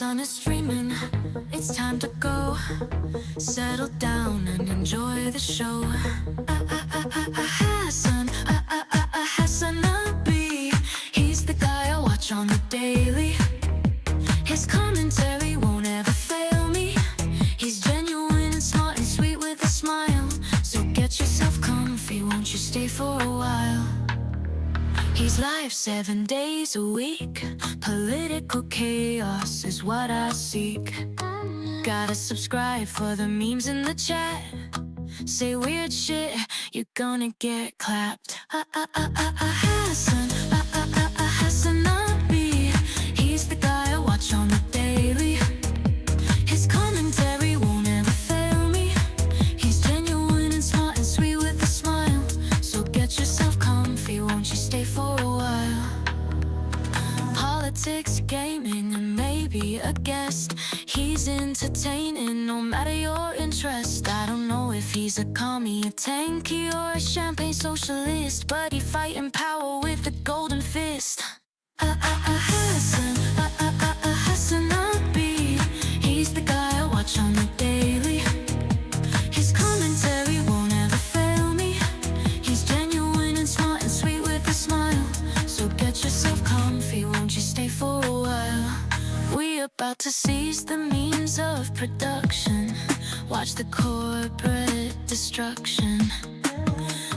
sun is streaming, it's time to go. Settle down and enjoy the show. HasanAbi, he's the guy I watch on the daily. His commentary won't ever fail me. He's genuine and smart and sweet with a smile. So get yourself comfy, won't you stay for a while? He's live 7 days a week. Political chaos is what I seek. Gotta subscribe for the memes in the chat. Say weird shit, you're gonna get clapped. HasanAbi, he's the guy I watch on the daily. His commentary won't ever fail me. He's genuine and smart and sweet with a smile. So get yourself comfy, won't you stay for a while? Politics, gaming, and maybe a guest. He's entertaining no matter your interest. I don't know if he's a commie, a tanky, or a champagne socialist, but he fighting power with the golden fist. HasanAbi, he's the guy I watch on the daily. His commentary won't ever fail me. He's genuine and smart and sweet with a smile. So get yourself comfy, won't you stay for a while? We about to seize the means of production. Watch the corporate destruction.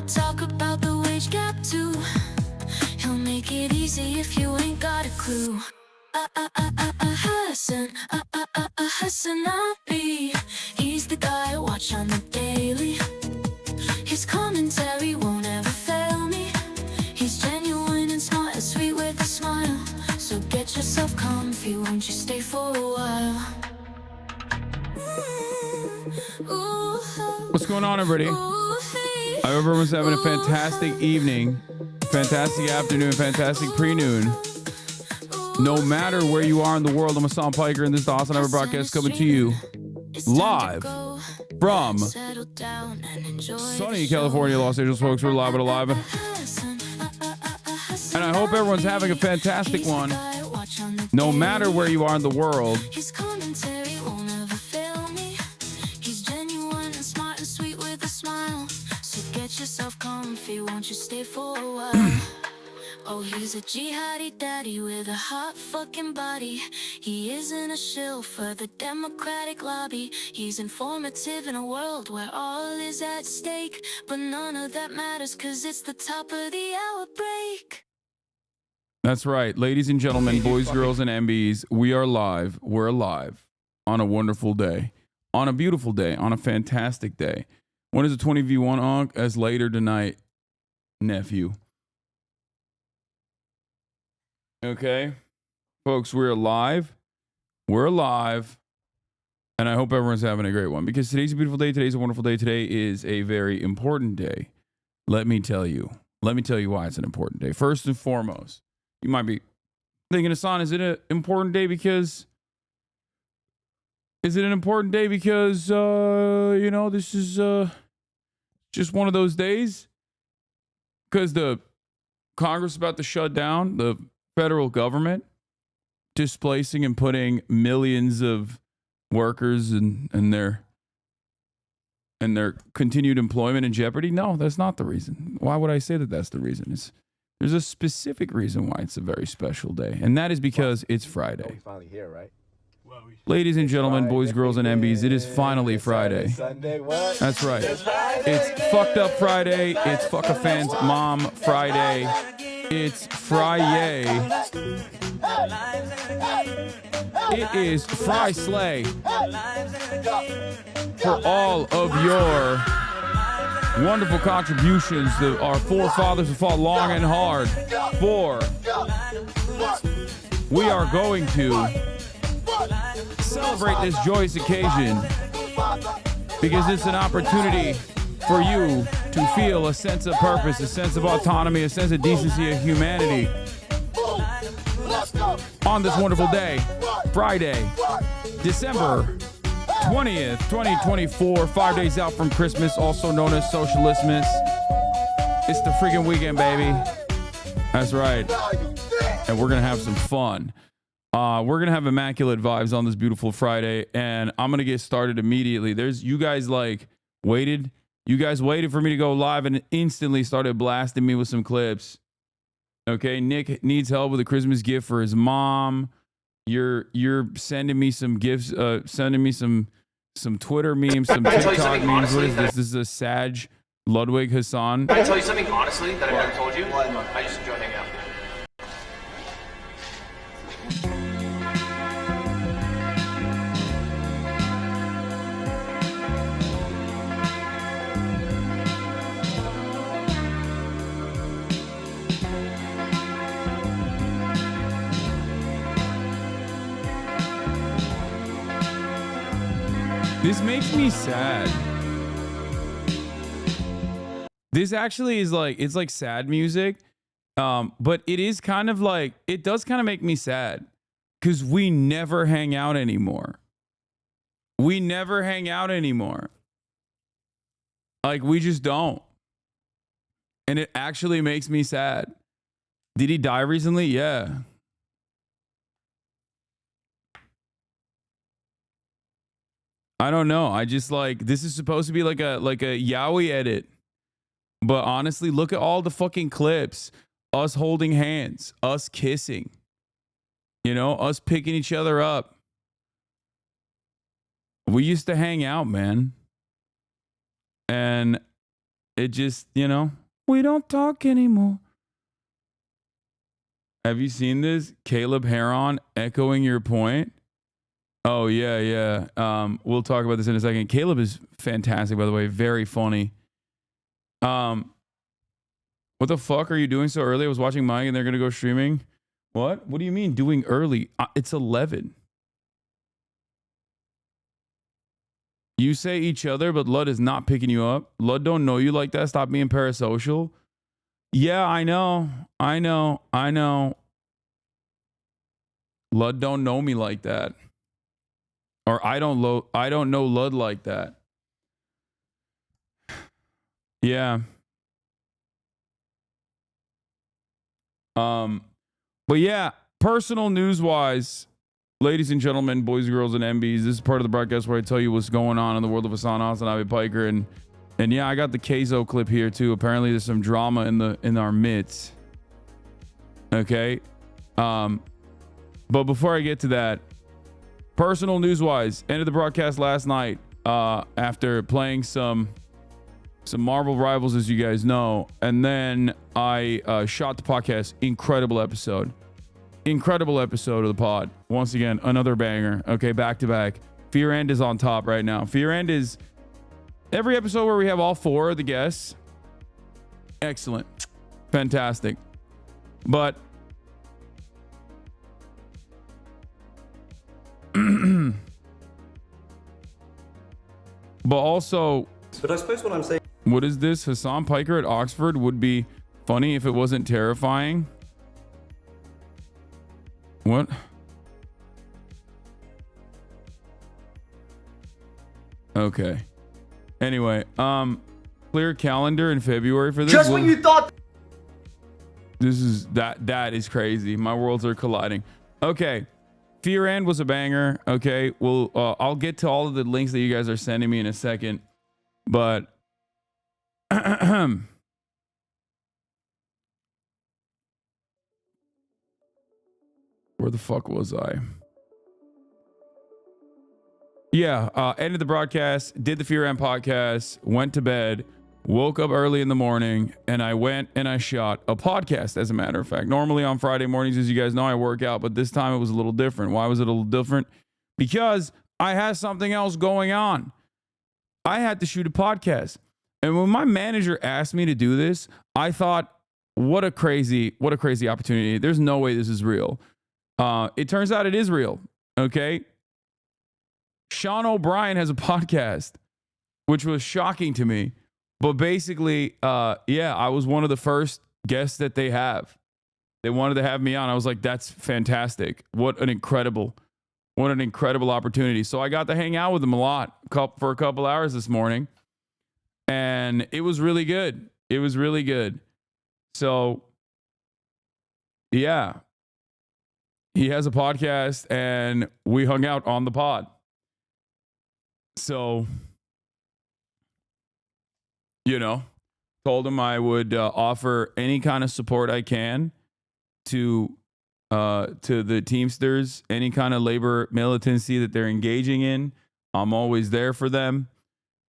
Talk about the wage gap too. He'll make it easy if you ain't got a clue. HasanAbi, he's the guy I watch on the daily. His commentary won't ever fail me. He's genuine and smart and sweet with a smile. So get yourself comfy, won't you stay for a while? What's going on, everybody? I hope everyone's having a fantastic evening, fantastic afternoon, fantastic pre-noon. No matter where you are in the world, I'm Hasan Piker, and this is the HasanAbi broadcast coming to you live from sunny California, Los Angeles, folks. We're live and alive. And I hope everyone's having a fantastic one, no matter where you are in the world. His commentary won't ever fail me. He's genuine and smart and sweet with a smile. So get yourself comfy, won't you stay for a while? Oh, he's a jihadi daddy with a hot fucking body. He isn't a shill for the Democratic lobby. He's informative in a world where all is at stake. But none of that matters, cause it's the top of the hour break. That's right, ladies and gentlemen, boys, girls, and MBs, we are live. We're alive on a wonderful day, on a beautiful day, on a fantastic day. When is the 20v1 onk? As later tonight, nephew. Okay, folks, we're alive. We're alive. And I hope everyone's having a great one, because today's a beautiful day. Today's a wonderful day. Today is a very important day. Let me tell you why it's an important day. First and foremost, you might be thinking, Hasan, is it an important day because you know, this is just one of those days? Because the Congress is about to shut down the federal government, displacing and putting millions of workers and their continued employment in jeopardy? No, that's not the reason. Why would I say that that's the reason? There's a specific reason why it's a very special day, and that is because it's Friday. Finally here, right? Ladies and gentlemen, boys, girls, and MBs, it is finally Friday. Sunday, what? That's right. It's fucked up Friday. It's fuck a fan's mom Friday. It's Friday. It is Fry Slay for all of your wonderful contributions that our forefathers have fought long and hard for. We are going to celebrate this joyous occasion because it's an opportunity for you to feel a sense of purpose, a sense of autonomy, a sense of decency and humanity on this wonderful day, Friday, December 20th, 2024, 5 days out from Christmas, also known as Socialismus. It's the freaking weekend, baby. That's right. And we're going to have some fun. We're gonna have immaculate vibes on this beautiful Friday, and I'm gonna get started immediately. You guys waited. You guys waited for me to go live and instantly started blasting me with some clips. Okay, Nick needs help with a Christmas gift for his mom. You're sending me some gifts, sending me some Twitter memes, some TikTok memes. What is this? This is a Sag Ludwig Hasan. Can I tell you something honestly that I've never told you? I just enjoy hanging out. This makes me sad. This actually is it's like sad music. But it is kind of it does kind of make me sad because we never hang out anymore. We never hang out anymore. We just don't. And it actually makes me sad. Did he die recently? Yeah. I don't know. I just this is supposed to be like a yaoi edit. But honestly, look at all the fucking clips. Us holding hands, us kissing. You know, us picking each other up. We used to hang out, man. And it just, we don't talk anymore. Have you seen this? Caleb Heron echoing your point. Oh, yeah. We'll talk about this in a second. Caleb is fantastic, by the way. Very funny. What the fuck are you doing so early? I was watching Mike and they're going to go streaming. What? What do you mean doing early? It's 11. You say each other, but Lud is not picking you up. Lud don't know you like that. Stop being parasocial. Yeah, I know. Lud don't know me like that. Or I don't know Lud like that. Yeah. But yeah, personal news wise, ladies and gentlemen, boys and girls and MBs, this is part of the broadcast where I tell you what's going on in the world of HasanAbi Piker. And yeah, I got the Keizo clip here too. Apparently there's some drama in our midst. Okay. But before I get to that, personal news wise, ended the broadcast last night after playing some Marvel Rivals, as you guys know, and then I shot the podcast. Incredible episode of the pod. Once again, another banger. Okay, back to back. Fear End is on top right now. Fear End is every episode where we have all four of the guests. Excellent, fantastic. But also, but I suppose what I'm saying. What is this? Hasan Piker at Oxford would be funny if it wasn't terrifying. What? Okay. Anyway, clear calendar in February for this. Just when you thought. This is that is crazy. My worlds are colliding. Okay. Fear End was a banger. Okay. Well, I'll get to all of the links that you guys are sending me in a second, but where the fuck was I? Yeah, ended the broadcast, did the Fear End podcast, went to bed, woke up early in the morning, and I went and I shot a podcast, as a matter of fact. Normally on Friday mornings, as you guys know, I work out, but this time it was a little different. Why was it a little different? Because I had something else going on. I had to shoot a podcast. And when my manager asked me to do this, I thought, what a crazy opportunity. There's no way this is real. It turns out it is real. Okay. Sean O'Brien has a podcast, which was shocking to me. But basically, yeah, I was one of the first guests that they have. They wanted to have me on. I was like, that's fantastic. What an incredible opportunity. So I got to hang out with them a lot for a couple hours this morning. And it was really good. It was really good. So, yeah. he has a podcast and we hung out on the pod. So, you know, told him I would offer any kind of support I can to the Teamsters, any kind of labor militancy that they're engaging in. I'm always there for them,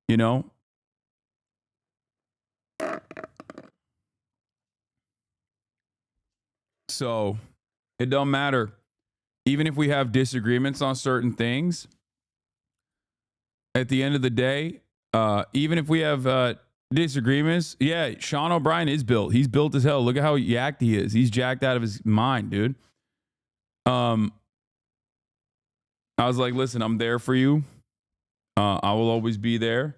you know. So it don't matter. Even if we have disagreements on certain things, at the end of the day, even if we have disagreements, yeah, Sean O'Brien is built. He's built as hell. Look at how yacked he is. He's jacked out of his mind, dude. I was like, listen, I'm there for you. I will always be there.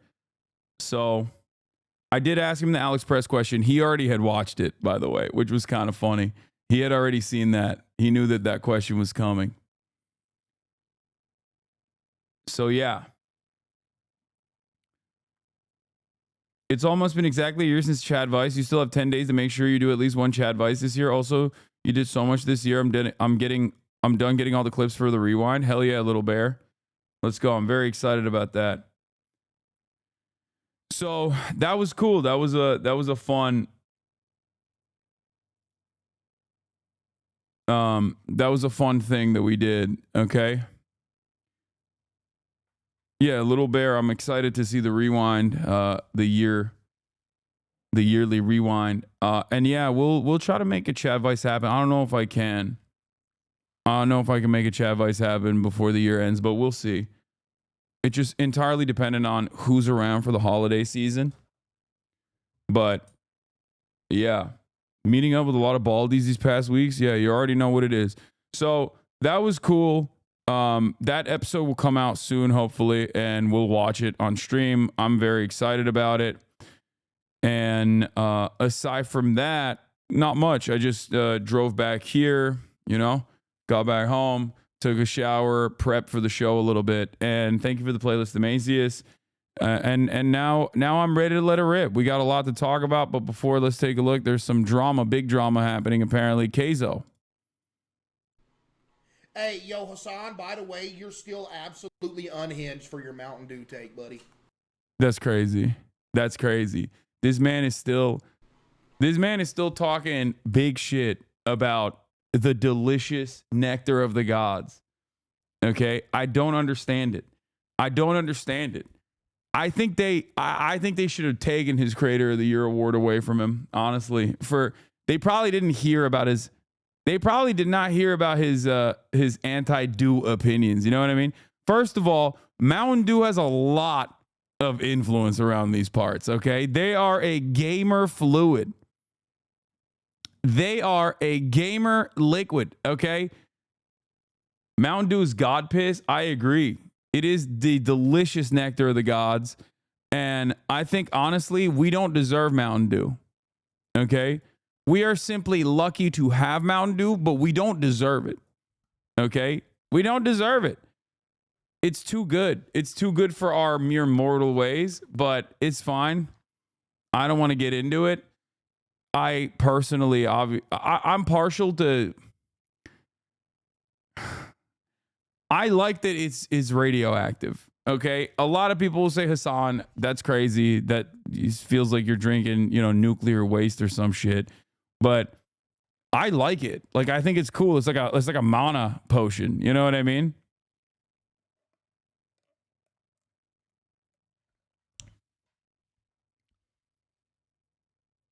So I did ask him the Alex Press question. He already had watched it, by the way, which was kind of funny. He had already seen that. He knew that that question was coming. So, yeah. It's almost been exactly a year since Chad Vice. You still have 10 days to make sure you do at least one Chad Vice this year. Also, you did so much this year. I'm done getting all the clips for the rewind. Hell yeah, little bear. Let's go. I'm very excited about that. So that was cool. That was a fun. That was a fun thing that we did. Okay. Yeah, little bear. I'm excited to see the rewind, the yearly rewind. And yeah, we'll try to make a Chad Vice happen. I don't know if I can. I don't know if I can make a Chad Vice happen before the year ends, but we'll see. It's just entirely dependent on who's around for the holiday season. But yeah, meeting up with a lot of baldies these past weeks. Yeah, you already know what it is. So that was cool. That episode will come out soon, hopefully, and we'll watch it on stream. I'm very excited about it. And aside from that, not much. I just drove back here, you know, got back home, took a shower, prepped for the show a little bit. And thank you for the playlist, Amazius. And now I'm ready to let it rip. We got a lot to talk about, but before, let's take a look. There's some drama, big drama happening, apparently. Keizo. Hey, yo, Hasan, by the way, you're still absolutely unhinged for your Mountain Dew take, buddy. That's crazy. That's crazy. This man is still talking big shit about the delicious nectar of the gods. Okay? I don't understand it. I think they should have taken his Creator of the Year award away from him, honestly. They probably did not hear about his anti-Dew opinions. You know what I mean? First of all, Mountain Dew has a lot of influence around these parts, okay? They are a gamer fluid. They are a gamer liquid, okay? Mountain Dew is God piss. I agree. It is the delicious nectar of the gods. And I think, honestly, we don't deserve Mountain Dew, okay? We are simply lucky to have Mountain Dew, but we don't deserve it, okay? We don't deserve it. It's too good. It's too good for our mere mortal ways, but it's fine. I don't want to get into it. I personally, I'm partial to... I like that it's radioactive, okay? A lot of people will say, Hasan, that's crazy. That feels like you're drinking, you know, nuclear waste or some shit. But I like it. Like, I think it's cool. It's like a mana potion. You know what I mean?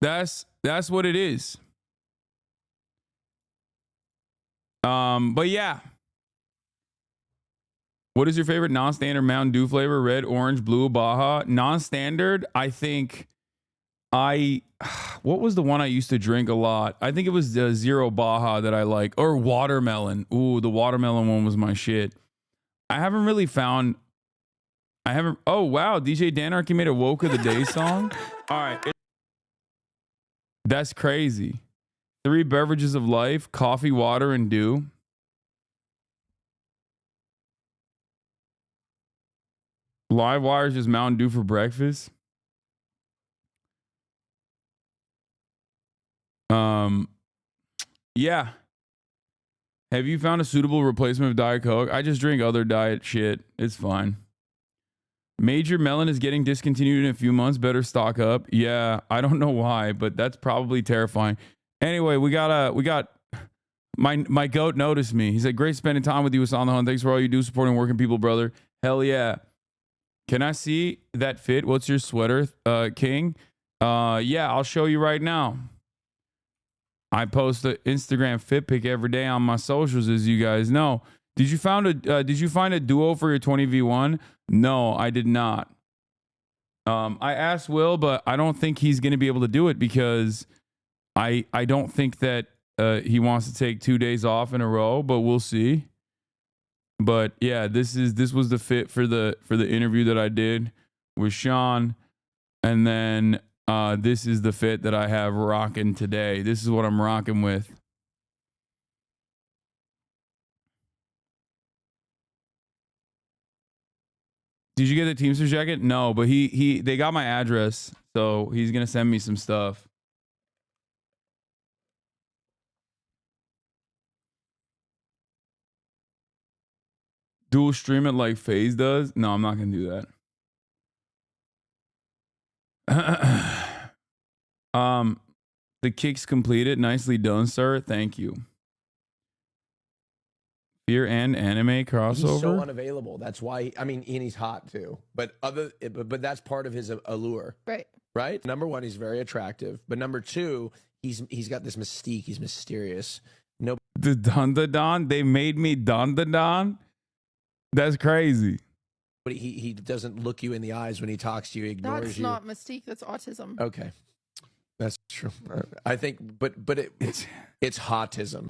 That's what it is. But yeah. What is your favorite non-standard Mountain Dew flavor? Red, orange, blue, Baja. Non-standard, I think what was the one I used to drink a lot? I think it was the Zero Baja that I like, or watermelon. Ooh, the watermelon one was my shit. Oh wow, DJ Danarchy made a Woke of the Day song. All right. That's crazy. 3 beverages of life, coffee, water, and dew. Live Wire's just Mountain Dew for breakfast. Yeah. Have you found a suitable replacement of Diet Coke? I just drink other diet shit. It's fine. Major Melon is getting discontinued in a few months. Better stock up. Yeah, I don't know why, but that's probably terrifying. Anyway, we got my goat noticed me. He said, "Great spending time with you, Hasan the Hunt. Thanks for all you do supporting working people, brother." Hell yeah. Can I see that fit? What's your sweater, King? Yeah, I'll show you right now. I post an Instagram fit pic every day on my socials, as you guys know. Did you find a duo for your 20v1? No, I did not. I asked Will, but I don't think he's going to be able to do it because I don't think that he wants to take 2 days off in a row, but we'll see. But yeah, this was the fit for the interview that I did with Sean, and then this is the fit that I have rocking today. This is what I'm rocking with. Did you get the Teamsters jacket? No, but they got my address, so he's gonna send me some stuff. Dual stream it like FaZe does? No, I'm not gonna do that. The kicks completed. Nicely done, sir. Thank you. Fear and anime crossover. He's so unavailable. That's why. I mean, and he's hot too. But but that's part of his allure. Right. Right. Number one, he's very attractive. But number two, he's got this mystique. He's mysterious. No. The Dandadan. They made me Dandadan. That's crazy. But he doesn't look you in the eyes when he talks to you. He ignores That's you. not mystique. That's autism. Okay. That's true. I think, but it's hotism.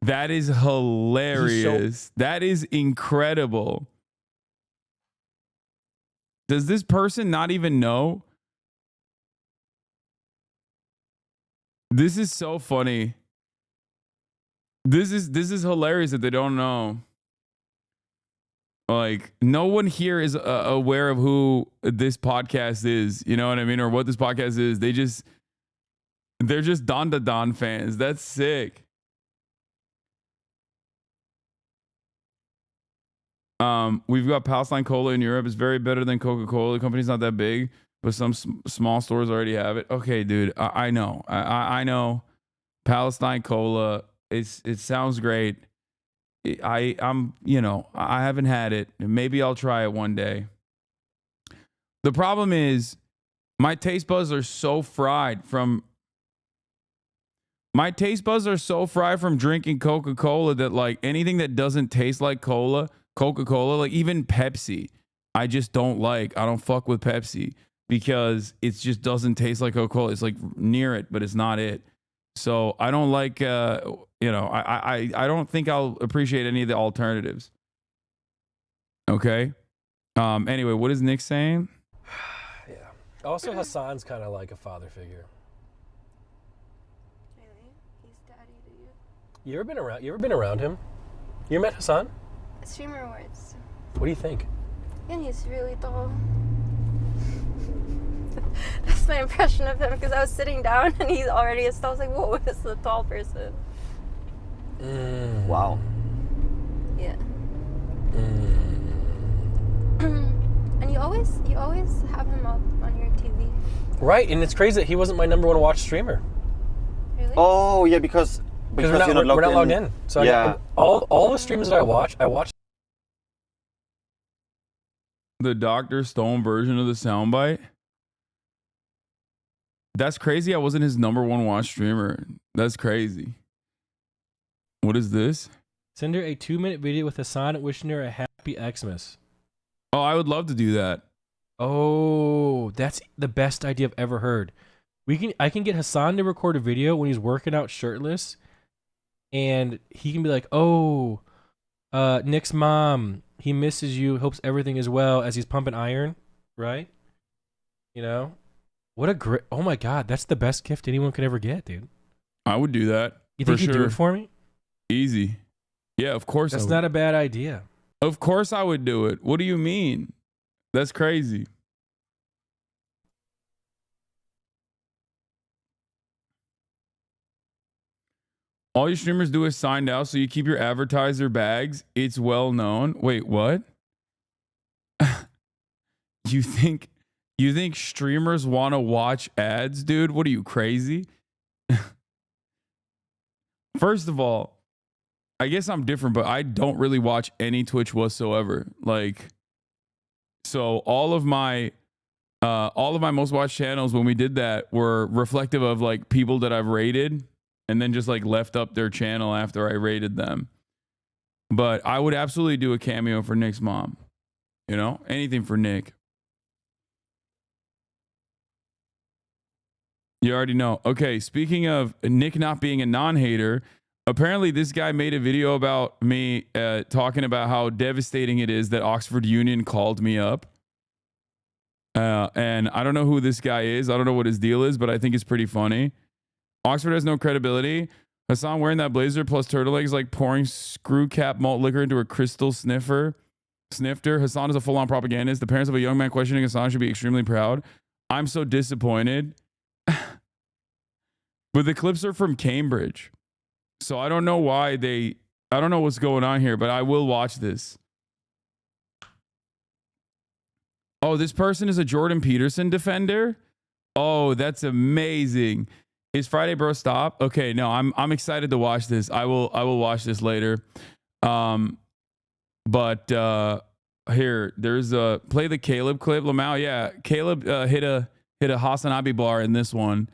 That is hilarious. That is incredible. Does this person not even know? This is so funny. This is hilarious that they don't know. Like, no one here is aware of who this podcast is. You know what I mean? Or what this podcast is. They're just Dandadan fans. That's sick. We've got Palestine Cola in Europe. It's very better than Coca-Cola. The company's not that big, but some small stores already have it. Okay, dude. I know. I know. Palestine Cola. It sounds great. I'm I haven't had it. Maybe I'll try it one day. The problem is my taste buds are so fried from drinking Coca-Cola that like anything that doesn't taste like Coca-Cola, like even Pepsi, I just don't like. I don't fuck with Pepsi because it just doesn't taste like Coca-Cola. It's like near it, but it's not it. So I don't like, I don't think I'll appreciate any of the alternatives. Okay. Anyway, what is Nick saying? Yeah. Also, Hasan's kind of like a father figure. Really? He's daddy to you? You ever been around him? You met Hasan? Streamer Awards. What do you think? And he's really tall. That's my impression of him because I was sitting down and he's already as tall. I was like, whoa, this is a tall person. Wow. Yeah. And you always have him up on your TV. Right, and it's crazy that he wasn't my #1 watch streamer. Really? Oh yeah, because we're not logged in. So yeah. all the streams that I watch The Dr. Stone version of the soundbite. That's crazy. I wasn't his #1 watch streamer. That's crazy. What is this? Send her a 2-minute video with Hasan wishing her a happy Xmas. Oh, I would love to do that. Oh, that's the best idea I've ever heard. I can get Hasan to record a video when he's working out shirtless, and he can be like, "Oh, Nick's mom, he misses you. Hopes everything is well," as he's pumping iron, right? You know, what a great! Oh my God, that's the best gift anyone could ever get, dude. I would do that. You think you'd do it for me? Easy. Yeah, of course. That's not a bad idea. Of course I would do it. What do you mean? That's crazy. All your streamers do is signed out, so you keep your advertiser bags. It's well known. Wait, what? You think streamers want to watch ads, dude? What are you, crazy? First of all, I guess I'm different, but I don't really watch any Twitch whatsoever. Like, so all of my most watched channels when we did that were reflective of like people that I've rated and then just like left up their channel after I rated them. But I would absolutely do a cameo for Nick's mom. You know, anything for Nick. You already know. Okay, speaking of Nick not being a non-hater, apparently this guy made a video about me talking about how devastating it is that Oxford Union called me up. And I don't know who this guy is. I don't know what his deal is, but I think it's pretty funny. Oxford has no credibility. Hasan wearing that blazer plus turtleneck is like pouring screw cap malt liquor into a crystal snifter. Hasan is a full-on propagandist. The parents of a young man questioning Hasan should be extremely proud. I'm so disappointed. But the clips are from Cambridge. So I don't know why I don't know what's going on here, but I will watch this. Oh, this person is a Jordan Peterson defender? Oh, that's amazing. Is Friday Bro Stop? Okay, no, I'm excited to watch this. I will watch this later. But here, there's a play the Caleb clip. Lamau, yeah. Caleb hit a HasanAbi bar in this one.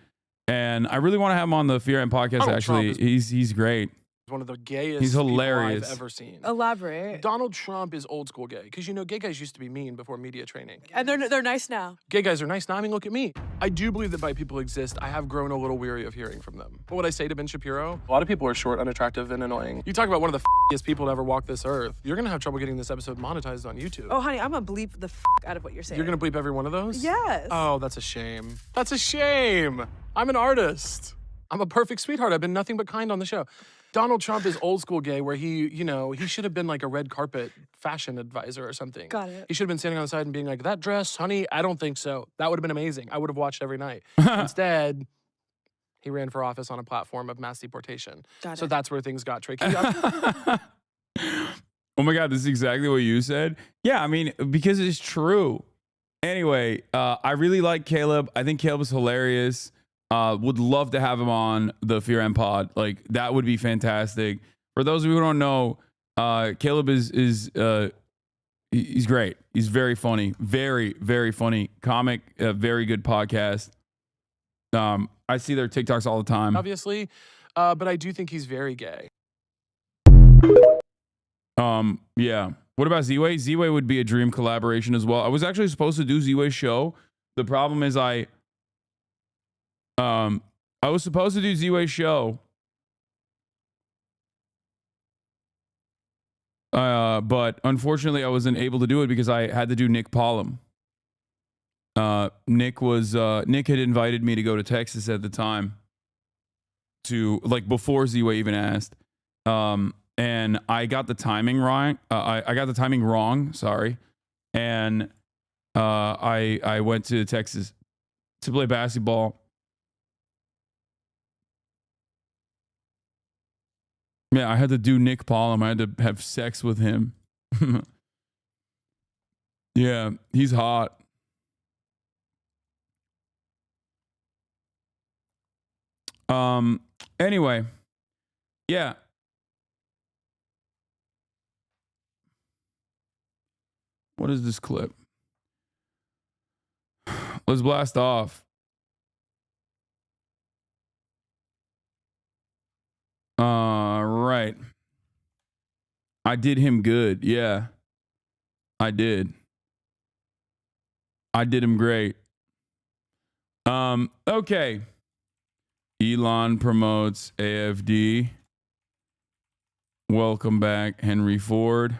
And I really want to have him on the Fear and podcast, actually. He's great. One of the gayest He's hilarious. people I've ever seen. Elaborate. Donald Trump is old school gay because, you know, gay guys used to be mean before media training. And they're nice now. Gay guys are nice now. I mean, look at me. I do believe that bi people exist. I have grown a little weary of hearing from them. What would I say to Ben Shapiro? A lot of people are short, unattractive, and annoying. You talk about one of the f***iest people to ever walk this earth. You're gonna have trouble getting this episode monetized on YouTube. Oh, honey, I'm gonna bleep the out of what you're saying. You're gonna bleep every one of those? Yes. Oh, that's a shame. That's a shame. I'm an artist. I'm a perfect sweetheart. I've been nothing but kind on the show. Donald Trump is old school gay where he should have been like a red carpet fashion advisor or something. Got it. He should have been standing on the side and being like, that dress, honey, I don't think so. That would have been amazing. I would have watched every night. Instead, he ran for office on a platform of mass deportation. So that's where things got tricky. Oh my God, this is exactly what you said. Yeah, I mean, because it's true. Anyway, I really like Caleb. I think Caleb is hilarious. Would love to have him on the Fear and Pod. Like, that would be fantastic. For those of you who don't know, Caleb is he's great. He's very funny. Very, very funny comic. Very good podcast. I see their TikToks all the time. Obviously, but I do think he's very gay. Yeah. What about Z-Way? Z-Way would be a dream collaboration as well. I was actually supposed to do Z-Way's show. The problem is I was supposed to do Z-Way's show. But unfortunately I wasn't able to do it because I had to do Nick Pollum. Nick had invited me to go to Texas at the time to, like, before Z-Way even asked. And I got the timing wrong. I got the timing wrong, sorry. And I went to Texas to play basketball. Yeah, I had to do Nick Pollum. I had to have sex with him. Yeah, he's hot. Anyway, yeah. What is this clip? Let's blast off. Right. I did him good. Yeah. I did. I did him great. Okay. Elon promotes AFD. Welcome back, Henry Ford.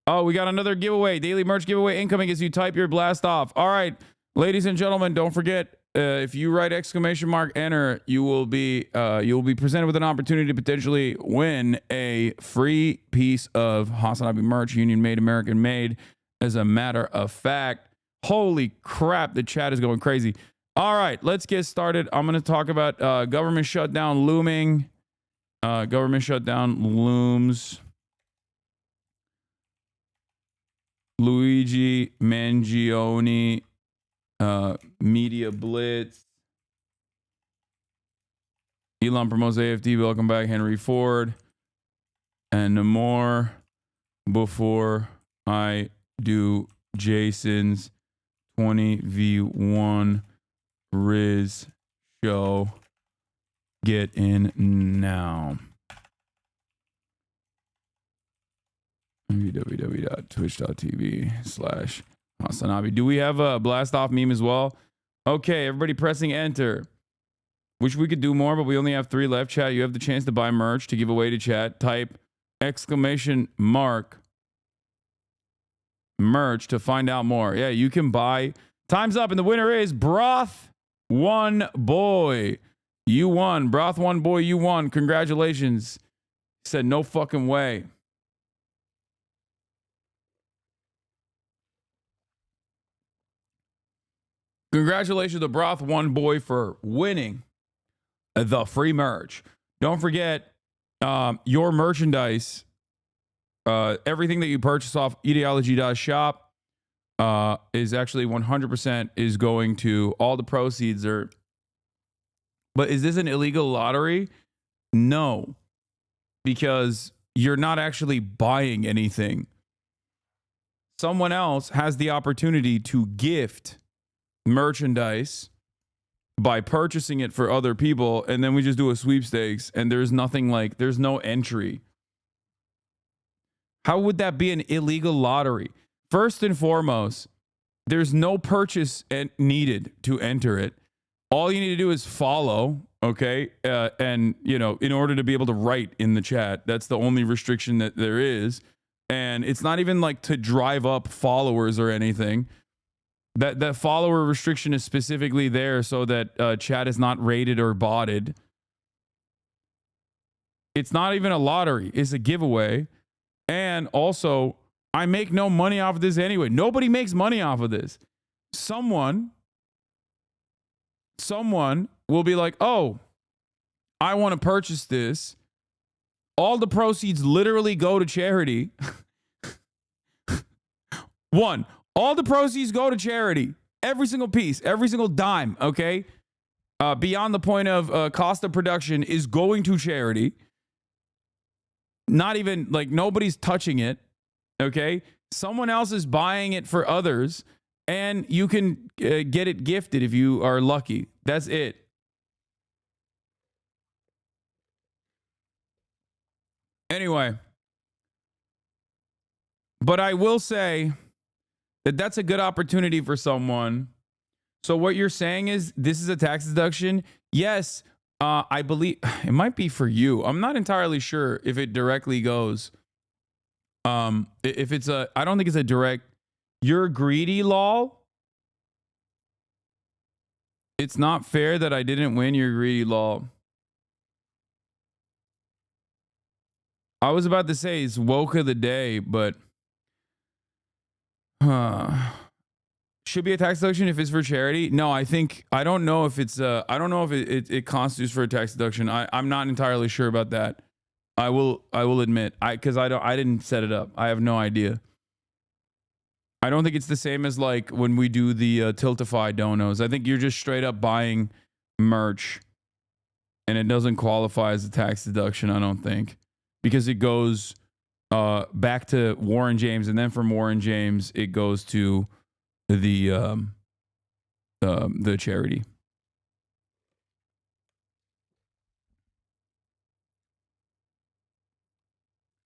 Oh, we got another giveaway. Daily merch giveaway incoming as you type your blast off. All right, ladies and gentlemen, don't forget, if you write !enter, you will be presented with an opportunity to potentially win a free piece of HasanAbi merch, Union made, American made. As a matter of fact, holy crap, the chat is going crazy. All right, let's get started. I'm going to talk about government shutdown looming. Government shutdown looms. LUIGI, MANGIONI, media blitz. Elon promotes AFD. Welcome back, Henry Ford. And more before I do Jason's 20v1 Riz show. Get in now. www.twitch.tv/HasanAbi. Do we have a blast off meme as well? Okay, everybody pressing enter. Wish we could do more, but we only have 3 left. Chat, you have the chance to buy merch to give away to chat. Type ! merch to find out more. Yeah, you can buy. Time's up, and the winner is Broth One Boy. You won. Broth One Boy, you won. Congratulations. He said no fucking way. Congratulations to Broth One Boy for winning the free merch. Don't forget your merchandise, everything that you purchase off ideology.shop is actually 100% is going to, all the proceeds are. But is this an illegal lottery? No, because you're not actually buying anything. Someone else has the opportunity to gift merchandise by purchasing it for other people, and then we just do a sweepstakes, and there's nothing, like, there's no entry. How would that be an illegal lottery? First and foremost, there's no purchase needed to enter it. All you need to do is follow, okay? And, you know, in order to be able to write in the chat, that's the only restriction that there is. And it's not even like to drive up followers or anything. That follower restriction is specifically there so that chat is not rated or botted. It's not even a lottery. It's a giveaway. And also, I make no money off of this anyway. Nobody makes money off of this. Someone will be like, oh, I want to purchase this. All the proceeds literally go to charity. All the proceeds go to charity. Every single piece, every single dime, okay? Beyond the point of cost of production is going to charity. Not even, like, nobody's touching it, okay? Someone else is buying it for others, and you can get it gifted if you are lucky. That's it. Anyway, but I will say that that's a good opportunity for someone. So what you're saying is this is a tax deduction? Yes, I believe it might be for you. I'm not entirely sure if it directly goes. If it's a, I don't think it's a direct. You're greedy, lol. It's not fair that I didn't win. You're greedy, lol. I was about to say it's woke of the day, but should be a tax deduction if it's for charity. No, I don't know if it's I don't know if it constitutes for a tax deduction. I'm not entirely sure about that. I will admit, because I didn't set it up. I have no idea. I don't think it's the same as like when we do the Tiltify donos. I think you're just straight up buying merch, and it doesn't qualify as a tax deduction. I don't think, because it goes back to Warren James, and then from Warren James it goes to the charity.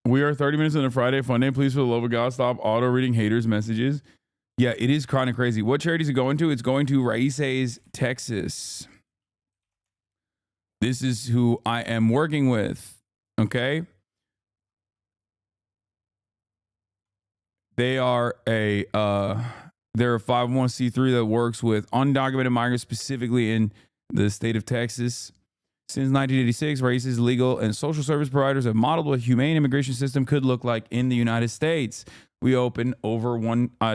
We are 30 minutes into Friday Fun Day. Please, for the love of God, stop auto reading haters' messages. Yeah, it is kind of crazy. What charity is it going to? It's going to Raíces, Texas. This is who I am working with. Okay. They are a they're a 501c3 that works with undocumented migrants, specifically in the state of Texas. Since 1986, Raíces legal and social service providers have modeled what a humane immigration system could look like in the United States. We open over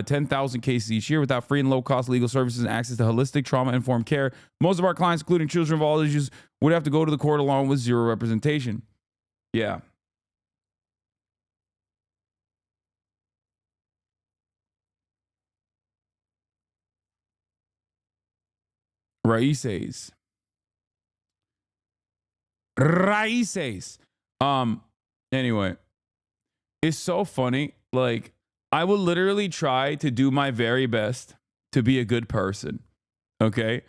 10,000 cases each year without free and low-cost legal services and access to holistic, trauma-informed care. Most of our clients, including children of all ages, would have to go to the court along with zero representation. Yeah. Raíces. Anyway, it's so funny. Like, I will literally try to do my very best to be a good person. Okay?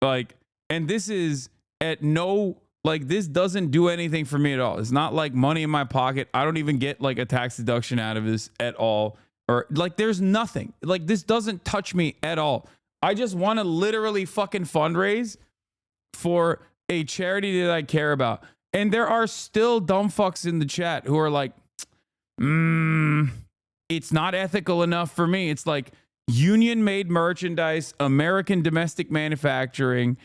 Like, and this is at no, like, this doesn't do anything for me at all. It's not like money in my pocket. I don't even get like a tax deduction out of this at all. Or like, there's nothing. Like, this doesn't touch me at all. I just want to literally fucking fundraise for a charity that I care about. And there are still dumb fucks in the chat who are like, it's not ethical enough for me. It's like union made merchandise, American domestic manufacturing.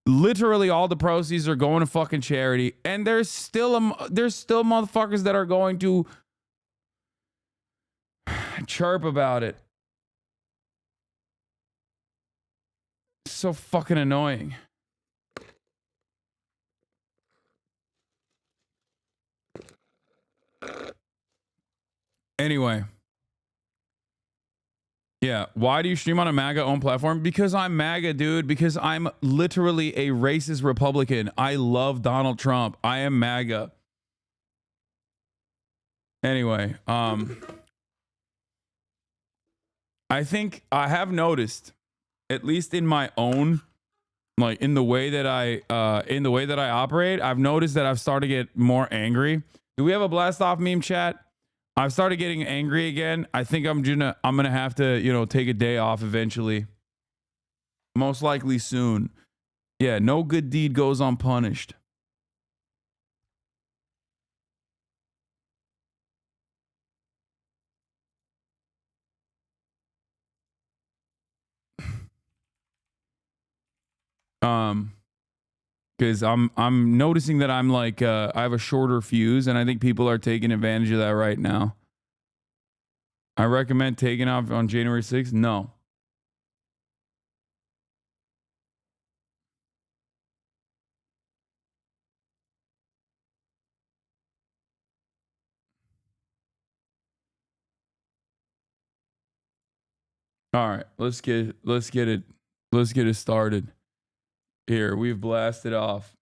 Literally all the proceeds are going to fucking charity. And there's still motherfuckers that are going to chirp about it. So fucking annoying. Anyway. Yeah. Why do you stream on a MAGA-owned platform? Because I'm MAGA, dude. Because I'm literally a racist Republican. I love Donald Trump. I am MAGA. Anyway, I think I have noticed, at least in my own, like in the way that I operate, I've noticed that I've started to get more angry. Do we have a blast off meme chat? I've started getting angry again. I think I'm gonna have to, take a day off eventually. Most likely soon. Yeah, no good deed goes unpunished. Because I'm noticing that I'm like I have a shorter fuse, and I think people are taking advantage of that right now. I recommend taking off on January 6th. No. All right, let's get it started. Here, we've blasted off.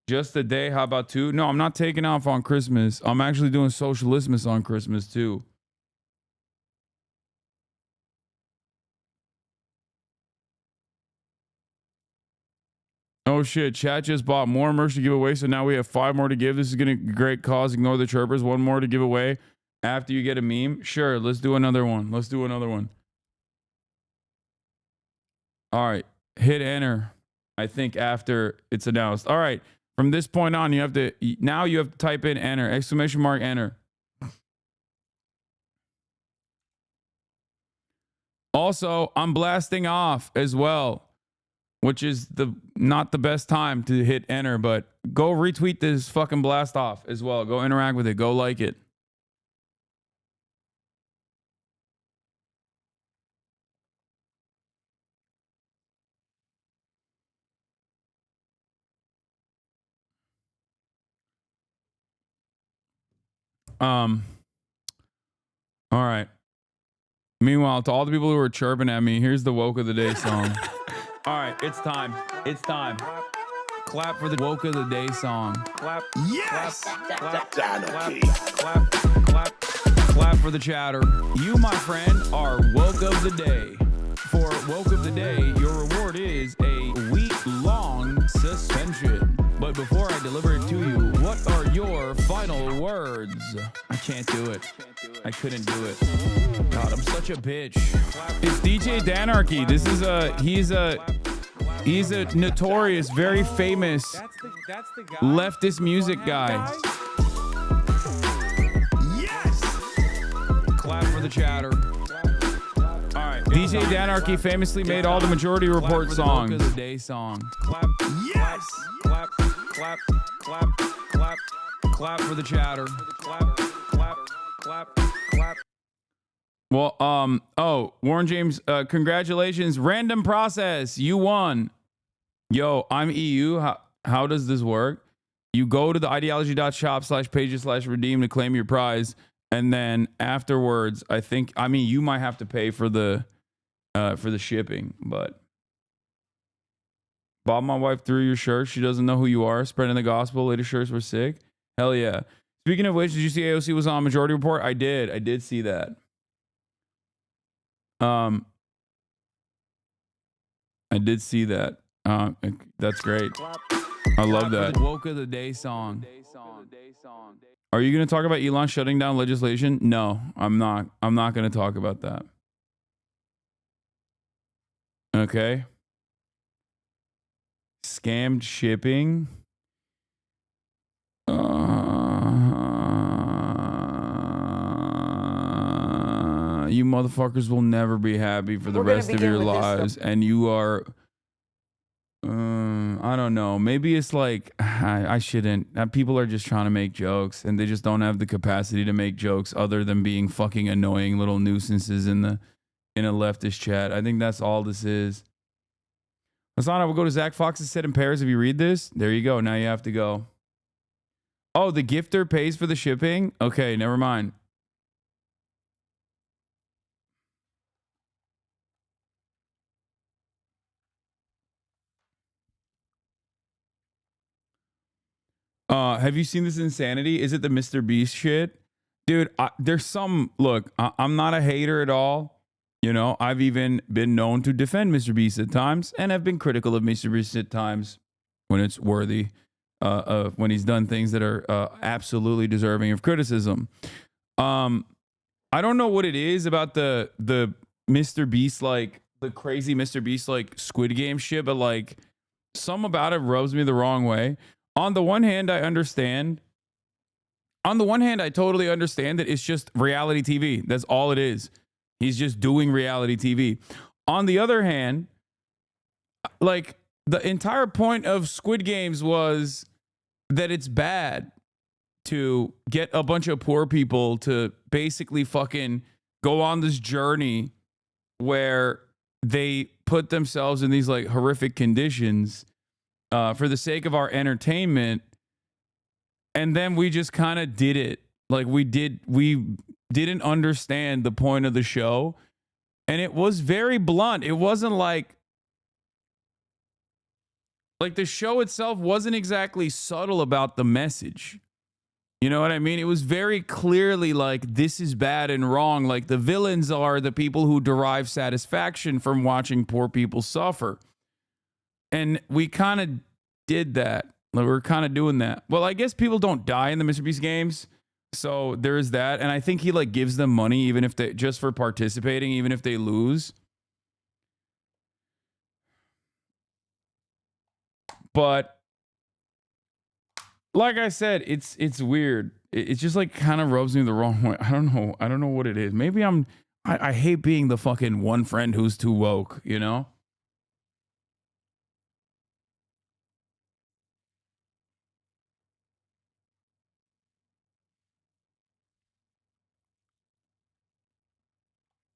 Just a day, how about 2? No, I'm not taking off on Christmas. I'm actually doing Socialismus on Christmas too. Oh shit, chat just bought more merch to give away, so now we have 5 more to give. This is gonna be a great cause. Ignore the chirpers. 1 more to give away after you get a meme. Sure, let's do another one. Let's do another one. All right, hit enter. I think after it's announced. All right, from this point on, you have to type in enter, exclamation mark enter. Also, I'm blasting off as well, which is not the best time to hit enter, but go retweet this fucking blast off as well. Go interact with it. Go like it. All right. Meanwhile, to all the people who are chirping at me, here's the woke of the day song. All right, it's time. It's time. Clap for the woke of the day song. Clap. Yes. Clap. Clap. Clap. Clap for the chatter. You, my friend, are woke of the day. For woke of the day, your reward is a week-long suspension. But before I deliver it to you, what are your final words? I can't do it. I couldn't do it. God, I'm such a bitch. It's DJ Danarchy. This is he's a notorious, very famous leftist music guy. Yes! Clap for the chatter. All right, DJ Danarchy famously made all the Majority Report songs. Woke of the day song. Clap. Yes! Clap. Clap. Clap. Clap. Clap for the chatter. Clap. Clap. Clap. Clap. Well, oh, Warren James, congratulations. Random process. You won. Yo, I'm EU. How does this work? You go to the ideology.shop/pages/redeem to claim your prize. And then afterwards, I mean, you might have to pay for the shipping, but bought my wife through your shirt. She doesn't know who you are. Spreading the gospel. Latest shirts were sick. Hell yeah. Speaking of which, did you see AOC was on Majority Report? I did see that. I did see that. That's great. I love that. Woke of the Day song. Are you going to talk about Elon shutting down legislation? No, I'm not. I'm not going to talk about that. Okay. Scammed shipping. You motherfuckers will never be happy for the rest of your lives. And you are, I don't know. Maybe it's like, I shouldn't. People are just trying to make jokes and they just don't have the capacity to make jokes other than being fucking annoying little nuisances in a leftist chat. I think that's all this is. Hasan, I will go to Zach Fox's set in Paris if you read this. There you go. Now you have to go. Oh, the gifter pays for the shipping? Okay, never mind. Have you seen this insanity? Is it the Mr. Beast shit? Dude, there's some... Look, I'm not a hater at all. You know, I've even been known to defend Mr. Beast at times, and I've been critical of Mr. Beast at times when it's worthy, when he's done things that are absolutely deserving of criticism. I don't know what it is about the Mr. Beast, like, the crazy Mr. Beast, like, Squid Game shit, but, like, some about it rubs me the wrong way. On the one hand, I understand. On the one hand, I totally understand that it's just reality TV. That's all it is. He's just doing reality TV. On the other hand, like, the entire point of Squid Games was that it's bad to get a bunch of poor people to basically fucking go on this journey where they put themselves in these, like, horrific conditions for the sake of our entertainment. And then we just kind of did it. Like, we didn't understand the point of the show. And it was very blunt. It wasn't like the show itself wasn't exactly subtle about the message. You know what I mean? It was very clearly like, this is bad and wrong. Like, the villains are the people who derive satisfaction from watching poor people suffer. And we kind of did that. Like, we're kind of doing that. Well, I guess people don't die in the Mr. Beast games. So there's that. And I think he, like, gives them money even if they, just for participating, even if they lose. But like I said, it's weird. It's just, like, kind of rubs me the wrong way. I don't know what it is. Maybe I hate being the fucking one friend who's too woke, you know?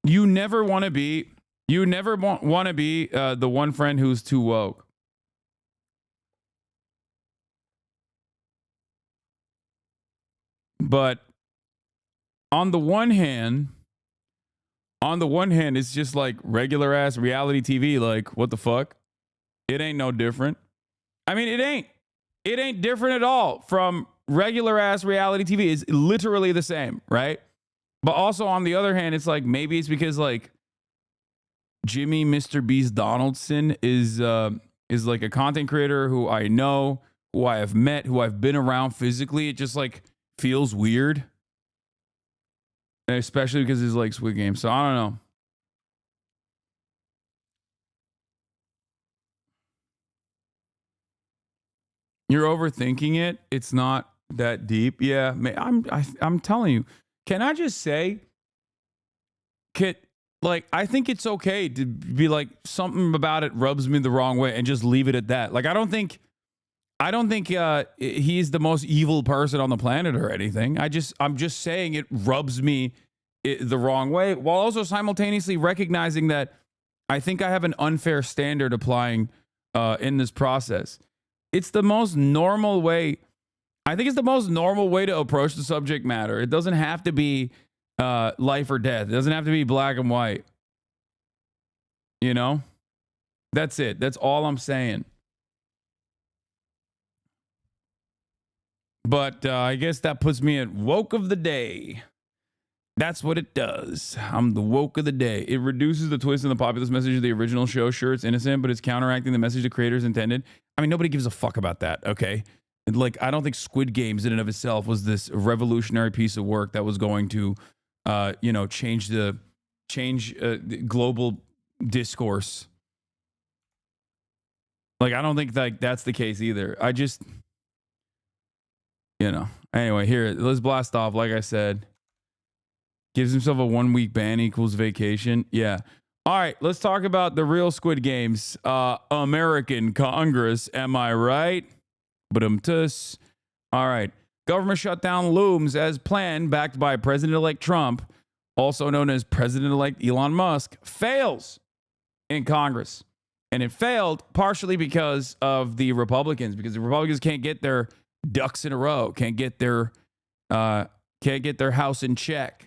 You never want to be the one friend who's too woke. But on the one hand, it's just like regular ass reality TV. Like, what the fuck? It ain't no different. I mean, it ain't different at all from regular ass reality TV. It's literally the same, right? But also on the other hand, it's like, maybe it's because, like, Jimmy Mr. Beast Donaldson is like a content creator who I know, who I have met, who I've been around physically. It just, like, feels weird. And especially because it's like Squid Game. So I don't know. You're overthinking it. It's not that deep. Yeah, I'm telling you. Can I just say, I think it's okay to be like, something about it rubs me the wrong way and just leave it at that. Like, I don't think he's the most evil person on the planet or anything. I'm just saying it rubs me the wrong way, while also simultaneously recognizing that I think I have an unfair standard applying in this process. It's the most normal way. I think it's the most normal way to approach the subject matter. It doesn't have to be life or death. It doesn't have to be black and white. You know? That's it. That's all I'm saying. But I guess that puts me at woke of the day. That's what it does. I'm the woke of the day. It reduces the twist in the populist message of the original show. Sure, it's innocent, but it's counteracting the message the creators intended. I mean, nobody gives a fuck about that, okay? Like, I don't think Squid Games in and of itself was this revolutionary piece of work that was going to, you know, change global discourse. Like, I don't think like that's the case either. I just, you know. Anyway, here, let's blast off. Like I said, gives himself a 1 week ban equals vacation. Yeah. All right, let's talk about the real Squid Games. American Congress, am I right? But all right. Government shutdown looms as planned, backed by President-elect Trump, also known as President-elect Elon Musk, fails in Congress. And it failed partially because of the Republicans, because the Republicans can't get their ducks in a row, can't get their house in check.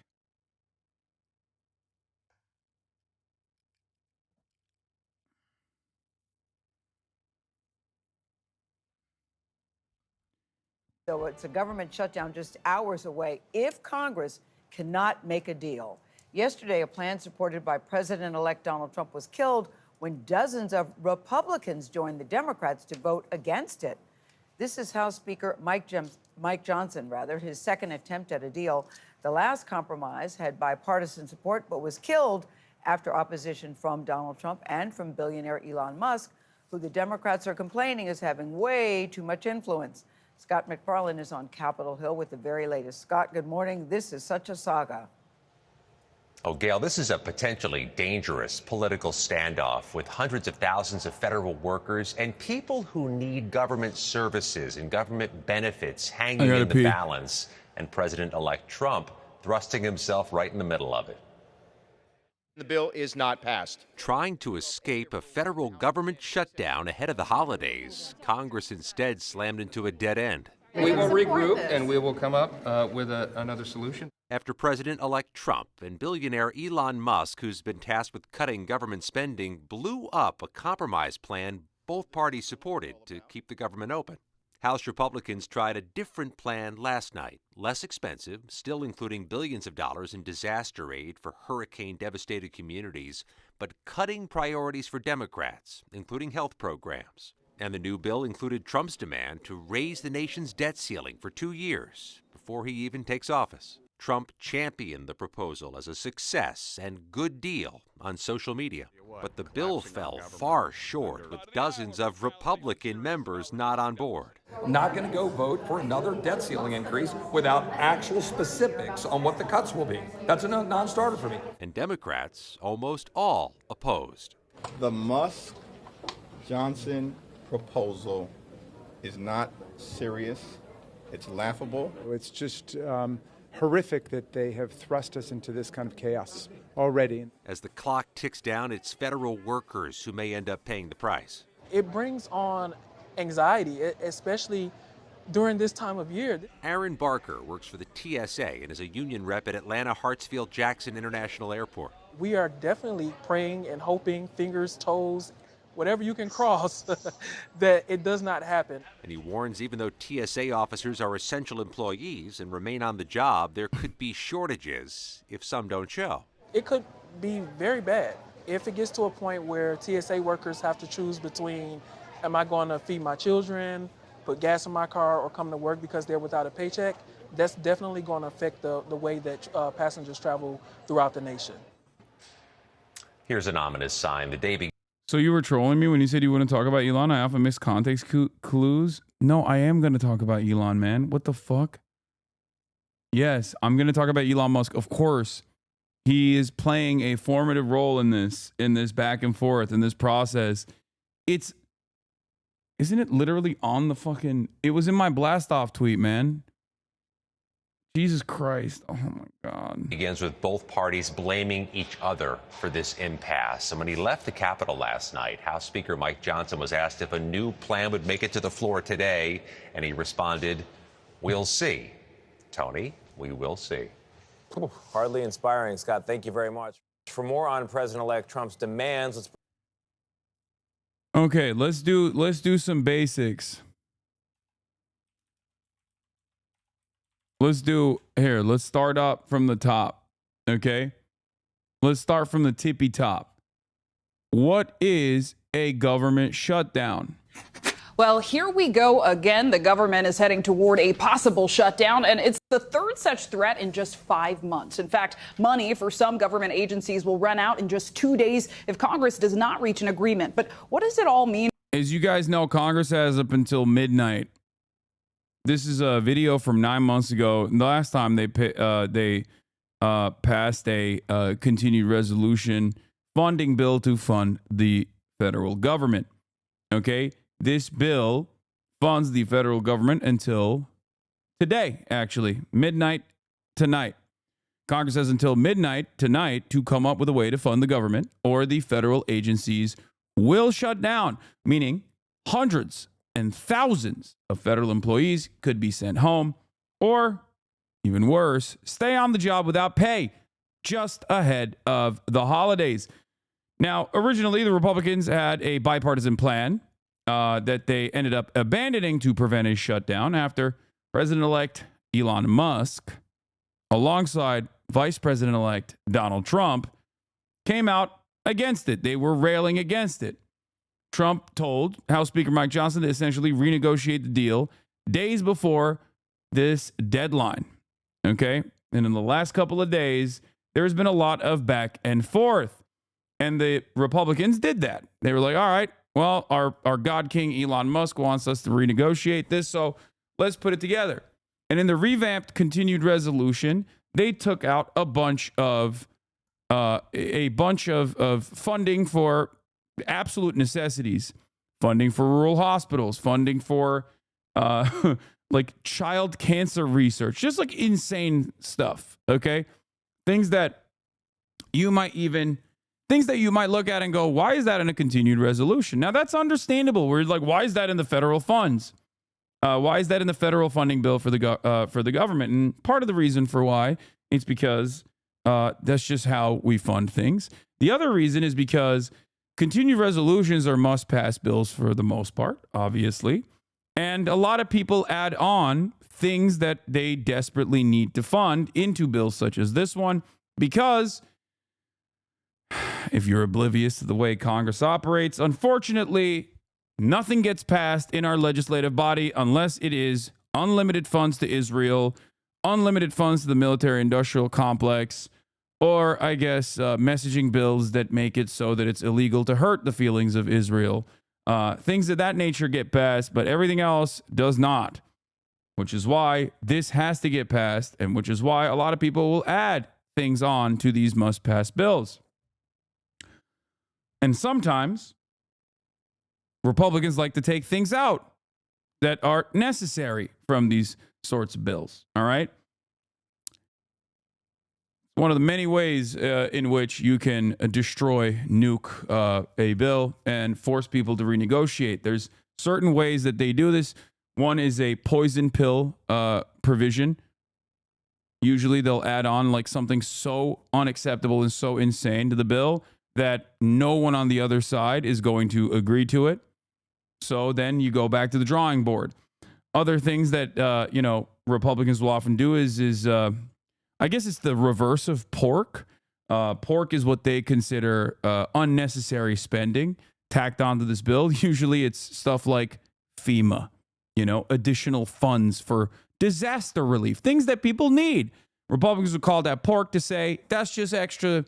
So it's a government shutdown just hours away if Congress cannot make a deal. Yesterday, a plan supported by President-elect Donald Trump was killed when dozens of Republicans joined the Democrats to vote against it. This is House Speaker Mike Johnson, his second attempt at a deal. The last compromise had bipartisan support, but was killed after opposition from Donald Trump and from billionaire Elon Musk, who the Democrats are complaining is having way too much influence. Scott McFarlane is on Capitol Hill with the very latest. Scott, good morning. This is such a saga. Oh, Gail, this is a potentially dangerous political standoff with hundreds of thousands of federal workers and people who need government services and government benefits hanging in the balance, and President-elect Trump thrusting himself right in the middle of it. The bill is not passed. Trying to escape a federal government shutdown ahead of the holidays, Congress instead slammed into a dead end. We will regroup and we will come up with another solution. After President-elect Trump and billionaire Elon Musk, who's been tasked with cutting government spending, blew up a compromise plan both parties supported to keep the government open. House Republicans tried a different plan last night, less expensive, still including billions of dollars in disaster aid for hurricane-devastated communities, but cutting priorities for Democrats, including health programs. And the new bill included Trump's demand to raise the nation's debt ceiling for 2 years before he even takes office. Trump championed the proposal as a success and good deal on social media. But the bill fell far short, with dozens of Republican members not on board. Not going to go vote for another debt ceiling increase without actual specifics on what the cuts will be. That's a non-starter for me. And Democrats almost all opposed. The Musk-Johnson proposal is not serious. It's laughable. It's just horrific that they have thrust us into this kind of chaos already. As the clock ticks down, it's federal workers who may end up paying the price. It brings on anxiety, especially during this time of year. Aaron Barker works for the TSA and is a union rep at Atlanta Hartsfield-Jackson International Airport. We are definitely praying and hoping, fingers, toes, whatever you can cross, that it does not happen. And he warns even though TSA officers are essential employees and remain on the job, there could be shortages if some don't show. It could be very bad. If it gets to a point where TSA workers have to choose between, am I going to feed my children, put gas in my car, or come to work because they're without a paycheck, that's definitely going to affect the way that passengers travel throughout the nation. Here's an ominous sign. The day So you were trolling me when you said you wouldn't talk about Elon? I often miss context clues. No, I am going to talk about Elon, man. What the fuck? Yes, I'm going to talk about Elon Musk. Of course, he is playing a formative role in this back and forth, in this process. Isn't it literally on the fucking, it was in my blast off tweet, man. Jesus Christ. Oh my God. Begins with both parties blaming each other for this impasse. And when he left the Capitol last night, House Speaker Mike Johnson was asked if a new plan would make it to the floor today. And he responded, "We'll see." Tony, we will see. Hardly inspiring, Scott. Thank you very much. For more on President-elect Trump's demands, let's... Okay, let's do some basics. Let's start up from the top. Okay? Let's start from the tippy top. What is a government shutdown? Well, here we go again. The government is heading toward a possible shutdown, and it's the third such threat in just 5 months. In fact, money for some government agencies will run out in just 2 days if Congress does not reach an agreement. But what does it all mean? As you guys know, Congress has up until midnight. This is a video from 9 months ago. The last time they passed a continued resolution funding bill to fund the federal government. Okay? This bill funds the federal government until today, actually, midnight tonight. Congress has until midnight tonight to come up with a way to fund the government, or the federal agencies will shut down, meaning hundreds and thousands of federal employees could be sent home, or even worse, stay on the job without pay just ahead of the holidays. Now, originally, the Republicans had a bipartisan plan that they ended up abandoning to prevent a shutdown after President-elect Elon Musk, alongside Vice President-elect Donald Trump, came out against it. They were railing against it. Trump told House Speaker Mike Johnson to essentially renegotiate the deal days before this deadline. Okay? And in the last couple of days, there's been a lot of back and forth. And the Republicans did that. They were like, all right, well, our God King Elon Musk wants us to renegotiate this, so let's put it together. And in the revamped continued resolution, they took out a bunch of funding for absolute necessities, funding for rural hospitals, funding for like child cancer research, just like insane stuff. Okay, things that you might look at and go, why is that in a continued resolution? Now that's understandable. We're like, why is that in the federal funds? Why is that in the federal funding bill for the government? And part of the reason for why it's because that's just how we fund things. The other reason is because continued resolutions are must-pass bills for the most part, obviously. And a lot of people add on things that they desperately need to fund into bills such as this one, because if you're oblivious to the way Congress operates, unfortunately, nothing gets passed in our legislative body unless it is unlimited funds to Israel, unlimited funds to the military-industrial complex, or, I guess, messaging bills that make it so that it's illegal to hurt the feelings of Israel. Things of that nature get passed, but everything else does not, which is why this has to get passed, and which is why a lot of people will add things on to these must-pass bills. And sometimes Republicans like to take things out that are necessary from these sorts of bills. All right? One of the many ways in which you can nuke a bill and force people to renegotiate. There's certain ways that they do this. One is a poison pill provision. Usually they'll add on like something so unacceptable and so insane to the bill that no one on the other side is going to agree to it. So then you go back to the drawing board. Other things that Republicans will often do is I guess it's the reverse of pork. Pork is what they consider unnecessary spending tacked onto this bill. Usually it's stuff like FEMA, additional funds for disaster relief, things that people need. Republicans would call that pork to say, that's just extra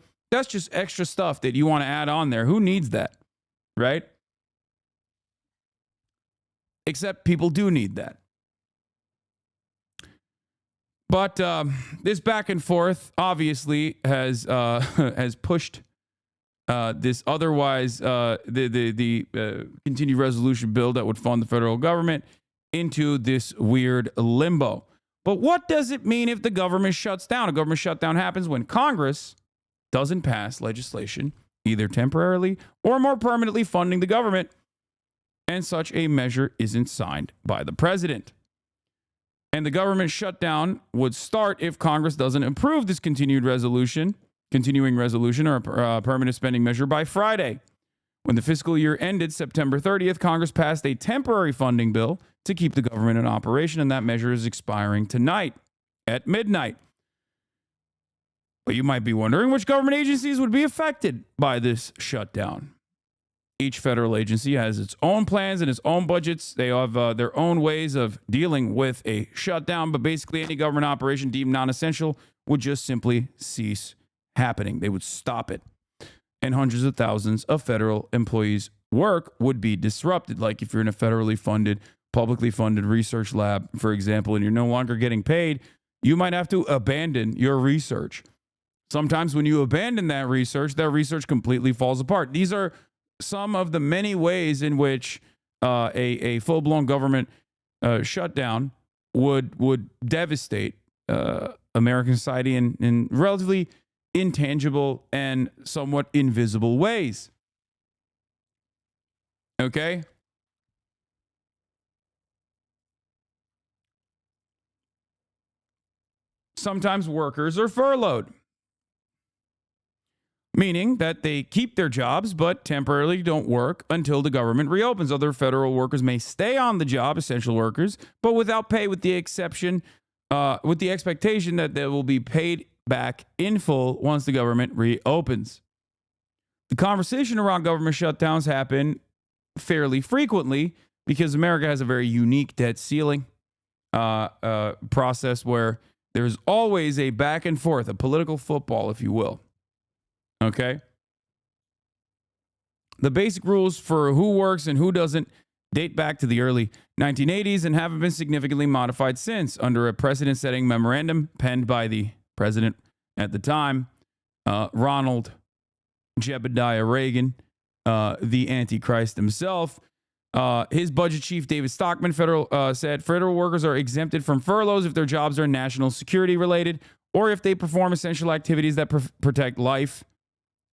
stuff that you want to add on there. Who needs that? Right? Except people do need that. But this back and forth obviously has pushed this otherwise the continued resolution bill that would fund the federal government into this weird limbo. But what does it mean if the government shuts down? A government shutdown happens when Congress doesn't pass legislation, either temporarily or more permanently funding the government, and such a measure isn't signed by the president. And the government shutdown would start if Congress doesn't approve this continuing resolution or a permanent spending measure by Friday. When the fiscal year ended September 30th, Congress passed a temporary funding bill to keep the government in operation, and that measure is expiring tonight at midnight. But you might be wondering which government agencies would be affected by this shutdown. Each federal agency has its own plans and its own budgets. They have their own ways of dealing with a shutdown, but basically any government operation deemed non-essential would just simply cease happening. They would stop it. And hundreds of thousands of federal employees' work would be disrupted. Like if you're in a federally funded, publicly funded research lab, for example, and you're no longer getting paid, you might have to abandon your research. Sometimes when you abandon that research completely falls apart. These are some of the many ways in which a full-blown government shutdown would devastate American society in relatively intangible and somewhat invisible ways. Okay? Sometimes workers are furloughed, meaning that they keep their jobs but temporarily don't work until the government reopens. Other federal workers may stay on the job, essential workers, but without pay, with the expectation that they will be paid back in full once the government reopens. The conversation around government shutdowns happen fairly frequently because America has a very unique debt ceiling process where there's always a back and forth, a political football, if you will. Okay? The basic rules for who works and who doesn't date back to the early 1980s and haven't been significantly modified since, under a precedent-setting memorandum penned by the president at the time, Ronald Jebediah Reagan, the Antichrist himself. His budget chief, David Stockman, said federal workers are exempted from furloughs if their jobs are national security related or if they perform essential activities that protect life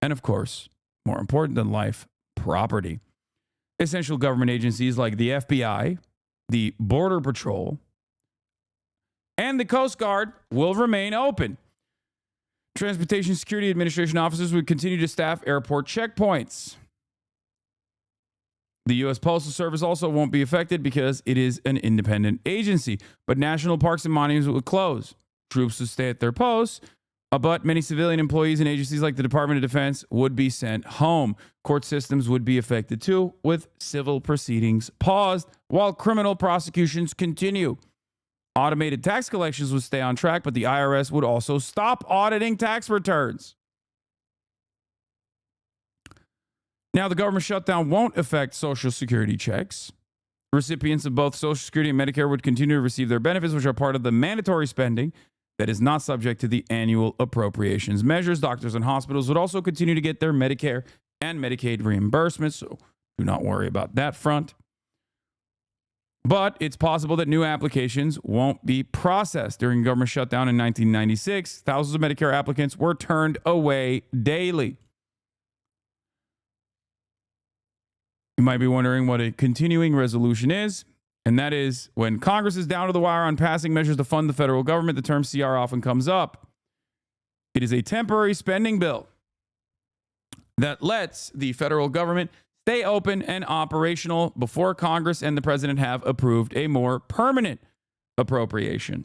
and, of course, more important than life, property. Essential government agencies like the FBI, the Border Patrol, and the Coast Guard will remain open. Transportation Security Administration officers would continue to staff airport checkpoints. The U.S. Postal Service also won't be affected because it is an independent agency, but national parks and monuments would close. Troops would stay at their posts, but many civilian employees and agencies like the Department of Defense would be sent home. Court systems would be affected too, with civil proceedings paused while criminal prosecutions continue. Automated tax collections would stay on track, but the IRS would also stop auditing tax returns. Now, the government shutdown won't affect Social Security checks. Recipients of both Social Security and Medicare would continue to receive their benefits, which are part of the mandatory spending that is not subject to the annual appropriations measures. Doctors and hospitals would also continue to get their Medicare and Medicaid reimbursements, so do not worry about that front. But it's possible that new applications won't be processed. During government shutdown in 1996, thousands of Medicare applicants were turned away daily. You might be wondering what a continuing resolution is, and that is when Congress is down to the wire on passing measures to fund the federal government, the term CR often comes up. It is a temporary spending bill that lets the federal government stay open and operational before Congress and the president have approved a more permanent appropriation.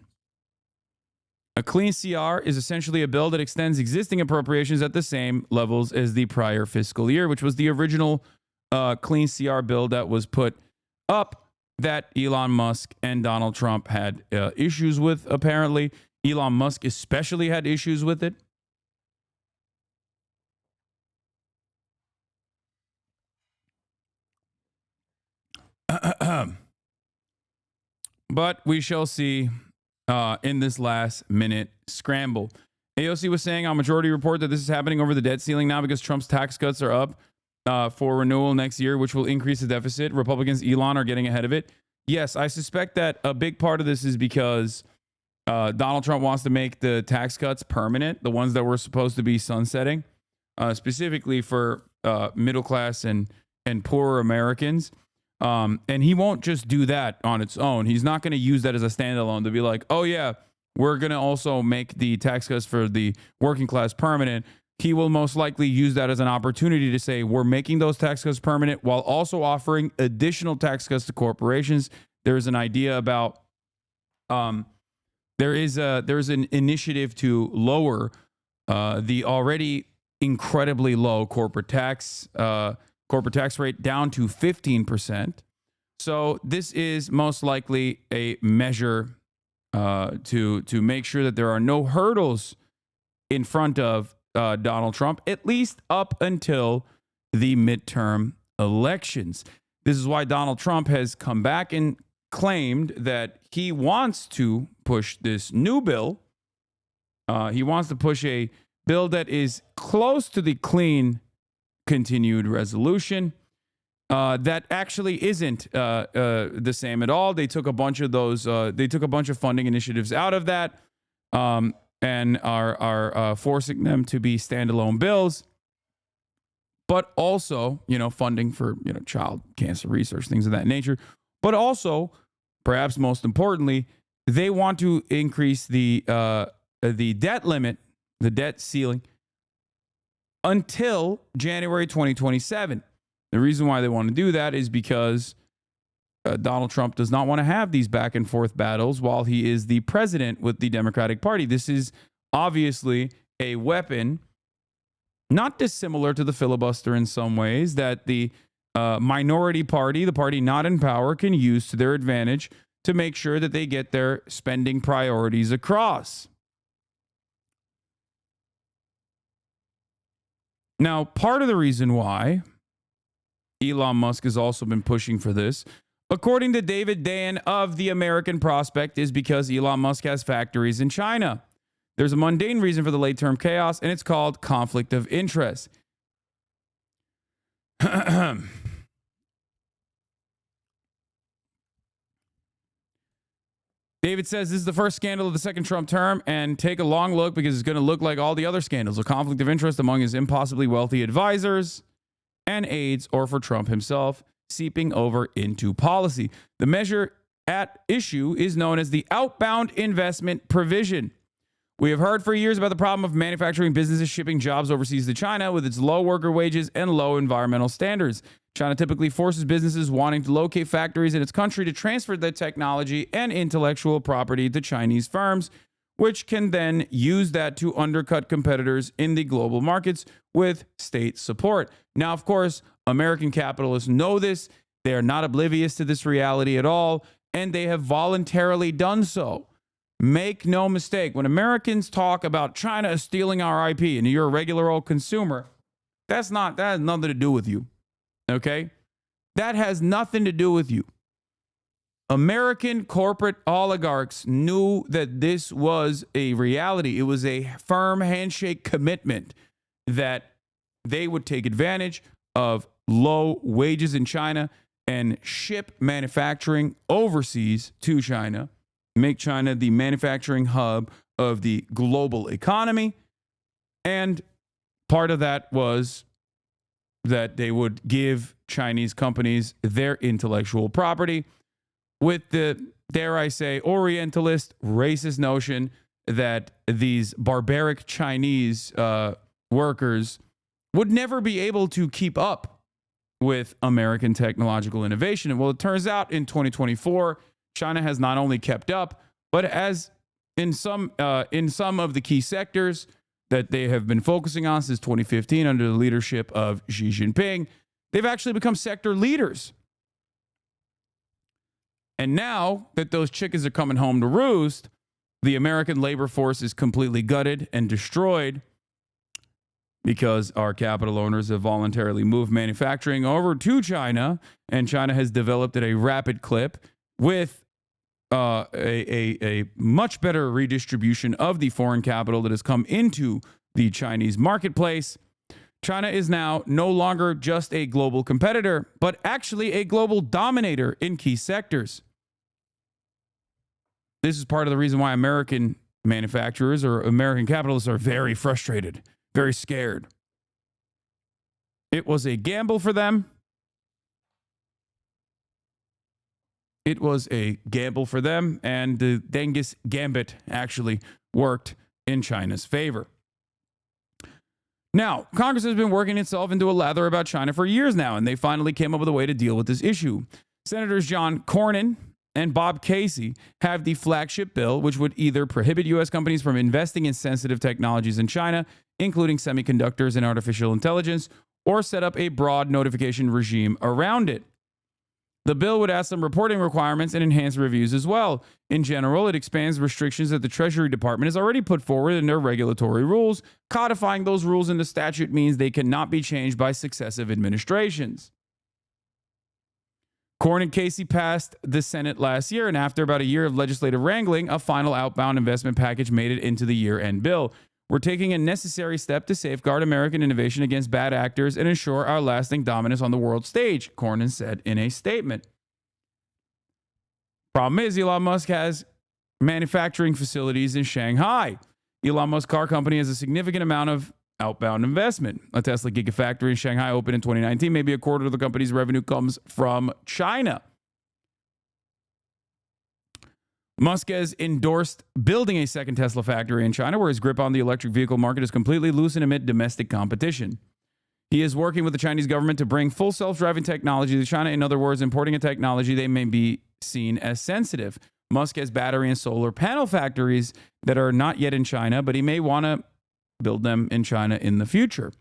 A clean CR is essentially a bill that extends existing appropriations at the same levels as the prior fiscal year, which was the original clean CR bill that was put up that Elon Musk and Donald Trump had issues with, apparently. Elon Musk especially had issues with it. But we shall see in this last minute scramble. AOC was saying on Majority Report that this is happening over the debt ceiling now because Trump's tax cuts are up for renewal next year, which will increase the deficit. Republicans, Elon, are getting ahead of it. Yes, I suspect that a big part of this is because Donald Trump wants to make the tax cuts permanent, the ones that were supposed to be sunsetting, specifically for middle class and poorer Americans. And he won't just do that on its own. He's not going to use that as a standalone to be like, oh, yeah, we're going to also make the tax cuts for the working class permanent. He will most likely use that as an opportunity to say, we're making those tax cuts permanent while also offering additional tax cuts to corporations. There's an idea about there's an initiative to lower the already incredibly low corporate tax rate down to 15%. So this is most likely a measure to make sure that there are no hurdles in front of Donald Trump, at least up until the midterm elections. This is why Donald Trump has come back and claimed that he wants to push this new bill. He wants to push a bill that is close to the clean continued resolution. That actually isn't the same at all. They took a bunch of those. They took a bunch of funding initiatives out of that, and are forcing them to be standalone bills. But also, funding for child cancer research, things of that nature. But also, perhaps most importantly, they want to increase the debt limit, the debt ceiling, until January 2027. The reason why they want to do that is because Donald Trump does not want to have these back and forth battles while he is the president with the Democratic Party. This is obviously a weapon, not dissimilar to the filibuster in some ways, that the minority party, the party not in power, can use to their advantage to make sure that they get their spending priorities across. Now, part of the reason why Elon Musk has also been pushing for this, according to David Dan of The American Prospect, is because Elon Musk has factories in China. There's a mundane reason for the late-term chaos, and it's called conflict of interest. David says this is the first scandal of the second Trump term, and take a long look because it's going to look like all the other scandals. A conflict of interest among his impossibly wealthy advisors and aides, or for Trump himself, seeping over into policy. The measure at issue is known as the outbound investment provision. We have heard for years about the problem of manufacturing businesses shipping jobs overseas to China with its low worker wages and low environmental standards. China typically forces businesses wanting to locate factories in its country to transfer their technology and intellectual property to Chinese firms, which can then use that to undercut competitors in the global markets with state support. Now, of course, American capitalists know this. They are not oblivious to this reality at all, and they have voluntarily done so. Make no mistake, when Americans talk about China stealing our IP and you're a regular old consumer, that has nothing to do with you. Okay? That has nothing to do with you. American corporate oligarchs knew that this was a reality. It was a firm handshake commitment that they would take advantage of low wages in China and ship manufacturing overseas to China, make China the manufacturing hub of the global economy. And part of that was that they would give Chinese companies their intellectual property with the, dare I say, Orientalist, racist notion that these barbaric Chinese workers would never be able to keep up with American technological innovation. And well, it turns out in 2024, China has not only kept up, but as in some of the key sectors that they have been focusing on since 2015 under the leadership of Xi Jinping, they've actually become sector leaders. And now that those chickens are coming home to roost, the American labor force is completely gutted and destroyed because our capital owners have voluntarily moved manufacturing over to China, and China has developed at a rapid clip with a much better redistribution of the foreign capital that has come into the Chinese marketplace. China is now no longer just a global competitor, but actually a global dominator in key sectors. this is part of the reason why American manufacturers or American capitalists are very frustrated, very scared. It was a gamble for them. It was a gamble for them, and the Genghis Gambit actually worked in China's favor. Now, Congress has been working itself into a lather about China for years now, and they finally came up with a way to deal with this issue. Senators John Cornyn and Bob Casey have the flagship bill, which would either prohibit U.S. companies from investing in sensitive technologies in China, including semiconductors and artificial intelligence, or set up a broad notification regime around it. The bill would add some reporting requirements and enhance reviews as well. In general, it expands restrictions that the Treasury Department has already put forward in their regulatory rules. Codifying those rules into statute means they cannot be changed by successive administrations. Cornyn and Casey passed the Senate last year, and after about a year of legislative wrangling, a final outbound investment package made it into the year-end bill. We're taking a necessary step to safeguard American innovation against bad actors and ensure our lasting dominance on the world stage, Cornyn said in a statement. Problem is, Elon Musk has manufacturing facilities in Shanghai. Elon Musk's car company has a significant amount of outbound investment. A Tesla Gigafactory in Shanghai opened in 2019. Maybe a quarter of the company's revenue comes from China. Musk has endorsed building a second Tesla factory in China, where his grip on the electric vehicle market is completely loosened amid domestic competition. He is working with the Chinese government to bring full self-driving technology to China. In other words, importing a technology they may be seen as sensitive. Musk has battery and solar panel factories that are not yet in China, but he may want to build them in China in the future.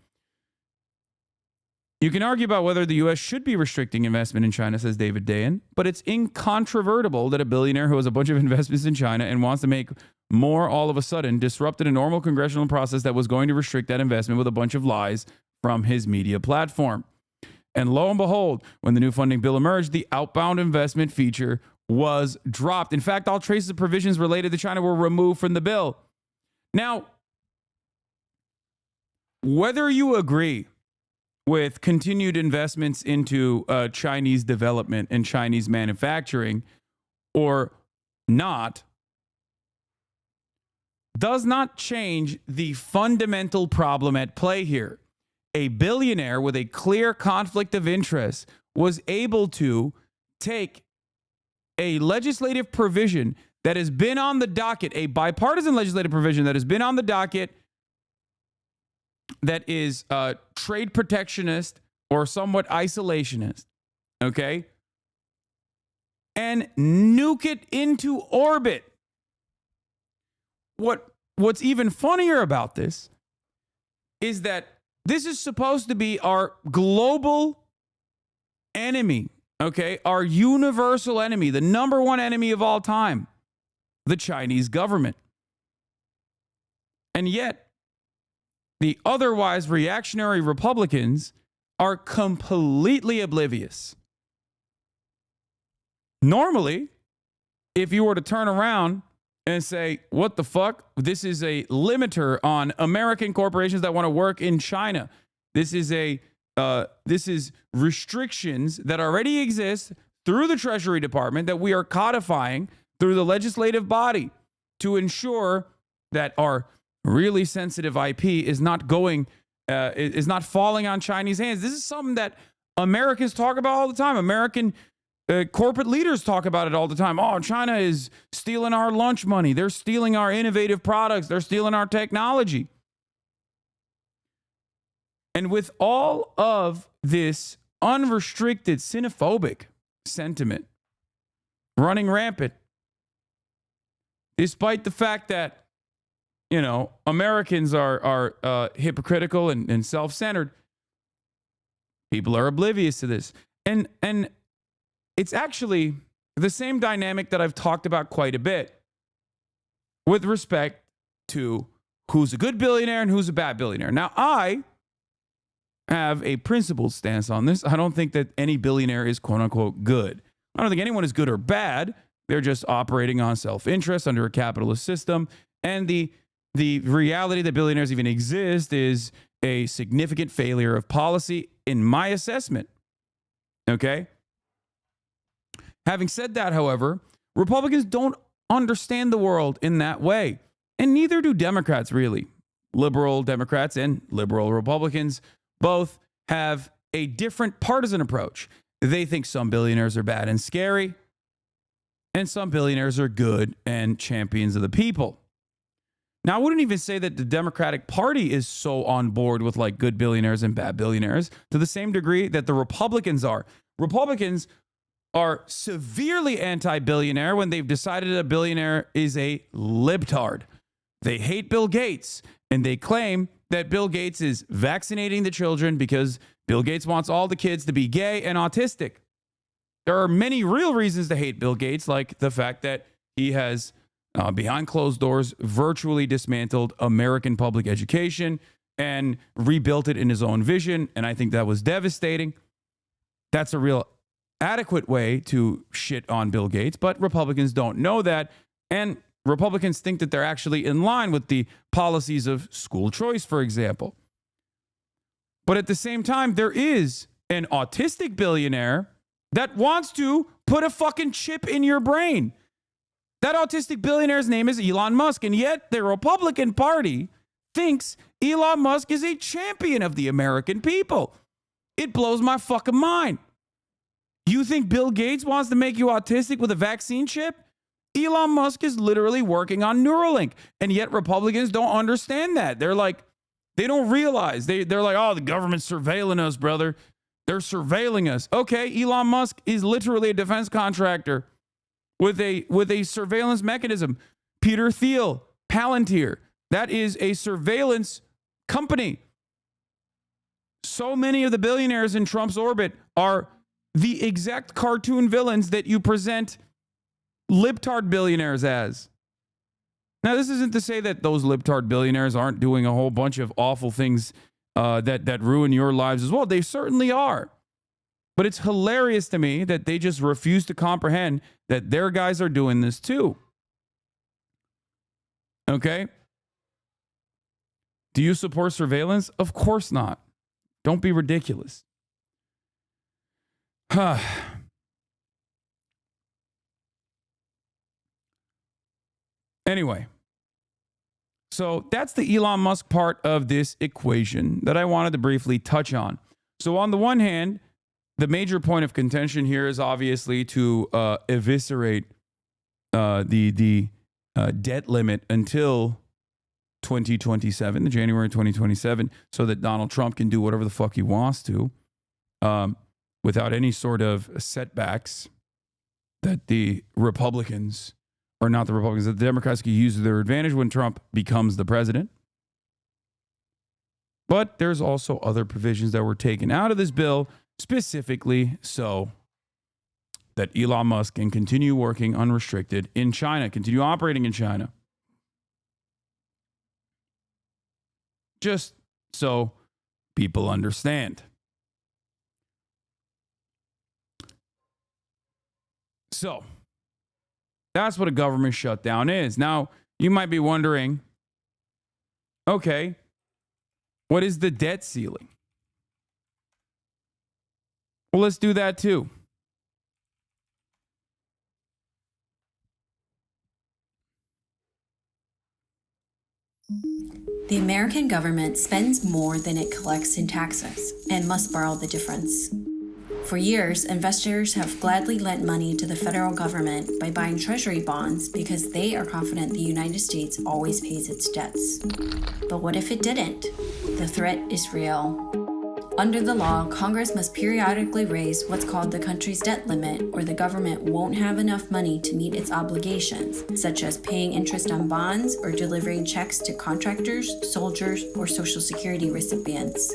You can argue about whether the U.S. should be restricting investment in China, says David Dayen, but it's incontrovertible that a billionaire who has a bunch of investments in China and wants to make more all of a sudden disrupted a normal congressional process that was going to restrict that investment with a bunch of lies from his media platform. And lo and behold, when the new funding bill emerged, the outbound investment feature was dropped. In fact, all traces of provisions related to China were removed from the bill. Now, whether you agree with continued investments into Chinese development and Chinese manufacturing or not, does not change the fundamental problem at play here. A billionaire with a clear conflict of interest was able to take a legislative provision that has been on the docket, a bipartisan legislative provision that has been on the docket that is trade protectionist or somewhat isolationist, okay, and nuke it into orbit. What's even funnier about this is that this is supposed to be our global enemy, okay, our universal enemy, the number one enemy of all time, the Chinese government. And yet, the otherwise reactionary Republicans are completely oblivious. Normally, if you were to turn around and say, what the fuck? This is a limiter on American corporations that want to work in China. This is restrictions that already exist through the Treasury Department that we are codifying through the legislative body to ensure that our really sensitive IP is not falling on Chinese hands. This is something that Americans talk about all the time. American corporate leaders talk about it all the time. Oh, China is stealing our lunch money. They're stealing our innovative products. They're stealing our technology. And with all of this unrestricted xenophobic sentiment running rampant, despite the fact that, you know, Americans are hypocritical and self-centered, people are oblivious to this. And it's actually the same dynamic that I've talked about quite a bit with respect to who's a good billionaire and who's a bad billionaire. Now, I have a principled stance on this. I don't think that any billionaire is quote-unquote good. I don't think anyone is good or bad. They're just operating on self-interest under a capitalist system. And the reality that billionaires even exist is a significant failure of policy in my assessment. Okay? Having said that, however, Republicans don't understand the world in that way. And neither do Democrats, really. Liberal Democrats and liberal Republicans both have a different partisan approach. They think some billionaires are bad and scary, and some billionaires are good and champions of the people. Now, I wouldn't even say that the Democratic Party is so on board with like good billionaires and bad billionaires to the same degree that the Republicans are. Republicans are severely anti-billionaire when they've decided a billionaire is a libtard. They hate Bill Gates, and they claim that Bill Gates is vaccinating the children because Bill Gates wants all the kids to be gay and autistic. There are many real reasons to hate Bill Gates, like the fact that he has, behind closed doors, virtually dismantled American public education and rebuilt it in his own vision. And I think that was devastating. That's a real adequate way to shit on Bill Gates, but Republicans don't know that. And Republicans think that they're actually in line with the policies of school choice, for example. But at the same time, there is an autistic billionaire that wants to put a fucking chip in your brain. That autistic billionaire's name is Elon Musk, and yet the Republican Party thinks Elon Musk is a champion of the American people. It blows my fucking mind. You think Bill Gates wants to make you autistic with a vaccine chip? Elon Musk is literally working on Neuralink, and yet Republicans don't understand that. They're like, they don't realize. They're like, oh, the government's surveilling us, brother. They're surveilling us. Okay, Elon Musk is literally a defense contractor with a surveillance mechanism. Peter Thiel, Palantir, that is a surveillance company. So many of the billionaires in Trump's orbit are the exact cartoon villains that you present libtard billionaires as. Now, this isn't to say that those libtard billionaires aren't doing a whole bunch of awful things that ruin your lives as well. They certainly are. But it's hilarious to me that they just refuse to comprehend that their guys are doing this too. Okay? Do you support surveillance? Of course not. Don't be ridiculous. Anyway, so that's the Elon Musk part of this equation that I wanted to briefly touch on. So on the one hand, the major point of contention here is obviously to eviscerate the debt limit until 2027, January 2027, so that Donald Trump can do whatever the fuck he wants to without any sort of setbacks that the Republicans, or not the Republicans, that the Democrats can use to their advantage when Trump becomes the president. But there's also other provisions that were taken out of this bill, specifically so that Elon Musk can continue working unrestricted in China, continue operating in China. Just so people understand. So, that's what a government shutdown is. Now, you might be wondering, okay, what is the debt ceiling? Well, let's do that too. The American government spends more than it collects in taxes and must borrow the difference. For years, investors have gladly lent money to the federal government by buying treasury bonds because they are confident the United States always pays its debts. But what if it didn't? The threat is real. Under the law, Congress must periodically raise what's called the country's debt limit, or the government won't have enough money to meet its obligations, such as paying interest on bonds or delivering checks to contractors, soldiers, or Social Security recipients.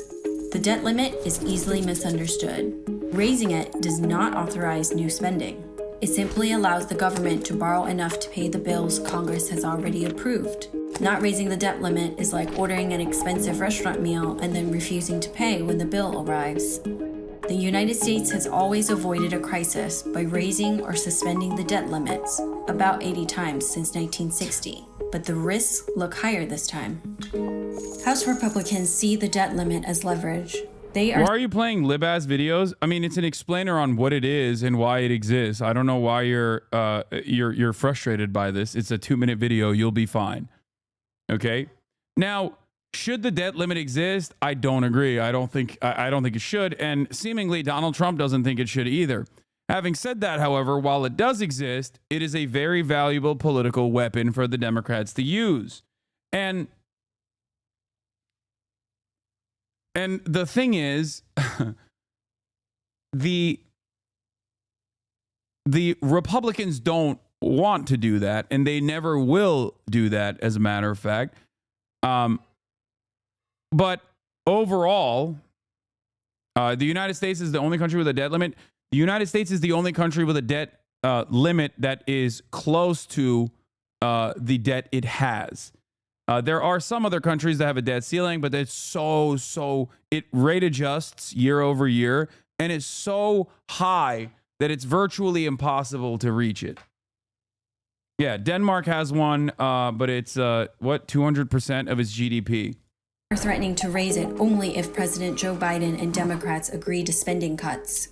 The debt limit is easily misunderstood. Raising it does not authorize new spending. It simply allows the government to borrow enough to pay the bills Congress has already approved. Not raising the debt limit is like ordering an expensive restaurant meal and then refusing to pay when the bill arrives. The United States has always avoided a crisis by raising or suspending the debt limits, about 80 times since 1960. But the risks look higher this time. House Republicans see the debt limit as leverage. They are Why are you playing lib-ass videos? I mean, it's an explainer on what it is and why it exists. I don't know why you're frustrated by this. It's a 2-minute video. You'll be fine. Okay. Now, should the debt limit exist? I don't agree. I don't think it should, and seemingly Donald Trump doesn't think it should either. Having said that, however, while it does exist, it is a very valuable political weapon for the Democrats to use. And the thing is, the Republicans don't want to do that, and they never will do that, as a matter of fact. But overall, the United States is the only country with a debt limit. The United States is the only country with a debt limit that is close to the debt it has. There are some other countries that have a debt ceiling, but it's it rate adjusts year over year, and it's so high that it's virtually impossible to reach it. Yeah, Denmark has one, but it's 200% of its GDP. Are threatening to raise it only if President Joe Biden and Democrats agree to spending cuts.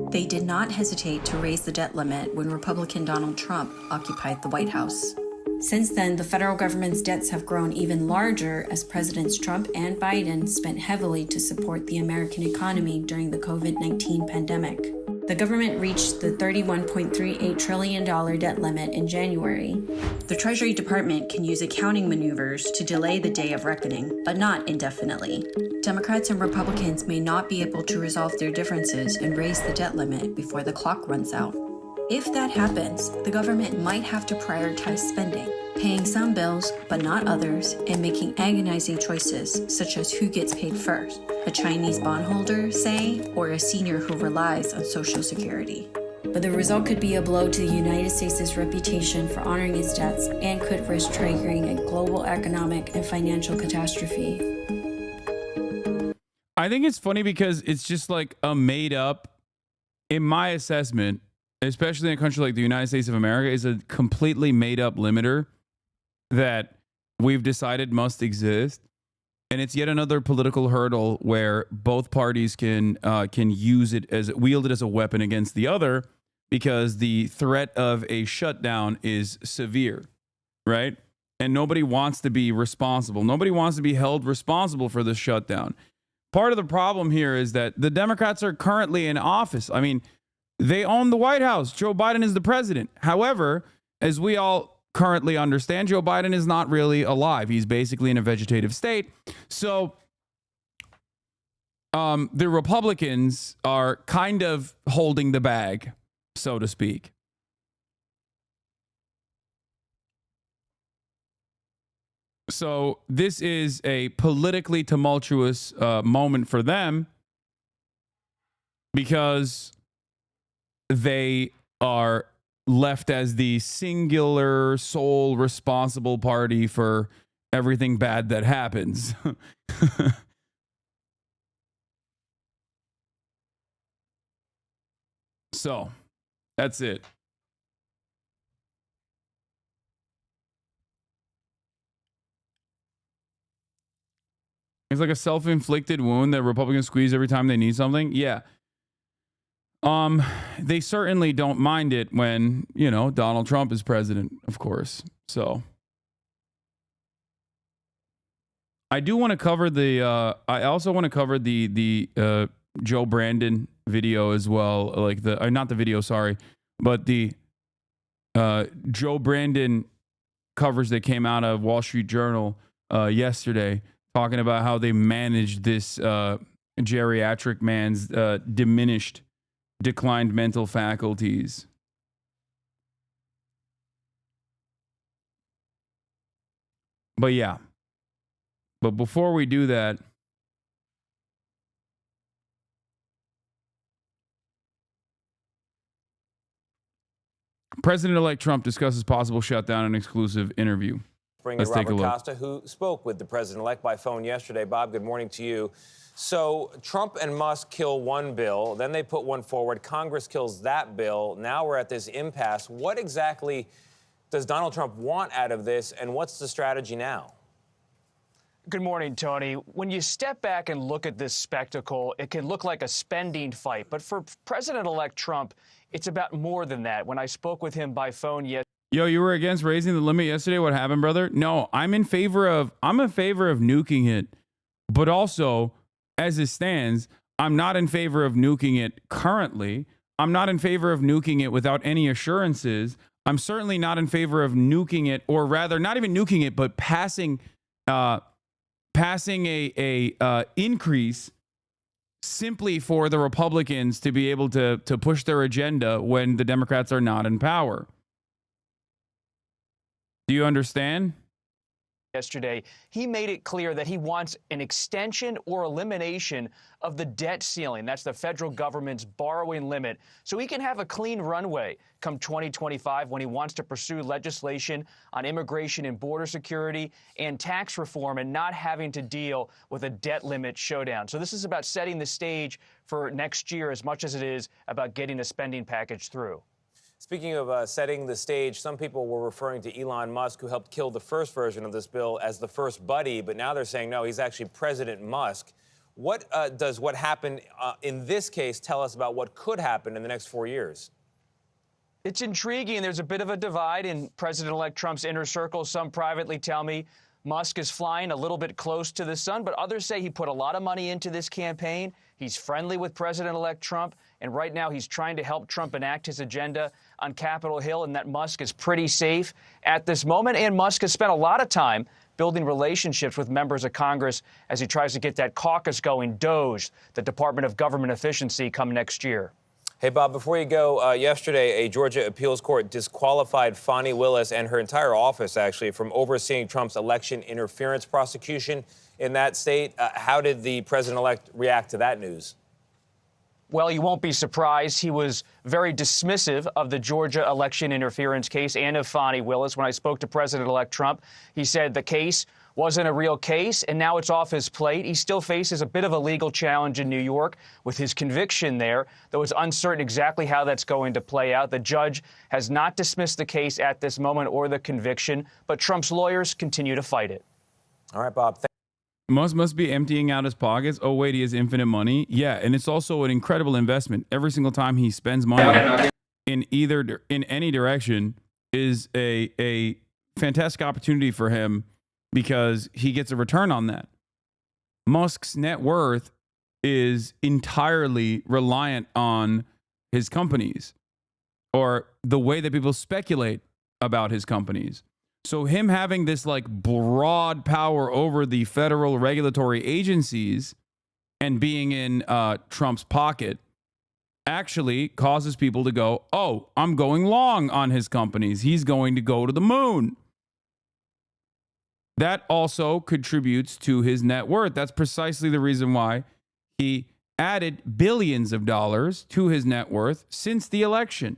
They did not hesitate to raise the debt limit when Republican Donald Trump occupied the White House. Since then, the federal government's debts have grown even larger as Presidents Trump and Biden spent heavily to support the American economy during the COVID-19 pandemic. The government reached the $31.38 trillion debt limit in January. The Treasury Department can use accounting maneuvers to delay the day of reckoning, but not indefinitely. Democrats and Republicans may not be able to resolve their differences and raise the debt limit before the clock runs out. If that happens, the government might have to prioritize spending, paying some bills but not others, and making agonizing choices such as who gets paid first, a Chinese bondholder, say, or a senior who relies on Social Security. But the result could be a blow to the United States' reputation for honoring its debts and could risk triggering a global economic and financial catastrophe. I think it's funny because it's just like a made up, in my assessment, especially in a country like the United States of America, is a completely made up limiter that we've decided must exist. And it's yet another political hurdle where both parties can use it wield it as a weapon against the other, because the threat of a shutdown is severe, right? And nobody wants to be responsible. Nobody wants to be held responsible for the shutdown. Part of the problem here is that the Democrats are currently in office. I mean, they own the White House. Joe Biden is the president. However, as we all currently understand, Joe Biden is not really alive. He's basically in a vegetative state. So the Republicans are kind of holding the bag, so to speak. So this is a politically tumultuous moment for them, because they are left as the singular sole responsible party for everything bad that happens. So that's it. It's like a self-inflicted wound that Republicans squeeze every time they need something. Yeah. They certainly don't mind it when, Donald Trump is president, of course. So I do want to cover I also want to cover the Joe Brandon video as well. Like not the video, sorry, but the Joe Brandon coverage that came out of Wall Street Journal yesterday, talking about how they managed this geriatric man's declined mental faculties. But yeah. But before we do that, President-elect Trump discusses possible shutdown in an exclusive interview. Bring in Robert Costa, who spoke with the president-elect by phone yesterday. Bob, good morning to you. So Trump and Musk kill one bill, then they put one forward. Congress kills that bill. Now we're at this impasse. What exactly does Donald Trump want out of this, and what's the strategy now? Good morning, Tony. When you step back and look at this spectacle, it can look like a spending fight. But for President-elect Trump, it's about more than that. When I spoke with him by phone yesterday. Yo, you were against raising the limit yesterday. What happened, brother? No, I'm in favor of nuking it. But also, as it stands, I'm not in favor of nuking it currently. I'm not in favor of nuking it without any assurances. I'm certainly not in favor of nuking it, or rather, not even nuking it, but passing a increase simply for the Republicans to be able to push their agenda when the Democrats are not in power. Do you understand? Yesterday, he made it clear that he wants an extension or elimination of the debt ceiling. That's the federal government's borrowing limit, so he can have a clean runway come 2025 when he wants to pursue legislation on immigration and border security and tax reform and not having to deal with a debt limit showdown. So this is about setting the stage for next year as much as it is about getting a spending package through. Speaking of setting the stage, some people were referring to Elon Musk, who helped kill the first version of this bill, as the first buddy, but now they're saying, no, he's actually President Musk. What does what happened in this case tell us about what could happen in the next 4 years? It's intriguing. There's a bit of a divide in President-elect Trump's inner circle. Some privately tell me Musk is flying a little bit close to the sun, but others say he put a lot of money into this campaign. He's friendly with President-elect Trump, and right now he's trying to help Trump enact his agenda on Capitol Hill, and that Musk is pretty safe at this moment. And Musk has spent a lot of time building relationships with members of Congress as he tries to get that caucus going, DOGE, the Department of Government Efficiency, come next year. Hey, Bob, before you go, yesterday, a Georgia appeals court disqualified Fani Willis and her entire office, actually, from overseeing Trump's election interference prosecution in that state. How did the president-elect react to that news? Well, you won't be surprised. He was very dismissive of the Georgia election interference case and of Fani Willis. When I spoke to President-elect Trump, he said the case wasn't a real case, and now it's off his plate. He still faces a bit of a legal challenge in New York with his conviction there, though it's uncertain exactly how that's going to play out. The judge has not dismissed the case at this moment or the conviction, but Trump's lawyers continue to fight it. All right, Bob. Musk must be emptying out his pockets. Oh, wait, he has infinite money. Yeah, and it's also an incredible investment. Every single time he spends money in any direction is a fantastic opportunity for him because he gets a return on that. Musk's net worth is entirely reliant on his companies or the way that people speculate about his companies. So him having this like broad power over the federal regulatory agencies and being in Trump's pocket actually causes people to go, oh, I'm going long on his companies. He's going to go to the moon. That also contributes to his net worth. That's precisely the reason why he added billions of dollars to his net worth since the election.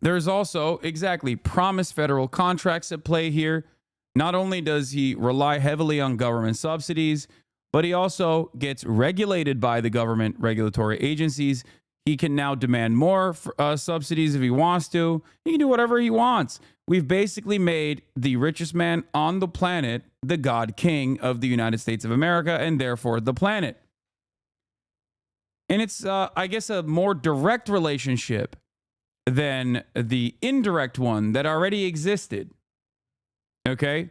There's also, exactly, promised federal contracts at play here. Not only does he rely heavily on government subsidies, but he also gets regulated by the government regulatory agencies. He can now demand more subsidies if he wants to. He can do whatever he wants. We've basically made the richest man on the planet the God King of the United States of America and therefore the planet. And it's, I guess, a more direct relationship than the indirect one that already existed. Okay?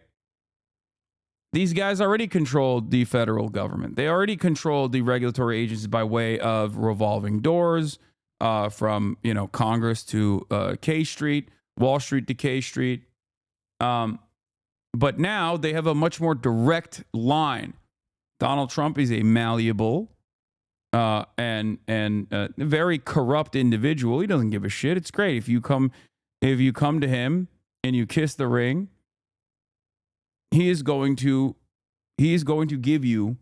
These guys already controlled the federal government. They already controlled the regulatory agencies by way of revolving doors from, Congress to K Street, Wall Street to K Street. But now they have a much more direct line. Donald Trump is a malleable and very corrupt individual. He doesn't give a shit. It's great if you come to him and you kiss the ring. He's going to give you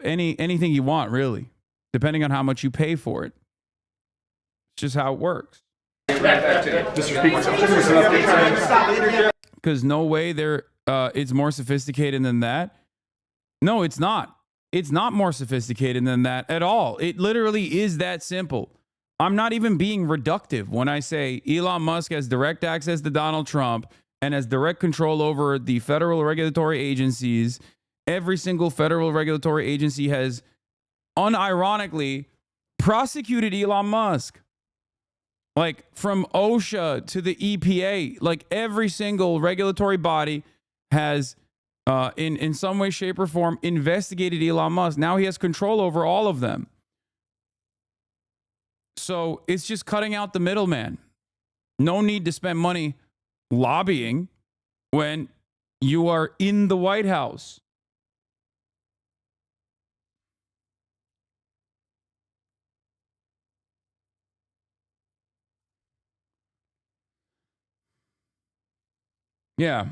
anything you want, really, depending on how much you pay for it. It's just how it works. Because no way it's more sophisticated than that. No, it's not. It's not more sophisticated than that at all. It literally is that simple. I'm not even being reductive when I say Elon Musk has direct access to Donald Trump and has direct control over the federal regulatory agencies. Every single federal regulatory agency has unironically prosecuted Elon Musk. Like from OSHA to the EPA, like every single regulatory body has in some way, shape, or form investigated Elon Musk. Now he has control over all of them. So it's just cutting out the middleman. No need to spend money lobbying when you are in the White House. Yeah.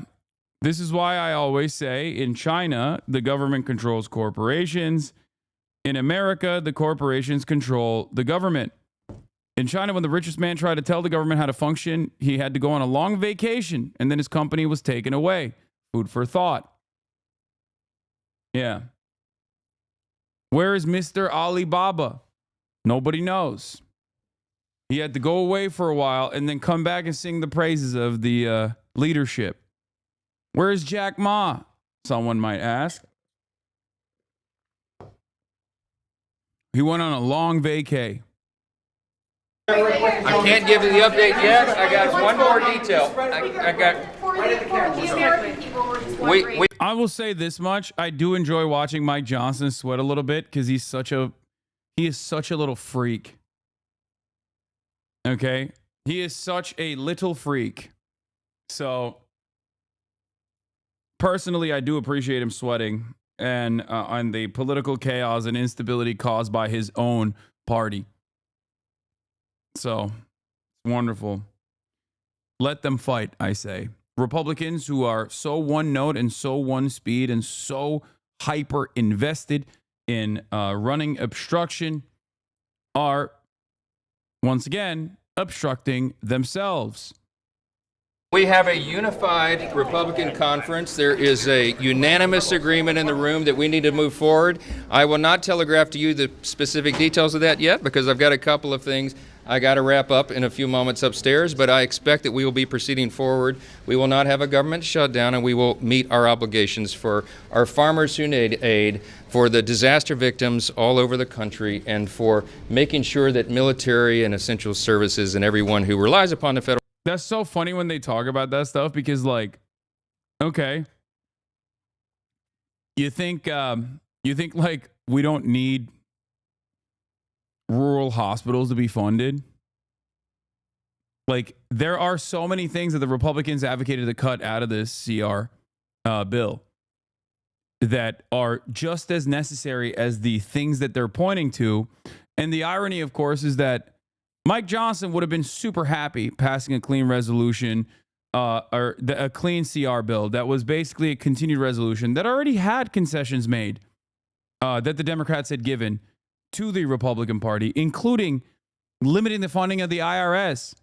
This is why I always say in China, the government controls corporations. In America, the corporations control the government. In China, when the richest man tried to tell the government how to function, he had to go on a long vacation, and then his company was taken away. Food for thought. Yeah. Where is Mr. Alibaba? Nobody knows. He had to go away for a while and then come back and sing the praises of the leadership. Where is Jack Ma? Someone might ask. He went on a long vacay. I can't give you the update yet. I got one more detail. I got. Wait. I will say this much. I do enjoy watching Mike Johnson sweat a little bit because he is such a little freak. Okay? He is such a little freak. So personally, I do appreciate him sweating and on the political chaos and instability caused by his own party. So, it's wonderful. Let them fight, I say. Republicans who are so one note and so one speed and so hyper invested in running obstruction are, once again, obstructing themselves. We have a unified Republican conference. There is a unanimous agreement in the room that we need to move forward. I will not telegraph to you the specific details of that yet because I've got a couple of things I got to wrap up in a few moments upstairs, but I expect that we will be proceeding forward. We will not have a government shutdown, and we will meet our obligations for our farmers who need aid, for the disaster victims all over the country, and for making sure that military and essential services and everyone who relies upon the federal. That's so funny when they talk about that stuff because, like, okay, you think like we don't need rural hospitals to be funded? Like, there are so many things that the Republicans advocated to cut out of this CR bill that are just as necessary as the things that they're pointing to. And the irony, of course, is that Mike Johnson would have been super happy passing a clean resolution or a clean CR bill that was basically a continued resolution that already had concessions made that the Democrats had given to the Republican Party, including limiting the funding of the IRS.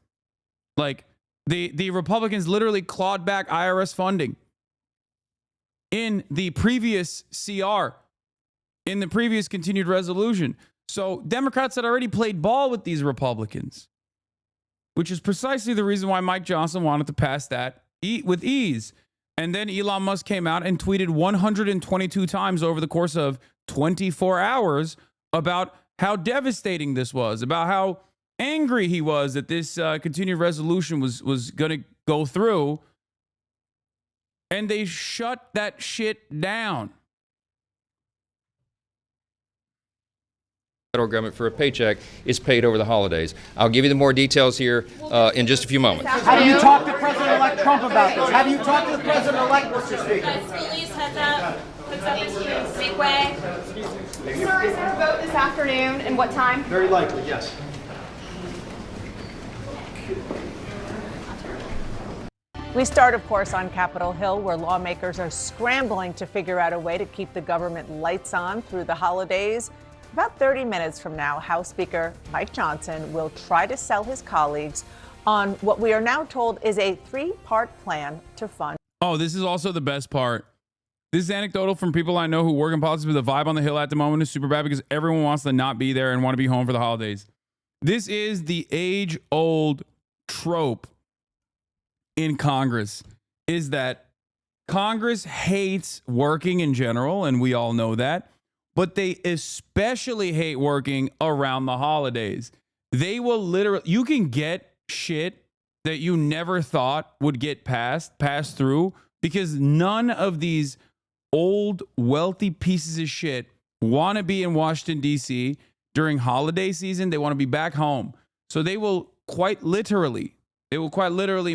Like, the Republicans literally clawed back IRS funding in the previous CR, in the previous continued resolution. So Democrats had already played ball with these Republicans, which is precisely the reason why Mike Johnson wanted to pass that with ease. And then Elon Musk came out and tweeted 122 times over the course of 24 hours about how devastating this was, about how angry he was that this continued resolution was going to go through. And they shut that shit down. Federal government for a paycheck is paid over the holidays. I'll give you the more details here in just a few moments. Have you talked to President-elect Trump about this? Have you talked to the President-elect, Mr. Speaker? Please heads up. Puts up his hands. Make way. Sir, is there a vote this afternoon and what time? Very likely, yes. We start, of course, on Capitol Hill, where lawmakers are scrambling to figure out a way to keep the government lights on through the holidays. About 30 minutes from now, House Speaker Mike Johnson will try to sell his colleagues on what we are now told is a three-part plan to fund. Oh, this is also the best part. This is anecdotal from people I know who work in politics, but the vibe on the Hill at the moment is super bad because everyone wants to not be there and want to be home for the holidays. This is the age-old trope in Congress, is that Congress hates working in general, and we all know that, but they especially hate working around the holidays. They will literally, you can get shit that you never thought would get passed through, because none of these old, wealthy pieces of shit want to be in Washington, D.C. during holiday season. They want to be back home. So they will quite literally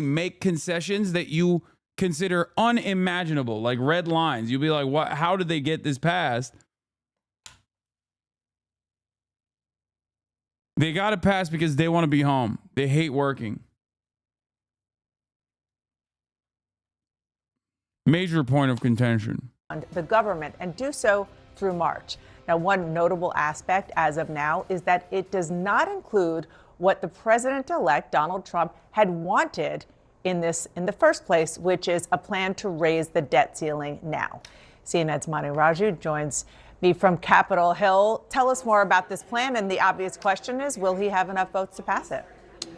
make concessions that you consider unimaginable, like red lines. You'll be like, what? How did they get this passed? They got it passed because they want to be home. They hate working. Major point of contention. The government, and do so through March. Now, one notable aspect as of now is that it does not include what the president-elect Donald Trump had wanted in the first place, which is a plan to raise the debt ceiling now. CNN's Mani Raju joins me from Capitol Hill. Tell us more about this plan, and the obvious question is, will he have enough votes to pass it?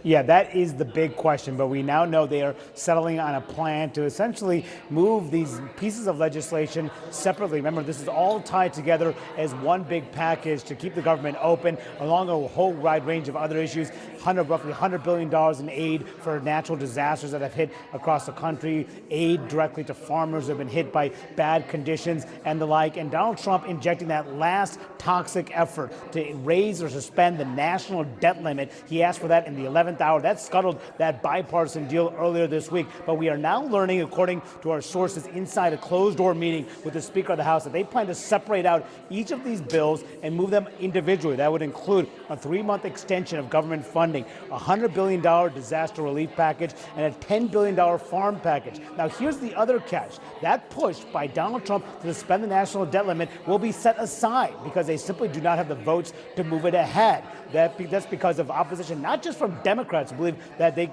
Yeah, that is the big question, but we now know they are settling on a plan to essentially move these pieces of legislation separately. Remember, this is all tied together as one big package to keep the government open, along a whole wide range of other issues. Roughly $100 billion in aid for natural disasters that have hit across the country, aid directly to farmers who have been hit by bad conditions and the like. And Donald Trump injecting that last toxic effort to raise or suspend the national debt limit. He asked for that in the 11th hour. That scuttled that bipartisan deal earlier this week. But we are now learning, according to our sources inside a closed-door meeting with the Speaker of the House, that they plan to separate out each of these bills and move them individually. That would include a 3-month extension of government funding, a $100 billion disaster relief package, and a $10 billion farm package. Now, here's the other catch. That push by Donald Trump to suspend the national debt limit will be set aside because they simply do not have the votes to move it ahead. That's because of opposition, not just from Democrats who believe that they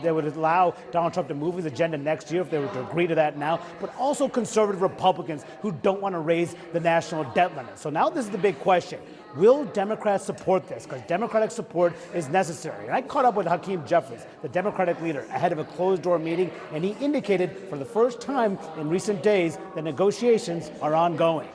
would allow Donald Trump to move his agenda next year if they were to agree to that now, but also conservative Republicans who don't want to raise the national debt limit. So now this is the big question. Will Democrats support this? Because Democratic support is necessary. And I caught up with Hakeem Jeffries, the Democratic leader, ahead of a closed-door meeting, and he indicated for the first time in recent days that negotiations are ongoing.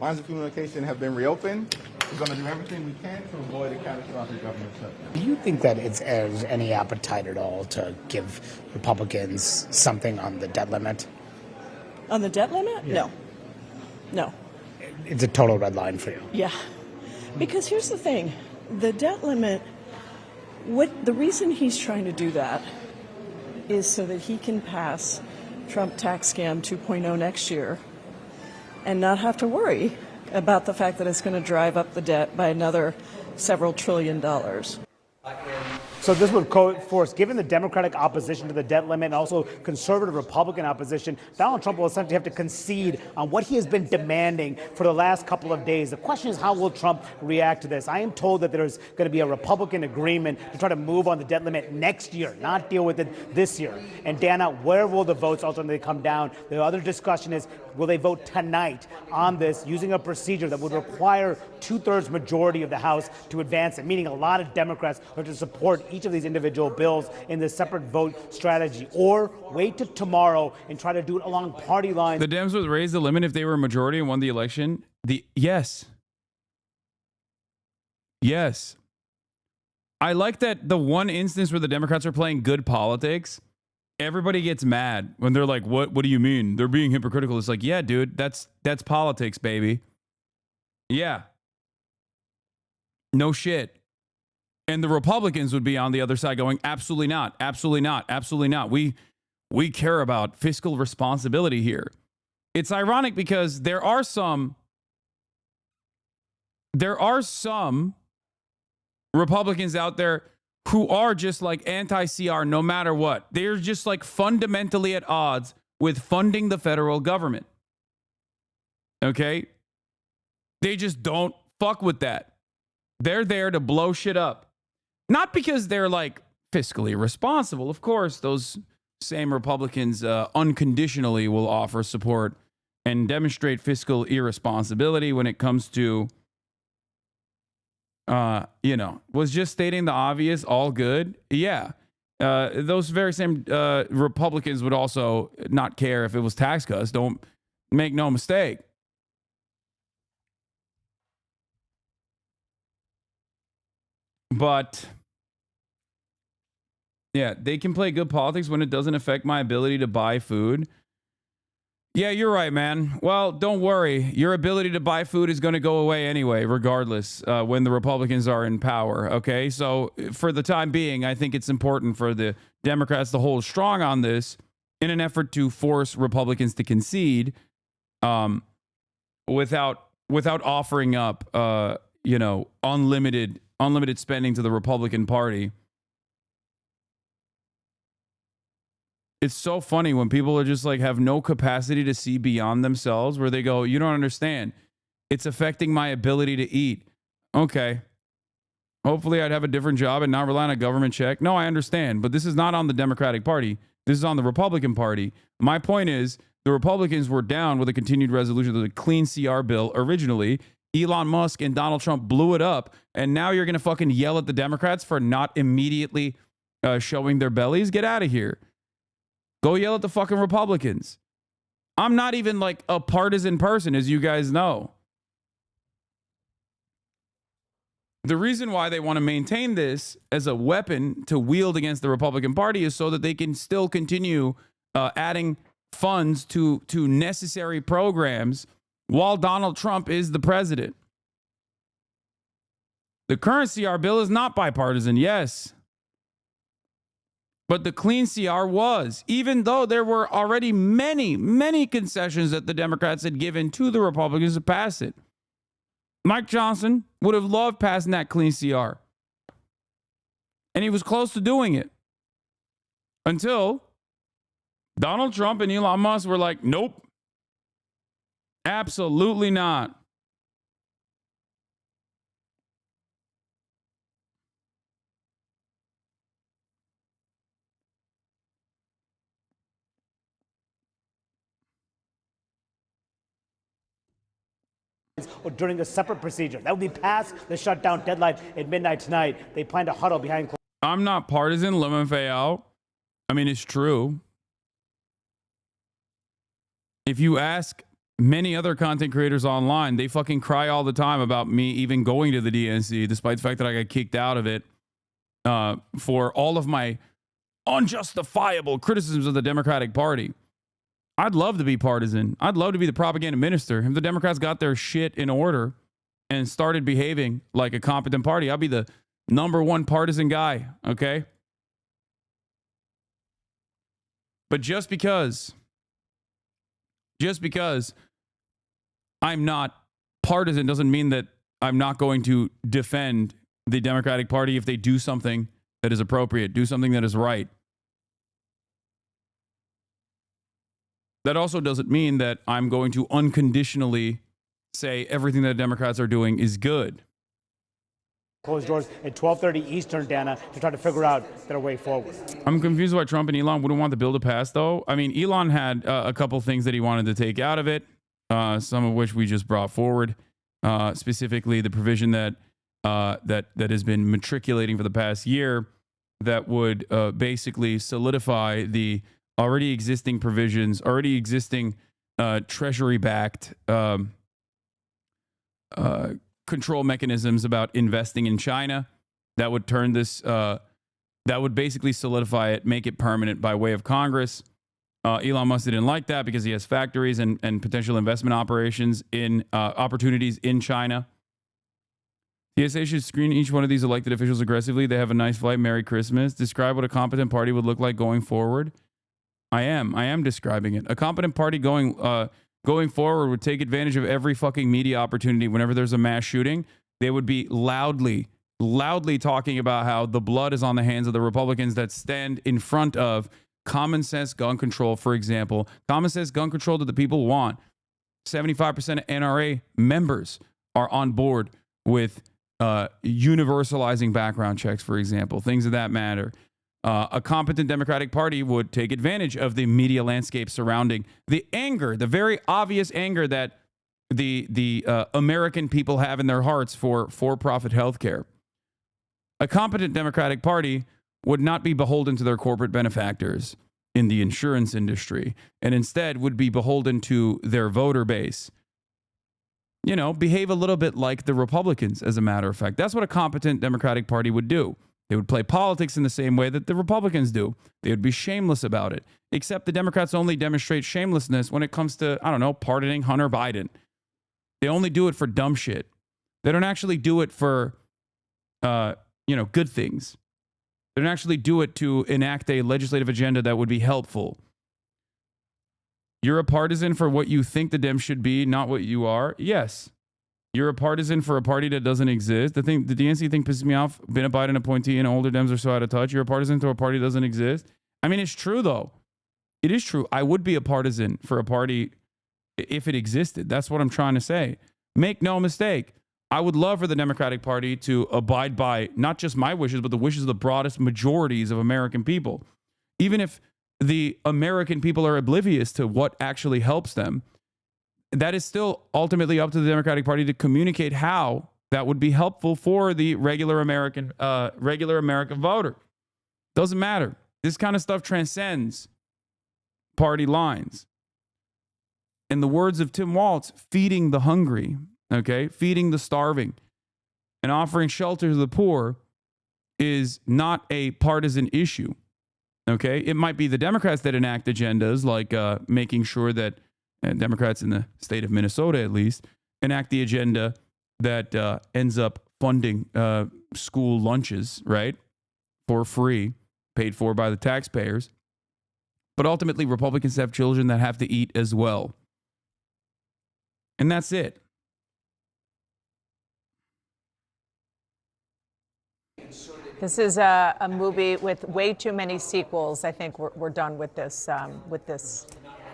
Lines of communication have been reopened. We're going to do everything we can to avoid a catastrophic government shutdown. Do you think that there's any appetite at all to give Republicans something on the debt limit? On the debt limit? Yeah. No. It's a total red line for you. Yeah. Because here's the thing. The debt limit, the reason he's trying to do that is so that he can pass Trump tax scam 2.0 next year and not have to worry about the fact that it's going to drive up the debt by another several $1 trillion. So this would force, given the Democratic opposition to the debt limit and also conservative Republican opposition, Donald Trump will essentially have to concede on what he has been demanding for the last couple of days. The question is, how will Trump react to this? I am told that there's going to be a Republican agreement to try to move on the debt limit next year, not deal with it this year. And Dana, where will the votes ultimately come down? The other discussion is, will they vote tonight on this using a procedure that would require 2/3 majority of the House to advance it, meaning a lot of Democrats are to support each of these individual bills in this separate vote strategy, or wait till tomorrow and try to do it along party lines. The Dems would raise the limit if they were a majority and won the election. Yes. I like that the one instance where the Democrats are playing good politics, everybody gets mad when they're like, what do you mean? They're being hypocritical. It's like, yeah, dude, that's politics, baby. Yeah. No shit. And the Republicans would be on the other side going, absolutely not, absolutely not, absolutely not. We care about fiscal responsibility here. It's ironic because there are some Republicans out there who are just like anti-CR no matter what. They're just like fundamentally at odds with funding the federal government. Okay? They just don't fuck with that. They're there to blow shit up. Not because they're like fiscally responsible. Of course, those same Republicans unconditionally will offer support and demonstrate fiscal irresponsibility when it comes to you know, was just stating the obvious, all good. Yeah. Those very same Republicans would also not care if it was tax cuts. Don't make no mistake. But yeah, they can play good politics when it doesn't affect my ability to buy food. Yeah, you're right, man. Well, don't worry. Your ability to buy food is going to go away anyway, regardless, when the Republicans are in power. Okay, so for the time being, I think it's important for the Democrats to hold strong on this in an effort to force Republicans to concede, without offering up, you know, unlimited spending to the Republican Party. It's so funny when people are just like have no capacity to see beyond themselves, where they go, you don't understand. It's affecting my ability to eat. Okay. Hopefully I'd have a different job and not rely on a government check. No, I understand. But this is not on the Democratic Party. This is on the Republican Party. My point is the Republicans were down with a continued resolution of the clean CR bill originally. Elon Musk and Donald Trump blew it up. And now you're going to fucking yell at the Democrats for not immediately showing their bellies? Get out of here. Go yell at the fucking Republicans. I'm not even like a partisan person, as you guys know. The reason why they want to maintain this as a weapon to wield against the Republican Party is so that they can still continue adding funds to necessary programs while Donald Trump is the president. The current CR bill is not bipartisan, yes. But the clean CR was, even though there were already many, many concessions that the Democrats had given to the Republicans to pass it. Mike Johnson would have loved passing that clean CR. And he was close to doing it. Until Donald Trump and Elon Musk were like, nope. Absolutely not. Or during a separate procedure. That would be past the shutdown deadline at midnight tonight. They plan to huddle behind closed. I'm not partisan, LMFAO. I mean, it's true. If you ask many other content creators online, they fucking cry all the time about me even going to the DNC, despite the fact that I got kicked out of it for all of my unjustifiable criticisms of the Democratic Party. I'd love to be partisan. I'd love to be the propaganda minister. If the Democrats got their shit in order and started behaving like a competent party, I'd be the #1 partisan guy, okay? But just because I'm not partisan doesn't mean that I'm not going to defend the Democratic Party if they do something that is appropriate, do something that is right. That also doesn't mean that I'm going to unconditionally say everything that Democrats are doing is good. Closed doors at 12:30 Eastern, Dana, to try to figure out their way forward. I'm confused why Trump and Elon wouldn't want the bill to pass, though. I mean, Elon had a couple things that he wanted to take out of it, some of which we just brought forward, specifically the provision that has been matriculating for the past year that would basically solidify the already existing provisions, already existing treasury-backed control mechanisms about investing in China. That would turn this, that would basically solidify it, make it permanent by way of Congress. Elon Musk didn't like that because he has factories and potential investment operations in opportunities in China. TSA should screen each one of these elected officials aggressively. They have a nice flight. Merry Christmas. Describe what a competent party would look like going forward. I am describing it. A competent party going forward would take advantage of every fucking media opportunity. Whenever there's a mass shooting, they would be loudly talking about how the blood is on the hands of the Republicans that stand in front of common sense gun control, for example. Common sense gun control that the people want. 75% of NRA members are on board with universalizing background checks, for example. Things of that matter. A competent Democratic Party would take advantage of the media landscape surrounding the anger, the very obvious anger that the American people have in their hearts for-profit healthcare. A competent Democratic Party would not be beholden to their corporate benefactors in the insurance industry, and instead would be beholden to their voter base. You know, behave a little bit like the Republicans, as a matter of fact. That's what a competent Democratic Party would do. They would play politics in the same way that the Republicans do. They would be shameless about it. Except the Democrats only demonstrate shamelessness when it comes to, I don't know, pardoning Hunter Biden. They only do it for dumb shit. They don't actually do it for, good things. They don't actually do it to enact a legislative agenda that would be helpful. You're a partisan for what you think the Dems should be, not what you are. Yes. You're a partisan for a party that doesn't exist. The DNC thing pisses me off. Been a Biden appointee and older Dems are so out of touch. You're a partisan to a party that doesn't exist. I mean, it's true, though. It is true. I would be a partisan for a party if it existed. That's what I'm trying to say. Make no mistake. I would love for the Democratic Party to abide by not just my wishes, but the wishes of the broadest majorities of American people. Even if the American people are oblivious to what actually helps them, that is still ultimately up to the Democratic Party to communicate how that would be helpful for the regular American voter. Doesn't matter. This kind of stuff transcends party lines. In the words of Tim Walz, feeding the hungry, okay, feeding the starving, and offering shelter to the poor is not a partisan issue. Okay, it might be the Democrats that enact agendas like making sure that Democrats in the state of Minnesota, at least, enact the agenda that ends up funding school lunches, right, for free, paid for by the taxpayers. But ultimately, Republicans have children that have to eat as well. And that's it. This is a movie with way too many sequels. I think we're done with this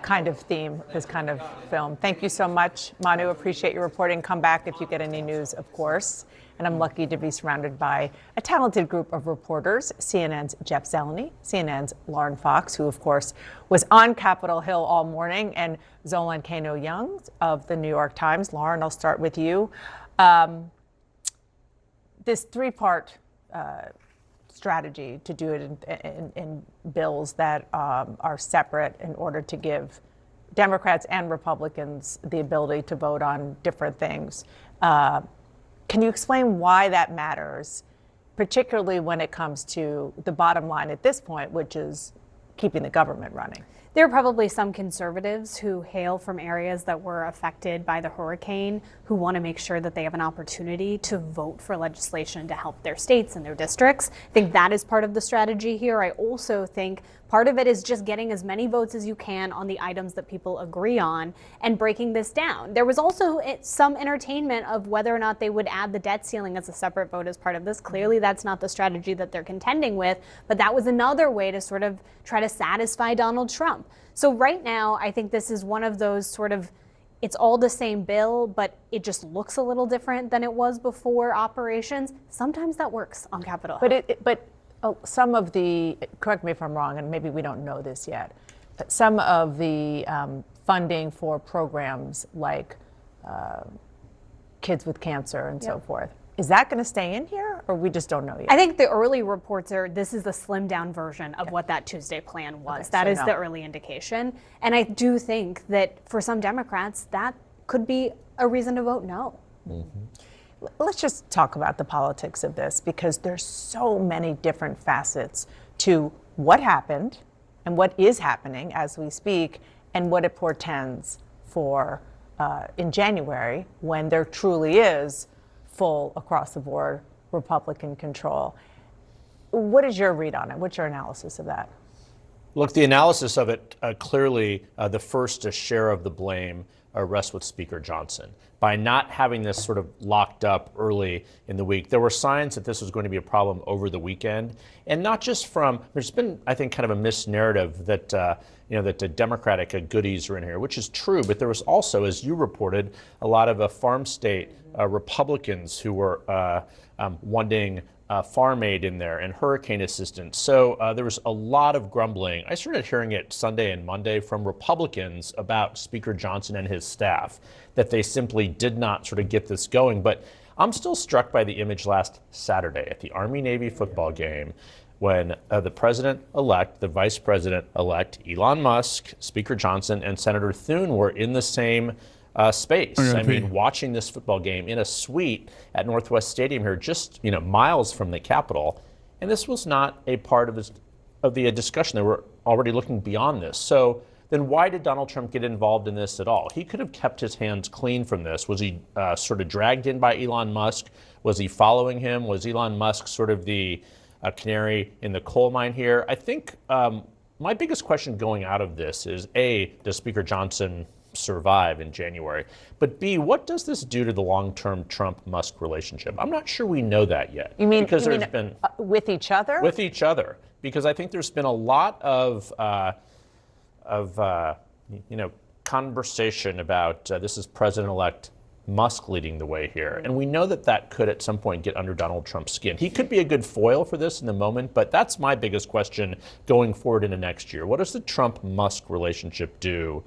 kind of theme, this kind of film. Thank you so much, Manu. Appreciate your reporting. Come back if you get any news, of course. And I'm lucky to be surrounded by a talented group of reporters, CNN's Jeff Zeleny, CNN's Lauren Fox, who, of course, was on Capitol Hill all morning, and Zolan Kano-Young of the New York Times. Lauren, I'll start with you. This three-part strategy to do it in bills that are separate in order to give Democrats and Republicans the ability to vote on different things. Can you explain why that matters, particularly when it comes to the bottom line at this point, which is keeping the government running? There are probably some conservatives who hail from areas that were affected by the hurricane who want to make sure that they have an opportunity to vote for legislation to help their states and their districts. I think that is part of the strategy here. I also think part of it is just getting as many votes as you can on the items that people agree on and breaking this down. There was also some entertainment of whether or not they would add the debt ceiling as a separate vote as part of this. Clearly, that's not the strategy that they're contending with, but that was another way to sort of try to satisfy Donald Trump. So right now, I think this is one of those sort of, it's all the same bill, but it just looks a little different than it was before operations. Sometimes that works on Capitol Hill. But some of the, correct me if I'm wrong, and maybe we don't know this yet, but some of the funding for programs like kids with cancer and so forth, is that going to stay in here, or we just don't know yet? I think the early reports are this is the slimmed down version of what that Tuesday plan was. That is the early indication. And I do think that for some Democrats, that could be a reason to vote no. Mm-hmm. Let's just talk about the politics of this, because there's so many different facets to what happened and what is happening as we speak, and what it portends for in January, when there truly is full across the board Republican control. What is your read on it? What's your analysis of that? Look, the analysis of it, clearly the first share of the blame rests with Speaker Johnson. By not having this sort of locked up early in the week, there were signs that this was going to be a problem over the weekend. And not just from, there's been, I think, kind of a misnarrative that, that the Democratic goodies are in here, which is true. But there was also, as you reported, a lot of farm state Republicans who were wanting farm aid in there and hurricane assistance. So there was a lot of grumbling. I started hearing it Sunday and Monday from Republicans about Speaker Johnson and his staff, that they simply did not sort of get this going. But I'm still struck by the image last Saturday at the Army-Navy football game when the president-elect, the vice president-elect, Elon Musk, Speaker Johnson, and Senator Thune were in the same space. I mean, watching this football game in a suite at Northwest Stadium here, just miles from the Capitol, and this was not a part of the discussion. They were already looking beyond this. So then, why did Donald Trump get involved in this at all? He could have kept his hands clean from this. Was he sort of dragged in by Elon Musk? Was he following him? Was Elon Musk sort of the canary in the coal mine here? I think my biggest question going out of this is A, does Speaker Johnson survive in January? But B, what does this do to the long-term Trump-Musk relationship? I'm not sure we know that yet. You mean, because there's been with each other? With each other, because I think there's been a lot of conversation about this is President-elect Musk leading the way here. And we know that that could at some point get under Donald Trump's skin. He could be a good foil for this in the moment, but that's my biggest question going forward into next year. What does the Trump-Musk relationship do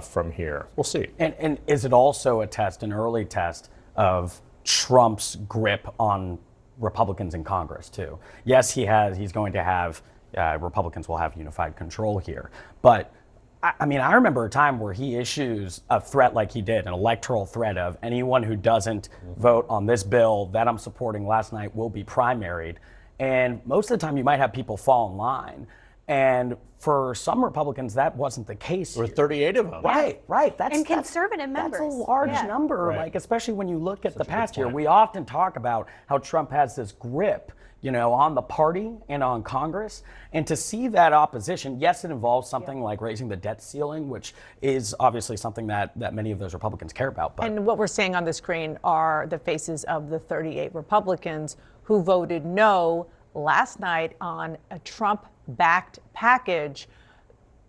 from here? We'll see. And is it also a test, an early test of Trump's grip on Republicans in Congress too? Yes, he's going to have, Republicans will have unified control here. But I mean, I remember a time where he issues a threat like he did, an electoral threat of anyone who doesn't vote on this bill that I'm supporting last night will be primaried. And most of the time you might have people fall in line. And for some Republicans, that wasn't the case. There were 38 of them. Right. And conservative members. That's a large number. Right. Like, especially when you look at the past year, we often talk about how Trump has this grip, on the party and on Congress. And to see that opposition, yes, it involves something like raising the debt ceiling, which is obviously something that many of those Republicans care about. But And what we're seeing on the screen are the faces of the 38 Republicans who voted no last night on a Trump-backed package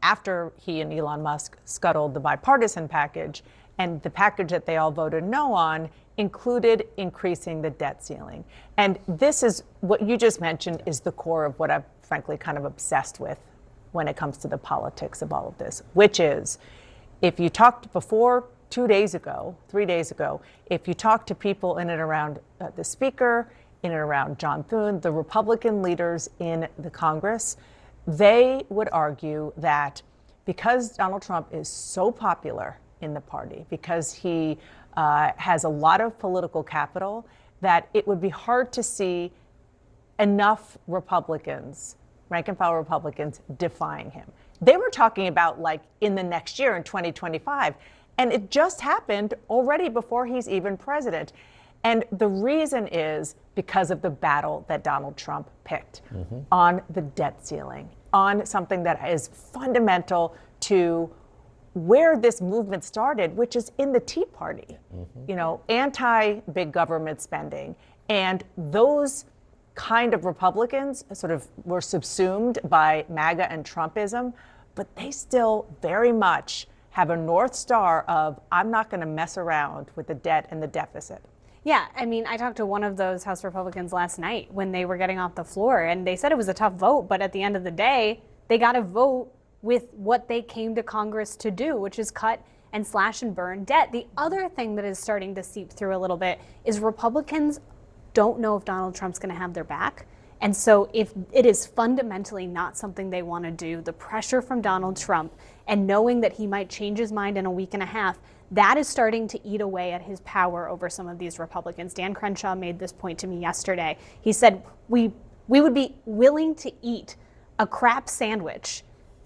after he and Elon Musk scuttled the bipartisan package. And the package that they all voted no on included increasing the debt ceiling. And this is what you just mentioned is the core of what I'm frankly kind of obsessed with when it comes to the politics of all of this, which is if you talked before 3 days ago, if you talked to people in and around the speaker, in and around John Thune, the Republican leaders in the Congress, they would argue that because Donald Trump is so popular in the party, because he has a lot of political capital, that it would be hard to see enough Republicans, rank and file Republicans, defying him. They were talking about like in the next year, in 2025, and it just happened already before he's even president. And the reason is because of the battle that Donald Trump picked on the debt ceiling, on something that is fundamental to where this movement started, which is in the Tea Party, anti-big government spending. And those kind of Republicans sort of were subsumed by MAGA and Trumpism, but they still very much have a North Star of, I'm not going to mess around with the debt and the deficit. Yeah, I mean, I talked to one of those House Republicans last night when they were getting off the floor, and they said it was a tough vote, but at the end of the day, they got to vote with what they came to Congress to do, which is cut and slash and burn debt. The other thing that is starting to seep through a little bit is Republicans don't know if Donald Trump's going to have their back. And so if it is fundamentally not something they want to do, the pressure from Donald Trump and knowing that he might change his mind in a week and a half, that is starting to eat away at his power over some of these Republicans. Dan Crenshaw made this point to me yesterday. He said, we would be willing to eat a crap sandwich,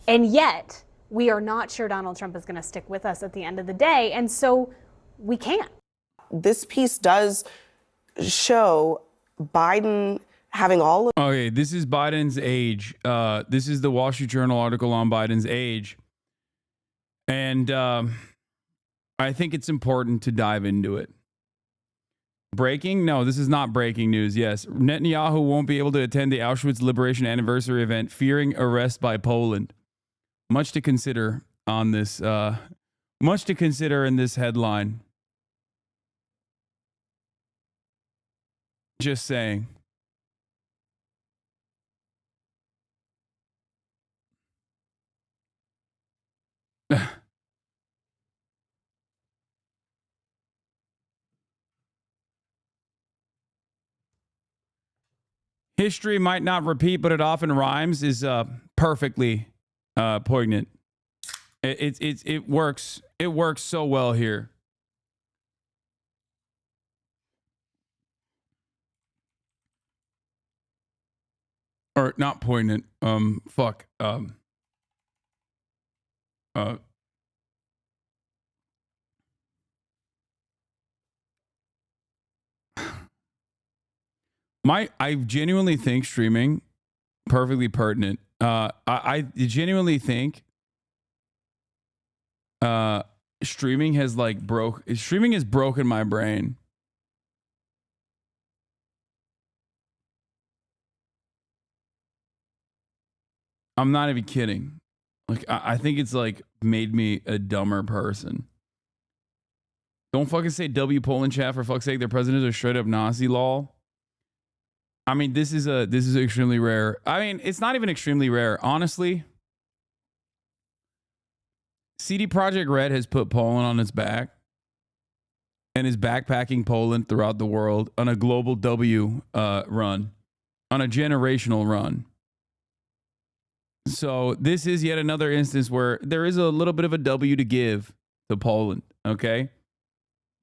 and yet we are not sure Donald Trump is going to stick with us at the end of the day. And so we can't. This piece does show Biden having all of... Okay, this is Biden's age. This is the Wall Street Journal article on Biden's age. And I think it's important to dive into it. Breaking? No, this is not breaking news. Yes, Netanyahu won't be able to attend the Auschwitz Liberation Anniversary event, fearing arrest by Poland. Much to consider on this. Much to consider in this headline. Just saying. History might not repeat, but it often rhymes is perfectly poignant. It works. It works so well here. Or not poignant. Fuck. I genuinely think streaming perfectly pertinent. I genuinely think streaming has broken my brain. I'm not even kidding. Like I think it's like made me a dumber person. Don't fucking say W Poland chat for fuck's sake. Their president is a straight up Nazi lol. I mean, this is extremely rare. I mean, it's not even extremely rare. Honestly, CD Projekt Red has put Poland on its back and is backpacking Poland throughout the world on a global W run, on a generational run. So this is yet another instance where there is a little bit of a W to give to Poland, okay?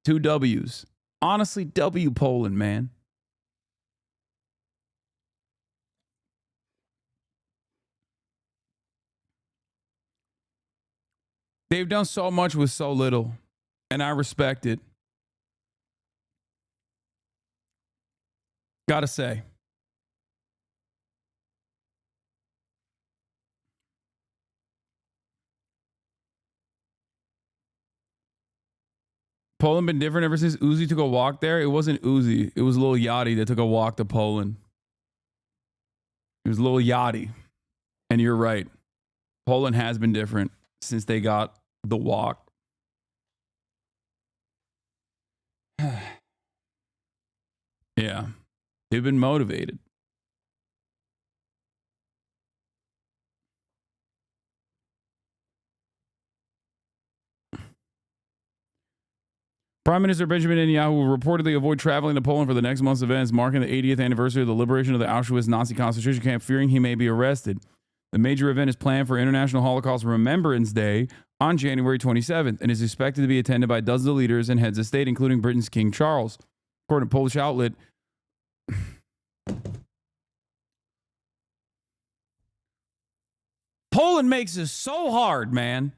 2 W's. Honestly, W Poland, man. They've done so much with so little, and I respect it. Gotta say. Poland been different ever since Uzi took a walk there? It wasn't Uzi. It was Lil Yachty that took a walk to Poland. It was Lil Yachty. And you're right. Poland has been different since they got the walk. Yeah. They've been motivated. Prime Minister Benjamin Netanyahu will reportedly avoid traveling to Poland for the next month's events, marking the 80th anniversary of the liberation of the Auschwitz Nazi concentration camp, fearing he may be arrested. The major event is planned for International Holocaust Remembrance Day on January 27th and is expected to be attended by dozens of leaders and heads of state, including Britain's King Charles. According to Polish outlet, Poland makes this so hard, man.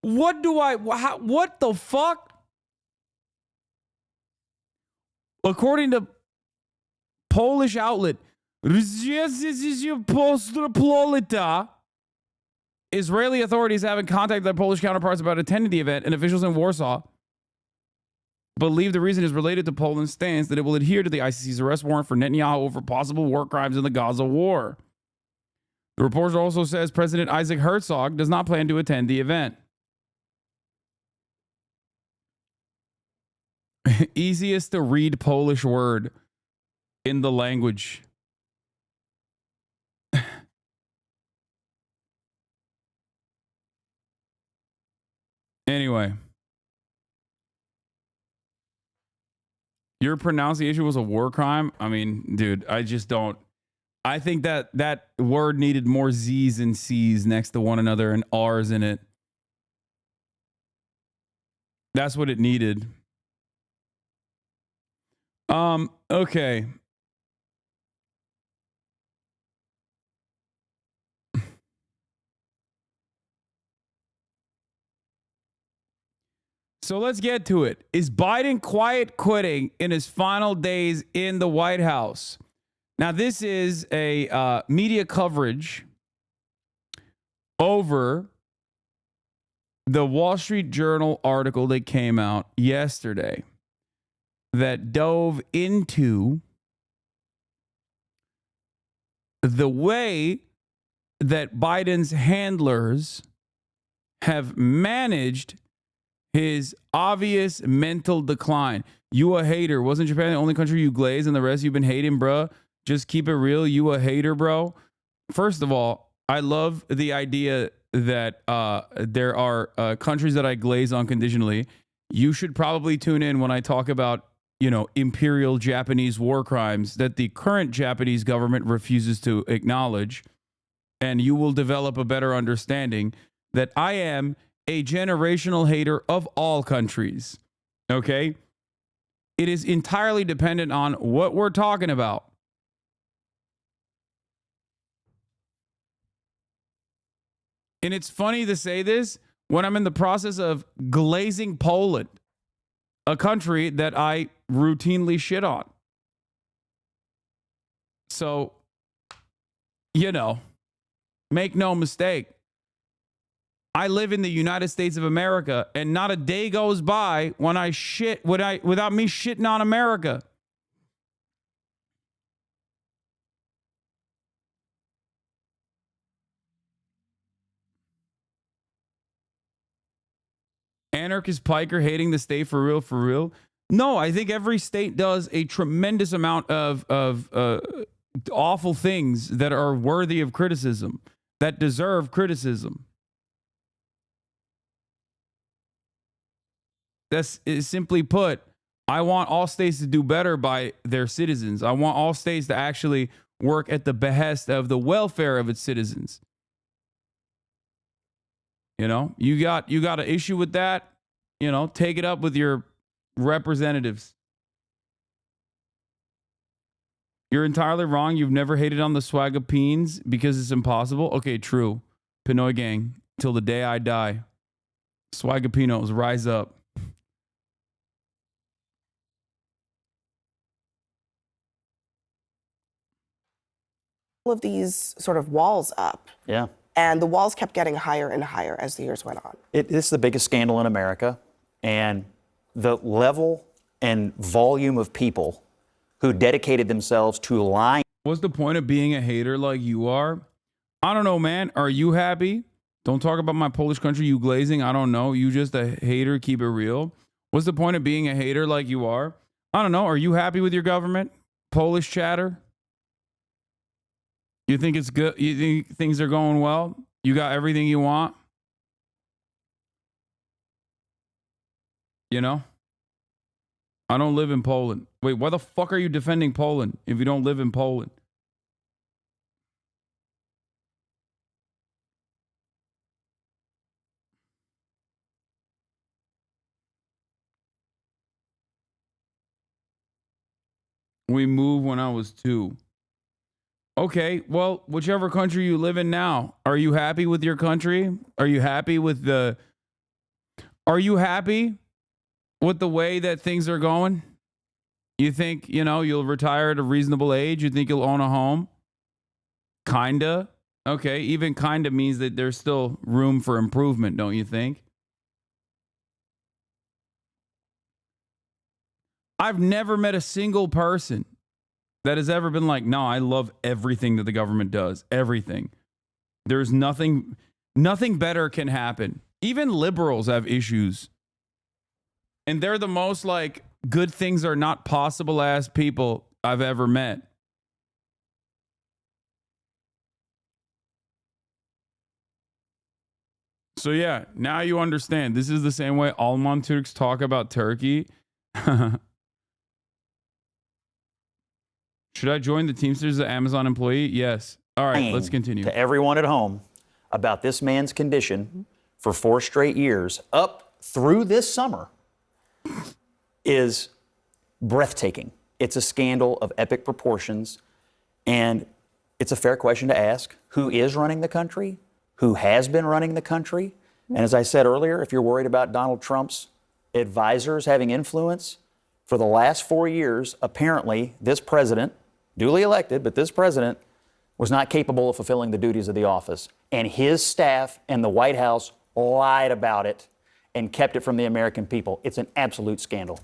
What the fuck? According to Polish outlet, Israeli authorities haven't contacted their Polish counterparts about attending the event, and officials in Warsaw believe the reason is related to Poland's stance that it will adhere to the ICC's arrest warrant for Netanyahu over possible war crimes in the Gaza war. The report also says President Isaac Herzog does not plan to attend the event. Easiest to read Polish word in the language. Anyway. Your pronunciation was a war crime? I mean, dude, I just don't. I think that word needed more Z's and C's next to one another and R's in it. That's what it needed. Okay. So let's get to it. Is Biden quiet quitting in his final days in the White House? Now, this is a media coverage over the Wall Street Journal article that came out yesterday that dove into the way that Biden's handlers have managed his obvious mental decline. You a hater. Wasn't Japan the only country you glaze and the rest you've been hating, bruh? Just keep it real. You a hater, bro. First of all, I love the idea that there are countries that I glaze unconditionally. You should probably tune in when I talk about, you know, imperial Japanese war crimes that the current Japanese government refuses to acknowledge. And you will develop a better understanding that I am a generational hater of all countries. Okay? It is entirely dependent on what we're talking about. And it's funny to say this when I'm in the process of glazing Poland, a country that I routinely shit on. So, you know, make no mistake. I live in the United States of America, and not a day goes by when I shit without me shitting on America. Anarchist Piker hating the state for real, for real. No, I think every state does a tremendous amount of awful things that are worthy of criticism, that deserve criticism. That's simply put, I want all states to do better by their citizens. I want all states to actually work at the behest of the welfare of its citizens. You know, you got an issue with that, you know, take it up with your representatives. You're entirely wrong. You've never hated on the Swagapines because it's impossible. Okay, true. Pinoy gang, till the day I die. Swagapinos, rise up. All of these sort of walls up. Yeah. And the walls kept getting higher and higher as the years went on. This is the biggest scandal in America. And the level and volume of people who dedicated themselves to lying. What's the point of being a hater like you are? I don't know, man. Are you happy? Don't talk about my Polish country, you glazing. I don't know. You just a hater. Keep it real. What's the point of being a hater like you are? I don't know. Are you happy with your government? Polish chatter? You think it's good? You think things are going well? You got everything you want? You know? I don't live in Poland. Wait, why the fuck are you defending Poland if you don't live in Poland? We moved when I was 2. Okay, well, whichever country you live in now, are you happy with your country? Are you happy with the way that things are going? You think, you know, you'll retire at a reasonable age? You think you'll own a home? Kinda. Okay, even kinda means that there's still room for improvement, don't you think? I've never met a single person that has ever been like, no, I love everything that the government does. Everything. There's nothing better can happen. Even liberals have issues. And they're the most like good things are not possible ass people I've ever met. So yeah, now you understand. This is the same way Alman Turks talk about Turkey. Should I join the Teamsters as an Amazon employee? Yes. All right, let's continue. To everyone at home about this man's condition for 4 straight years up through this summer is breathtaking. It's a scandal of epic proportions, and it's a fair question to ask. Who is running the country? Who has been running the country? And as I said earlier, if you're worried about Donald Trump's advisors having influence, for the last 4 years, apparently this president, duly elected, but this president was not capable of fulfilling the duties of the office. And his staff and the White House lied about it and kept it from the American people. It's an absolute scandal.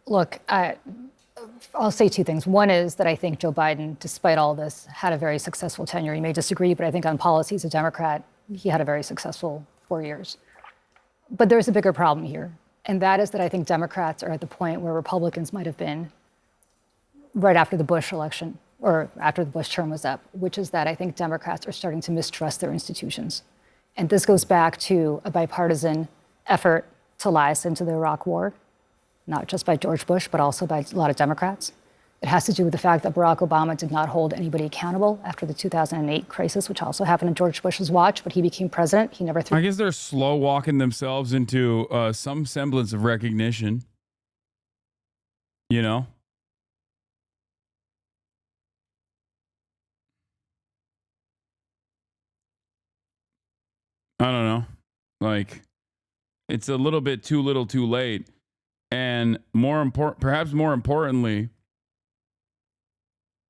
Look, I'll say 2 things. One is that I think Joe Biden, despite all this, had a very successful tenure. You may disagree, but I think on policy as a Democrat, he had a very successful 4 years. But there's a bigger problem here. And that is that I think Democrats are at the point where Republicans might have been right after the Bush election or after the Bush term was up, which is that I think Democrats are starting to mistrust their institutions. And this goes back to a bipartisan effort to lie us into the Iraq War, not just by George Bush, but also by a lot of Democrats. It has to do with the fact that Barack Obama did not hold anybody accountable after the 2008 crisis, which also happened on George Bush's watch, but he became president. He never threw. I guess they're slow walking themselves into some semblance of recognition. You know? I don't know. Like, it's a little bit too little too late. And perhaps more importantly,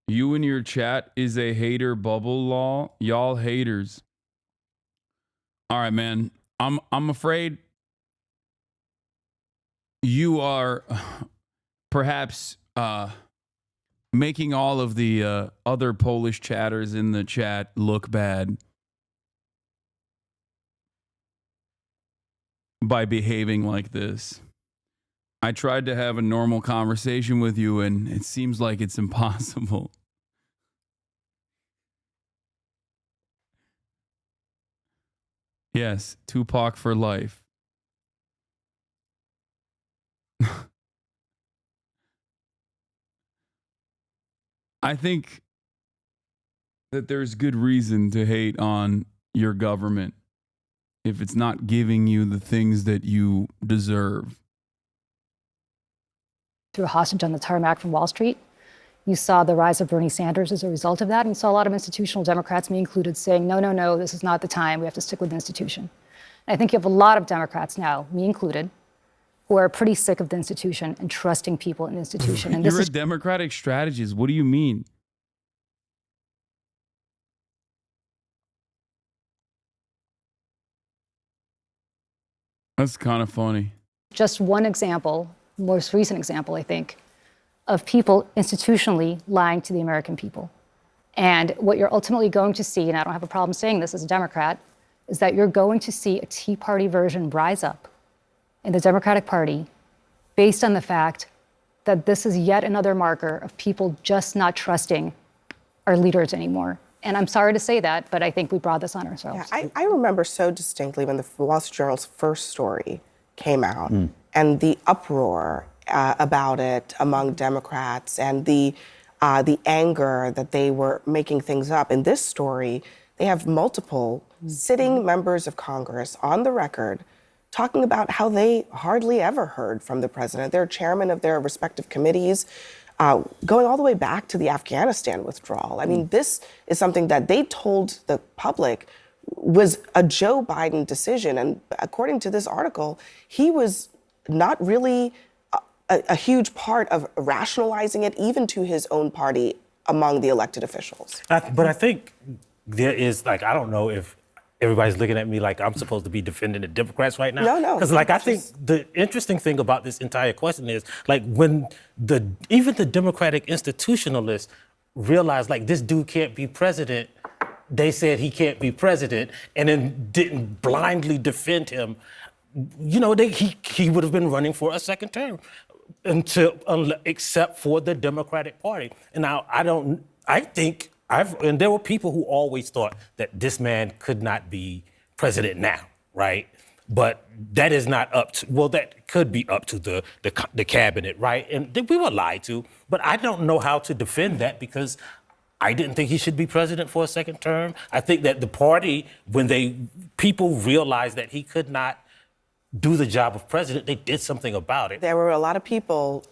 you and your chat is a hater bubble, y'all haters. All right, man. I'm afraid you are perhaps making all of the other Polish chatters in the chat look bad by behaving like this. I tried to have a normal conversation with you, and it seems like it's impossible. Yes, Tupac for life. I think that there's good reason to hate on your government if it's not giving you the things that you deserve. Threw a hostage on the tarmac from Wall Street. You saw the rise of Bernie Sanders as a result of that. And you saw a lot of institutional Democrats, me included, saying, no, no, no, this is not the time. We have to stick with the institution. And I think you have a lot of Democrats now, me included, who are pretty sick of the institution and trusting people in the institution. And You're a Democratic strategist. What do you mean? That's kind of funny. Just one example, most recent example, I think, of people institutionally lying to the American people. And what you're ultimately going to see, and I don't have a problem saying this as a Democrat, is that you're going to see a Tea Party version rise up in the Democratic Party based on the fact that this is yet another marker of people just not trusting our leaders anymore. And I'm sorry to say that, but I think we brought this on ourselves. Yeah, I remember so distinctly when the Wall Street Journal's first story came out and the uproar about it among Democrats and the anger that they were making things up. In this story, they have multiple sitting members of Congress on the record talking about how they hardly ever heard from the president. They're chairmen of their respective committees, going all the way back to the Afghanistan withdrawal. I mean, this is something that they told the public was a Joe Biden decision. And according to this article, he was not really a huge part of rationalizing it, even to his own party among the elected officials. But I think there is, like, I don't know if everybody's looking at me like I'm supposed to be defending the Democrats right now. No. Because, like, I think the interesting thing about this entire question is, like, when even the Democratic institutionalists realized, like, this dude can't be president, they said he can't be president, and then didn't blindly defend him. You know, he would have been running for a second term except for the Democratic Party. And now and there were people who always thought that this man could not be president now, right? But that is not up to, well, that could be up to the cabinet, right? And we were lied to, but I don't know how to defend that because I didn't think he should be president for a second term. I think that the party, when people realized that he could not do the job of president, they did something about it. There were a lot of people,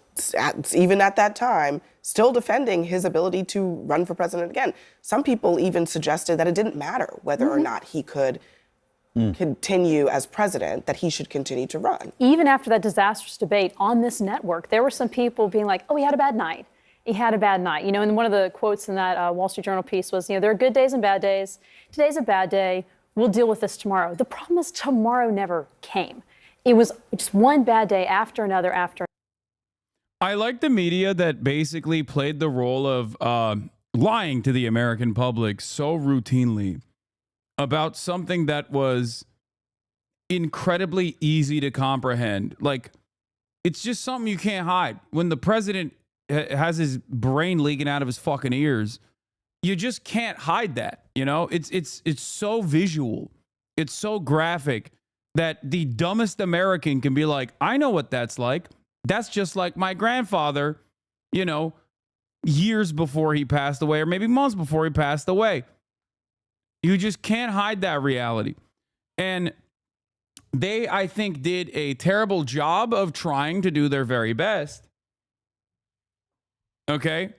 even at that time, still defending his ability to run for president again. Some people even suggested that it didn't matter whether or not he could continue as president, that he should continue to run. Even after that disastrous debate on this network, there were some people being like, oh, he had a bad night. He had a bad night. You know, and one of the quotes in that Wall Street Journal piece was, you know, there are good days and bad days. Today's a bad day. We'll deal with this tomorrow. The problem is tomorrow never came. It was just one bad day after another after. I like the media that basically played the role of lying to the American public so routinely about something that was incredibly easy to comprehend. Like, it's just something you can't hide. When the president has his brain leaking out of his fucking ears. You just can't hide that. You know, it's so visual. It's so graphic that the dumbest American can be like, I know what that's like. That's just like my grandfather, you know, years before he passed away, or maybe months before he passed away. You just can't hide that reality. And they, I think, did a terrible job of trying to do their very best. Okay?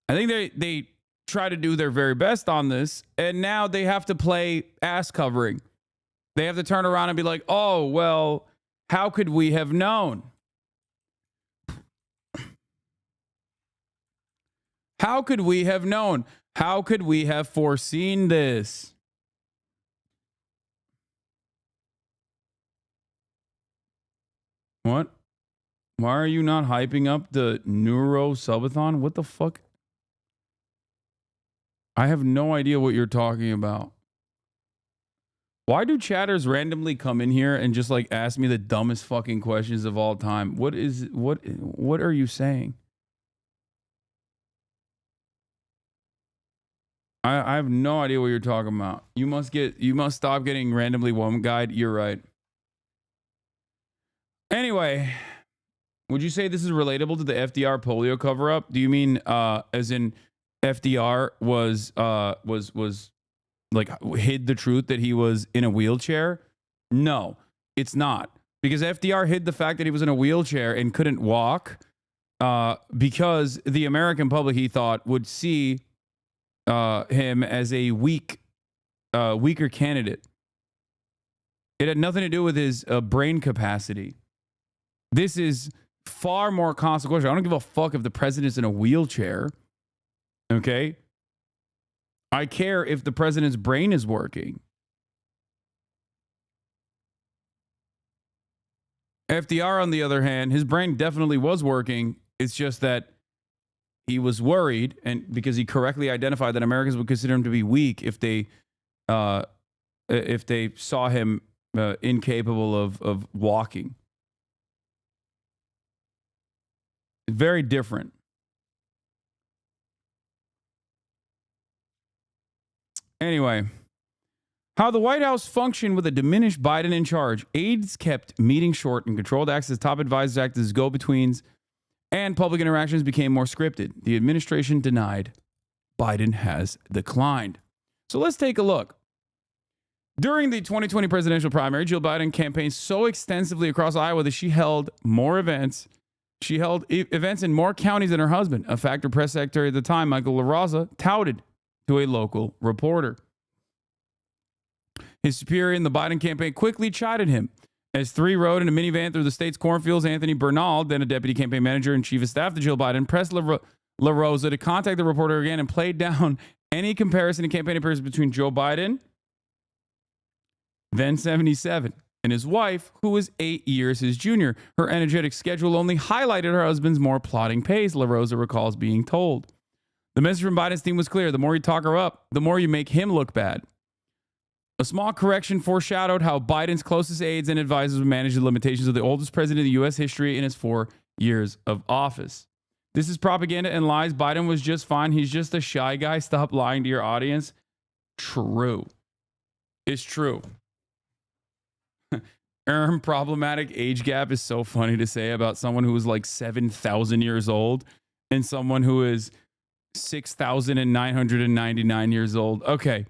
I think they try to do their very best on this, and now they have to play ass covering. They have to turn around and be like, oh, well, how could we have known? How could we have known? How could we have foreseen this? What? Why are you not hyping up the Neuro Subathon? What the fuck? I have no idea what you're talking about. Why do chatters randomly come in here and just like ask me the dumbest fucking questions of all time? What are you saying? I have no idea what you're talking about. You must stop getting randomly woman guide. You're right. Anyway, would you say this is relatable to the FDR polio cover up? Do you mean as in FDR was like hid the truth that he was in a wheelchair? No, it's not, because FDR hid the fact that he was in a wheelchair and couldn't walk because the American public, he thought, would see him as a weaker candidate. It had nothing to do with his brain capacity. This is far more consequential. I don't give a fuck if the president's in a wheelchair. Okay? I care if the president's brain is working. FDR, on the other hand, his brain definitely was working. It's just that he was worried, and because he correctly identified that Americans would consider him to be weak if they saw him incapable of walking. Very different. Anyway, how the White House functioned with a diminished Biden in charge. Aides kept meetings short and controlled access. Top advisors acted as go-betweens, and public interactions became more scripted. The administration denied. Biden has declined. So let's take a look. During the 2020 presidential primary, Jill Biden campaigned so extensively across Iowa that she held more events. She held events in more counties than her husband, a fact her press secretary at the time, Michael LaRosa, touted to a local reporter. His superior in the Biden campaign quickly chided him. As three rode in a minivan through the state's cornfields, Anthony Bernal, then a deputy campaign manager and chief of staff to Jill Biden, pressed LaRosa to contact the reporter again and played down any comparison in campaign appearances between Joe Biden, then 77, and his wife, who was 8 years his junior. Her energetic schedule only highlighted her husband's more plodding pace, LaRosa recalls being told. The message from Biden's team was clear. The more you talk her up, the more you make him look bad. A small correction foreshadowed how Biden's closest aides and advisors would manage the limitations of the oldest president in U.S. history in his 4 years of office. This is propaganda and lies. Biden was just fine. He's just a shy guy. Stop lying to your audience. True. It's true. Problematic age gap is so funny to say about someone who is like 7,000 years old and someone who is 6,999 years old. Okay.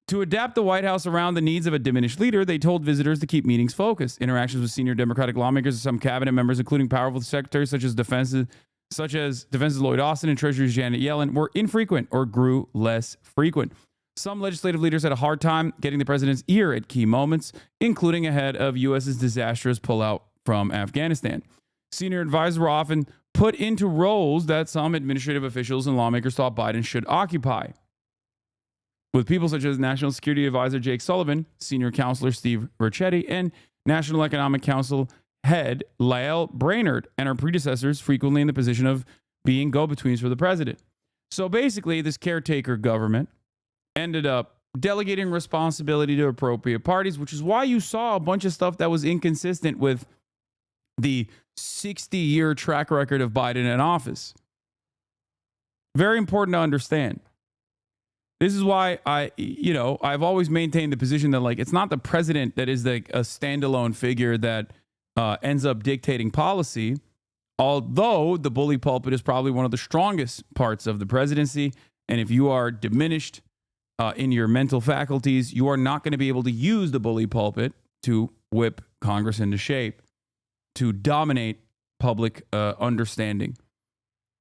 To adapt the White House around the needs of a diminished leader, they told visitors to keep meetings focused. Interactions with senior Democratic lawmakers and some cabinet members, including powerful secretaries such as Defense's Lloyd Austin and Treasury's Janet Yellen, were infrequent or grew less frequent. Some legislative leaders had a hard time getting the president's ear at key moments, including ahead of U.S.'s disastrous pullout from Afghanistan. Senior advisors were often put into roles that some administrative officials and lawmakers thought Biden should occupy, with people such as National Security Advisor Jake Sullivan, Senior Counselor Steve Ricchetti, and National Economic Council head Lael Brainerd, and her predecessors frequently in the position of being go-betweens for the president. So basically, this caretaker government ended up delegating responsibility to appropriate parties, which is why you saw a bunch of stuff that was inconsistent with the 60-year track record of Biden in office. Very important to understand. This is why I've always maintained the position that, like, it's not the president that is like a standalone figure that ends up dictating policy, although the bully pulpit is probably one of the strongest parts of the presidency. And if you are diminished in your mental faculties, you are not going to be able to use the bully pulpit to whip Congress into shape, to dominate public understanding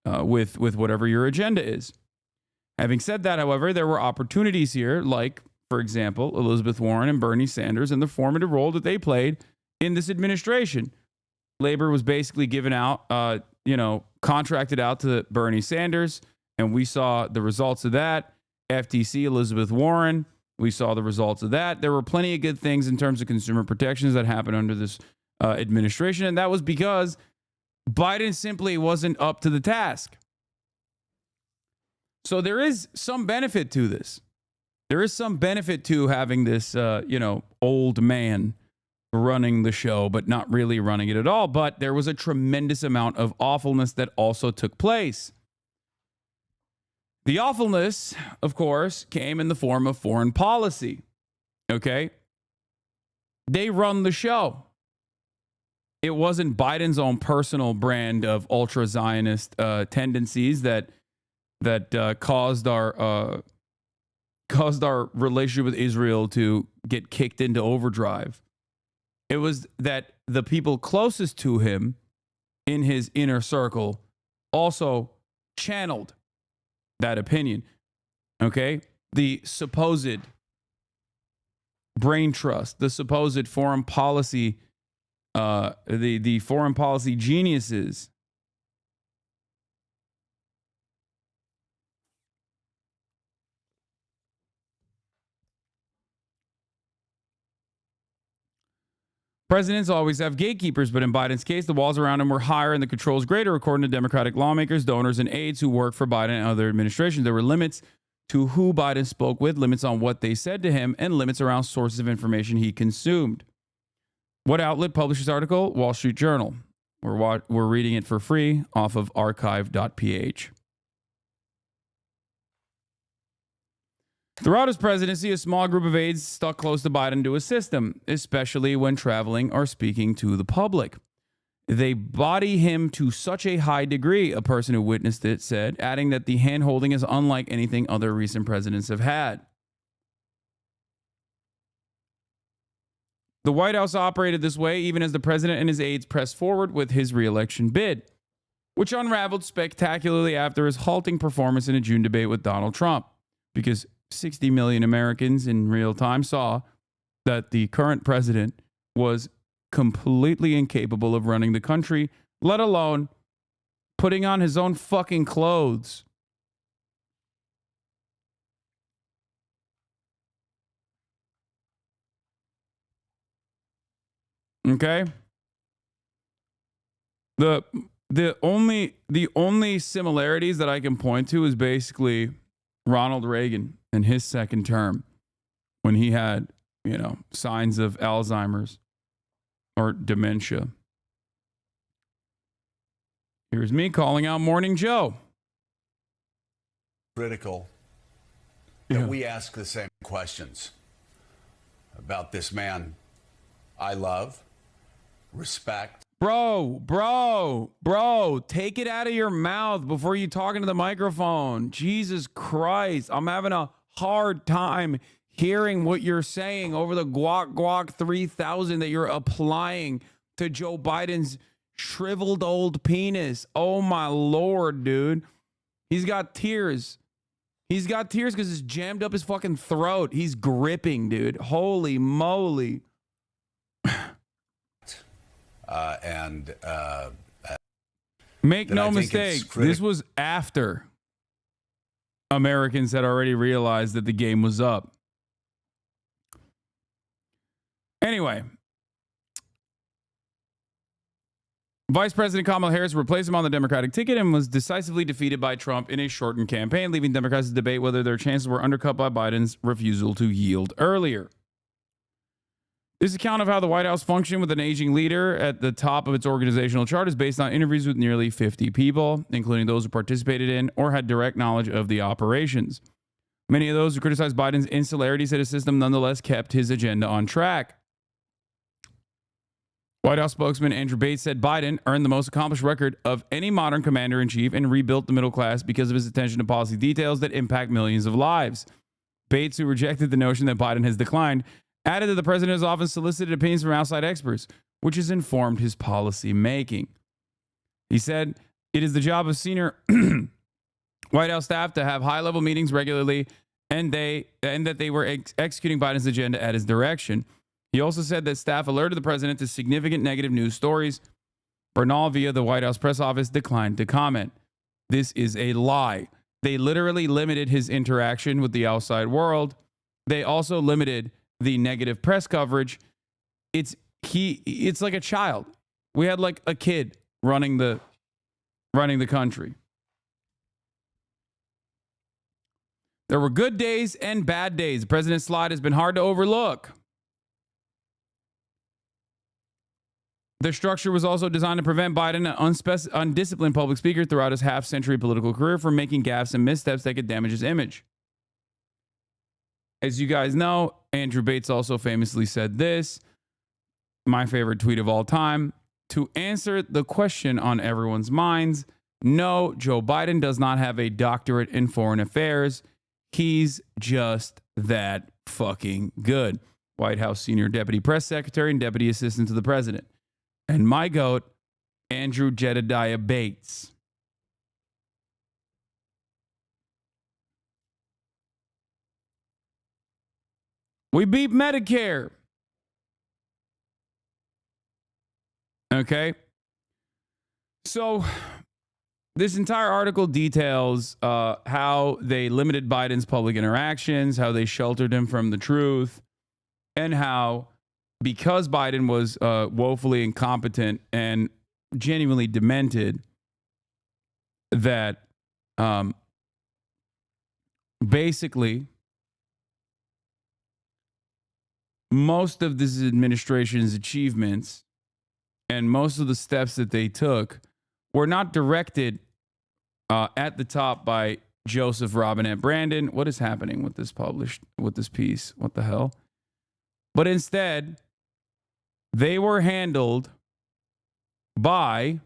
with whatever your agenda is. Having said that, however, there were opportunities here, like, for example, Elizabeth Warren and Bernie Sanders and the formative role that they played in this administration. Labor was basically given out, contracted out to Bernie Sanders, and we saw the results of that. FTC, Elizabeth Warren, we saw the results of that. There were plenty of good things in terms of consumer protections that happened under this administration, and that was because Biden simply wasn't up to the task. So there is some benefit to this. There is some benefit to having this, old man running the show, but not really running it at all. But there was a tremendous amount of awfulness that also took place. The awfulness, of course, came in the form of foreign policy. Okay? They run the show. It wasn't Biden's own personal brand of ultra-Zionist tendencies that caused our relationship with Israel to get kicked into overdrive. It was that the people closest to him in his inner circle also channeled that opinion. Okay? The supposed brain trust, the supposed foreign policy, the foreign policy geniuses. Presidents always have gatekeepers, but in Biden's case, the walls around him were higher and the controls greater, according to Democratic lawmakers, donors, and aides who work for Biden and other administrations. There were limits to who Biden spoke with, limits on what they said to him, and limits around sources of information he consumed. What outlet published this article? Wall Street Journal. We're reading it for free off of archive.ph. Throughout his presidency, a small group of aides stuck close to Biden to assist him, especially when traveling or speaking to the public. They body him to such a high degree, a person who witnessed it said, adding that the hand-holding is unlike anything other recent presidents have had. The White House operated this way even as the president and his aides pressed forward with his re-election bid, which unraveled spectacularly after his halting performance in a June debate with Donald Trump, because 60 million Americans in real time saw that the current president was completely incapable of running the country, let alone putting on his own fucking clothes. Okay? The only similarities that I can point to is basically Ronald Reagan in his second term, when he had, signs of Alzheimer's or dementia. Here's me calling out Morning Joe. Critical that we ask the same questions about this man I love, respect. Bro, take it out of your mouth before you talk into the microphone. Jesus Christ, I'm having a hard time hearing what you're saying over the guac 3000 that you're applying to Joe Biden's shriveled old penis. Oh my Lord, dude. He's got tears. He's got tears because it's jammed up his fucking throat. He's gripping, dude. Holy moly. Make no mistake, this was after Americans had already realized that the game was up. Anyway, Vice President Kamala Harris replaced him on the Democratic ticket and was decisively defeated by Trump in a shortened campaign, leaving Democrats to debate whether their chances were undercut by Biden's refusal to yield earlier. This account of how the White House functioned with an aging leader at the top of its organizational chart is based on interviews with nearly 50 people, including those who participated in or had direct knowledge of the operations. Many of those who criticized Biden's insularity said his system nonetheless kept his agenda on track. White House spokesman Andrew Bates said Biden earned the most accomplished record of any modern commander-in-chief and rebuilt the middle class because of his attention to policy details that impact millions of lives. Bates, who rejected the notion that Biden has declined, added that the president has often solicited opinions from outside experts, which has informed his policy making. He said, it is the job of senior White House staff to have high-level meetings regularly and that they were executing Biden's agenda at his direction. He also said that staff alerted the president to significant negative news stories. Bernal, via the White House press office, declined to comment. This is a lie. They literally limited his interaction with the outside world. They also limited the negative press coverage. It's like a child. We had like a kid running the country. There were good days and bad days. The president's slide has been hard to overlook. The structure was also designed to prevent Biden, an undisciplined public speaker throughout his half-century political career, from making gaffes and missteps that could damage his image. As you guys know, Andrew Bates also famously said this, my favorite tweet of all time, to answer the question on everyone's minds, no, Joe Biden does not have a doctorate in foreign affairs. He's just that fucking good. White House Senior Deputy Press Secretary and Deputy Assistant to the President. And my GOAT, Andrew Jedediah Bates. We beat Medicare. Okay. So this entire article details how they limited Biden's public interactions, how they sheltered him from the truth, and how because Biden was woefully incompetent and genuinely demented, that basically most of this administration's achievements and most of the steps that they took were not directed at the top by Joseph Robinette Brandon. What is happening with this piece? What the hell? But instead, they were handled by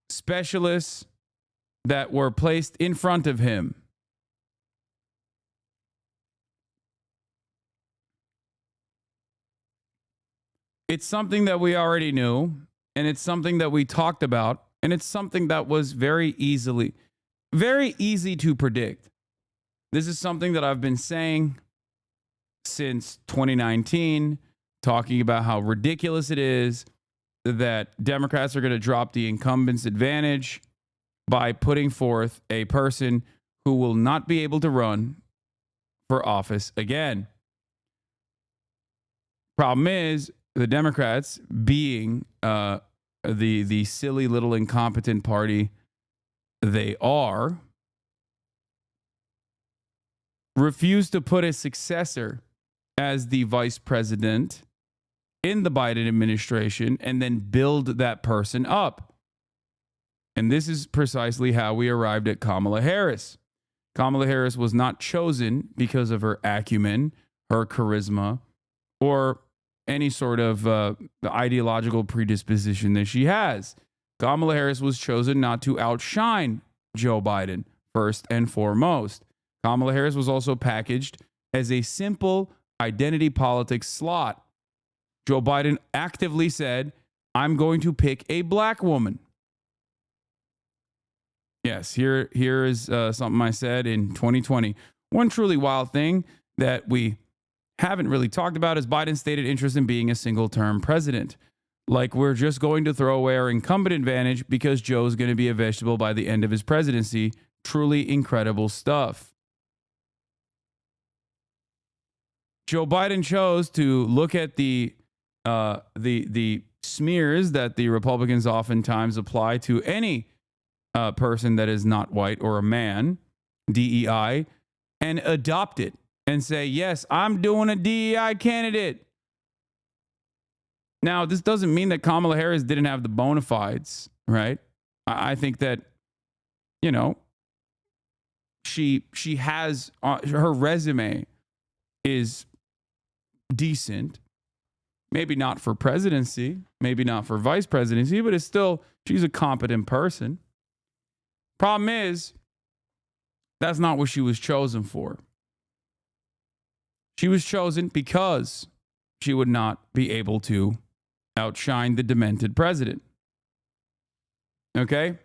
specialists that were placed in front of him. It's something that we already knew, and it's something that we talked about, and it's something that was very easy to predict. This is something that I've been saying since 2019, talking about how ridiculous it is that Democrats are going to drop the incumbent's advantage by putting forth a person who will not be able to run for office again. Problem is, the Democrats, being the silly little incompetent party they are, refuse to put a successor as the vice president in the Biden administration and then build that person up. And this is precisely how we arrived at Kamala Harris. Kamala Harris was not chosen because of her acumen, her charisma, or any sort of ideological predisposition that she has. Kamala Harris was chosen not to outshine Joe Biden, first and foremost. Kamala Harris was also packaged as a simple identity politics slot. Joe Biden actively said, I'm going to pick a black woman. Yes, here is something I said in 2020. One truly wild thing that we haven't really talked about is Biden's stated interest in being a single-term president. Like we're just going to throw away our incumbent advantage because Joe's going to be a vegetable by the end of his presidency. Truly incredible stuff. Joe Biden chose to look at the smears that the Republicans oftentimes apply to any person that is not white or a man, DEI, and adopt it and say, yes, I'm doing a DEI candidate. Now, this doesn't mean that Kamala Harris didn't have the bona fides, right? I think that, you know, she has, her resume is decent. Maybe not for presidency, maybe not for vice presidency, but it's still, she's a competent person. Problem is, that's not what she was chosen for. She was chosen because she would not be able to outshine the demented president. Okay?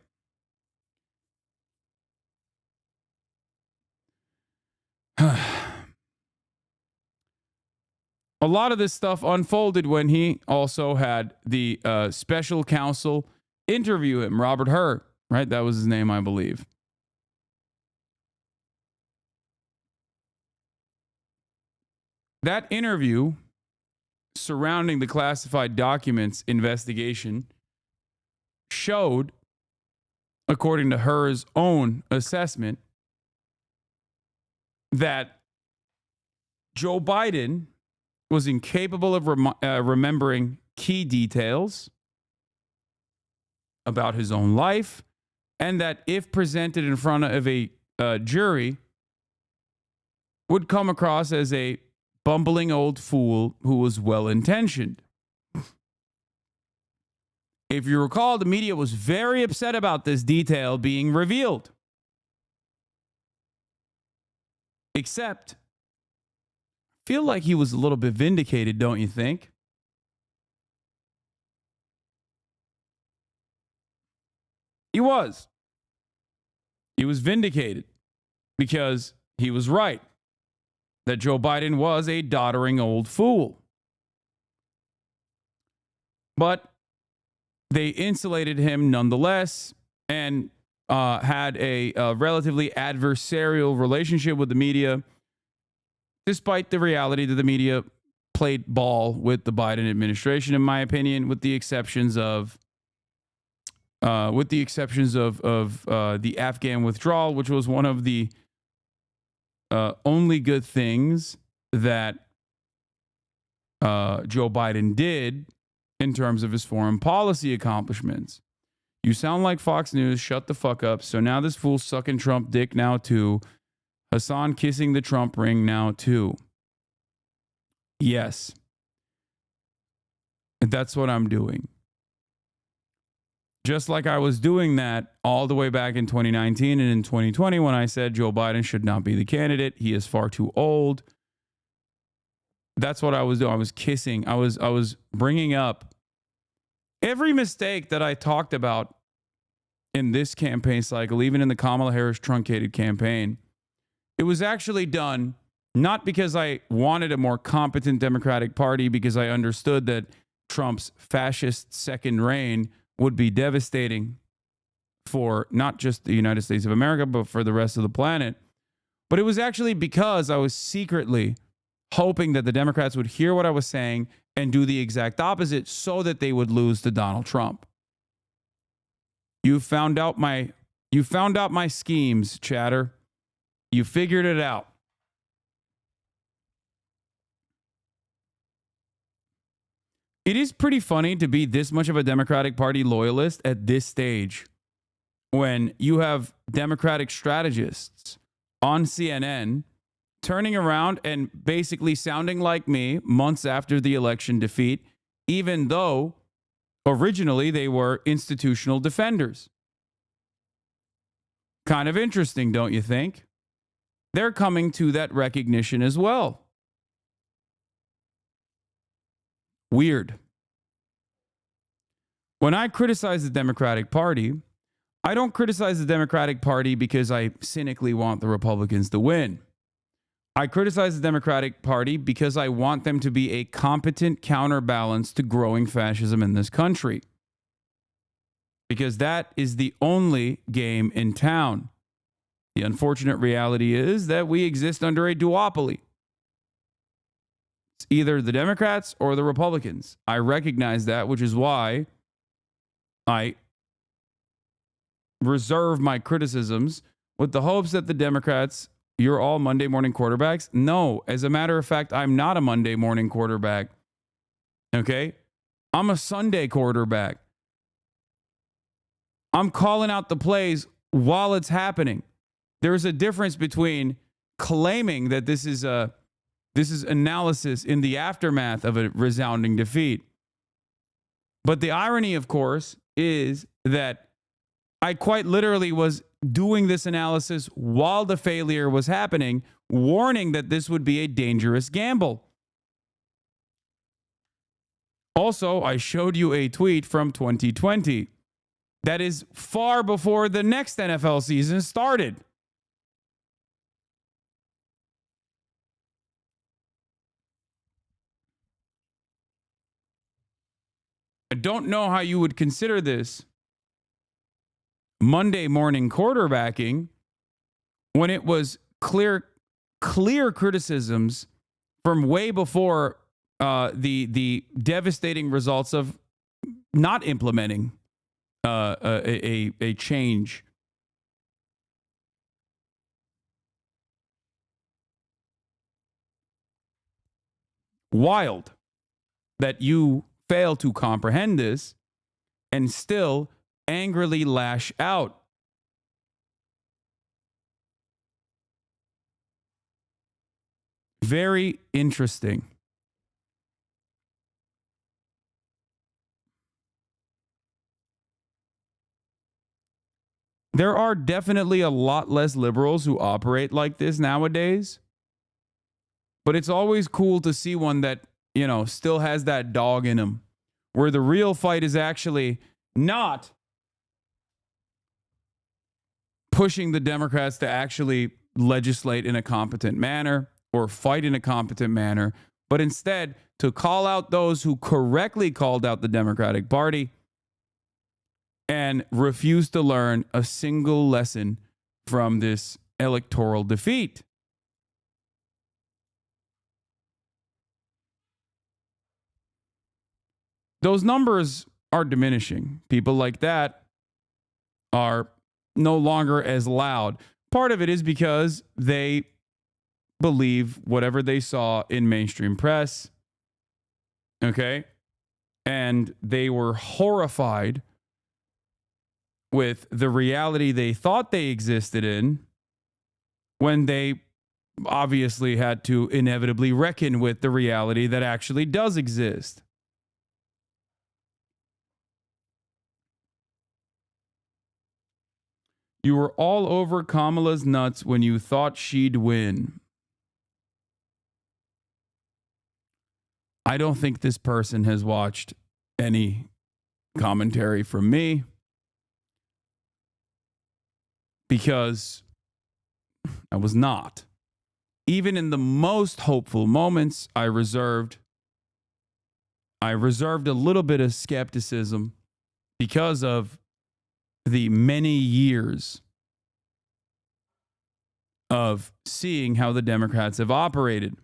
A lot of this stuff unfolded when he also had the special counsel interview him, Robert Hur, right? That was his name, I believe. That interview surrounding the classified documents investigation showed, according to Hur's own assessment, that Joe Biden was incapable of remembering key details about his own life, and that if presented in front of a jury, would come across as a bumbling old fool who was well-intentioned. If you recall, the media was very upset about this detail being revealed. Except, I feel like he was a little bit vindicated, don't you think? He was. He was vindicated because he was right that Joe Biden was a doddering old fool. But they insulated him nonetheless and had a relatively adversarial relationship with the media, despite the reality that the media played ball with the Biden administration, in my opinion, with the exceptions of the Afghan withdrawal, which was one of the only good things that Joe Biden did in terms of his foreign policy accomplishments. You sound like Fox News. Shut the fuck up. So now this fool's sucking Trump dick now too. Hasan kissing the Trump ring now too. Yes. That's what I'm doing. Just like I was doing that all the way back in 2019 and in 2020 when I said Joe Biden should not be the candidate. He is far too old. That's what I was doing. I was kissing. I was bringing up every mistake that I talked about in this campaign cycle, even in the Kamala Harris truncated campaign. It was actually done not because I wanted a more competent Democratic Party, because I understood that Trump's fascist second reign would be devastating for not just the United States of America, but for the rest of the planet. But it was actually because I was secretly hoping that the Democrats would hear what I was saying and do the exact opposite so that they would lose to Donald Trump. You found out my schemes, chatter. You figured it out. It is pretty funny to be this much of a Democratic Party loyalist at this stage when you have Democratic strategists on CNN turning around and basically sounding like me months after the election defeat, even though originally they were institutional defenders. Kind of interesting, don't you think? They're coming to that recognition as well. Weird. When I criticize the Democratic Party, I don't criticize the Democratic Party because I cynically want the Republicans to win. I criticize the Democratic Party because I want them to be a competent counterbalance to growing fascism in this country. Because that is the only game in town. The unfortunate reality is that we exist under a duopoly. It's either the Democrats or the Republicans. I recognize that, which is why I reserve my criticisms with the hopes that the Democrats you're all Monday morning quarterbacks? No. As a matter of fact, I'm not a Monday morning quarterback. Okay? I'm a Sunday quarterback. I'm calling out the plays while it's happening. There's a difference between claiming that this is analysis in the aftermath of a resounding defeat. But the irony, of course, is that I quite literally was doing this analysis while the failure was happening, warning that this would be a dangerous gamble. Also, I showed you a tweet from 2020 that is far before the next NFL season started. I don't know how you would consider this Monday morning quarterbacking when it was clear criticisms from way before the devastating results of not implementing a change. Wild that you fail to comprehend this and still angrily lash out. Very interesting. There are definitely a lot less liberals who operate like this nowadays. But it's always cool to see one that, you know, still has that dog in him, where the real fight is actually not pushing the Democrats to actually legislate in a competent manner or fight in a competent manner, but instead to call out those who correctly called out the Democratic Party and refuse to learn a single lesson from this electoral defeat. Those numbers are diminishing. People like that are no longer as loud. Part of it is because they believe whatever they saw in mainstream press. Okay? And they were horrified with the reality they thought they existed in when they obviously had to inevitably reckon with the reality that actually does exist. You were all over Kamala's nuts when you thought she'd win. I don't think this person has watched any commentary from me because I was not. Even in the most hopeful moments, I reserved a little bit of skepticism because of the many years of seeing how the Democrats have operated.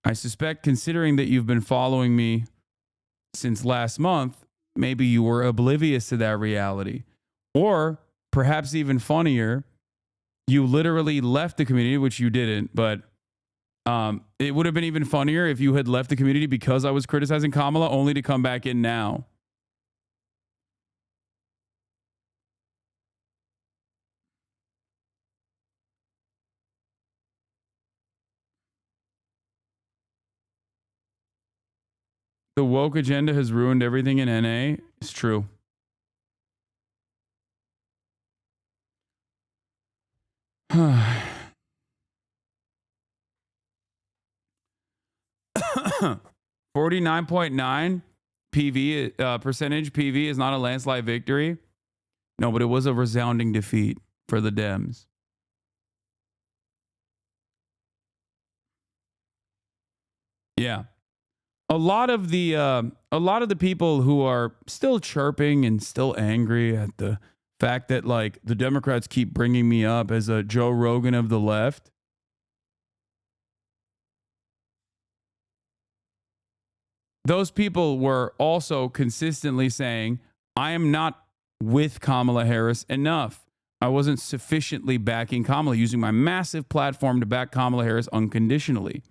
I suspect, considering that you've been following me since last month, maybe you were oblivious to that reality. Or perhaps even funnier, you literally left the community, which you didn't, but it would have been even funnier if you had left the community because I was criticizing Kamala, only to come back in now. The woke agenda has ruined everything in NA. It's true. .9 PV percentage PV is not a landslide victory. No, but it was a resounding defeat for the Dems. Yeah. A lot of the people who are still chirping and still angry at the fact that, like, the Democrats keep bringing me up as a Joe Rogan of the left. Those people were also consistently saying, I am not with Kamala Harris enough. I wasn't sufficiently backing Kamala, using my massive platform to back Kamala Harris unconditionally.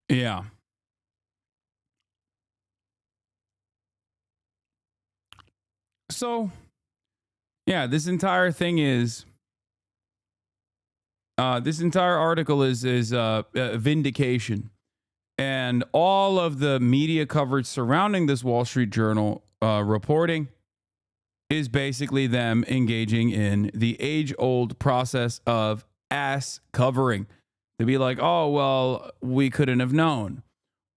Yeah. So, yeah, this entire thing is, this entire article is vindication. And all of the media coverage surrounding this Wall Street Journal reporting is basically them engaging in the age-old process of ass covering. To be like, oh, well, we couldn't have known.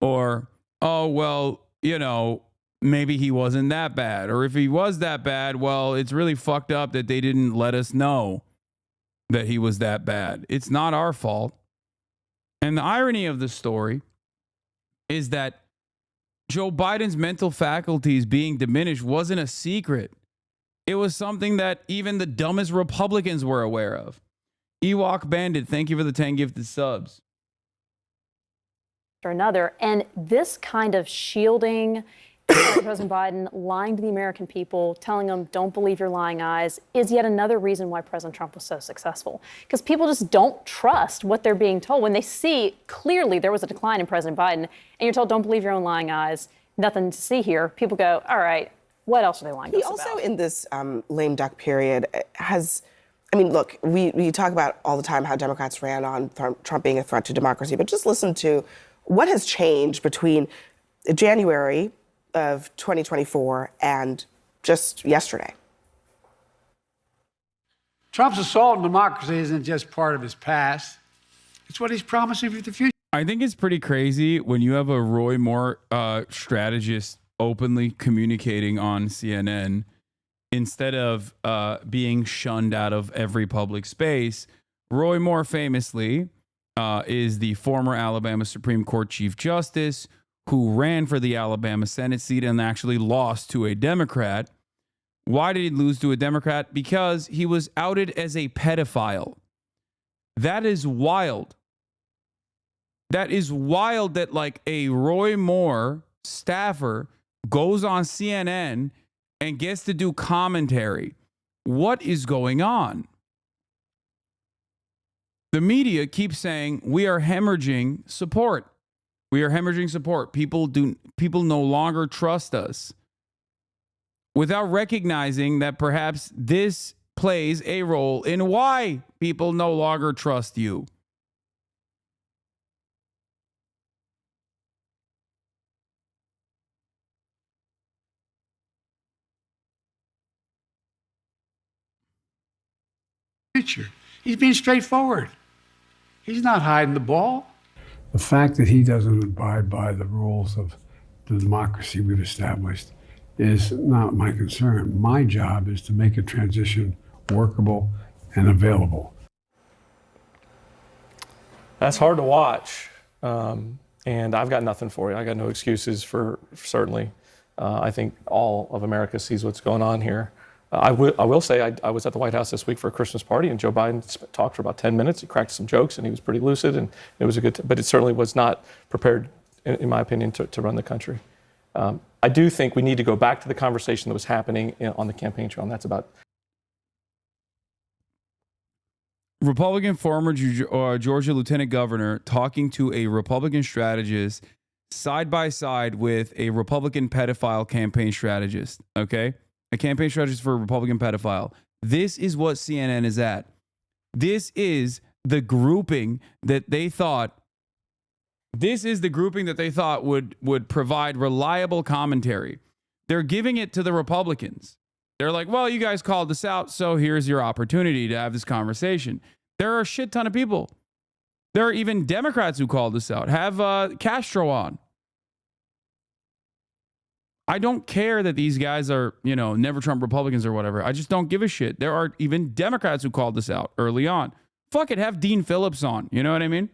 Or, oh, well, you know, maybe he wasn't that bad. Or if he was that bad, well, it's really fucked up that they didn't let us know that he was that bad. It's not our fault. And the irony of the story is that Joe Biden's mental faculties being diminished wasn't a secret. It was something that even the dumbest Republicans were aware of. Ewok Bandit, thank you for the 10 gifted subs. Or another, and this kind of shielding President Biden, lying to the American people, telling them don't believe your lying eyes, is yet another reason why President Trump was so successful. Because people just don't trust what they're being told. When they see clearly there was a decline in President Biden, and you're told don't believe your own lying eyes, nothing to see here, people go, all right, what else are they lying to us about? He also, in this lame duck period, has, I mean, look, we talk about all the time how Democrats ran on Trump being a threat to democracy, but just listen to what has changed between January of 2024 and just yesterday. Trump's assault on democracy isn't just part of his past. It's what he's promising for the future. I think it's pretty crazy when you have a Roy Moore strategist openly communicating on CNN instead of being shunned out of every public space. Roy Moore famously is the former Alabama Supreme Court Chief Justice who ran for the Alabama Senate seat and actually lost to a Democrat. Why did he lose to a Democrat? Because he was outed as a pedophile. That is wild. That is wild that like a Roy Moore staffer goes on CNN and gets to do commentary. What is going on? The media keeps saying we are hemorrhaging support. We are hemorrhaging support. People no longer trust us, without recognizing that perhaps this plays a role in why people no longer trust you. He's being straightforward. He's not hiding the ball. The fact that he doesn't abide by the rules of the democracy we've established is not my concern. My job is to make a transition workable and available. That's hard to watch, and I've got nothing for you. I got no excuses for certainly. I think all of America sees what's going on here. I will say I was at the White House this week for a Christmas party, and Joe Biden talked for about 10 minutes. He cracked some jokes, and he was pretty lucid, and it was a good. But it certainly was not prepared, in my opinion, to run the country. I do think we need to go back to the conversation that was happening on the campaign trail, and that's about Republican former Georgia lieutenant governor talking to a Republican strategist side by side with a Republican pedophile campaign strategist. Okay. A campaign strategist for a Republican pedophile. This is what CNN is at. This is the grouping that they thought. This is the grouping that they thought would provide reliable commentary. They're giving it to the Republicans. They're like, well, you guys called this out, so here's your opportunity to have this conversation. There are a shit ton of people. There are even Democrats who called this out. Have Castro on. I don't care that these guys are, never Trump Republicans or whatever. I just don't give a shit. There are even Democrats who called this out early on. Fuck it, have Dean Phillips on. You know what I mean?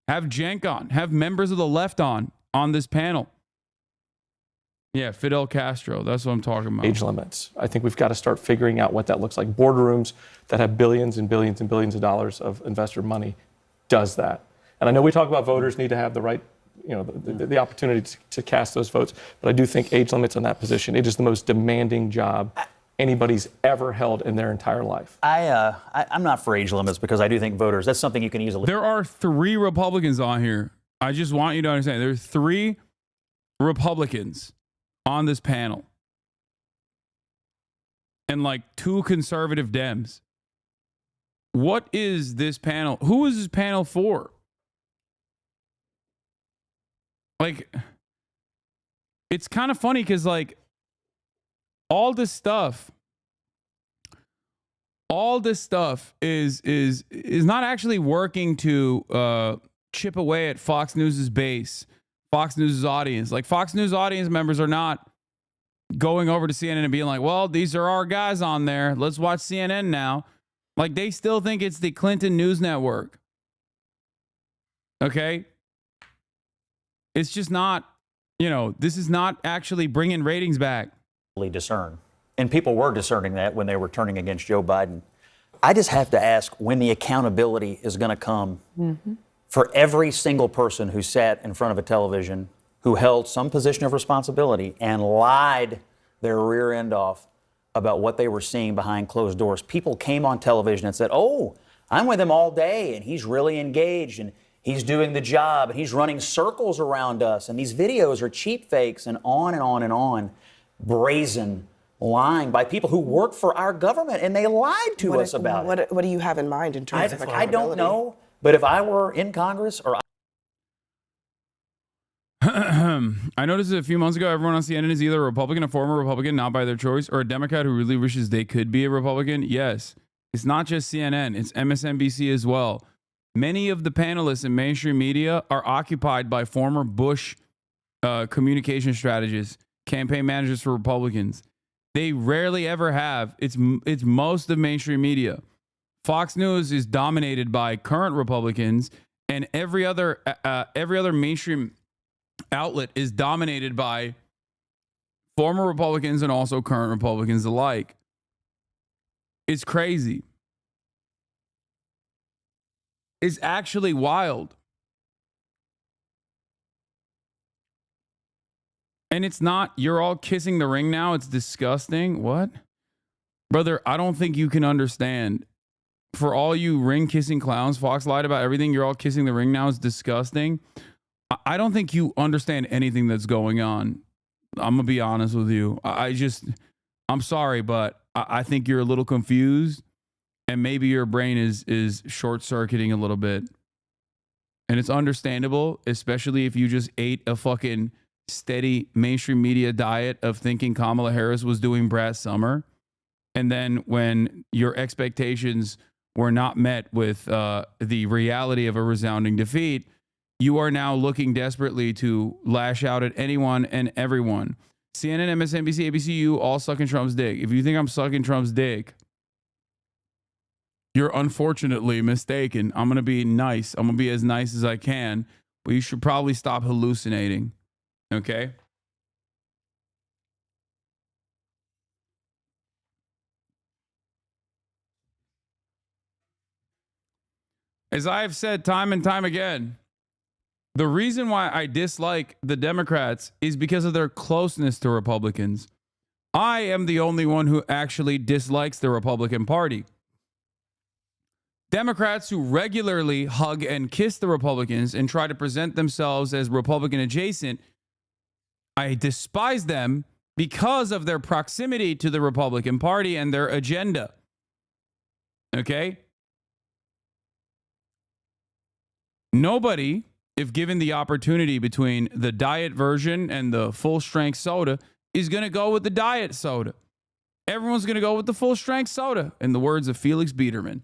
Have Cenk on. Have members of the left on this panel. Yeah, Fidel Castro. That's what I'm talking about. Age limits. I think we've got to start figuring out what that looks like. Boardrooms that have billions and billions and billions of dollars of investor money does that. And I know we talk about voters need to have the right, the opportunity to cast those votes, but I do think age limits on that position, it is the most demanding job anybody's ever held in their entire life. I'm not for age limits because I do think voters, that's something you can easily. There are 3 Republicans on here. I just want you to understand. There are 3 Republicans on this panel. And like 2 conservative Dems. What is this panel? Who is this panel for? Like, it's kind of funny because like all this stuff is not actually working to chip away at Fox News's base, Fox News's audience. Like Fox News audience members are not going over to CNN and being like, well, these are our guys on there. Let's watch CNN now. Like they still think it's the Clinton News Network. Okay? It's just not, this is not actually bringing ratings back. Discern. And people were discerning that when they were turning against Joe Biden. I just have to ask when the accountability is going to come for every single person who sat in front of a television, who held some position of responsibility and lied their rear end off about what they were seeing behind closed doors. People came on television and said, oh, I'm with him all day and he's really engaged and he's doing the job and he's running circles around us and these videos are cheap fakes and on and on and on. Brazen lying by people who work for our government and they lied to us about it. What do you have in mind in terms of accountability? I don't know, but if I were in Congress or I noticed a few months ago, everyone on CNN is either a Republican, a former Republican, not by their choice, or a Democrat who really wishes they could be a Republican. Yes, it's not just CNN, it's MSNBC as well. Many of the panelists in mainstream media are occupied by former Bush communication strategists, campaign managers for Republicans. They rarely ever have. It's most of mainstream media. Fox News is dominated by current Republicans, and every other mainstream outlet is dominated by former Republicans and also current Republicans alike. It's crazy. It's actually wild. And it's not, you're all kissing the ring now. It's disgusting. What? Brother, I don't think you can understand. For all you ring kissing clowns, Fox lied about everything. You're all kissing the ring now. It's disgusting. I don't think you understand anything that's going on. I'm going to be honest with you. I'm sorry, but I think you're a little confused and maybe your brain is short-circuiting a little bit. And it's understandable, especially if you just ate a fucking steady mainstream media diet of thinking Kamala Harris was doing Brad Summer. And then when your expectations were not met with the reality of a resounding defeat, you are now looking desperately to lash out at anyone and everyone. CNN, MSNBC, ABC, you all sucking Trump's dick. If you think I'm sucking Trump's dick, you're unfortunately mistaken. I'm going to be nice. I'm going to be as nice as I can, but you should probably stop hallucinating. Okay? As I have said time and time again, the reason why I dislike the Democrats is because of their closeness to Republicans. I am the only one who actually dislikes the Republican Party. Democrats who regularly hug and kiss the Republicans and try to present themselves as Republican adjacent, I despise them because of their proximity to the Republican Party and their agenda. Okay? Nobody, if given the opportunity between the diet version and the full-strength soda, is going to go with the diet soda. Everyone's going to go with the full-strength soda, in the words of Felix Biederman.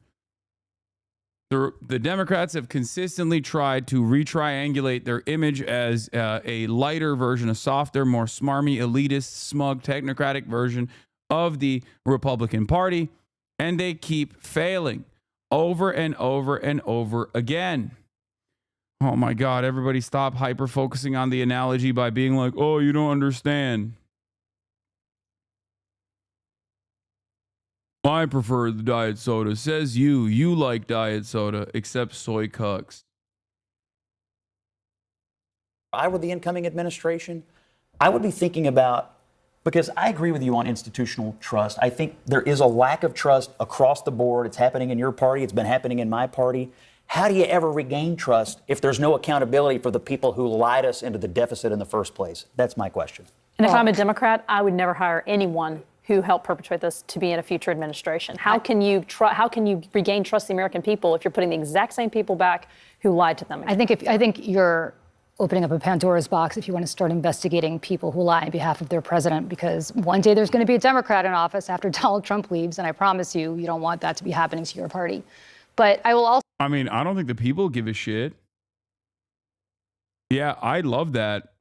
The Democrats have consistently tried to retriangulate their image as a lighter version, a softer, more smarmy, elitist, smug, technocratic version of the Republican Party, and they keep failing over and over and over again. Oh my God, everybody stop hyper-focusing on the analogy by being like, oh, you don't understand. I prefer the diet soda. Says you. You like diet soda, except soy cucks. If I were the incoming administration, I would be thinking about, because I agree with you on institutional trust. I think there is a lack of trust across the board. It's happening in your party. It's been happening in my party. How do you ever regain trust if there's no accountability for the people who lied us into the deficit in the first place? That's my question. And if I'm a Democrat, I would never hire anyone who helped perpetrate this to be in a future administration. How can you regain trust the American people if you're putting the exact same people back who lied to them? I think you're opening up a Pandora's box if you want to start investigating people who lie on behalf of their president, because one day there's going to be a Democrat in office after Donald Trump leaves, and I promise you, you don't want that to be happening to your party. But I will also... I mean, I don't think the people give a shit. Yeah, I love that.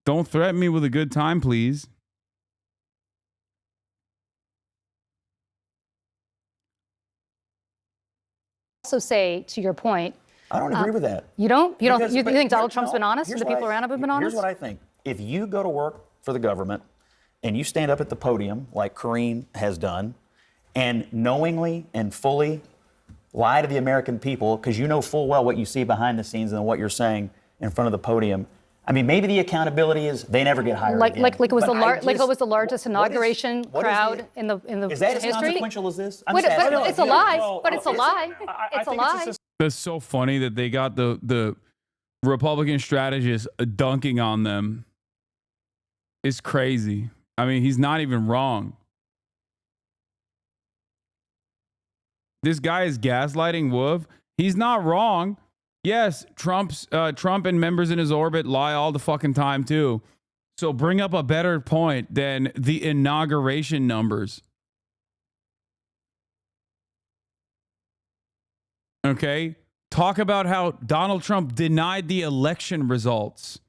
Don't threaten me with a good time, please. Also say, to your point... I don't agree with that. You don't? You Because- think Donald but Trump's been honest and the people around him have been honest? Here's what I think. If you go to work for the government and you stand up at the podium like Kareem has done and knowingly and fully lie to the American people because you know full well what you see behind the scenes and what you're saying in front of the podium, I mean, maybe the accountability is they never get hired again. Like it was But the largest inauguration crowd in the Is that as history. consequential as this? I'm But just asking. it's a lie. But it's a lie. It's a lie. That's so funny that they got the Republican strategist dunking on them. It's crazy. I mean, he's not even wrong. This guy is gaslighting Wolf. He's not wrong. Yes, Trump and members in his orbit lie all the fucking time too. So bring up a better point than the inauguration numbers. Okay? Talk about how Donald Trump denied the election results.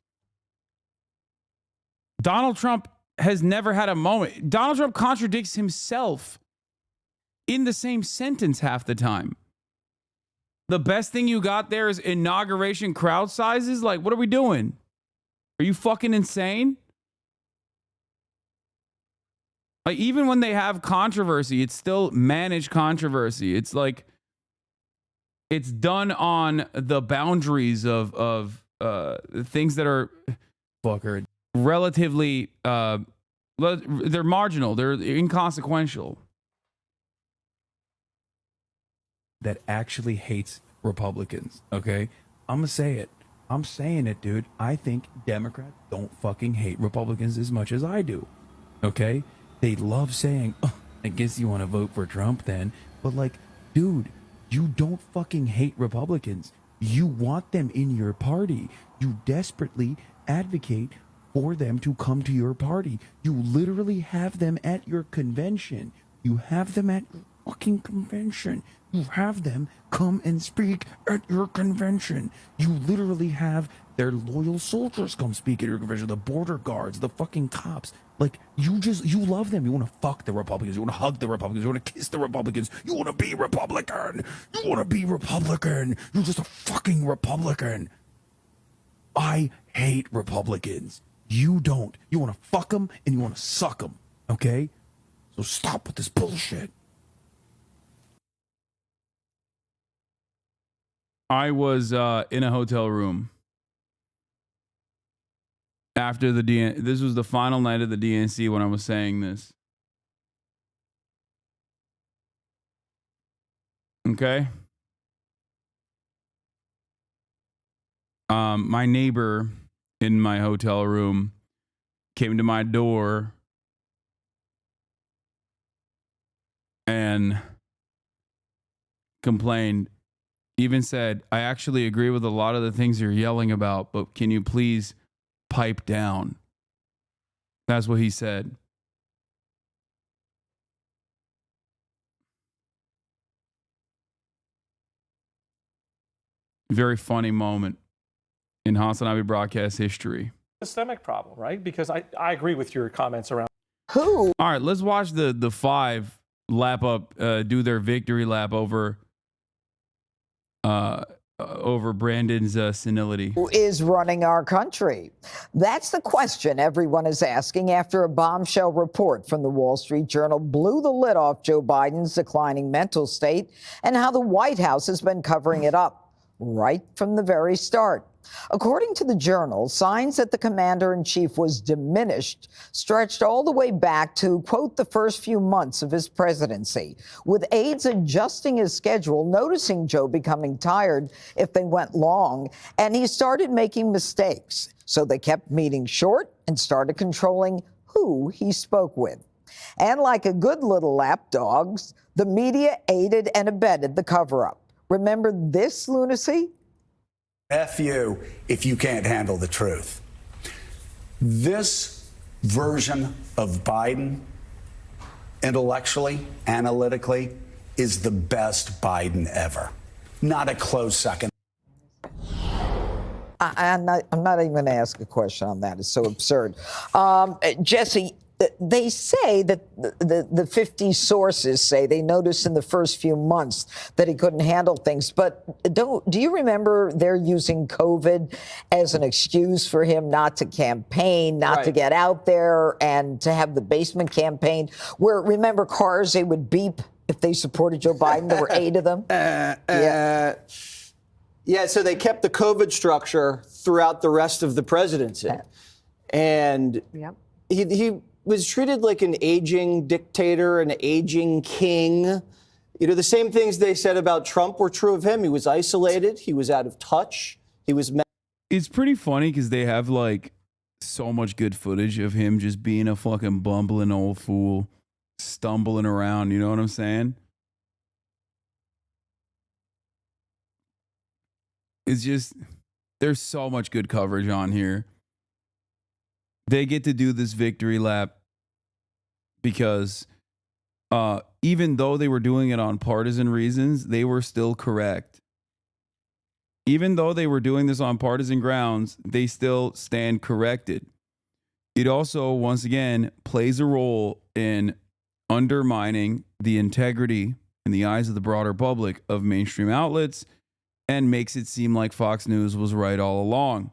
Donald Trump has never had a moment. Donald Trump contradicts himself in the same sentence half the time. The best thing you got there is inauguration crowd sizes? Like, what are we doing? Are you fucking insane? Like, even when they have controversy, it's still managed controversy. It's like, it's done on the boundaries of things that are relatively, they're marginal, they're inconsequential. That actually hates Republicans, okay? I'm gonna say it. I'm saying it, dude. I think Democrats don't fucking hate Republicans as much as I do, okay? They love saying, oh, I guess you want to vote for Trump then. But like, dude, you don't fucking hate Republicans. You want them in your party. You desperately advocate for them to come to your party. You literally have them at your convention. You have them at your fucking convention. You have them come and speak at your convention. You literally have their loyal soldiers come speak at your convention. The border guards, the fucking cops. Like, you love them. You want to fuck the Republicans. You want to hug the Republicans. You want to kiss the Republicans. You want to be Republican. You want to be Republican. You're just a fucking Republican. I hate Republicans. You don't. You want to fuck them and you want to suck them. Okay? So stop with this bullshit. I was in a hotel room after the this was the final night of the DNC when I was saying this. Okay. My neighbor in my hotel room came to my door and complained. Even said, I actually agree with a lot of the things you're yelling about, but can you please pipe down? That's what he said. Very funny moment in HasanAbi broadcast history. Systemic problem, right? Because I agree with your comments around. Who? All right, let's watch the five lap up, do their victory lap over over Brandon's senility. Who is running our country? That's the question everyone is asking after a bombshell report from the Wall Street Journal blew the lid off Joe Biden's declining mental state and how the White House has been covering it up right from the very start. According to the Journal, signs that the commander-in-chief was diminished stretched all the way back to, quote, the first few months of his presidency, with aides adjusting his schedule, noticing Joe becoming tired if they went long, and he started making mistakes. So they kept meetings short and started controlling who he spoke with. And like a good little lapdogs, the media aided and abetted the cover-up. Remember this lunacy? F you if you can't handle the truth. This version of Biden, intellectually, analytically, is the best Biden ever. Not a close second. I'm not even going to ask a question on that. It's so absurd. Jesse, they say that the 50 sources say they noticed in the first few months that he couldn't handle things. But do you remember they're using COVID as an excuse for him not to campaign, not to get out there and to have the basement campaign where, remember, cars, they would beep if they supported Joe Biden? There were 8 of them. Yeah, so they kept the COVID structure throughout the rest of the presidency. And he was treated like an aging dictator, an aging king. You know, the same things they said about Trump were true of him. He was isolated. He was out of touch. He was... It's pretty funny because they have, like, so much good footage of him just being a fucking bumbling old fool, stumbling around. You know what I'm saying? It's just, there's so much good coverage on here. They get to do this victory lap because even though they were doing it on partisan reasons, they were still correct. Even though they were doing this on partisan grounds, they still stand corrected. It also, once again, plays a role in undermining the integrity in the eyes of the broader public of mainstream outlets and makes it seem like Fox News was right all along.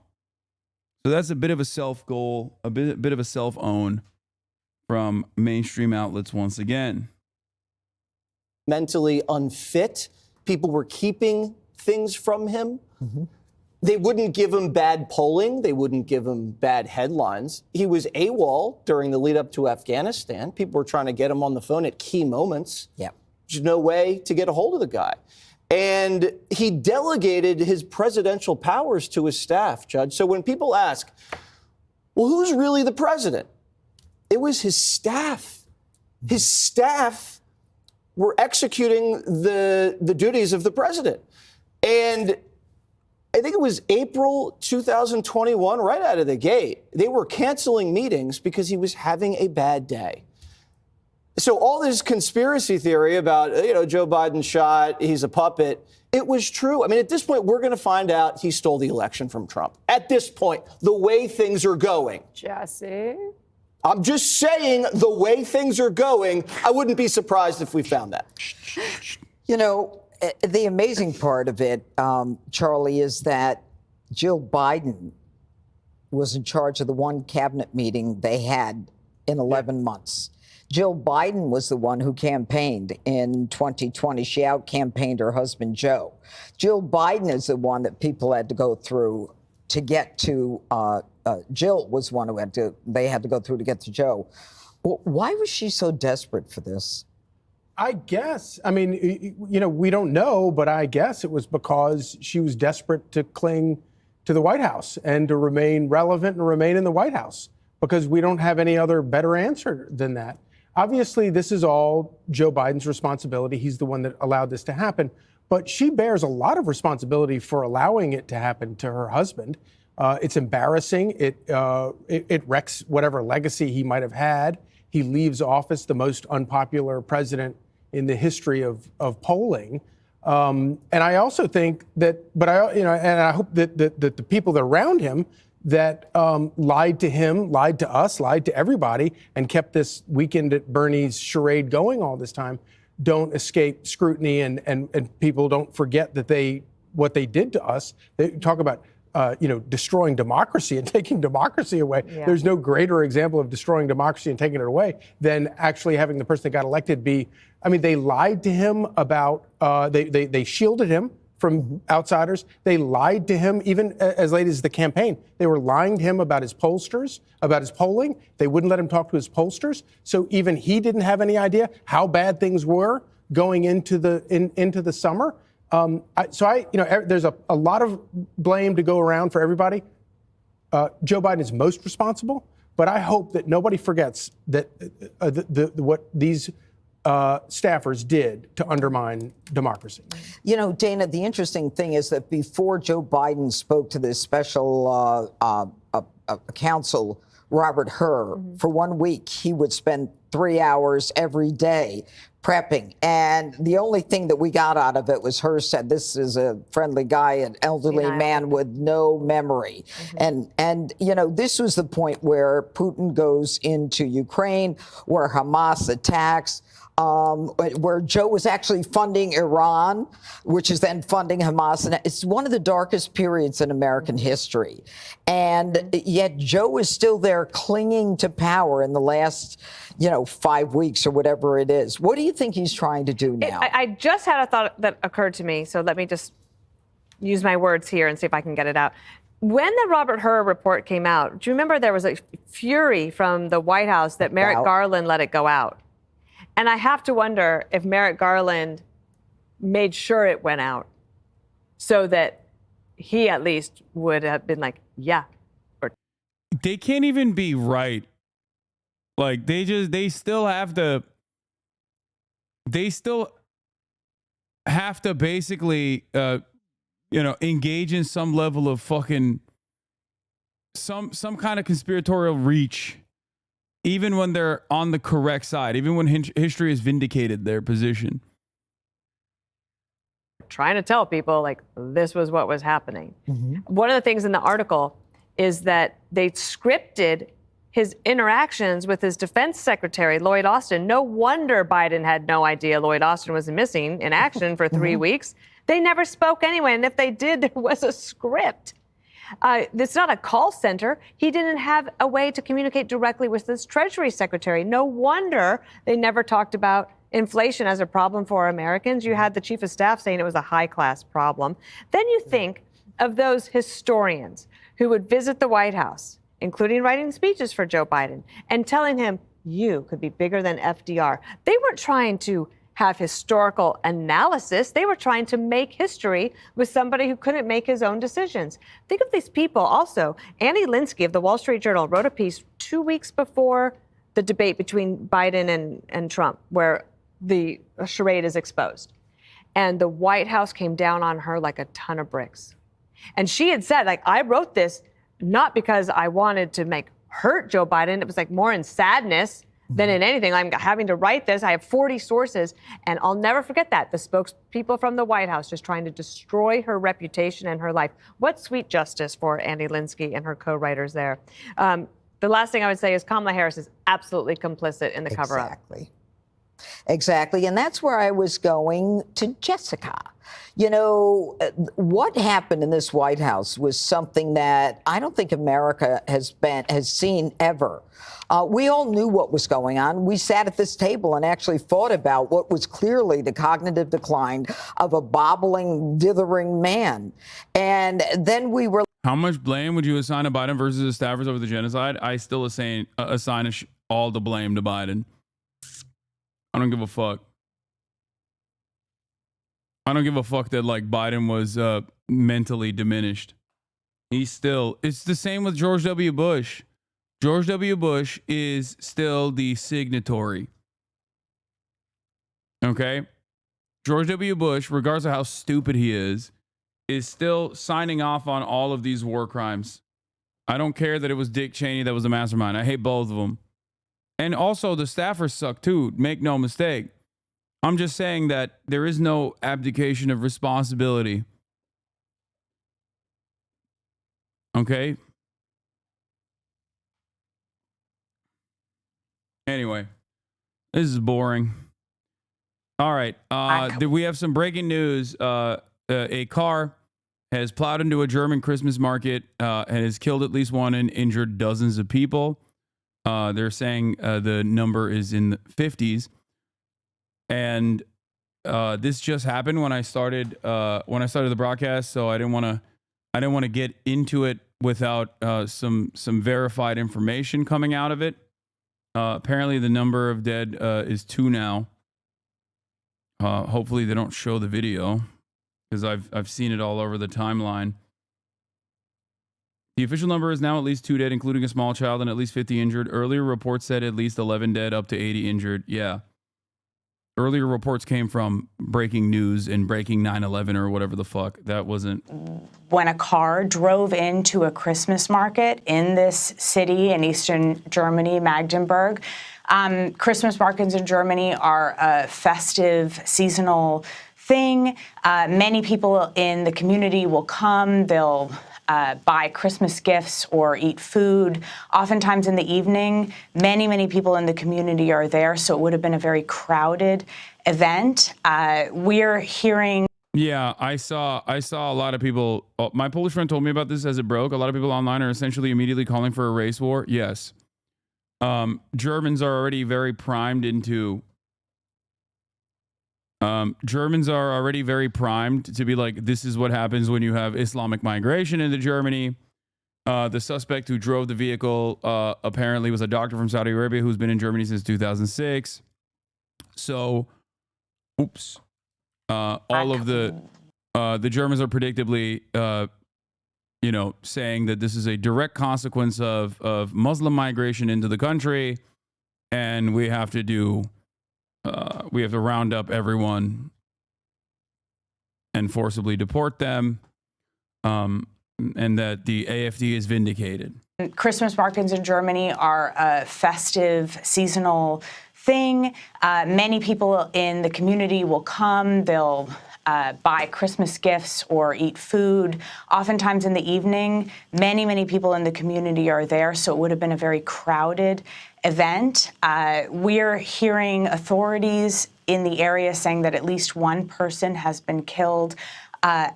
So that's a bit of a self-goal, a bit of a self-own from mainstream outlets once again. Mentally unfit. People were keeping things from him. They wouldn't give him bad polling. They wouldn't give him bad headlines. He was AWOL during the lead up to Afghanistan. People were trying to get him on the phone at key moments. There's no way to get a hold of the guy. And he delegated his presidential powers to his staff, Judge. So when people ask, well, who's really the president? It was his staff. His staff were executing the duties of the president. And I think it was April 2021, right out of the gate, they were canceling meetings because he was having a bad day. So all this conspiracy theory about, Joe Biden shot, he's a puppet, it was true. I mean, at this point, we're going to find out he stole the election from Trump. At this point, the way things are going. Jesse? I'm just saying the way things are going, I wouldn't be surprised if we found that. You know, the amazing part of it, Charlie, is that Jill Biden was in charge of the one cabinet meeting they had in 11 months. Jill Biden was the one who campaigned in 2020. She out-campaigned her husband, Joe. Jill Biden is the one that people had to go through to get to. Jill was one who they had to go through to get to Joe. Why was she so desperate for this? I guess. I mean, we don't know, but I guess it was because she was desperate to cling to the White House and to remain relevant and remain in the White House, because we don't have any other better answer than that. Obviously, this is all Joe Biden's responsibility. He's the one that allowed this to happen. But she bears a lot of responsibility for allowing it to happen to her husband. It's embarrassing. It wrecks whatever legacy he might have had. He leaves office the most unpopular president in the history of polling. And I also think that, and I hope that the people that are around him that lied to him, lied to us, lied to everybody, and kept this Weekend at Bernie's charade going all this time, don't escape scrutiny, and people don't forget that they what they did to us. They talk about destroying democracy and taking democracy away. Yeah. There's no greater example of destroying democracy and taking it away than actually having the person that got elected be. I mean, they lied to him about. They shielded him from outsiders. They lied to him even as late as the campaign. They were lying to him about his pollsters, about his polling. They wouldn't let him talk to his pollsters. So even he didn't have any idea how bad things were going into the summer. There's a lot of blame to go around for everybody. Joe Biden is most responsible, but I hope that nobody forgets that what these staffers did to undermine democracy. You know, Dana, the interesting thing is that before Joe Biden spoke to this special counsel, Robert Hur, for 1 week, he would spend 3 hours every day prepping. And the only thing that we got out of it was Hur said, this is a friendly guy, an elderly man with no memory. And this was the point where Putin goes into Ukraine, where Hamas attacks, where Joe was actually funding Iran, which is then funding Hamas. And it's one of the darkest periods in American history. And yet Joe is still there clinging to power in the last, 5 weeks or whatever it is. What do you think he's trying to do now? I just had a thought that occurred to me, so let me just use my words here and see if I can get it out. When the Robert Hur report came out, do you remember there was a fury from the White House that Merrick Garland let it go out? And I have to wonder if Merrick Garland made sure it went out so that he at least would have been like, yeah. They can't even be right. Like, they still have to basically, engage in some level of fucking, some kind of conspiratorial reach, even when they're on the correct side, even when history has vindicated their position. Trying to tell people, like, this was what was happening. One of the things in the article is that they scripted his interactions with his defense secretary, Lloyd Austin. No wonder Biden had no idea Lloyd Austin was missing in action for 3 weeks. They never spoke anyway, and if they did, there was a script. It's not a call center. He didn't have a way to communicate directly with his Treasury Secretary. No wonder they never talked about inflation as a problem for Americans. You had the Chief of Staff saying it was a high-class problem. Then you think of those historians who would visit the White House, including writing speeches for Joe Biden, and telling him, you could be bigger than FDR. They weren't trying to have historical analysis. They were trying to make history with somebody who couldn't make his own decisions. Think of these people also. Annie Linsky of the Wall Street Journal wrote a piece 2 weeks before the debate between Biden and Trump, where the charade is exposed. And the White House came down on her like a ton of bricks. And she had said, like, I wrote this not because I wanted to hurt Joe Biden. It was like more in sadness than in anything. I'm having to write this. I have 40 sources, and I'll never forget that. The spokespeople from the White House just trying to destroy her reputation and her life. What sweet justice for Annie Linsky and her co-writers there. The last thing I would say is Kamala Harris is absolutely complicit in the cover-up. Exactly. And that's where I was going to Jessica. What happened in this White House was something that I don't think America has seen ever. We all knew what was going on. We sat at this table and actually thought about what was clearly the cognitive decline of a bobbling, dithering man. And then we were. How much blame would you assign to Biden versus the staffers over the genocide? I still assign all the blame to Biden. I don't give a fuck. I don't give a fuck that Biden was mentally diminished. It's the same with George W. Bush. George W. Bush is still the signatory. Okay? George W. Bush, regardless of how stupid he is still signing off on all of these war crimes. I don't care that it was Dick Cheney that was the mastermind. I hate both of them. And also the staffers suck too. Make no mistake. I'm just saying that there is no abdication of responsibility. Okay? Anyway, this is boring. All right. We have some breaking news. A car has plowed into a German Christmas market and has killed at least one and injured dozens of people. They're saying the number is in the 50s. And this just happened when I started the broadcast, so I didn't want to get into it without some verified information coming out of it. Apparently, the number of dead is 2 now. Hopefully, they don't show the video because I've seen it all over the timeline. The official number is now at least 2 dead, including a small child, and at least 50 injured. Earlier reports said at least 11 dead, up to 80 injured. Yeah. Earlier reports came from breaking news and breaking 9/11 or whatever the fuck. That wasn't. When a car drove into a Christmas market in this city in eastern Germany, Magdeburg. Christmas markets in Germany are a festive, seasonal thing. Many people in the community will come. They'll buy Christmas gifts or eat food. Oftentimes in the evening, many people in the community are there, so it would have been a very crowded event. We're hearing. Yeah, I saw a lot of people. My Polish friend told me about this as it broke. A lot of people online are essentially immediately calling for a race war. Yes. Germans are already very primed into. Germans are already very primed to be like, this is what happens when you have Islamic migration into Germany. The suspect who drove the vehicle apparently was a doctor from Saudi Arabia who's been in Germany since 2006. So, oops. All of the Germans are predictably, saying that this is a direct consequence of Muslim migration into the country, and we have to round up everyone and forcibly deport them, and that the AfD is vindicated. Christmas markets in Germany are a festive, seasonal thing. Many people in the community will come. They'll buy Christmas gifts or eat food. Oftentimes in the evening, many people in the community are there, so it would have been a very crowded event. We're hearing authorities in the area saying that at least one person has been killed.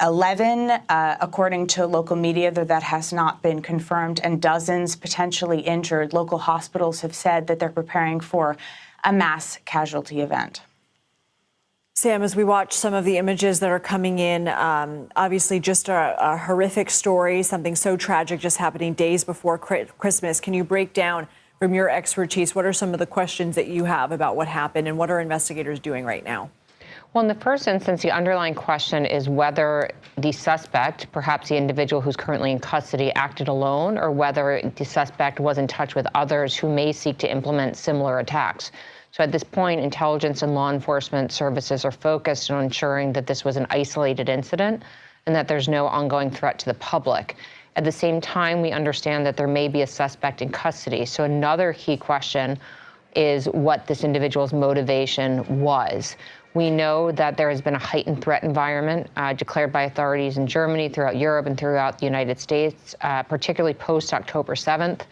11, according to local media, though that has not been confirmed, and dozens potentially injured. Local hospitals have said that they're preparing for a mass casualty event. Sam, as we watch some of the images that are coming in, obviously just a horrific story, something so tragic just happening days before Christmas. Can you break down from your expertise, what are some of the questions that you have about what happened and what are investigators doing right now? Well, in the first instance, the underlying question is whether the suspect, perhaps the individual who's currently in custody, acted alone, or whether the suspect was in touch with others who may seek to implement similar attacks. So at this point, intelligence and law enforcement services are focused on ensuring that this was an isolated incident and that there's no ongoing threat to the public. At the same time, we understand that there may be a suspect in custody. So another key question is what this individual's motivation was. We know that there has been a heightened threat environment declared by authorities in Germany, throughout Europe, and throughout the United States, particularly post-October 7th,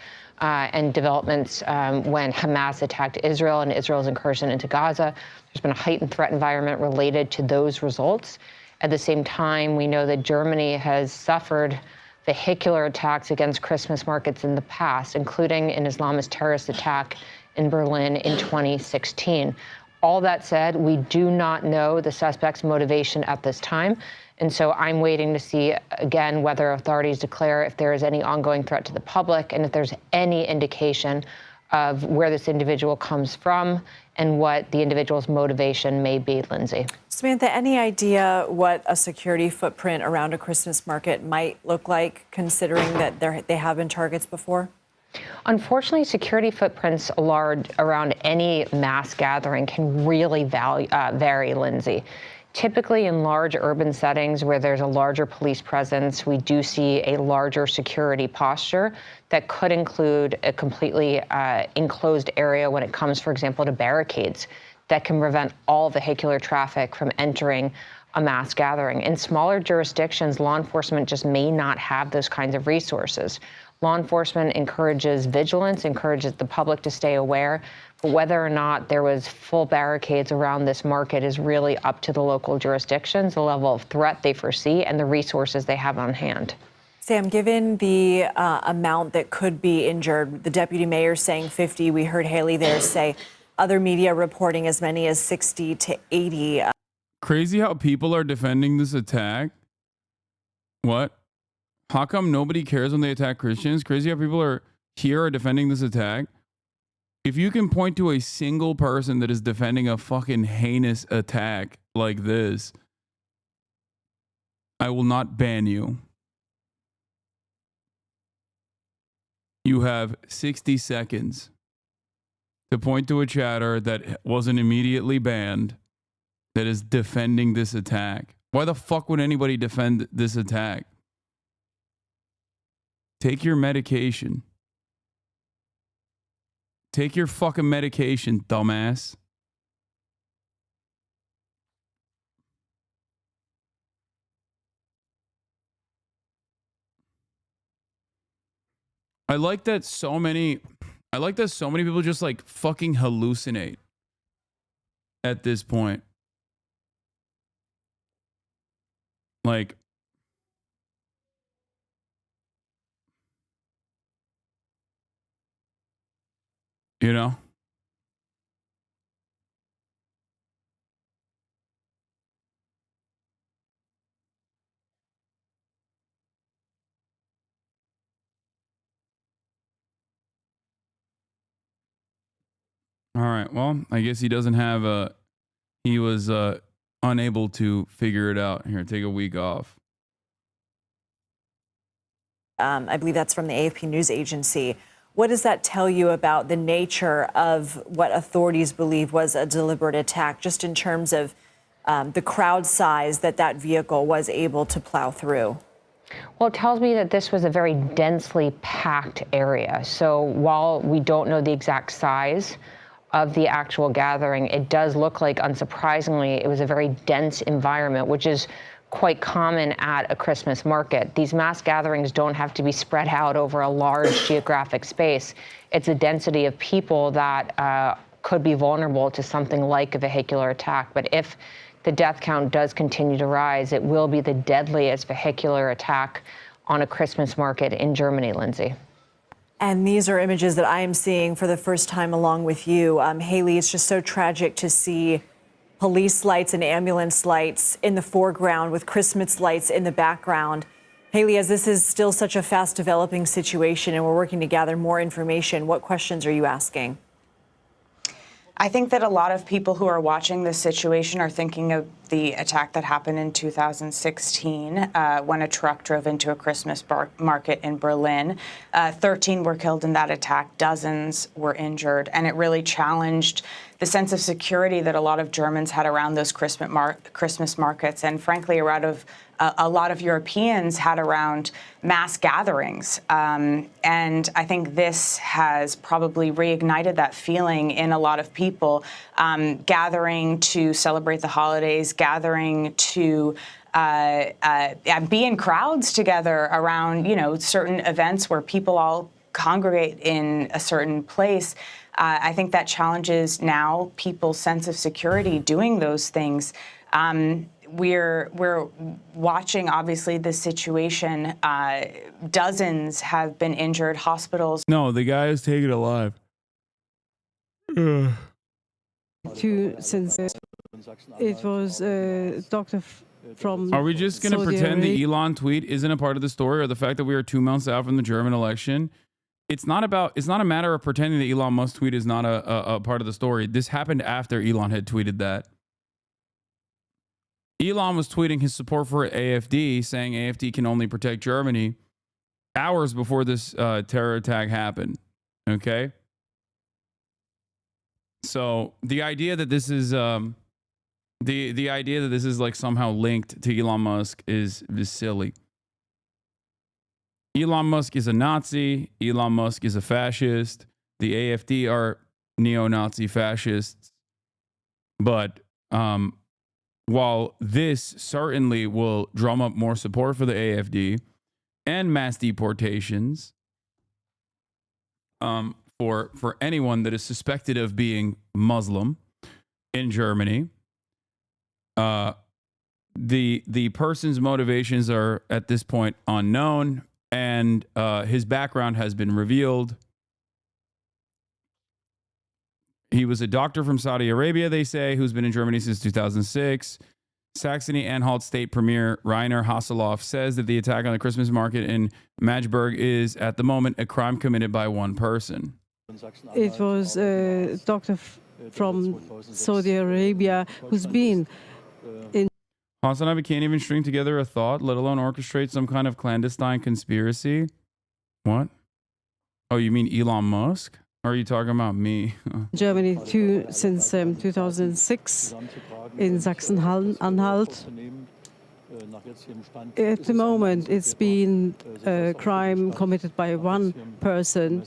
and developments when Hamas attacked Israel and Israel's incursion into Gaza. There's been a heightened threat environment related to those results. At the same time, we know that Germany has suffered vehicular attacks against Christmas markets in the past, including an Islamist terrorist attack in Berlin in 2016. All that said, we do not know the suspect's motivation at this time. And so I'm waiting to see, again, whether authorities declare if there is any ongoing threat to the public and if there's any indication of where this individual comes from and what the individual's motivation may be, Lindsay. Samantha, any idea what a security footprint around a Christmas market might look like, considering that they have been targets before? Unfortunately, security footprints around any mass gathering can really vary, Lindsay. Typically in large urban settings where there's a larger police presence, we do see a larger security posture that could include a completely enclosed area when it comes, for example, to barricades that can prevent all vehicular traffic from entering a mass gathering. In smaller jurisdictions, law enforcement just may not have those kinds of resources. Law enforcement encourages vigilance, encourages the public to stay aware. But whether or not there was full barricades around this market is really up to the local jurisdictions, the level of threat they foresee, and the resources they have on hand. Sam, given the amount that could be injured, the deputy mayor saying 50, we heard Haley there say other media reporting as many as 60 to 80. Crazy how people are defending this attack. What? How come nobody cares when they attack Christians? Crazy how people are defending this attack. If you can point to a single person that is defending a fucking heinous attack like this, I will not ban you. You have 60 seconds to point to a chatter that wasn't immediately banned that is defending this attack. Why the fuck would anybody defend this attack? Take your medication. Take your fucking medication, dumbass. I like that so many people just like fucking hallucinate at this point. Like, you know? All right. Well, I guess he doesn't have he was unable to figure it out. Here, take a week off. I believe that's from the AFP news agency. What does that tell you about the nature of what authorities believe was a deliberate attack, just in terms of the crowd size that vehicle was able to plow through? Well, it tells me that this was a very densely packed area. So while we don't know the exact size of the actual gathering, it does look like, unsurprisingly, it was a very dense environment, which is quite common at a Christmas market. These mass gatherings don't have to be spread out over a large geographic space. It's a density of people that could be vulnerable to something like a vehicular attack. But if the death count does continue to rise, it will be the deadliest vehicular attack on a Christmas market in Germany, Lindsay. And these are images that I am seeing for the first time along with you. Haley, it's just so tragic to see police lights and ambulance lights in the foreground with Christmas lights in the background. Haley, as this is still such a fast developing situation and we're working to gather more information, what questions are you asking? I think that a lot of people who are watching this situation are thinking of the attack that happened in 2016 when a truck drove into a Christmas market in Berlin. 13 were killed in that attack, dozens were injured, and it really challenged the sense of security that a lot of Germans had around those Christmas markets, and frankly, a lot of Europeans had around mass gatherings. And I think this has probably reignited that feeling in a lot of people, gathering to celebrate the holidays, gathering to be in crowds together around, certain events where people all congregate in a certain place. I think that challenges now people's sense of security doing those things. We're watching, obviously, this situation. Dozens have been injured. Hospitals. No, the guy is taken alive. Since it was a doctor from. Are we just going to pretend the Elon tweet isn't a part of the story, or the fact that we are 2 months out from the German election? It's not a matter of pretending that Elon Musk tweet is not a part of the story. This happened after Elon had tweeted that. Elon was tweeting his support for AFD, saying AFD can only protect Germany, hours before this terror attack happened. Okay? So the idea that this is the idea that this is like somehow linked to Elon Musk is silly. Elon Musk is a Nazi. Elon Musk is a fascist. The AFD are neo-Nazi fascists. But while this certainly will drum up more support for the AFD and mass deportations for anyone that is suspected of being Muslim in Germany. The person's motivations are at this point unknown, and his background has been revealed. He was a doctor from Saudi Arabia, they say, who's been in Germany since 2006. Saxony-Anhalt State Premier Rainer Haseloff says that the attack on the Christmas market in Magdeburg is, at the moment, a crime committed by one person. It was a doctor from Saudi Arabia who's been in. HasanAbi can't even string together a thought, let alone orchestrate some kind of clandestine conspiracy. What? Oh, you mean Elon Musk? Or are you talking about me? Germany too, since 2006 in Sachsen-Anhalt. At the moment, it's been a crime committed by one person,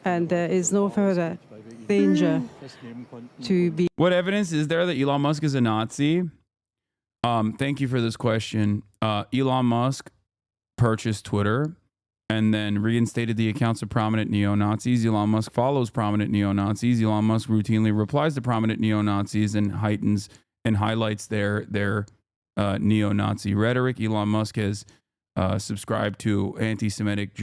and there is no further danger to be. What evidence is there that Elon Musk is a Nazi? Thank you for this question. Elon Musk purchased Twitter and then reinstated the accounts of prominent neo-Nazis. Elon Musk follows prominent neo-Nazis. Elon Musk routinely replies to prominent neo-Nazis and highlights their neo-Nazi rhetoric. Elon Musk has subscribed to anti-Semitic,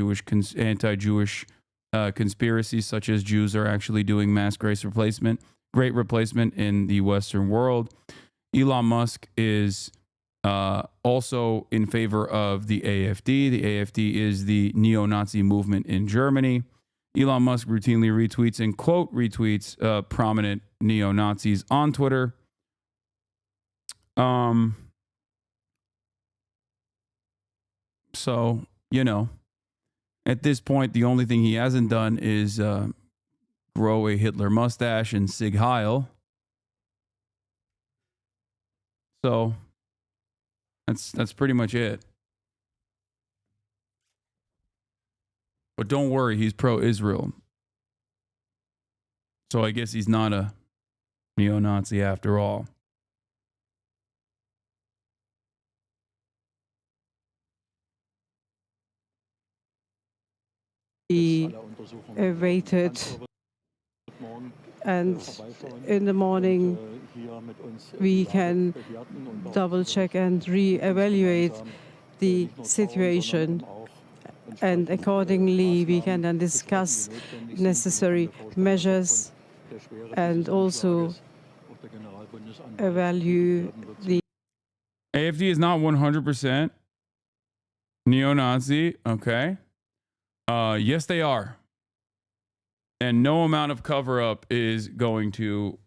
anti-Jewish conspiracies, such as Jews are actually doing mass great replacement in the Western world. Elon Musk is also in favor of the AfD. The AfD is the neo-Nazi movement in Germany. Elon Musk routinely retweets and quote retweets prominent neo-Nazis on Twitter. So, you know, at this point, the only thing he hasn't done is grow a Hitler mustache and Sig Heil. So that's pretty much it. But don't worry, he's pro-Israel. So I guess he's not a neo-Nazi after all. He waited, and in the morning we can double check and re-evaluate the situation, and accordingly we can then discuss necessary measures and also evaluate the AfD is not 100% neo-Nazi, okay? Yes, they are. And no amount of cover-up is going to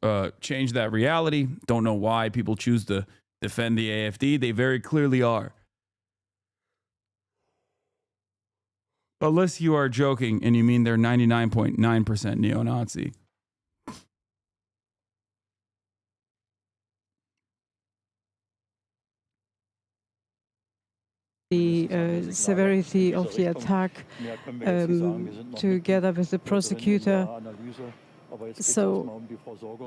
change that reality. Don't know why people choose to defend the AfD. They very clearly are. Unless you are joking and you mean they're 99.9% neo-Nazi. The severity of the attack together with the prosecutor. So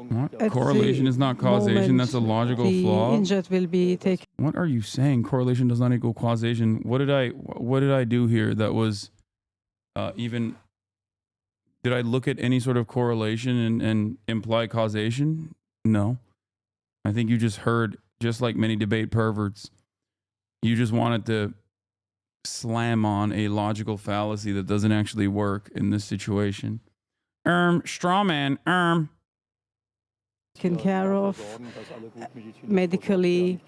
what? Correlation is not causation. That's a logical flaw. The injured will be taken. What are you saying? Correlation does not equal causation. What did I do here that was even? Did I look at any sort of correlation and imply causation? No. I think you just heard, just like many debate perverts, you just wanted to slam on a logical fallacy that doesn't actually work in this situation. Strawman, Taken care of medically,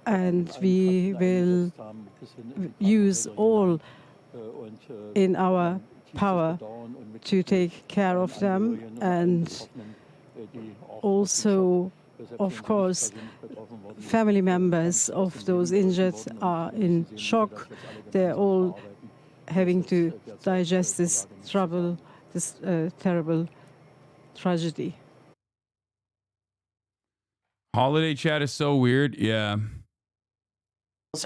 and we will use all in our power to take care of them, and also, of course, family members of those injured are in shock. They're all having to digest this trouble, this terrible tragedy. Holiday chat is so weird. Yeah.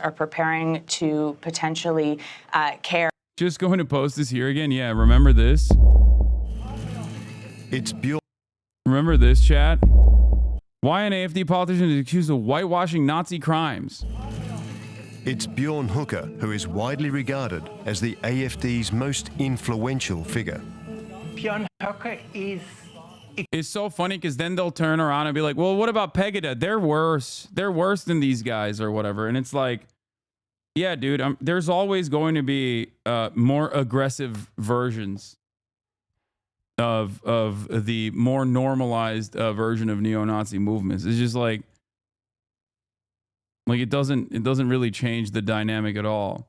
Are preparing to potentially care. Just going to post this here again. Yeah, remember this? It's beautiful. Remember this, chat? Why an AfD politician is accused of whitewashing Nazi crimes? It's Bjorn Hooker who is widely regarded as the AFD's most influential figure. Bjorn Hooker is... It's so funny because then they'll turn around and be like, well, what about Pegida? They're worse. They're worse than these guys or whatever. And it's like, yeah, dude, there's always going to be more aggressive versions of the more normalized version of neo-Nazi movements. It's just like it doesn't really change the dynamic at all.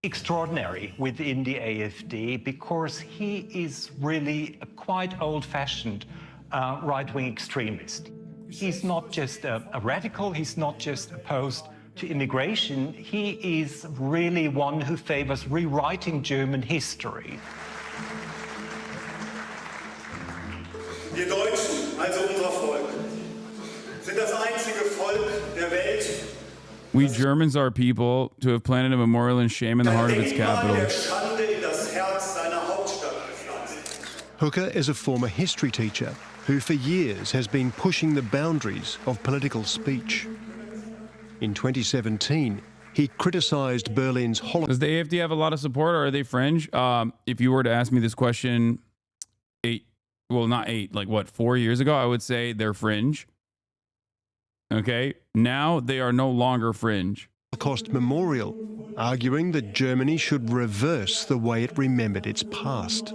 Extraordinary within the AFD because he is really a quite old-fashioned right-wing extremist. He's not just a radical, he's not just opposed to immigration, he is really one who favors rewriting German history. Wir Deutschen, also unser Volk, sind das einzige Volk der Welt. We Germans are people to have planted a memorial in shame in the heart of its capital. Hooker is a former history teacher who for years has been pushing the boundaries of political speech. In 2017, he criticised Berlin's Holocaust. Does the AFD have a lot of support, or are they fringe? If you were to ask me this question 4 years ago, I would say they're fringe. Okay, now they are no longer fringe. Holocaust Memorial, arguing that Germany should reverse the way it remembered its past.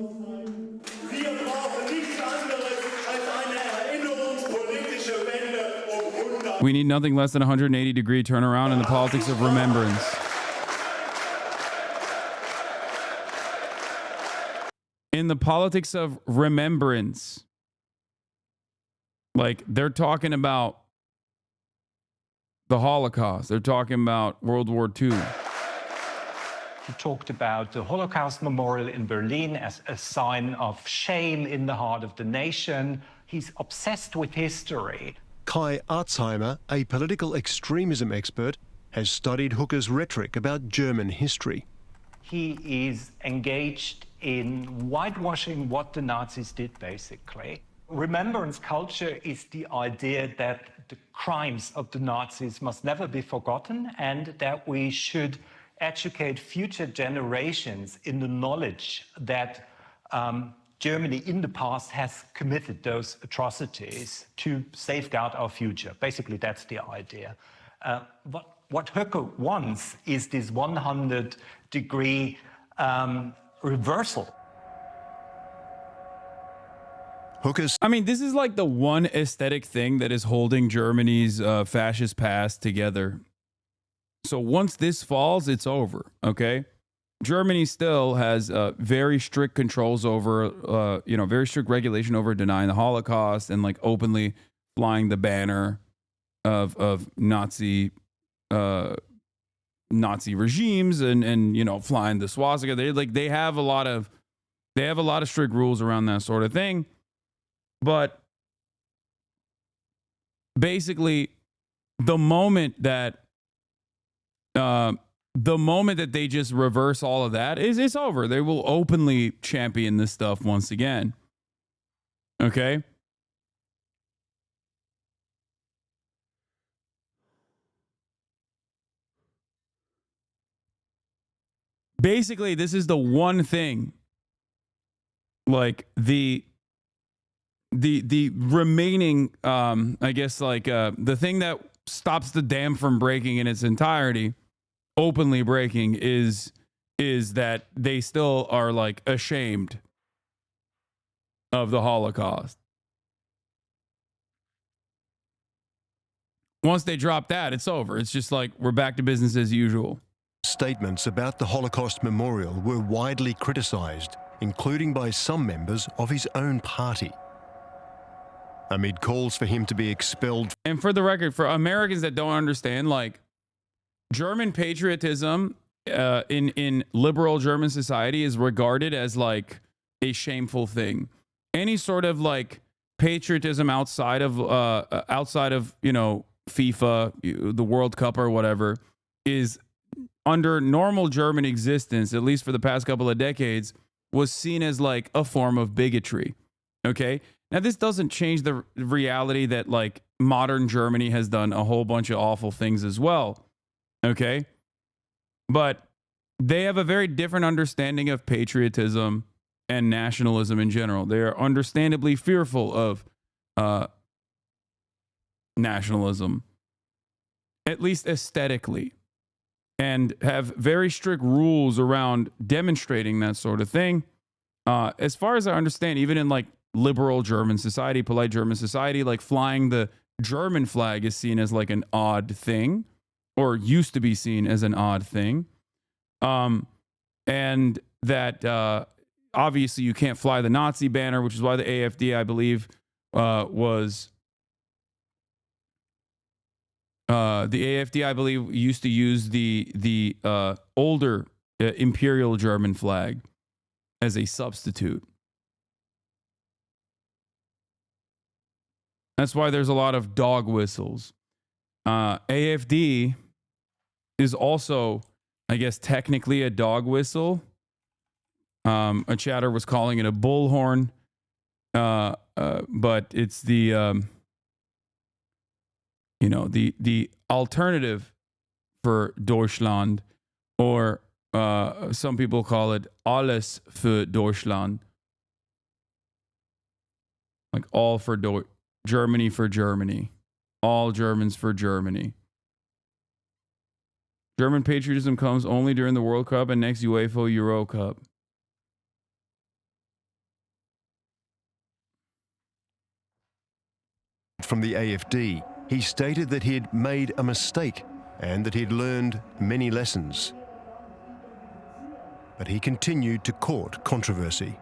We need nothing less than a 180-degree turnaround in the politics of remembrance. In the politics of remembrance. Like, they're talking about the Holocaust. They're talking about World War II. He talked about the Holocaust Memorial in Berlin as a sign of shame in the heart of the nation. He's obsessed with history. Kai Arzheimer, a political extremism expert, has studied Hooker's rhetoric about German history. He is engaged in whitewashing what the Nazis did, basically. Remembrance culture is the idea that the crimes of the Nazis must never be forgotten and that we should educate future generations in the knowledge that Germany in the past has committed those atrocities to safeguard our future. Basically, that's the idea. What Hooker wants is this 100-degree reversal. I mean, this is like the one aesthetic thing that is holding Germany's fascist past together. So once this falls, it's over, okay? Germany still has very strict controls over, very strict regulation over denying the Holocaust and like openly flying the banner of Nazi regimes and flying the swastika. They have a lot of strict rules around that sort of thing. But basically, the moment that they just reverse all of that, it's over. They will openly champion this stuff once again. Okay? Basically, this is the one thing, like the remaining, the thing that stops the dam from breaking in its entirety, openly breaking, is that they still are like ashamed of the Holocaust. Once they drop that, it's over. It's just like we're back to business as usual. Statements about the Holocaust Memorial were widely criticized, including by some members of his own party, amid calls for him to be expelled. And for the record, for Americans that don't understand, like, German patriotism in liberal German society is regarded as like a shameful thing. Any sort of like patriotism outside of FIFA, the World Cup or whatever, is under normal German existence, at least for the past couple of decades, was seen as like a form of bigotry. Okay. Now, this doesn't change the reality that like modern Germany has done a whole bunch of awful things as well. Okay? But they have a very different understanding of patriotism and nationalism in general. They are understandably fearful of nationalism, at least aesthetically, and have very strict rules around demonstrating that sort of thing. As far as I understand, even in like liberal German society, polite German society, like flying the German flag is seen as like an odd thing, or used to be seen as an odd thing. And that obviously you can't fly the Nazi banner, which is why the AfD, I believe, was the AfD, I believe, used to use the older Imperial German flag as a substitute. That's why there's a lot of dog whistles. AfD is also, I guess, technically a dog whistle. A chatter was calling it a bullhorn, but it's the the alternative for Deutschland, or some people call it alles für Deutschland, like all for Germany for Germany, all Germans for Germany. German patriotism comes only during the World Cup and next UEFA Euro Cup. From the AfD, he stated that he had made a mistake and that he had learned many lessons. But he continued to court controversy.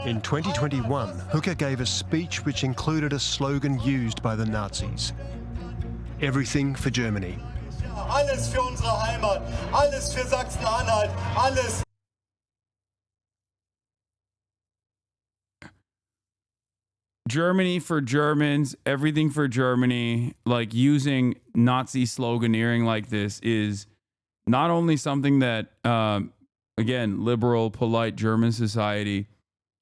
In 2021, Hooker gave a speech which included a slogan used by the Nazis: "Everything for Germany." Alles für unsere Heimat, alles für Sachsen-Anhalt, alles. Germany for Germans, everything for Germany. Like, using Nazi sloganeering like this is not only something that, again, liberal, polite German society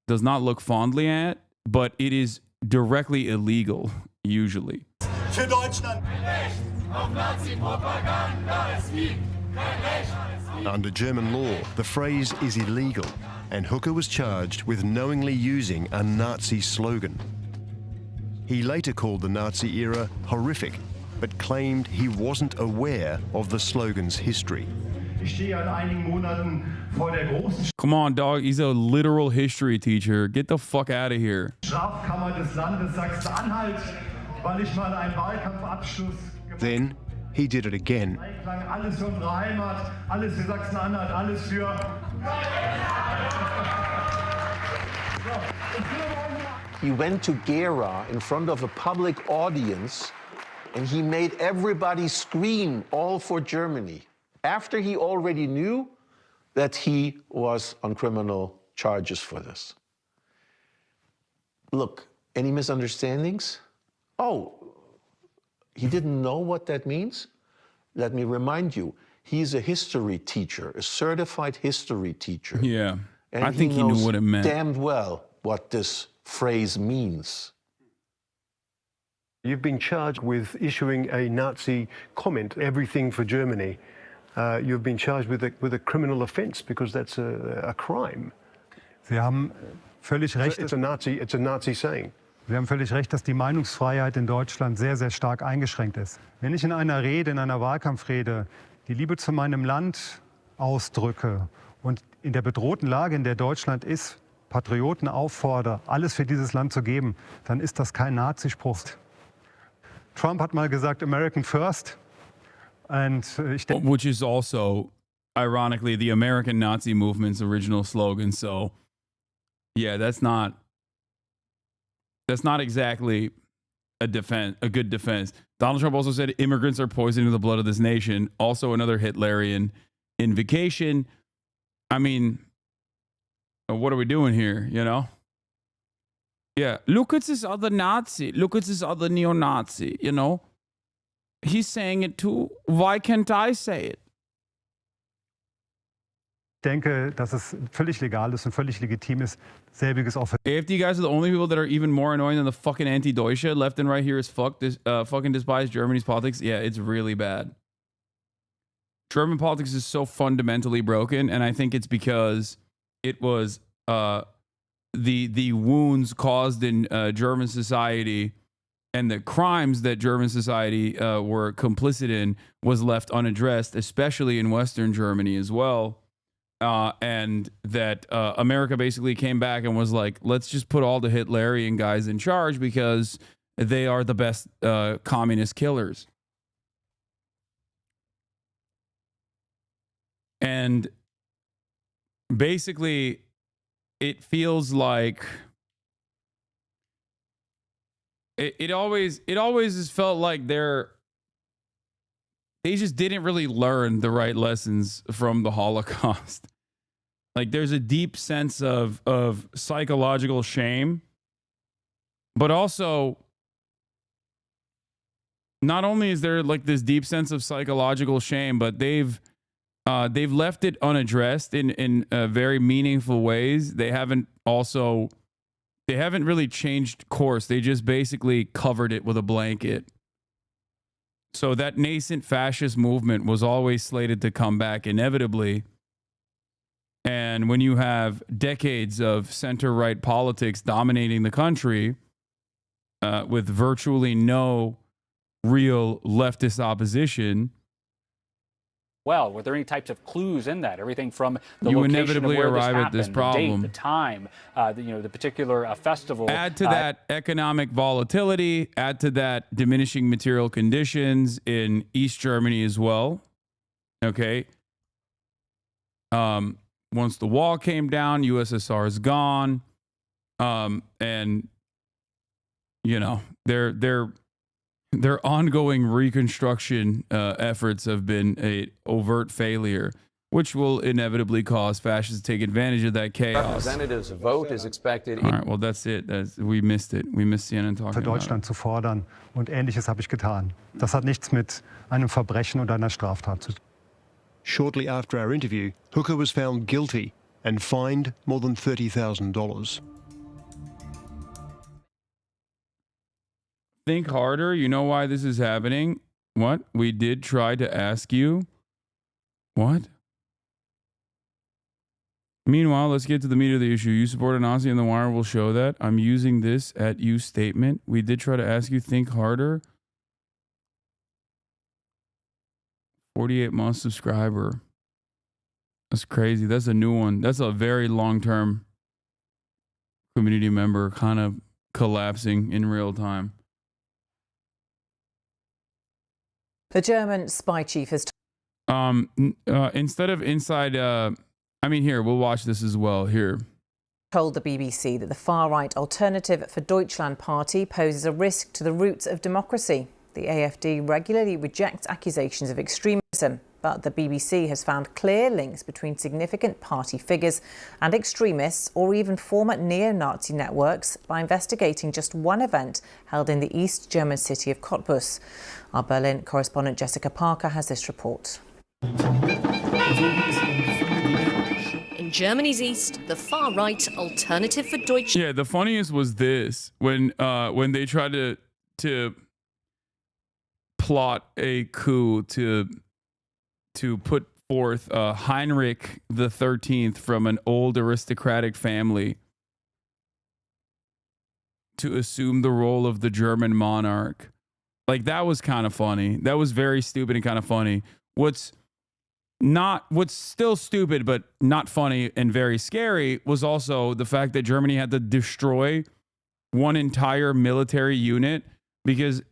does not look fondly at, but it is directly illegal, usually. Für Deutschland. Under German law, the phrase is illegal, and Hooker was charged with knowingly using a Nazi slogan. He later called the Nazi era horrific, but claimed he wasn't aware of the slogan's history. Come on, dog. He's a literal history teacher. Get the fuck out of here. Then he did it again. He went to Gera in front of a public audience, and he made everybody scream, "All for Germany," after he already knew that he was on criminal charges for this. Look, any misunderstandings? Oh, he didn't know what that means? Let me remind you, he's a history teacher, a certified history teacher. Yeah, and I think he knew what it meant. Damned well what this phrase means. You've been charged with issuing a Nazi comment, "Everything for Germany." You've been charged with a criminal offense because that's a crime. Sie haben völlig recht. It's a Nazi saying. Sie haben völlig recht, dass die Meinungsfreiheit in Deutschland sehr, sehr stark eingeschränkt ist. Wenn ich in einer Rede, in einer Wahlkampfrede, die Liebe zu meinem Land ausdrücke und in der bedrohten Lage, in der Deutschland ist, Patrioten auffordere, alles für dieses Land zu geben, dann ist das kein Nazispruch. Trump hat mal gesagt, American first. Which is also, ironically, the American Nazi movement's original slogan. So, yeah, that's not exactly a good defense. Donald Trump also said immigrants are poisoning the blood of this nation. Also another Hitlerian invocation. I mean, what are we doing here, you know? Yeah, look at this other Nazi. Look at this other neo-Nazi, you know? He's saying it too. Why can't I say it? denke, dass es völlig legal ist und völlig legitim ist, selbiges auch für If you guys are the only people that are even more annoying than the fucking anti-Deutsche left and right here is fuck this fucking despise Germany's politics. Yeah, it's really bad. German politics is so fundamentally broken, and I think it's because it was the wounds caused in German society and the crimes that German society were complicit in was left unaddressed, especially in Western Germany as well. And that America basically came back and was like, let's just put all the Hitlerian guys in charge because they are the best communist killers. And basically, it feels like it always has felt like they just didn't really learn the right lessons from the Holocaust. Like there's a deep sense of psychological shame, but also not only is there like this deep sense of psychological shame, but they've left it unaddressed in very meaningful ways. They haven't really changed course. They just basically covered it with a blanket. So that nascent fascist movement was always slated to come back inevitably. And when you have decades of center-right politics dominating the country with virtually no real leftist opposition, well, were there any types of clues in that? Everything from the you location inevitably of where arrive this at this happened, problem. the date, the time, the particular festival. Add to that economic volatility, add to that diminishing material conditions in East Germany as well. Okay. Once the wall came down, USSR is gone. And you know, their ongoing reconstruction efforts have been an overt failure, which will inevitably cause fascists to take advantage of that chaos. Representatives' vote is expected. All right, well, that's it. We missed it. We missed CNN talking für Deutschland zu fordern. Und Ähnliches habe ich getan. Das hat nichts mit einem Verbrechen oder einer Straftat zu tun. Shortly after our interview, Hooker was found guilty and fined more than $30,000. Think harder. You know why this is happening? What? We did try to ask you. What? Meanwhile, let's get to the meat of the issue. You support a Nazi and the wire will show that. I'm using this at you statement. We did try to ask you. Think harder. 48-month subscriber. That's crazy. That's a new one. That's a very long-term community member kind of collapsing in real time. The German spy chief has instead of inside, I mean, here, we'll watch this as well. Here. Told the BBC that the far-right Alternative for Deutschland party poses a risk to the roots of democracy. The AfD regularly rejects accusations of extremism, but the BBC has found clear links between significant party figures and extremists or even former neo-Nazi networks by investigating just one event held in the East German city of Cottbus. Our Berlin correspondent Jessica Parker has this report. In Germany's east, the far-right Alternative for Deutschland. Yeah, the funniest was this when they tried to plot a coup to put forth Heinrich the 13th from an old aristocratic family to assume the role of the German monarch. Like, that was kind of funny. That was very stupid and kind of funny. What's still stupid but not funny and very scary was also the fact that Germany had to destroy one entire military unit because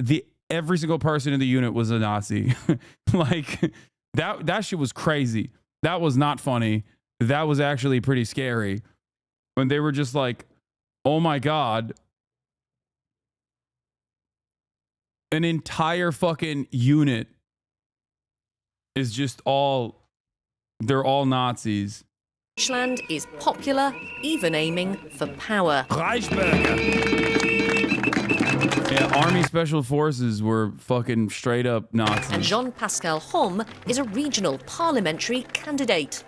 every single person in the unit was a Nazi. Like, that shit was crazy. That was not funny. That was actually pretty scary. When they were just like, oh my God, an entire fucking unit is just they're all Nazis. Deutschland is popular, even aiming for power. Yeah, Army Special Forces were fucking straight up Nazis. And Jean-Pascal Homme is a regional parliamentary candidate.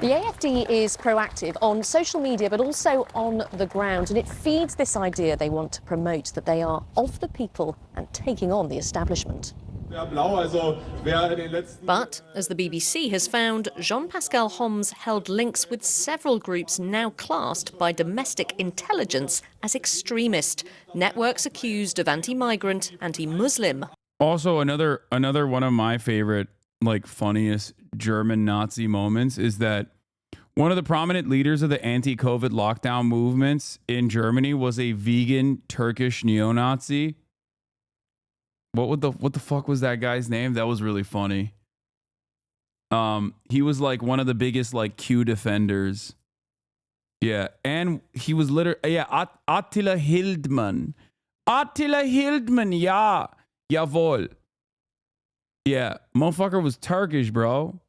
The AFD is proactive on social media, but also on the ground, and it feeds this idea they want to promote, that they are of the people and taking on the establishment. But, as the BBC has found, Jean-Pascal Homs held links with several groups now classed by domestic intelligence as extremist, networks accused of anti-migrant, anti-Muslim. Also, another one of my favorite, like, funniest German Nazi moments is that one of the prominent leaders of the anti-COVID lockdown movements in Germany was a vegan Turkish neo-Nazi. What the fuck was that guy's name? That was really funny. He was like one of the biggest like Q defenders. Yeah, and he was literally Attila Hildmann. Attila Hildmann, ja. Jawohl. Yeah, motherfucker was Turkish, bro.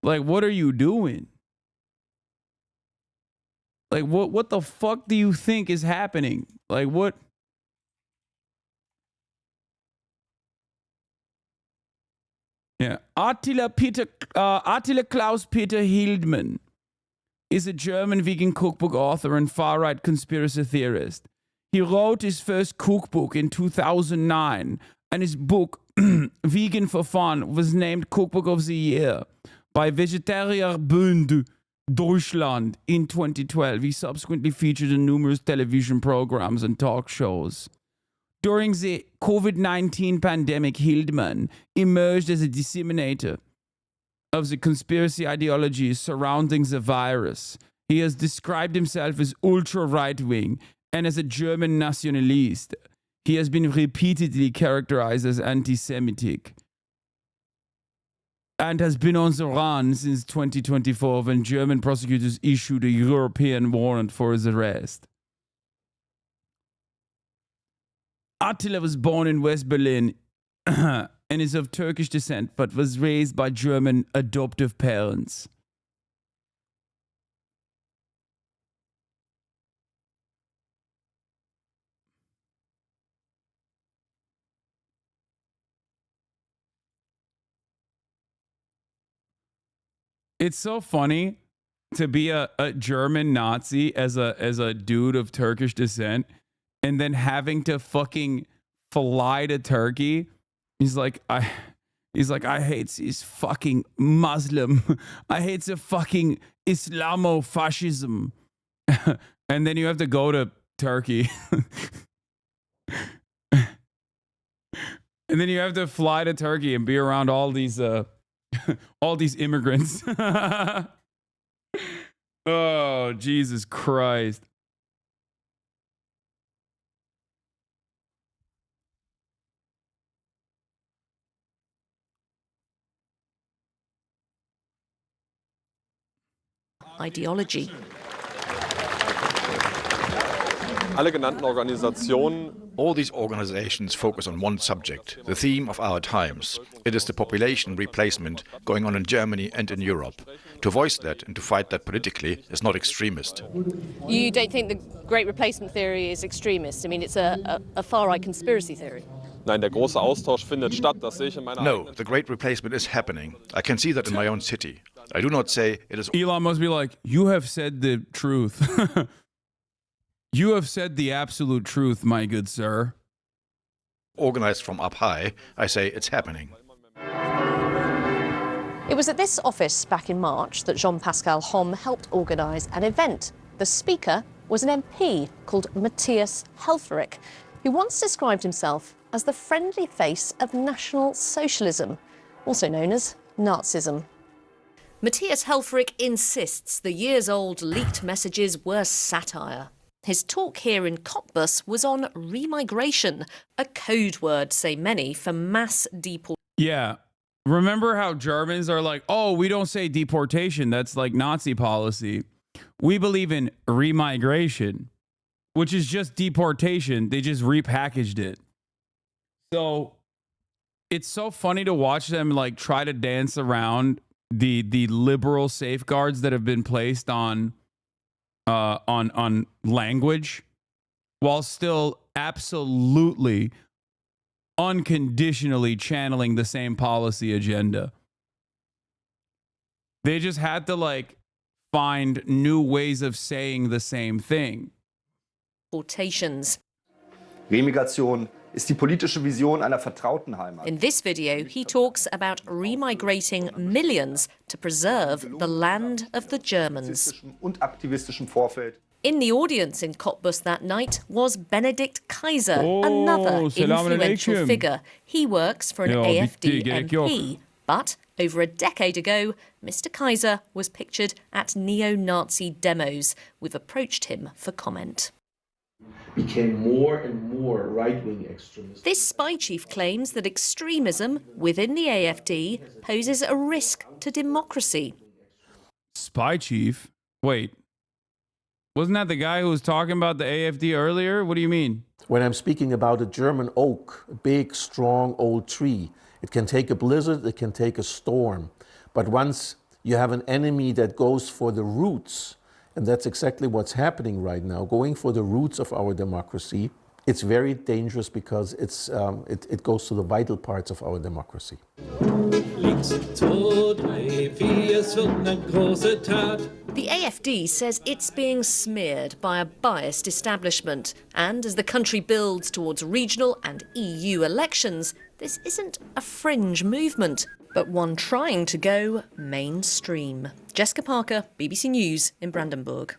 Like, what are you doing? Like, what the fuck do you think is happening? Like, what? Yeah, Attila Klaus Peter Hildmann is a German vegan cookbook author and far-right conspiracy theorist. He wrote his first cookbook in 2009, and his book, Vegan for Fun, was named Cookbook of the Year by Vegetarierbund Deutschland in 2012. He subsequently featured in numerous television programs and talk shows. During the COVID-19 pandemic, Hildmann emerged as a disseminator of the conspiracy ideologies surrounding the virus. He has described himself as ultra-right-wing and as a German nationalist. He has been repeatedly characterized as anti-Semitic and has been on the run since 2024 when German prosecutors issued a European warrant for his arrest. Attila was born in West Berlin and is of Turkish descent, but was raised by German adoptive parents. It's so funny to be a German Nazi as a dude of Turkish descent, and then having to fucking fly to Turkey. He's like, I hate these fucking Muslim. I hate the fucking Islamo-fascism. And then you have to go to Turkey. And then you have to fly to Turkey and be around all these immigrants. Oh, Jesus Christ. Ideology. All these organizations focus on one subject, the theme of our times. It is the population replacement going on in Germany and in Europe. To voice that and to fight that politically is not extremist. You don't think the Great Replacement theory is extremist? I mean, it's a far-right conspiracy theory. No, the Great Replacement is happening. I can see that in my own city. I do not say it is... Elon must be like, you have said the truth. You have said the absolute truth, my good sir. Organized from up high, I say it's happening. It was at this office back in March that Jean-Pascal Homm helped organise an event. The speaker was an MP called Matthias Helfferich, who once described himself as the friendly face of National Socialism, also known as Nazism. Matthias Helfferich insists the years-old leaked messages were satire. His talk here in Cottbus was on remigration, a code word, say many, for mass deportation. Yeah. Remember how Germans are like, oh, we don't say deportation. That's like Nazi policy. We believe in remigration, which is just deportation. They just repackaged it. So it's so funny to watch them like try to dance around the liberal safeguards that have been placed on language, while still absolutely unconditionally channeling the same policy agenda. They just had to like find new ways of saying the same thing. Deportations. Remigration ist die politische Vision einer vertrauten Heimat. In this video, he talks about remigrating millions to preserve the land of the Germans. Und aktivistischem Vorfeld. In the audience in Cottbus that night was Benedikt Kaiser, another influential figure. He works for an AfD MP, but over a decade ago, Mr. Kaiser was pictured at neo-Nazi demos. We've approached him for comment. Became more and more right-wing extremists. This spy chief claims that extremism within the AfD poses a risk to democracy. Spy chief? Wait. Wasn't that the guy who was talking about the AfD earlier? What do you mean? When I'm speaking about a German oak, a big, strong, old tree, it can take a blizzard, it can take a storm. But once you have an enemy that goes for the roots, and that's exactly what's happening right now, going for the roots of our democracy, it's very dangerous because it goes to the vital parts of our democracy. The AfD says it's being smeared by a biased establishment. And as the country builds towards regional and EU elections, this isn't a fringe movement, but one trying to go mainstream. Jessica Parker, BBC News in Brandenburg.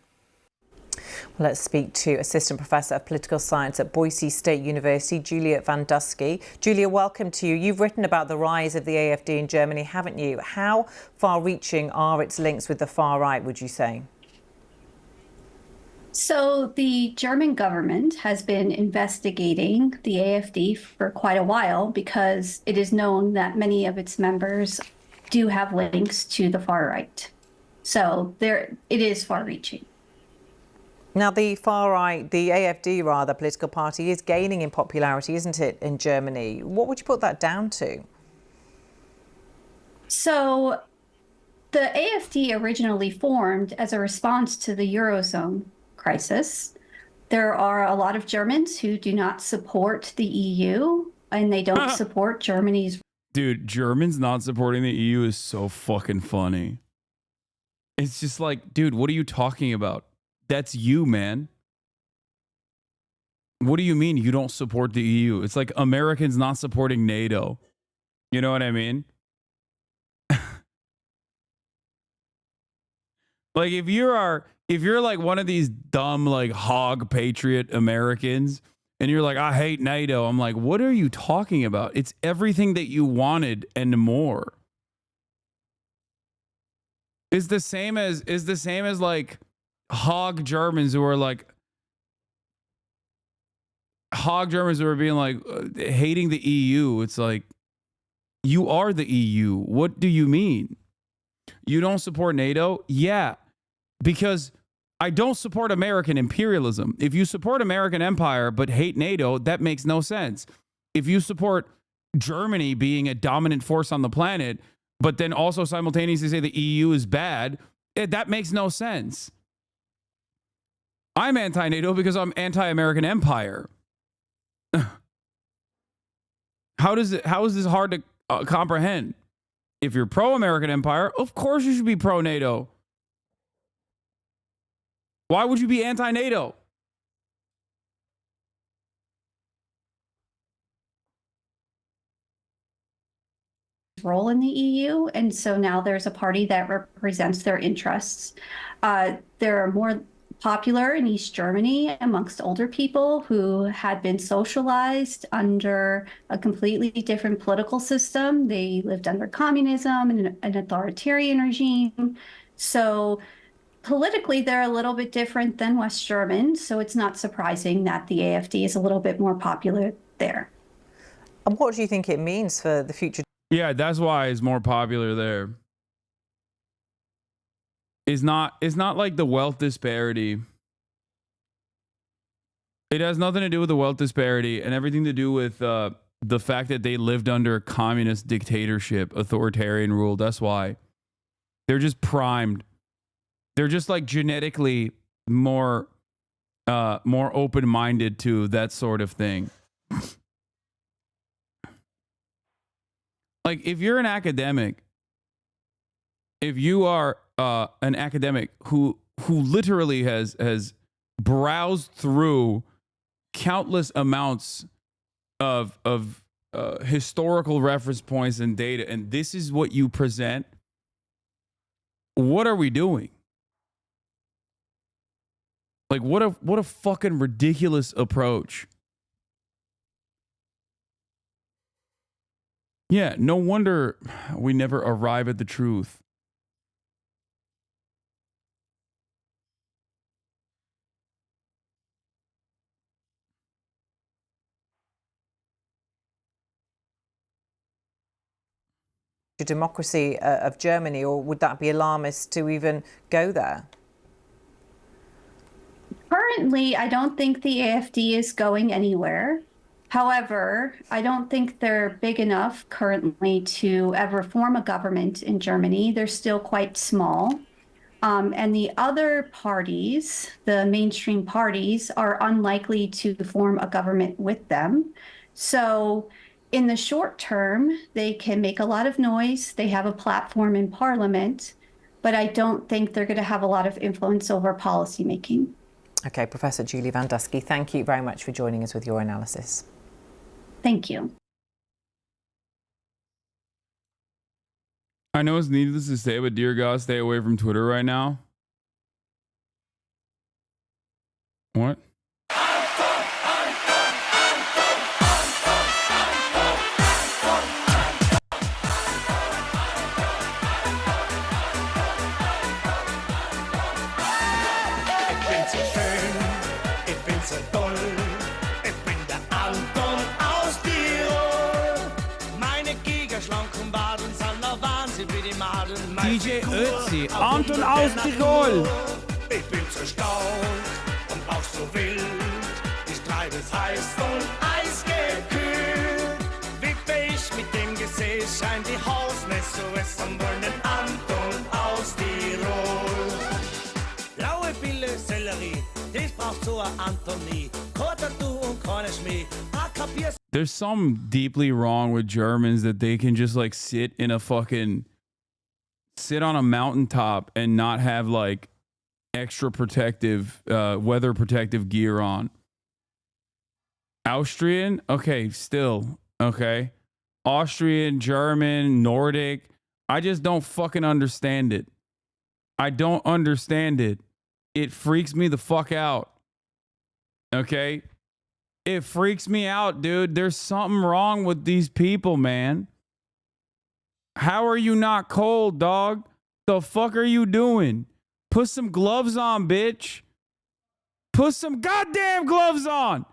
Well, let's speak to Assistant Professor of Political Science at Boise State University, Julia Van Dusky. Julia, welcome to you. You've written about the rise of the AfD in Germany, haven't you? How far-reaching are its links with the far right, would you say? So the German government has been investigating the AfD for quite a while because it is known that many of its members do have links to the far right. So it is far-reaching. Now, the far right, the AfD rather, political party, is gaining in popularity, isn't it, in Germany? What would you put that down to? So the AfD originally formed as a response to the Eurozone crisis. There are a lot of Germans who do not support the EU, and they don't support Germany's. Dude, Germans not supporting the EU is so fucking funny. It's just like, dude, what are you talking about? That's you, man. What do you mean you don't support the EU? It's like Americans not supporting NATO. You know what I mean? Like if you're like one of these dumb like hog patriot Americans and you're like, I hate NATO, I'm like, what are you talking about? It's everything that you wanted and more. Is the same as like hog Germans who are like being like hating the EU. It's like, you are the EU. What do you mean? You don't support NATO? Yeah, because I don't support American imperialism. If you support American empire but hate NATO, that makes no sense. If you support Germany being a dominant force on the planet, but then also simultaneously say the EU is bad, that makes no sense. I'm anti-NATO because I'm anti-American empire. How is this hard to comprehend? If you're pro-American empire, of course you should be pro-NATO. Why would you be anti-NATO? Role in the EU, and so now there's a party that represents their interests. They're more popular in East Germany amongst older people who had been socialized under a completely different political system. They lived under communism and an authoritarian regime. So politically, they're a little bit different than West Germans. So it's not surprising that the AfD is a little bit more popular there. And what do you think it means for the future? Yeah, that's why it's more popular there. It's not like the wealth disparity. It has nothing to do with the wealth disparity and everything to do with the fact that they lived under a communist dictatorship, authoritarian rule. That's why. They're just primed. They're just like genetically more open-minded to that sort of thing. Like if you're an academic if you are an academic who literally has browsed through countless amounts of historical reference points and data, and this is what you present, what are we doing? Like, what a fucking ridiculous approach. Yeah, no wonder we never arrive at the truth. Democracy of Germany, or would that be alarmist to even go there? Currently, I don't think the AfD is going anywhere. However, I don't think they're big enough currently to ever form a government in Germany. They're still quite small. And the other parties, the mainstream parties, are unlikely to form a government with them. So in the short term, they can make a lot of noise. They have a platform in parliament, but I don't think they're going to have a lot of influence over policymaking. Okay, Professor Julie Van Dusky, thank you very much for joining us with your analysis. Thank you. I know it's needless to say, but dear God, stay away from Twitter right now. What? DJ Ötzi, Anton aus Tirol. Ich bin so stark und auch so wild. Ich treibe es heiß und eisgekühlt. Wippe ich mit dem Gesicht, scheint die Hausmesse es am Wollen Anton aus Tirol. Blaue Pille, Sellerie, das braucht so ein Antonie. Kotter du und keine Schmied. There's something deeply wrong with Germans that they can just like sit on a mountaintop and not have like extra protective, weather protective gear on. Austrian, okay, still, okay. Austrian, German, Nordic, I just don't fucking understand it. I don't understand it. It freaks me the fuck out. Okay? It freaks me out, dude. There's something wrong with these people, man. How are you not cold, dog? The fuck are you doing? Put some gloves on, bitch. Put some goddamn gloves on.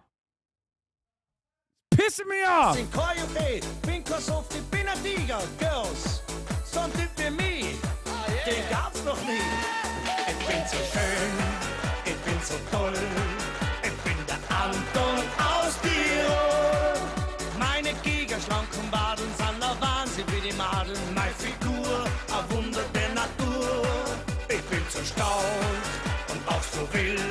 Pissing me off. Girls, so ein Typ wie mich, den gab's noch nie. Ich bin so schön, ich bin so toll. Ich bin der Anton aus Tirol. Meine gigaschlanken Baden sind der Wahnsinn wie die Madeln. Meine Figur, ein Wunder der Natur. Ich bin so stark und auch so wild.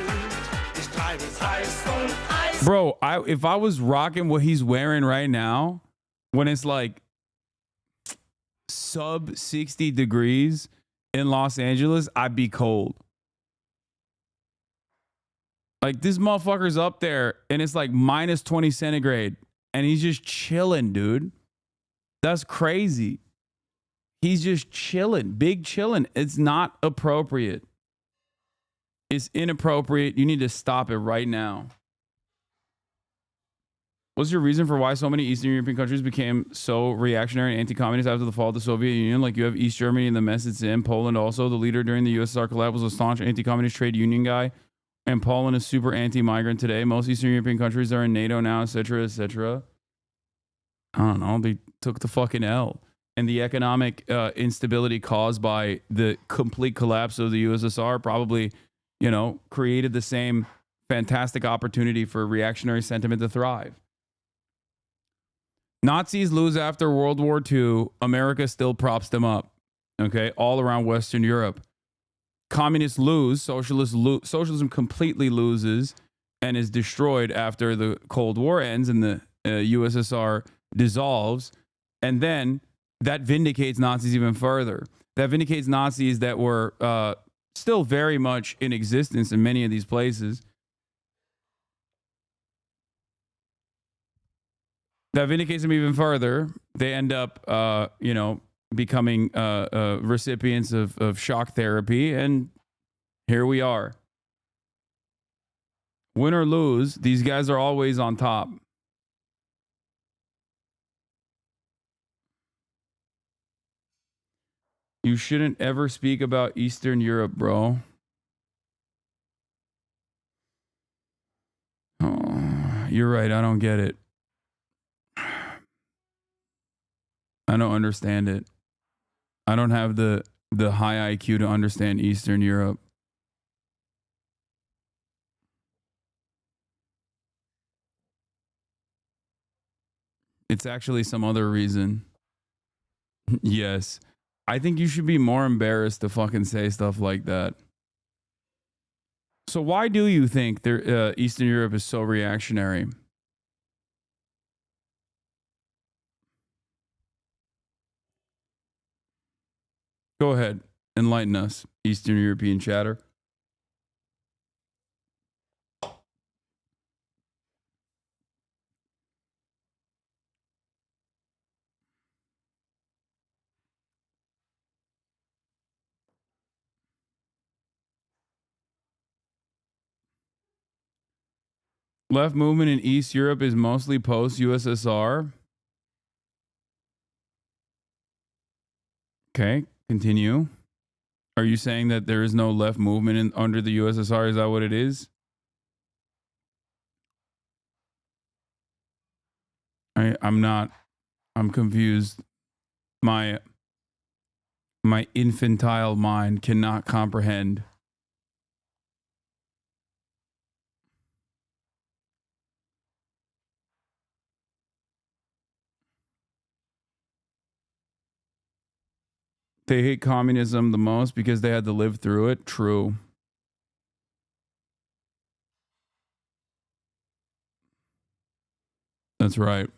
Ich treibe es heiß und Eis. Bro, if I was rocking what he's wearing right now, when it's like sub 60 degrees in Los Angeles, I'd be cold. Like, this motherfucker's up there and it's like minus 20 centigrade and he's just chilling, dude. That's crazy. He's just chilling, big chilling. It's not appropriate. It's inappropriate. You need to stop it right now. What's your reason for why so many Eastern European countries became so reactionary and anti-communist after the fall of the Soviet Union? Like, you have East Germany and the mess it's in. Poland also. The leader during the USSR collapse was a staunch anti-communist trade union guy. And Poland is super anti-migrant today. Most Eastern European countries are in NATO now, etc., etc. I don't know. They took the fucking L. And the economic instability caused by the complete collapse of the USSR probably, you know, created the same fantastic opportunity for reactionary sentiment to thrive. Nazis lose after World War II. America still props them up. Okay, all around Western Europe. Communists lose. Socialism completely loses and is destroyed after the Cold War ends and the USSR dissolves. And then that vindicates Nazis even further. that vindicates Nazis that were still very much in existence in many of these places. That vindicates them even further. They end up, you know, becoming recipients of shock therapy, and here we are. Win or lose, these guys are always on top. You shouldn't ever speak about Eastern Europe, bro. Oh, you're right. I don't get it. I don't understand it. I don't have the high IQ to understand Eastern Europe. It's actually some other reason. Yes. I think you should be more embarrassed to fucking say stuff like that. So why do you think Eastern Europe is so reactionary? Go ahead. Enlighten us, Eastern European chatter. Left movement in East Europe is mostly post-USSR. Okay, continue. Are you saying that there is no left movement under the USSR? Is that what it is? I'm not. I'm confused. My infantile mind cannot comprehend. They hate communism the most because they had to live through it. True. That's right.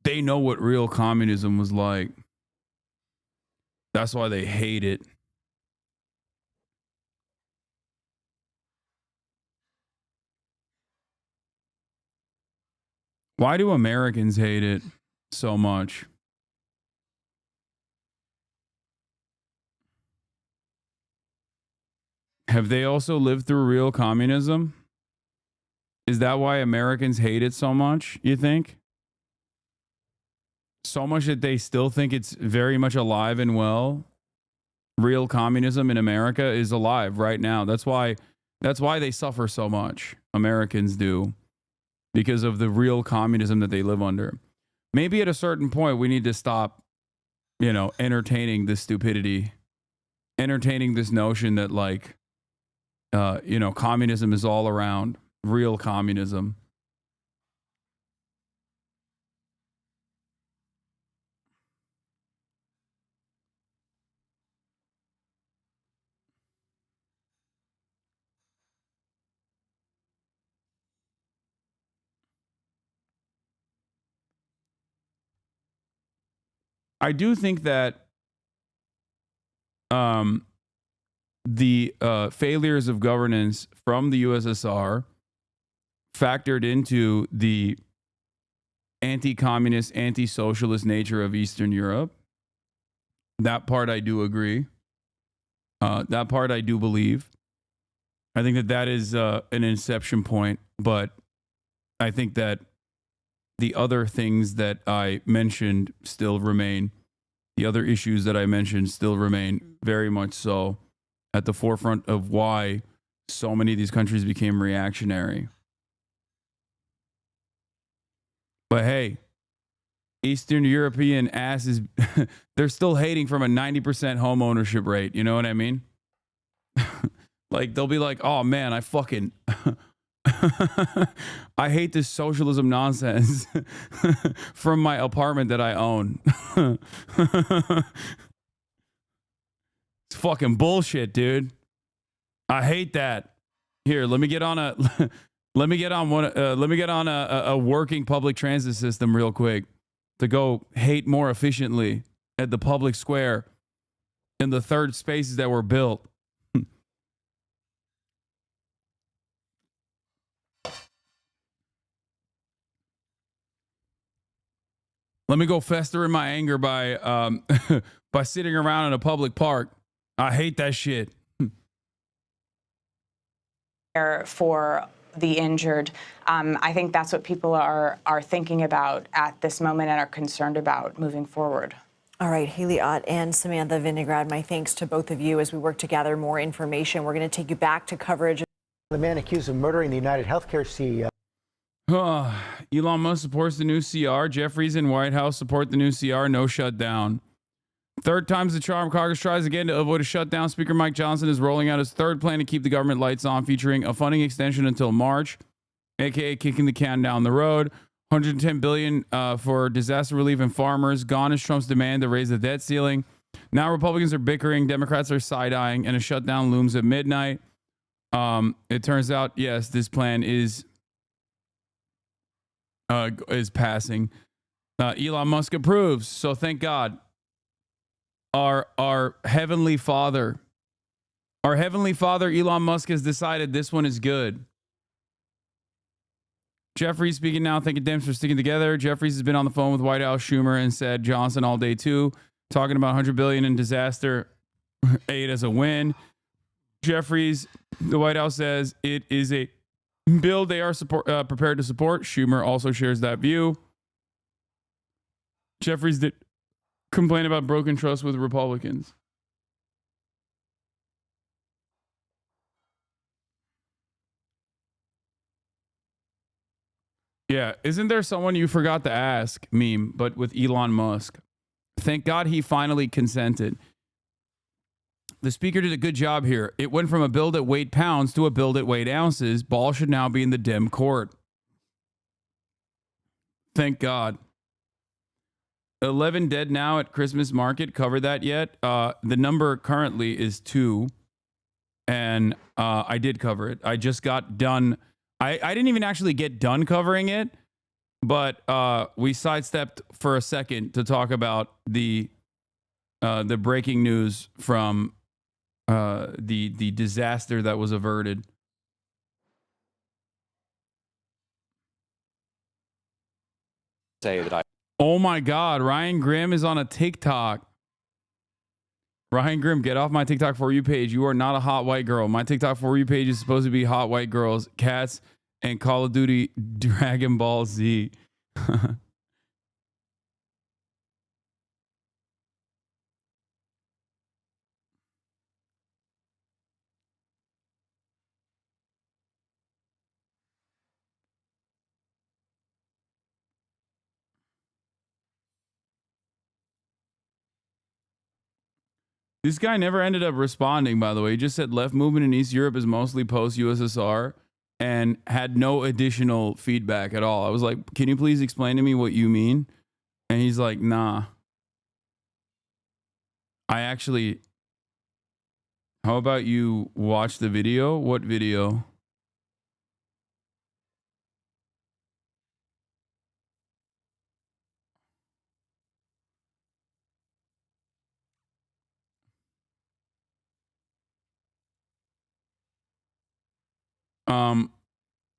They know what real communism was like. That's why they hate it. Why do Americans hate it so much? Have they also lived through real communism? Is that why Americans hate it so much, you think? So much that they still think it's very much alive and well? Real communism in America is alive right now. That's why they suffer so much. Americans do. Because of the real communism that they live under. Maybe at a certain point we need to stop, you know, entertaining this stupidity. Entertaining this notion that, like, you know, communism is all around. Real communism. I do think that the failures of governance from the USSR factored into the anti-communist, anti-socialist nature of Eastern Europe. That part I do agree. That part I do believe. I think that that is an inception point, but I think that the other things that I mentioned still remain. The other issues that I mentioned still remain very much so at the forefront of why so many of these countries became reactionary. But hey, Eastern European asses, they're still hating from a 90% home ownership rate. You know what I mean? Like, they'll be like, oh man, I fucking... I hate this socialism nonsense from my apartment that I own. It's fucking bullshit, dude. I hate that. Here, let me get on a working public transit system real quick to go hate more efficiently at the public square in the third spaces that were built. Let me go fester in my anger by by sitting around in a public park. I hate that shit. For the injured. I think that's what people are thinking about at this moment and are concerned about moving forward. All right, Haley Ott and Samantha Vinograd, my thanks to both of you as we work to gather more information. We're going to take you back to coverage. The man accused of murdering the United Healthcare CEO. Elon Musk supports the new CR. Jeffries and White House support the new CR. No shutdown. Third time's the charm. Congress tries again to avoid a shutdown. Speaker Mike Johnson is rolling out his third plan to keep the government lights on, featuring a funding extension until March, aka kicking the can down the road. $110 billion for disaster relief and farmers. Gone is Trump's demand to raise the debt ceiling. Now Republicans are bickering, Democrats are side-eyeing, and a shutdown looms at midnight. It turns out, yes, this plan is passing. Elon Musk approves, so thank God. Our heavenly father, Elon Musk, has decided this one is good. Jeffries speaking now, thanking Dems for sticking together. Jeffries has been on the phone with White House Schumer and said Johnson all day too, talking about $100 billion in disaster aid as a win. Jeffries, the White House says it is a bill they are prepared to support. Schumer also shares that view. Jeffries did complain about broken trust with Republicans. Yeah, isn't there someone you forgot to ask meme, but with Elon Musk? Thank God he finally consented. The speaker did a good job here. It went from a bill that weighed pounds to a bill that weighed ounces. Ball should now be in the Dem court. Thank God. 11 dead now at Christmas market. Covered that yet? The number currently is 2. And I did cover it. I just got done. I didn't even actually get done covering it. But we sidestepped for a second to talk about the breaking news from the disaster that was averted. Say that Oh my God, Ryan Grimm is on a TikTok. Ryan Grimm, get off my TikTok For You page. You are not a hot white girl. My TikTok For You page is supposed to be hot white girls, cats, and Call of Duty Dragon Ball Z. This guy never ended up responding, by the way. He just said left movement in East Europe is mostly post-USSR and had no additional feedback at all. I was like, can you please explain to me what you mean? And he's like, nah. I actually... How about you watch the video? What video?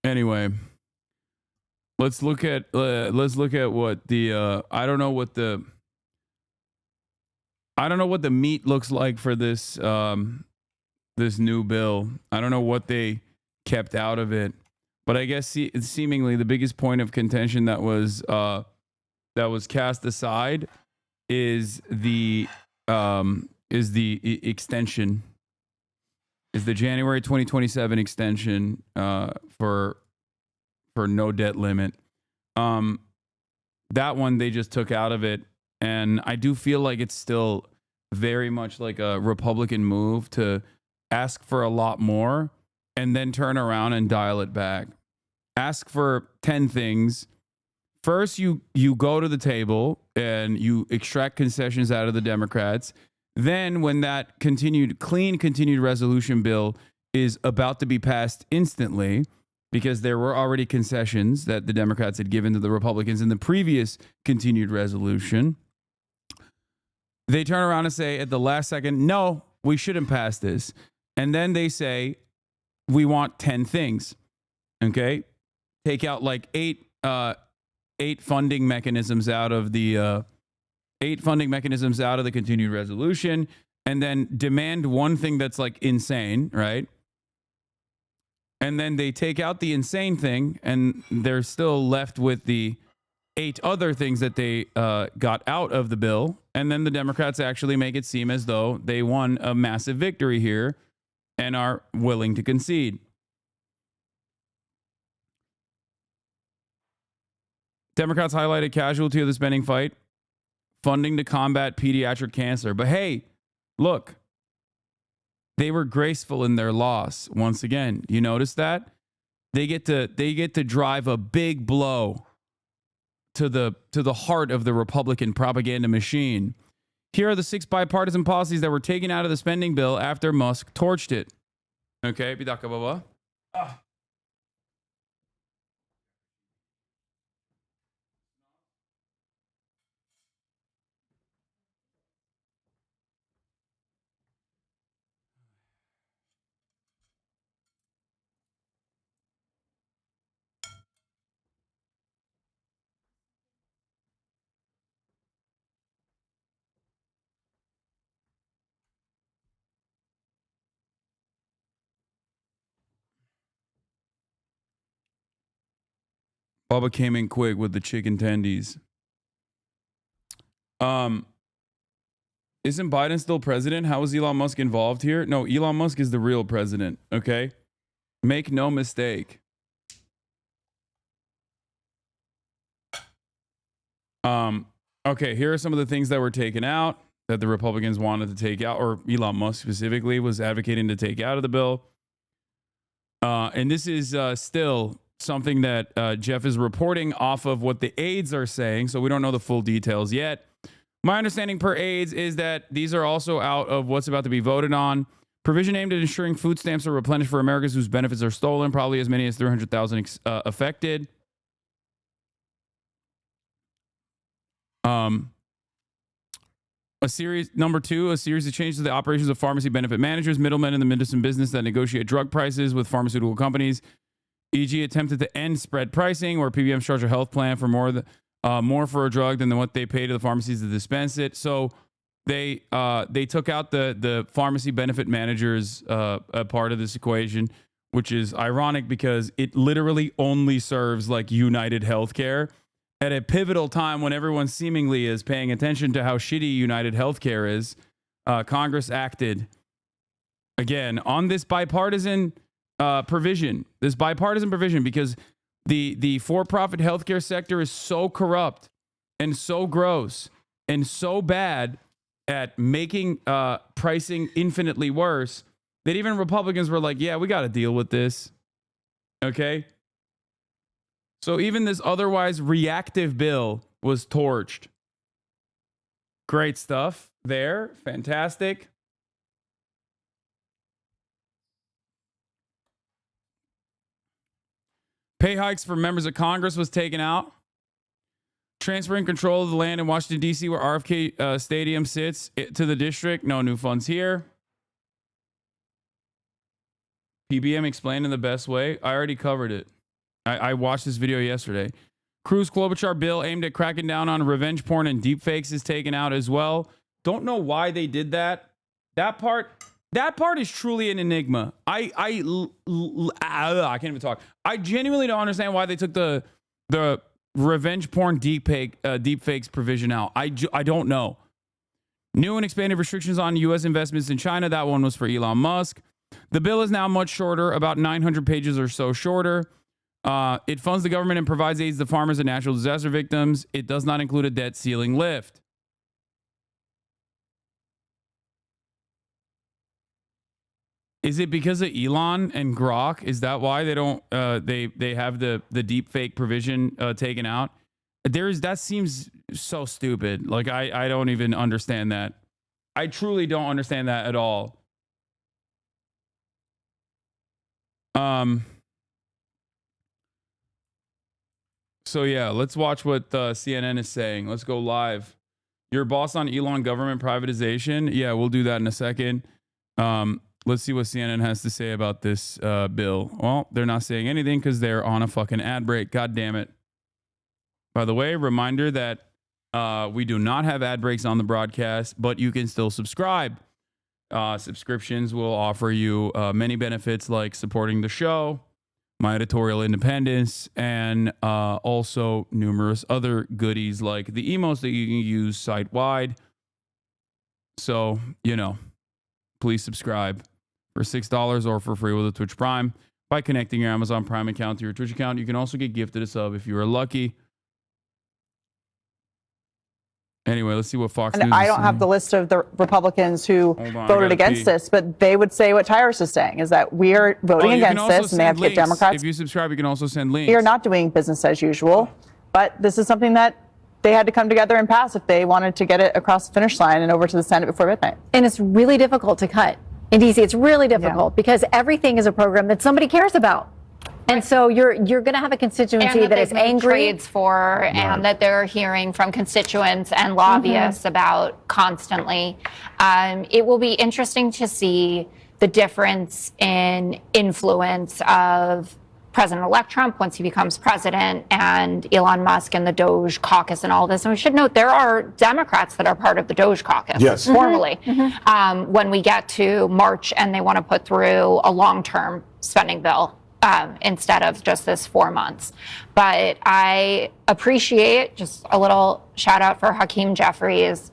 Anyway, let's look at what the I don't know what the meat looks like for this this new bill. I don't know what they kept out of it, but I guess seemingly the biggest point of contention that was cast aside is the extension. Is the January 2027 extension for no debt limit. That one they just took out of it, and I do feel like it's still very much like a Republican move to ask for a lot more and then turn around and dial it back. Ask for 10 things. First, you go to the table and you extract concessions out of the Democrats. Then when that continued resolution bill is about to be passed instantly, because there were already concessions that the Democrats had given to the Republicans in the previous continued resolution, They turn around and say at the last second, no, we shouldn't pass this. And then they say, we want 10 things. Okay. Take out like eight funding mechanisms out of the continued resolution, and then demand one thing that's like insane, right? And then they take out the insane thing, and they're still left with the 8 other things that they got out of the bill. And then the Democrats actually make it seem as though they won a massive victory here and are willing to concede. Democrats highlighted casualty of the spending fight, funding to combat pediatric cancer. But hey, look, they were graceful in their loss. Once again, you notice that? They get to drive a big blow to the heart of the Republican propaganda machine. Here are the 6 bipartisan policies that were taken out of the spending bill after Musk torched it. Okay, bidaka baba. Bubba came in quick with the chicken tendies. Isn't Biden still president? How is Elon Musk involved here? No, Elon Musk is the real president, okay? Make no mistake. Okay, here are some of the things that were taken out that the Republicans wanted to take out, or Elon Musk specifically was advocating to take out of the bill. And this is still something that Jeff is reporting off of what the aides are saying, so we don't know the full details yet. My understanding per aides is that these are also out of what's about to be voted on. Provision aimed at ensuring food stamps are replenished for Americans whose benefits are stolen, probably as many as 300,000 affected. Number 2, a series of changes to the operations of pharmacy benefit managers, middlemen in the medicine business that negotiate drug prices with pharmaceutical companies. E.g., attempted to end spread pricing, where PBMs charge a health plan for more for a drug than what they pay to the pharmacies to dispense it. So they took out the pharmacy benefit managers a part of this equation, which is ironic because it literally only serves like United Healthcare at a pivotal time when everyone seemingly is paying attention to how shitty United Healthcare is. Congress acted again on this bipartisan provision, because the for-profit healthcare sector is so corrupt and so gross and so bad at making pricing infinitely worse that even Republicans were like, yeah, we got to deal with this. Okay. So even this otherwise reactive bill was torched. Great stuff there. Fantastic. Pay hikes for members of Congress was taken out. Transferring control of the land in Washington, D.C., where RFK Stadium sits, to the district. No new funds here. PBM explained in the best way. I already covered it. I watched this video yesterday. Cruz Klobuchar bill aimed at cracking down on revenge porn and deepfakes is taken out as well. Don't know why they did that. That part is truly an enigma. I can't even talk. I genuinely don't understand why they took the revenge porn deepfakes provision out. I don't know. New and expanded restrictions on U.S. investments in China. That one was for Elon Musk. The bill is now much shorter, about 900 pages or so shorter. It funds the government and provides aids to farmers and natural disaster victims. It does not include a debt ceiling lift. Is it because of Elon and Grok? Is that why they don't they have the deep fake provision taken out? That seems so stupid. Like I don't even understand that. I truly don't understand that at all. So yeah, let's watch what CNN is saying. Let's go live. Your boss on Elon government privatization. Yeah, we'll do that in a second. Let's see what CNN has to say about this bill. Well, they're not saying anything because they're on a fucking ad break. God damn it. By the way, reminder that we do not have ad breaks on the broadcast, but you can still subscribe. Subscriptions will offer you many benefits like supporting the show, my editorial independence, and also numerous other goodies like the emotes that you can use site-wide. So, you know, please subscribe for $6 or for free with a Twitch Prime by connecting your Amazon Prime account to your Twitch account. You can also get gifted a sub if you are lucky. Anyway, let's see what Fox News is I don't saying. have the list of the Republicans who voted against this, but they would say what Tyrus is saying, is that we are voting against this, and they have to get Democrats. If you subscribe, you can also send links. We are not doing business as usual, but this is something that they had to come together and pass if they wanted to get it across the finish line and over to the Senate before midnight. And it's really difficult to cut. In DC, it's really difficult because everything is a program that somebody cares about. And so you're going to have a constituency that is angry. Trades for and that they're hearing from constituents and lobbyists about constantly. It will be interesting to see the difference in influence of President-elect Trump once he becomes president and Elon Musk and the Doge caucus and all this. And we should note there are Democrats that are part of the Doge caucus formally when we get to March and they want to put through a long-term spending bill. Instead of just this 4 months. But I appreciate just a little shout out for Hakeem Jeffries.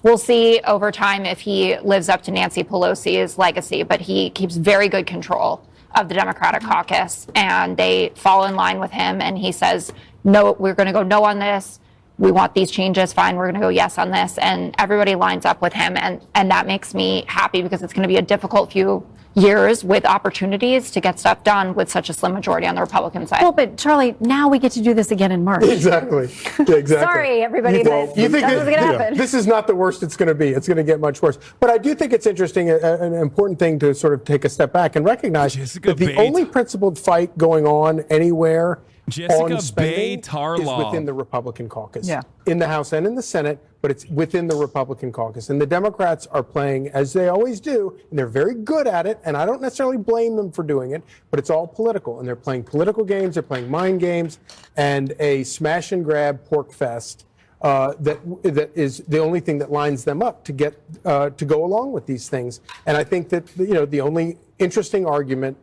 We'll see over time if he lives up to Nancy Pelosi's legacy, but he keeps very good control of the Democratic caucus and they fall in line with him. And he says, no, we're going to go no on this. We want these changes. Fine. We're going to go yes on this. And everybody lines up with him. And that makes me happy because it's going to be a difficult few years with opportunities to get stuff done with such a slim majority on the Republican side. Well, but Charlie, now we get to do this again in March. Exactly. Yeah, exactly. Sorry, everybody. That's what's going to happen. This is not the worst it's going to be. It's going to get much worse. But I do think it's interesting, an important thing to sort of take a step back and recognize that the only principled fight going on anywhere on spending is within the Republican caucus. In the House and in the Senate, but it's within the Republican caucus. And the Democrats are playing, as they always do, and they're very good at it, and I don't necessarily blame them for doing it, but it's all political. And they're playing political games, they're playing mind games, and a smash and grab pork fest that is the only thing that lines them up to get to go along with these things. And I think that, you know, the only interesting argument,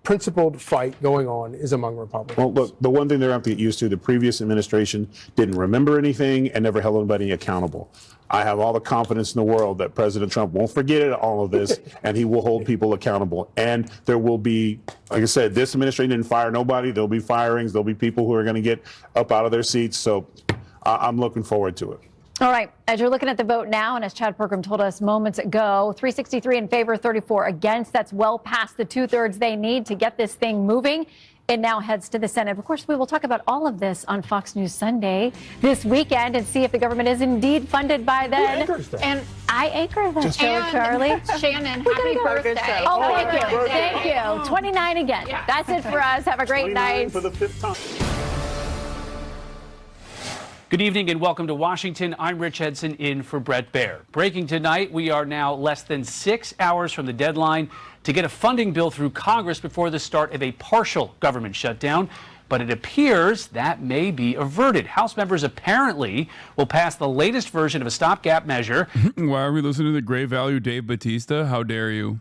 principled fight going on is among Republicans. Well, look, the one thing they're going to have to get used to, the previous administration didn't remember anything and never held anybody accountable. I have all the confidence in the world that President Trump won't forget all of this and he will hold people accountable. And there will be, like I said, this administration didn't fire nobody. There'll be firings. There'll be people who are going to get up out of their seats. So I'm looking forward to it. All right, as you're looking at the vote now, and as Chad Pergram told us moments ago, 363 in favor, 34 against. That's well past the 2/3 they need to get this thing moving. It now heads to the Senate. Of course, we will talk about all of this on Fox News Sunday this weekend and see if the government is indeed funded by then. Who anchors that? And I anchor the show, Charlie. Shannon, We happy gotta go. birthday. Oh, thank you. Thank you. 29 again. Yeah. That's it for us. Have a great night. For the 5th time. Good evening and welcome to Washington. I'm Rich Edson in for Brett Baer. Breaking tonight, we are now less than 6 hours from the deadline to get a funding bill through Congress before the start of a partial government shutdown. But it appears that may be averted. House members apparently will pass the latest version of a stopgap measure. Why are we listening to the great value Dave Bautista? How dare you?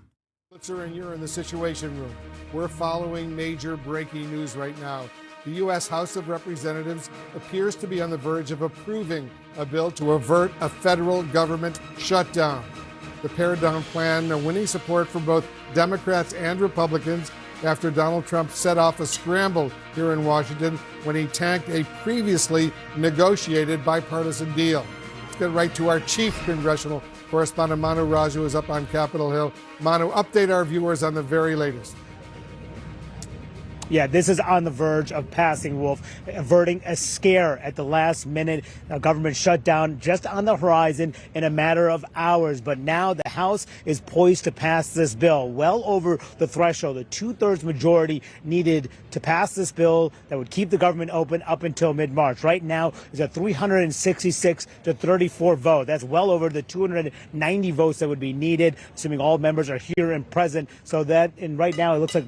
Blitzer, and you're in the Situation Room. We're following major breaking news right now. The U.S. House of Representatives appears to be on the verge of approving a bill to avert a federal government shutdown. The pared-down plan winning support from both Democrats and Republicans after Donald Trump set off a scramble here in Washington when he tanked a previously negotiated bipartisan deal. Let's get right to our chief congressional correspondent, Manu Raju, who is up on Capitol Hill. Manu, update our viewers on the very latest. Yeah, this is on the verge of passing, Wolf, averting a scare at the last minute. A government shutdown just on the horizon in a matter of hours. But now the House is poised to pass this bill well over the threshold, the 2/3 majority needed to pass this bill that would keep the government open up until mid-March. Right now, it's a 366 to 34 vote. That's well over the 290 votes that would be needed, assuming all members are here and present. So that, and right now, it looks like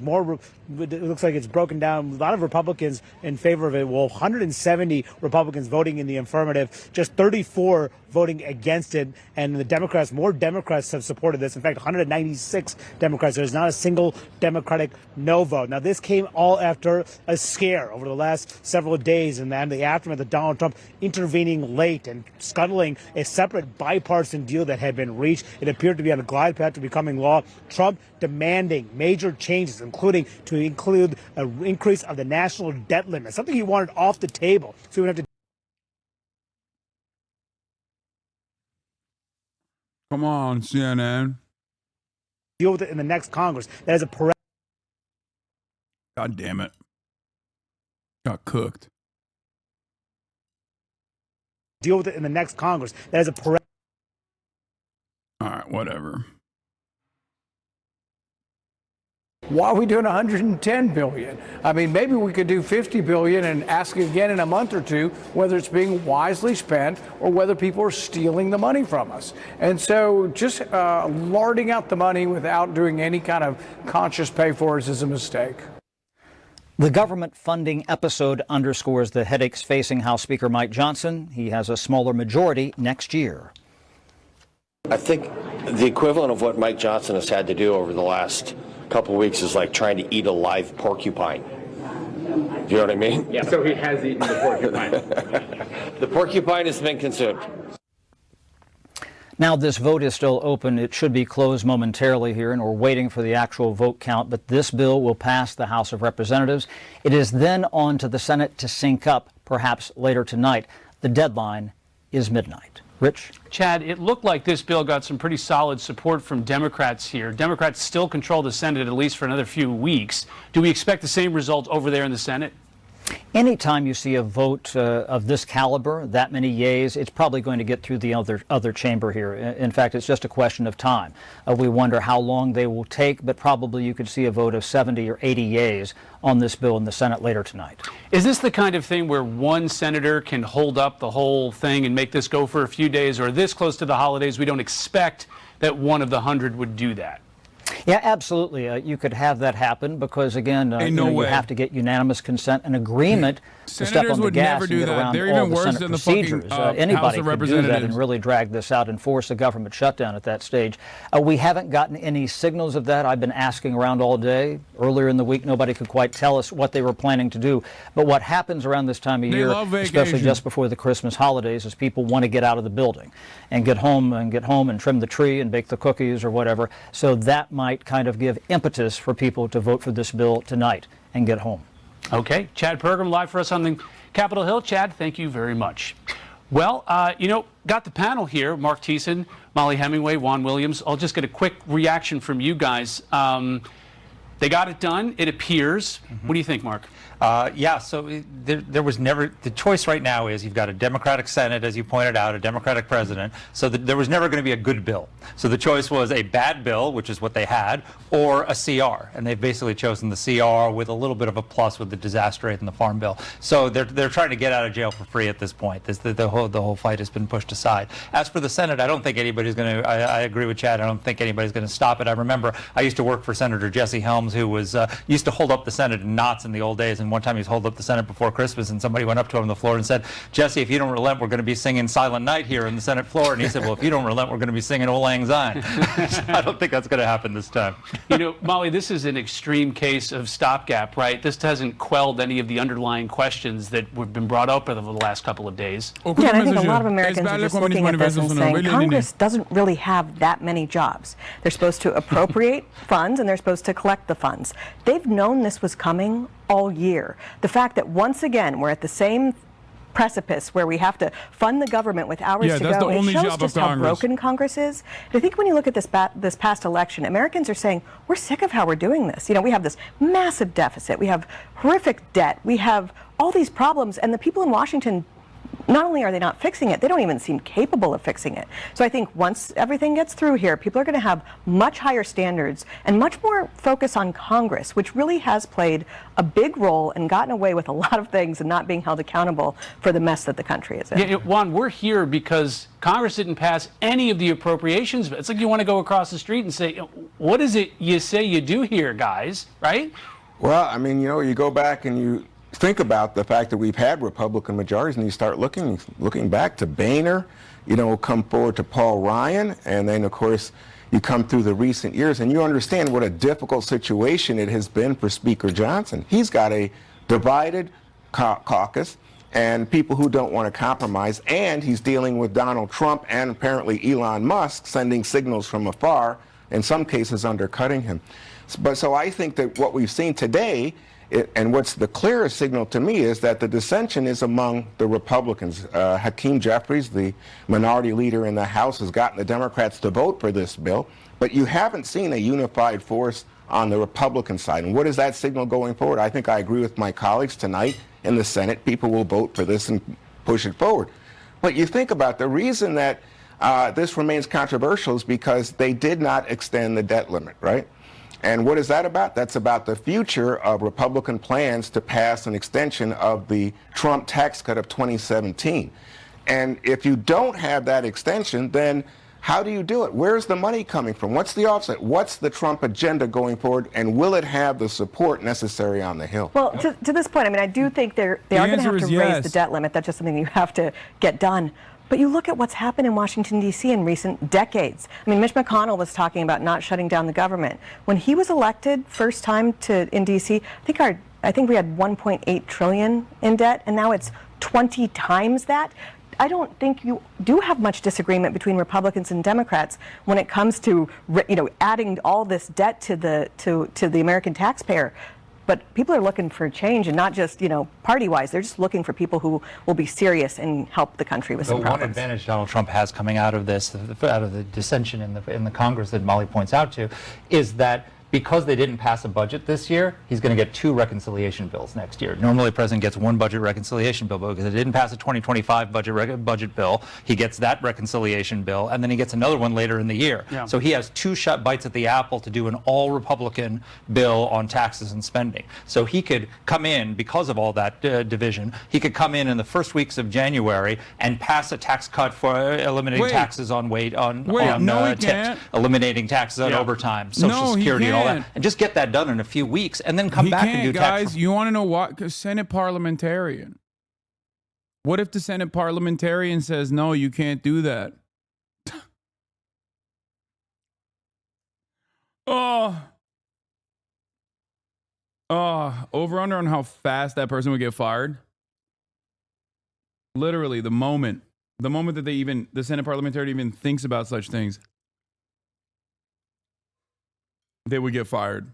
it's broken down. A lot of Republicans in favor of it. Well, 170 Republicans voting in the affirmative, just 34 voting against it. And the Democrats, more Democrats have supported this. In fact, 196 Democrats. There's not a single Democratic no vote. Now, this came all after a scare over the last several days, and then the aftermath of Donald Trump intervening late and scuttling a separate bipartisan deal that had been reached. It appeared to be on a glide path to becoming law. Trump demanding major changes, including to include an increase of the national debt limit, something he wanted off the table. So we would have to Come on, CNN. deal with it in the next Congress. That is a God damn it. Got cooked. deal with it in the next Congress. That is a All right, whatever. Why are we doing 110 billion? I mean, maybe we could do 50 billion and ask again in a month or two whether it's being wisely spent or whether people are stealing the money from us. And so just larding out the money without doing any kind of conscious pay for it is a mistake. The government funding episode underscores the headaches facing House Speaker Mike Johnson. He has a smaller majority next year. I think the equivalent of what Mike Johnson has had to do over the last couple of weeks is like trying to eat a live porcupine. Do you know what I mean? Yeah, so he has eaten the porcupine. The porcupine has been consumed. Now, this vote is still open. It should be closed momentarily here, and we're waiting for the actual vote count. But this bill will pass the House of Representatives. It is then on to the Senate to sync up, perhaps later tonight. The deadline is midnight. Rich? Chad, it looked like this bill got some pretty solid support from Democrats here. Democrats still control the Senate at least for another few weeks. Do we expect the same result over there in the Senate? Anytime you see a vote of this caliber, that many yeas, it's probably going to get through the other chamber here. In fact, it's just a question of time. We wonder how long they will take, but probably you could see a vote of 70 or 80 yeas on this bill in the Senate later tonight. Is this the kind of thing where one senator can hold up the whole thing and make this go for a few days, or this close to the holidays, we don't expect that one of the 100 would do that? Yeah, absolutely. You could have that happen because, again, you have to get unanimous consent and agreement to step on the gas and get around all the Senate procedures. Anybody could do that and really drag this out and force a government shutdown at that stage. We haven't gotten any signals of that. I've been asking around all day. Earlier in the week, nobody could quite tell us what they were planning to do. But what happens around this time of year, especially just before the Christmas holidays, is people want to get out of the building and get home and trim the tree and bake the cookies or whatever. So that might kind of give impetus for people to vote for this bill tonight and get home. Okay. Chad Pergram live for us on the Capitol Hill. Chad, thank you very much. Well, got the panel here, Mark Thiessen, Molly Hemingway, Juan Williams. I'll just get a quick reaction from you guys. They got it done, it appears. What do you think, Mark? So there was never, the choice right now is you've got a Democratic Senate, as you pointed out, a Democratic president, so there was never going to be a good bill. So the choice was a bad bill, which is what they had, or a CR. And they've basically chosen the CR with a little bit of a plus with the disaster rate in the Farm Bill. So they're trying to get out of jail for free at this point. The whole fight has been pushed aside. As for the Senate, I don't think anybody's going to, I agree with Chad, I don't think anybody's going to stop it. I remember I used to work for Senator Jesse Helms, who was used to hold up the Senate in knots in the old days. And one time he was holding up the Senate before Christmas, and somebody went up to him on the floor and said, "Jesse, if you don't relent, we're going to be singing Silent Night here in the Senate floor." And he said, "Well, if you don't relent, we're going to be singing Old Lang Syne." I don't think that's going to happen this time. Molly, this is an extreme case of stopgap, right? This hasn't quelled any of the underlying questions that have been brought up over the last couple of days. Yeah, and I think a lot of Americans are just looking at this and saying Congress doesn't really have that many jobs. They're supposed to appropriate funds and they're supposed to collect the funds. They've known this was coming all year. The fact that once again we're at the same precipice where we have to fund the government with hours to go. It shows just how broken Congress is. And I think when you look at this past election, Americans are saying, we're sick of how we're doing this. You know, we have this massive deficit. We have horrific debt. We have all these problems. And the people in Washington, not only are they not fixing it, they don't even seem capable of fixing it. So I think once everything gets through here, people are going to have much higher standards and much more focus on Congress, which really has played a big role and gotten away with a lot of things and not being held accountable for the mess that the country is in. Yeah, Juan, we're here because Congress didn't pass any of the appropriations. It's like you want to go across the street and say, what is it you say you do here, guys, right? Well, I mean, you know, you go back and you think about the fact that we've had Republican majorities, and you start looking back to Boehner, you know, come forward to Paul Ryan, and then of course you come through the recent years and you understand what a difficult situation it has been for Speaker Johnson. He's got a divided caucus and people who don't want to compromise, and he's dealing with Donald Trump and apparently Elon Musk sending signals from afar, in some cases undercutting him. But so I think that what we've seen today, and what's the clearest signal to me, is that the dissension is among the Republicans. Hakeem Jeffries, the minority leader in the House, has gotten the Democrats to vote for this bill, but you haven't seen a unified force on the Republican side. And what is that signal going forward? I think I agree with my colleagues tonight in the Senate. People will vote for this and push it forward. But you think about the reason that this remains controversial is because they did not extend the debt limit, right? And what is that about? That's about the future of Republican plans to pass an extension of the Trump tax cut of 2017. And if you don't have that extension, then how do you do it? Where's the money coming from? What's the offset? What's the Trump agenda going forward? And will it have the support necessary on the Hill? Well, to this point, I mean, I do think they are going to have to raise the debt limit. That's just something you have to get done. But you look at what's happened in Washington, D.C. in recent decades. I mean, Mitch McConnell was talking about not shutting down the government. When he was elected first time in D.C., I think we had 1.8 trillion in debt, and now it's 20 times that. I don't think you do have much disagreement between Republicans and Democrats when it comes to, you know, adding all this debt to the American taxpayer. But people are looking for change, and not just, you know, party-wise. They're just looking for people who will be serious and help the country with some problems. One advantage Donald Trump has coming out of this, out of the dissension in the Congress that Molly points out to, is that because they didn't pass a budget this year, he's going to get 2 reconciliation bills next year. Normally, the president gets 1 budget reconciliation bill, but because they didn't pass a 2025 budget bill, he gets that reconciliation bill, and then he gets another one later in the year. Yeah. So he has 2 shut bites at the apple to do an all-Republican bill on taxes and spending. So he could come in, because of all that division, he could come in the first weeks of January and pass a tax cut for eliminating taxes on tips, eliminating taxes on overtime, Social Security, and all that, and just get that done in a few weeks, and then come back and do tax. Guys, you want to know what? Because Senate parliamentarian. What if the Senate parliamentarian says, no, you can't do that? Over under on how fast that person would get fired. Literally, the moment that the Senate parliamentarian even thinks about such things, they would get fired.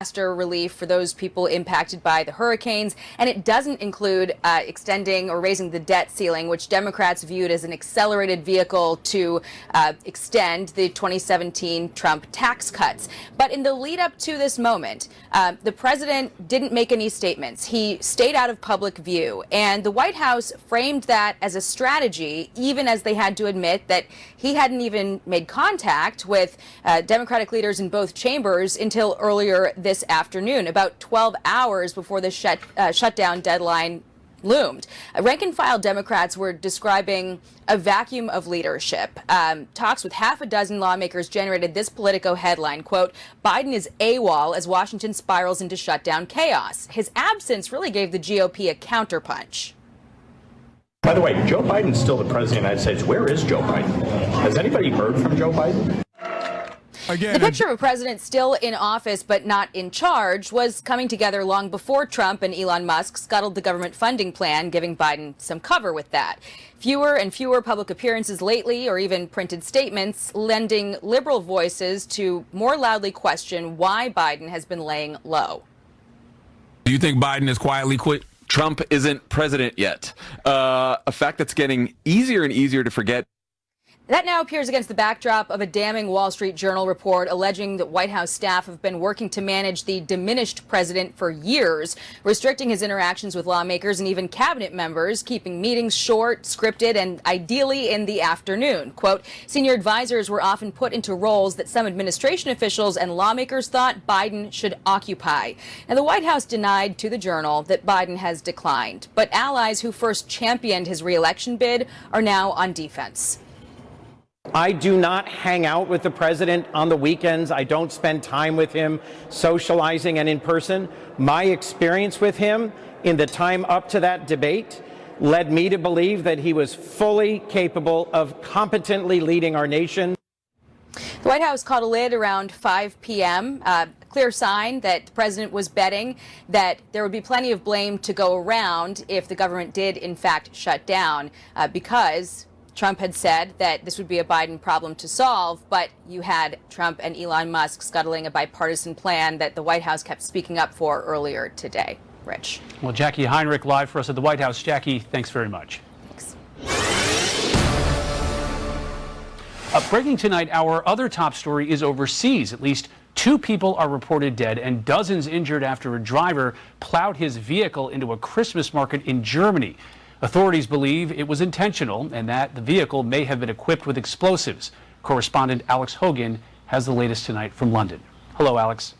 Disaster relief for those people impacted by the hurricanes, and it doesn't include extending or raising the debt ceiling, which Democrats viewed as an accelerated vehicle to extend the 2017 Trump tax cuts. But in the lead up to this moment, the president didn't make any statements. He stayed out of public view, and the White House framed that as a strategy, even as they had to admit that he hadn't even made contact with Democratic leaders in both chambers until earlier this afternoon, about 12 hours before the shutdown deadline loomed. Rank-and-file Democrats were describing a vacuum of leadership. Talks with half a dozen lawmakers generated this Politico headline, quote, Biden is AWOL as Washington spirals into shutdown chaos. His absence really gave the GOP a counterpunch. By the way, Joe Biden's still the president of the United States. Where is Joe Biden? Has anybody heard from Joe Biden? The picture of a president still in office but not in charge was coming together long before Trump and Elon Musk scuttled the government funding plan, giving Biden some cover with that. Fewer and fewer public appearances lately, or even printed statements, lending liberal voices to more loudly question why Biden has been laying low. Do you think Biden has quietly quit? Trump isn't president yet. A fact that's getting easier and easier to forget. That now appears against the backdrop of a damning Wall Street Journal report alleging that White House staff have been working to manage the diminished president for years, restricting his interactions with lawmakers and even cabinet members, keeping meetings short, scripted, and ideally in the afternoon. Quote, senior advisors were often put into roles that some administration officials and lawmakers thought Biden should occupy. Now, the White House denied to the Journal that Biden has declined, but allies who first championed his re-election bid are now on defense. I do not hang out with the president on the weekends. I don't spend time with him socializing and in person. My experience with him in the time up to that debate led me to believe that he was fully capable of competently leading our nation. The White House caught a lid around 5 p.m., clear sign that the president was betting that there would be plenty of blame to go around if the government did, in fact, shut down, because Trump had said that this would be a Biden problem to solve, but you had Trump and Elon Musk scuttling a bipartisan plan that the White House kept speaking up for earlier today. Rich. Well, Jackie Heinrich live for us at the White House. Jackie, thanks very much. Thanks. Breaking tonight, our other top story is overseas. At least 2 people are reported dead and dozens injured after a driver plowed his vehicle into a Christmas market in Germany. Authorities believe it was intentional and that the vehicle may have been equipped with explosives. Correspondent Alex Hogan has the latest tonight from London. Hello, Alex.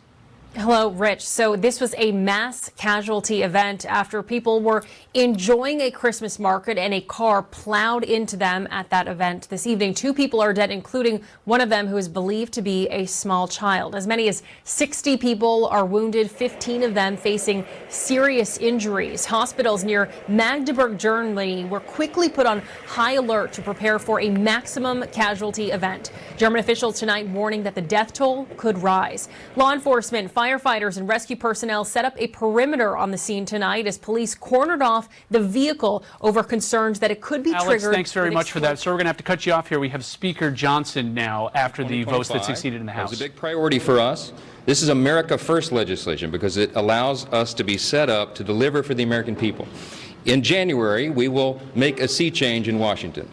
Hello, Rich. So this was a mass casualty event after people were enjoying a Christmas market and a car plowed into them at that event this evening. 2 people are dead, including one of them who is believed to be a small child. As many as 60 people are wounded, 15 of them facing serious injuries. Hospitals near Magdeburg, Germany were quickly put on high alert to prepare for a maximum casualty event. German officials tonight warning that the death toll could rise. Law enforcement, firefighters and rescue personnel set up a perimeter on the scene tonight as police cornered off the vehicle over concerns that it could be triggered. Alex, thanks very much for that. So we're going to have to cut you off here. We have Speaker Johnson now after the votes that succeeded in the House. It was a big priority for us. This is America First legislation because it allows us to be set up to deliver for the American people. In January, we will make a sea change in Washington.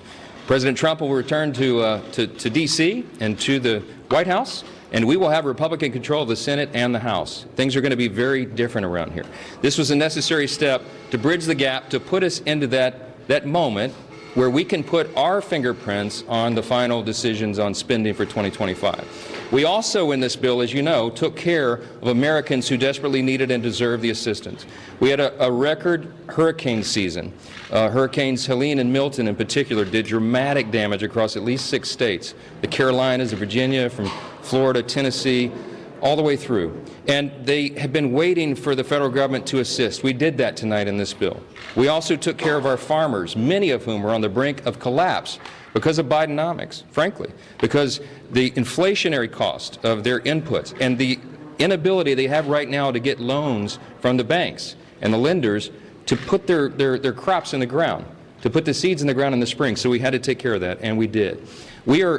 President Trump will return to D.C. and to the White House, and we will have Republican control of the Senate and the House. Things are going to be very different around here. This was a necessary step to bridge the gap, to put us into that moment where we can put our fingerprints on the final decisions on spending for 2025. We also, in this bill, as you know, took care of Americans who desperately needed and deserved the assistance. We had a record hurricane season. Hurricanes Helene and Milton in particular did dramatic damage across at least 6 states. The Carolinas, the Virginia, from Florida, Tennessee, all the way through. And they have been waiting for the federal government to assist. We did that tonight in this bill. We also took care of our farmers, many of whom are on the brink of collapse because of Bidenomics, frankly, because the inflationary cost of their inputs and the inability they have right now to get loans from the banks and the lenders to put their crops in the ground, to put the seeds in the ground in the spring. So we had to take care of that, and we did. We are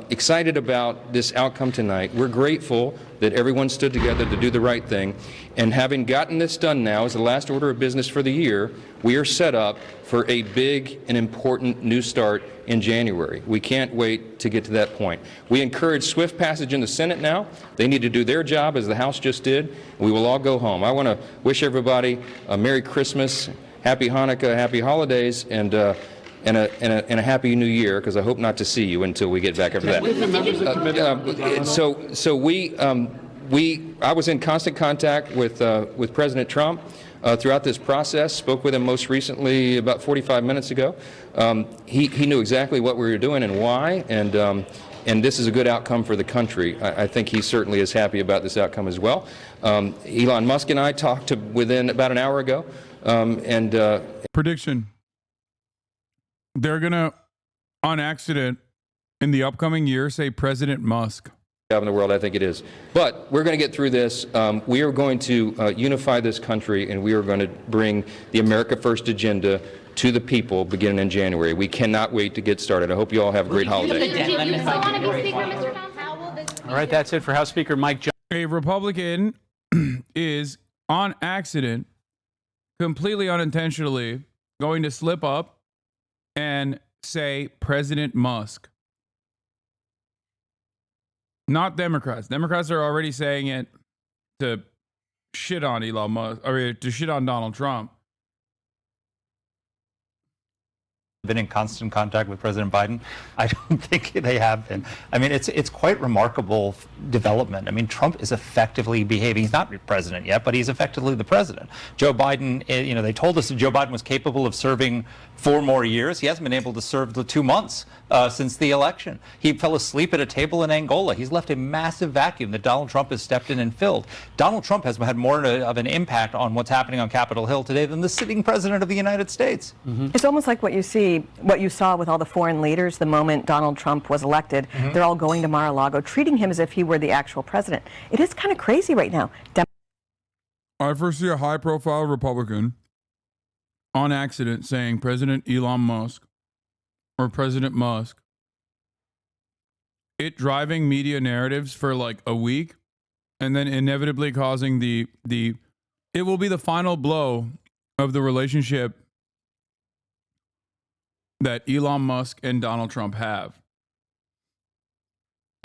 excited about this outcome tonight. We're grateful that everyone stood together to do the right thing. And having gotten this done now as the last order of business for the year, we are set up for a big and important new start in January. We can't wait to get to that point. We encourage swift passage in the Senate now. They need to do their job as the House just did. We will all go home. I want to wish everybody a Merry Christmas, Happy Hanukkah, Happy Holidays, and a Happy New Year, because I hope not to see you until we get back after that. I was in constant contact with President Trump throughout this process, spoke with him most recently about 45 minutes ago. He knew exactly what we were doing and why, and this is a good outcome for the country. I think he certainly is happy about this outcome as well. Elon Musk and I talked within about an hour ago, Prediction. They're going to, on accident, in the upcoming year, say President Musk. In the world, I think it is. But we're going to get through this. We are going to unify this country, and we are going to bring the America First agenda to the people beginning in January. We cannot wait to get started. I hope you all have a great holiday. All right, that's it for House Speaker Mike Johnson. A Republican is on accident, completely unintentionally, going to slip up and say President Musk. Not Democrats. Democrats are already saying it to shit on Elon Musk, or to shit on Donald Trump. Been in constant contact with President Biden? I don't think they have been. I mean, it's quite remarkable development. I mean, Trump is effectively behaving. He's not president yet, but he's effectively the president. Joe Biden, you know, they told us that Joe Biden was capable of serving 4 more years. He hasn't been able to serve the 2 months since the election. He fell asleep at a table in Angola. He's left a massive vacuum that Donald Trump has stepped in and filled. Donald Trump has had more of an impact on what's happening on Capitol Hill today than the sitting president of the United States. It's almost like what you saw with all the foreign leaders the moment Donald Trump was elected. They're all going to Mar-a-Lago, treating him as if he were the actual president. It is kind of crazy right now. I first see a high-profile Republican on accident saying President Elon Musk or President Musk. It driving media narratives for like a week, and then inevitably causing it will be the final blow of the relationship that Elon Musk and Donald Trump have.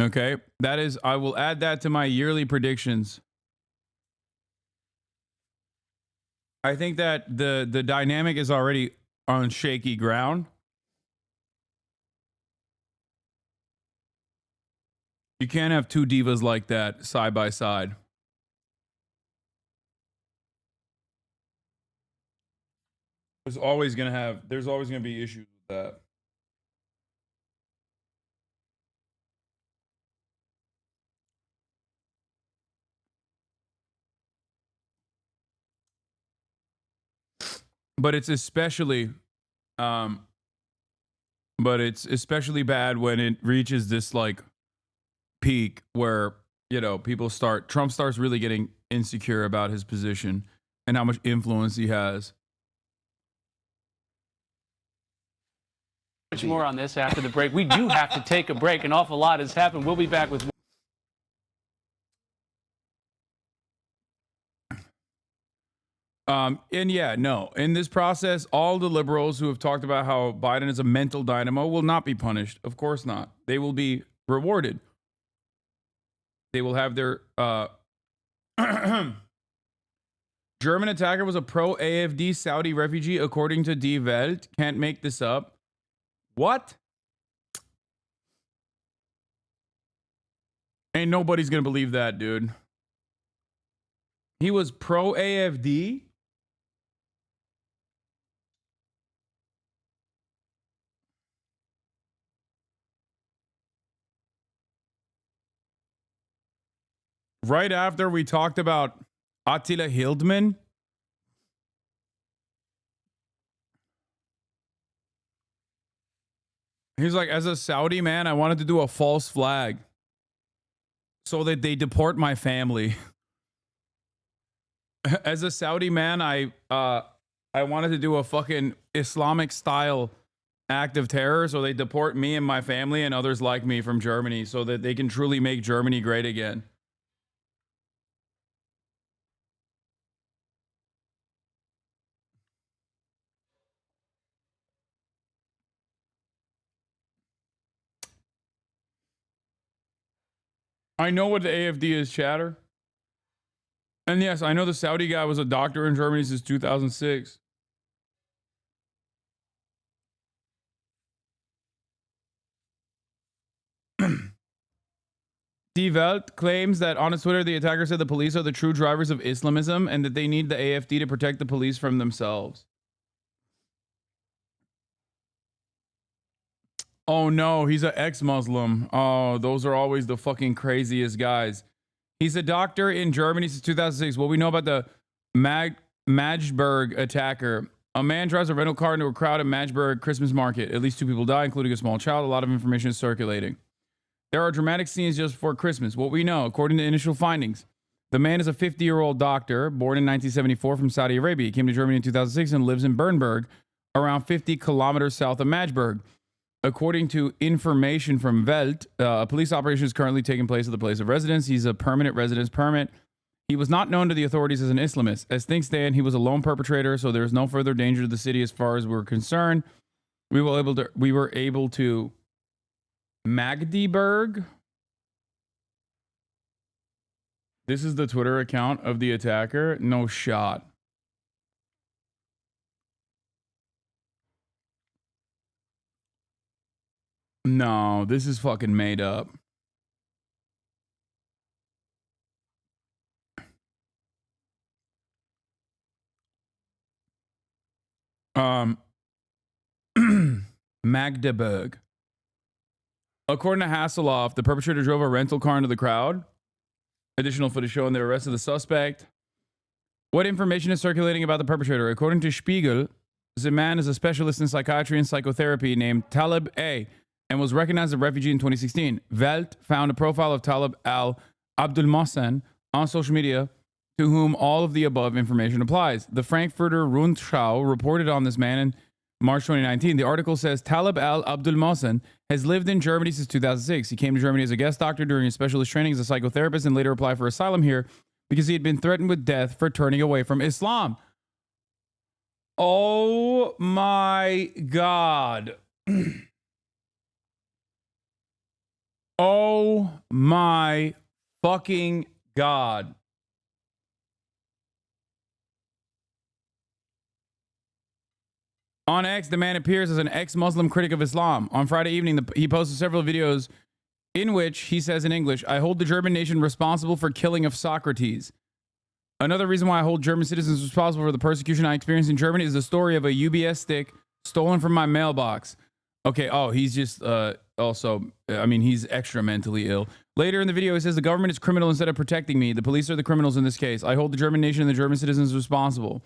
Okay? That is, I will add that to my yearly predictions. I think that the dynamic is already on shaky ground. You can't have two divas like that side by side. There's always going to be issues with that. But it's especially bad when it reaches this like peak where, you know, Trump starts really getting insecure about his position and how much influence he has. Much more on this after the break. We do have to take a break. An awful lot has happened. We'll be back with more. In this process, all the liberals who have talked about how Biden is a mental dynamo will not be punished. Of course not. They will be rewarded. They will have their German attacker was a pro-AfD Saudi refugee, according to Die Welt. Can't make this up. What? Ain't nobody's gonna believe that, dude. He was pro-AfD? Right after we talked about Attila Hildmann. He's like, as a Saudi man, I wanted to do a false flag so that they deport my family. As a Saudi man, I wanted to do a fucking Islamic style act of terror so they deport me and my family and others like me from Germany so that they can truly make Germany great again. I know what the AfD is, chatter. And yes, I know the Saudi guy was a doctor in Germany since 2006. Die Welt claims that on its Twitter, the attacker said the police are the true drivers of Islamism and that they need the AfD to protect the police from themselves. Oh no, he's an ex-Muslim. Oh, those are always the fucking craziest guys. He's a doctor in Germany since 2006. What we know about the Magdeburg attacker. A man drives a rental car into a crowd at Magdeburg Christmas market. At least 2 people die, including a small child. A lot of information is circulating. There are dramatic scenes just before Christmas. What we know, according to initial findings, the man is a 50-year-old doctor born in 1974 from Saudi Arabia. He came to Germany in 2006 and lives in Bernburg, around 50 kilometers south of Magdeburg. According to information from Welt, a police operation is currently taking place at the place of residence. He's a permanent residence permit. He was not known to the authorities as an Islamist. As things stand, he was a lone perpetrator, so there is no further danger to the city as far as we're concerned. We were able to Magdeburg. This is the Twitter account of the attacker. No shot. No, this is fucking made up. Magdeburg. According to Hasselhoff, the perpetrator drove a rental car into the crowd. Additional footage showing the arrest of the suspect. What information is circulating about the perpetrator? According to Spiegel, the man is a specialist in psychiatry and psychotherapy named Talib A. and was recognized as a refugee in 2016. Welt found a profile of Talib al-Abdul Mohsen on social media, to whom all of the above information applies. The Frankfurter Rundschau reported on this man in March 2019. The article says Talib al-Abdul Mohsen has lived in Germany since 2006. He came to Germany as a guest doctor during his specialist training as a psychotherapist and later applied for asylum here because he had been threatened with death for turning away from Islam. Oh my God. Oh my fucking God. On X, the man appears as an ex-Muslim critic of Islam. On Friday evening, he posted several videos in which he says in English, "I hold the German nation responsible for killing of Socrates. Another reason why I hold German citizens responsible for the persecution I experienced in Germany is the story of a UBS stick stolen from my mailbox." Okay, oh, he's just also, I mean, he's extra mentally ill. Later in the video, he says, "The government is criminal instead of protecting me. The police are the criminals in this case. I hold the German nation and the German citizens responsible."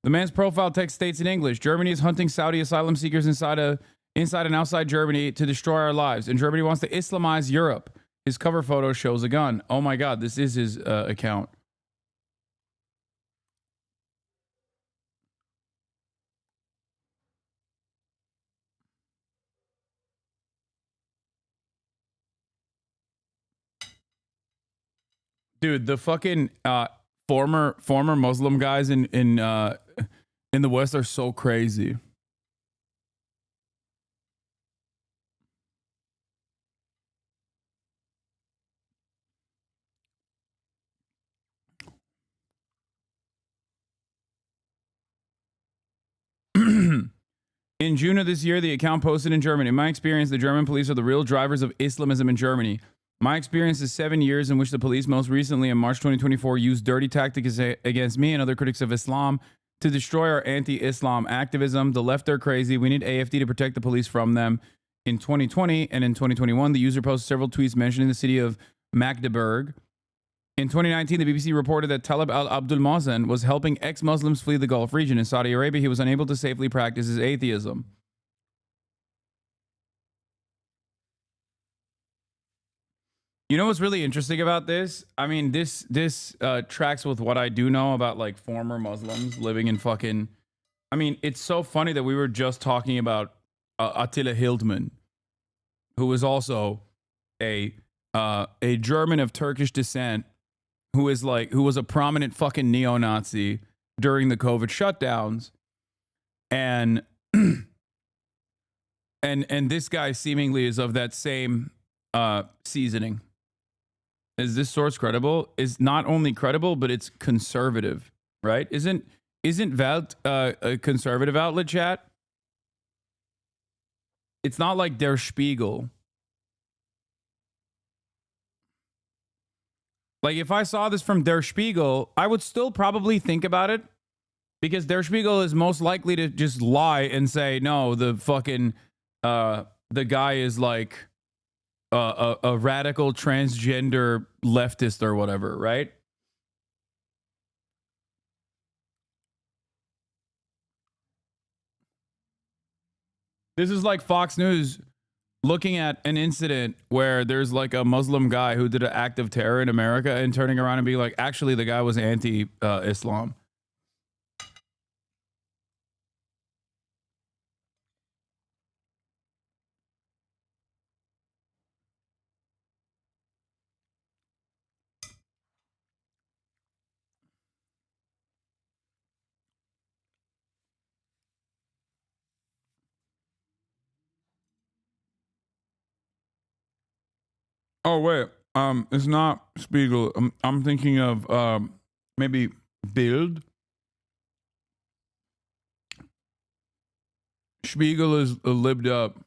The man's profile text states in English, "Germany is hunting Saudi asylum seekers inside and outside Germany to destroy our lives. And Germany wants to Islamize Europe." His cover photo shows a gun. Oh my God, this is his account. Dude, the fucking former Muslim guys in the West are so crazy. In June of this year, the account posted in German, "In my experience, the German police are the real drivers of Islamism in Germany. My experience is 7 years in which the police, most recently in March 2024, used dirty tactics against me and other critics of Islam to destroy our anti-Islam activism. The left are crazy. We need AFD to protect the police from them." In 2020 and in 2021, the user posted several tweets mentioning the city of Magdeburg. In 2019, the BBC reported that Talib al-Abdul Mohsen was helping ex-Muslims flee the Gulf region. In Saudi Arabia, he was unable to safely practice his atheism. You know what's really interesting about this? I mean, this tracks with what I do know about like former Muslims living in fucking... I mean, it's so funny that we were just talking about Attila Hildmann, who was also a German of Turkish descent, who was a prominent fucking neo-Nazi during the COVID shutdowns, and and this guy seemingly is of that same seasoning. Is this source credible? Is not only credible, but it's conservative, right? Isn't Welt a conservative outlet, chat? It's not like Der Spiegel. Like, if I saw this from Der Spiegel, I would still probably think about it, because Der Spiegel is most likely to just lie and say, no, the fucking, the guy is like a radical transgender leftist or whatever, right? This is like Fox News looking at an incident where there's like a Muslim guy who did an act of terror in America and turning around and being like, actually, the guy was anti-Islam. Oh wait, it's not Spiegel. I'm thinking of maybe Bild. Spiegel is libbed up.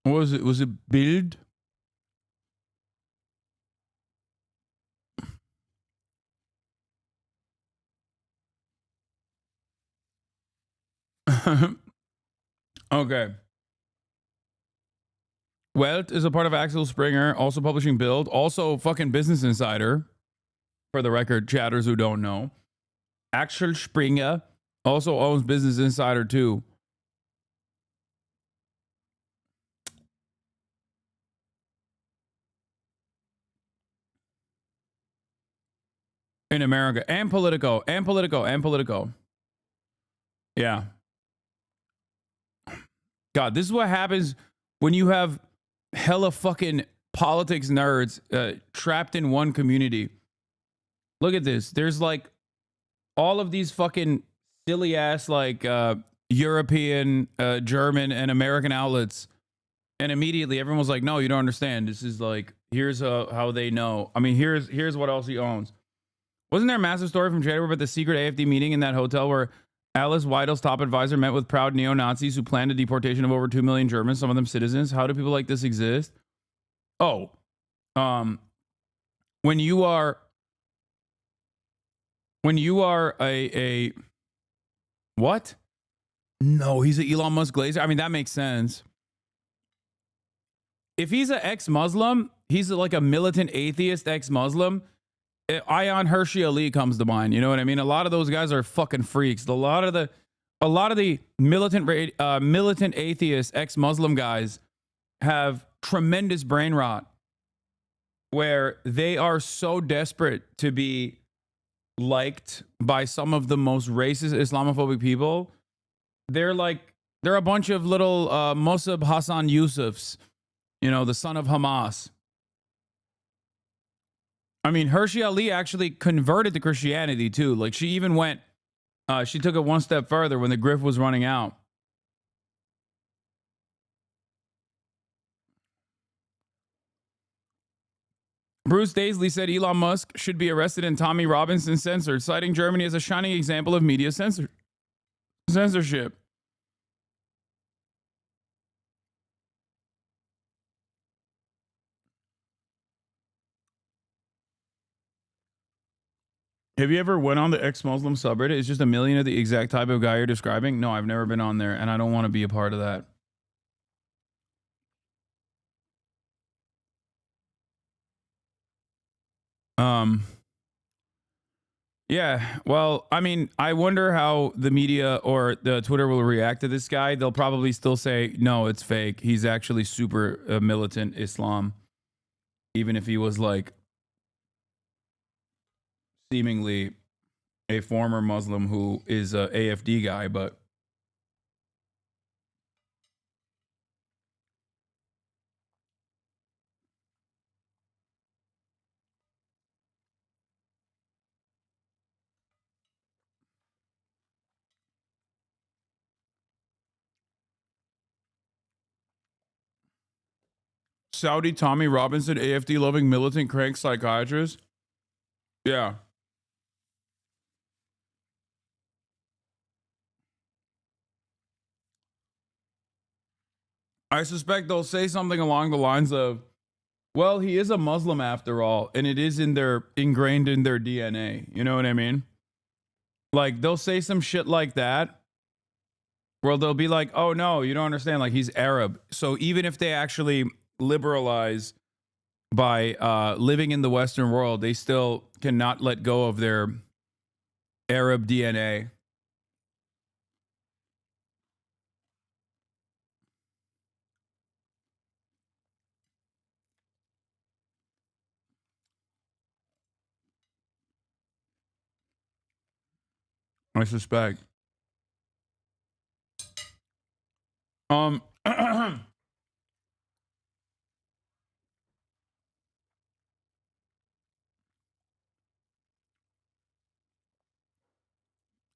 What was it? Was it Bild? Okay. Welt is a part of Axel Springer, also publishing Bild, also fucking Business Insider, for the record, chatters who don't know. Axel Springer also owns Business Insider too. In America. And Politico. And Politico. And Politico. Yeah. God, this is what happens when you have hella fucking politics nerds trapped in one community. Look at this. There's like all of these fucking silly ass like European, German, and American outlets. And immediately everyone was like, no, you don't understand. This is like, here's how they know. I mean, here's what else he owns. Wasn't there a massive story from January about the secret AFD meeting in that hotel where Alice Weidel's top advisor met with proud neo-Nazis who planned a deportation of over 2 million Germans, some of them citizens? How do people like this exist? Oh, when you are a what? No, he's an Elon Musk glazer. I mean, that makes sense. If he's an ex-Muslim, he's like a militant atheist ex-Muslim. Ayaan Hirsi Ali comes to mind. You know what I mean? A lot of those guys are fucking freaks. A lot of the militant atheist ex-Muslim guys have tremendous brain rot, where they are so desperate to be liked by some of the most racist Islamophobic people. They're a bunch of little Mossab Hassan Yusufs, you know, the son of Hamas. I mean, Hirsi Ali actually converted to Christianity too. Like, she even went, she took it one step further when the grift was running out. Bruce Daisley said Elon Musk should be arrested and Tommy Robinson censored, citing Germany as a shining example of media censorship. Have you ever went on the ex-Muslim subreddit? It's just a million of the exact type of guy you're describing. No, I've never been on there, and I don't want to be a part of that. Yeah, well, I mean, I wonder how the media or the Twitter will react to this guy. They'll probably still say, no, it's fake. He's actually super militant Islam. Even if he was like seemingly a former Muslim who is a AFD guy, but Saudi Tommy Robinson, AFD loving militant crank psychiatrist. Yeah. I suspect they'll say something along the lines of, well, he is a Muslim after all, and it is ingrained in their DNA. You know what I mean? Like, they'll say some shit like that, where they'll be like, oh no, you don't understand, like, he's Arab. So even if they actually liberalize by living in the Western world, they still cannot let go of their Arab DNA. I suspect.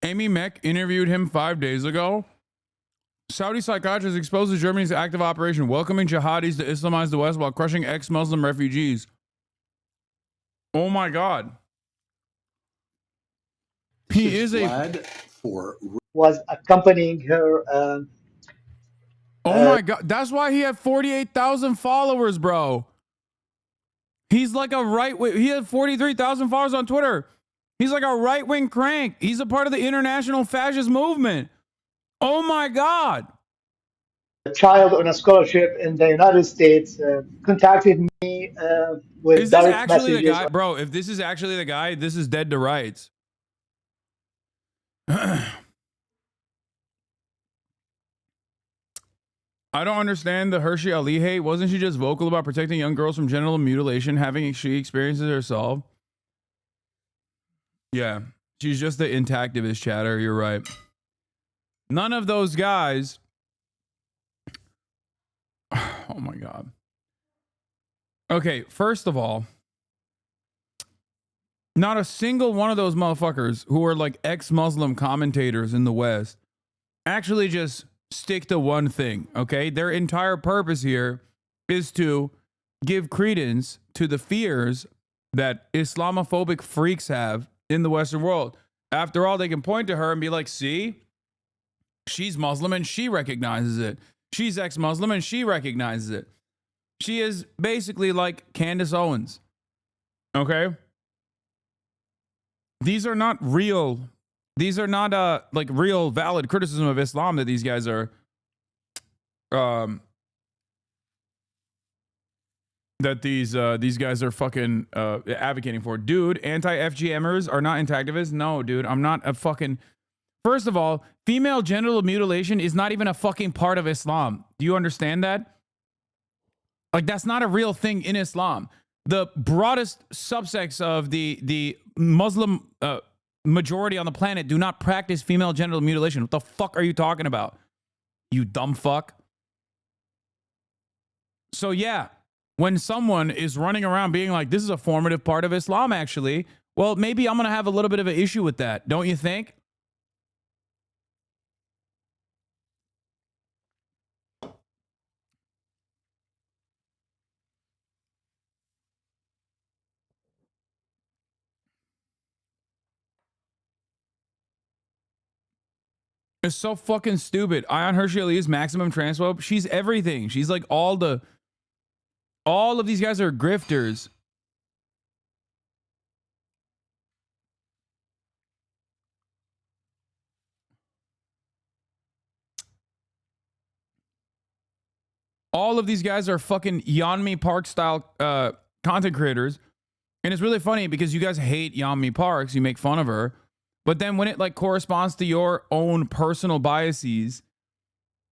Amy Meck interviewed him 5 days ago. Saudi psychiatrist exposes Germany's active operation, welcoming jihadis to Islamize the West while crushing ex-Muslim refugees. Oh my God. He is was accompanying her. Oh my God. That's why he had 48,000 followers, bro. He's like a right-wing. He had 43,000 followers on Twitter. He's like a right-wing crank. He's a part of the international fascist movement. Oh my God. A child on a scholarship in the United States contacted me with Is this direct actually messages. the guy? Bro, if this is actually the guy, this is dead to rights. I don't understand the Hershey Ali hate. Wasn't she just vocal about protecting young girls from genital mutilation, having she experiences herself? Yeah, she's just the intactivist chatter. You're right. None of those guys. Oh my God. Okay, first of all, not a single one of those motherfuckers who are like ex-Muslim commentators in the West actually just stick to one thing, okay? Their entire purpose here is to give credence to the fears that Islamophobic freaks have in the Western world. After all, they can point to her and be like, see, she's Muslim and she recognizes it. She's ex-Muslim and she recognizes it. She is basically like Candace Owens, okay? These are not real. These are not like real valid criticism of Islam that these guys are these guys are fucking advocating for. Dude, anti-FGMers are not intactivists. No, dude, I'm not a fucking. First of all, female genital mutilation is not even a fucking part of Islam. Do you understand that? Like, that's not a real thing in Islam. The broadest subsects of the Muslim majority on the planet do not practice female genital mutilation. What the fuck are you talking about? You dumb fuck. So yeah, when someone is running around being like, this is a formative part of Islam, actually, well, maybe I'm going to have a little bit of an issue with that. Don't you think? It's so fucking stupid. Ayan Hershey Ali is maximum transphobe. She's everything. She's like all of these guys are grifters. All of these guys are fucking Yeonmi Park style content creators. And it's really funny because you guys hate Yeonmi Parks. You make fun of her. But then when it like corresponds to your own personal biases,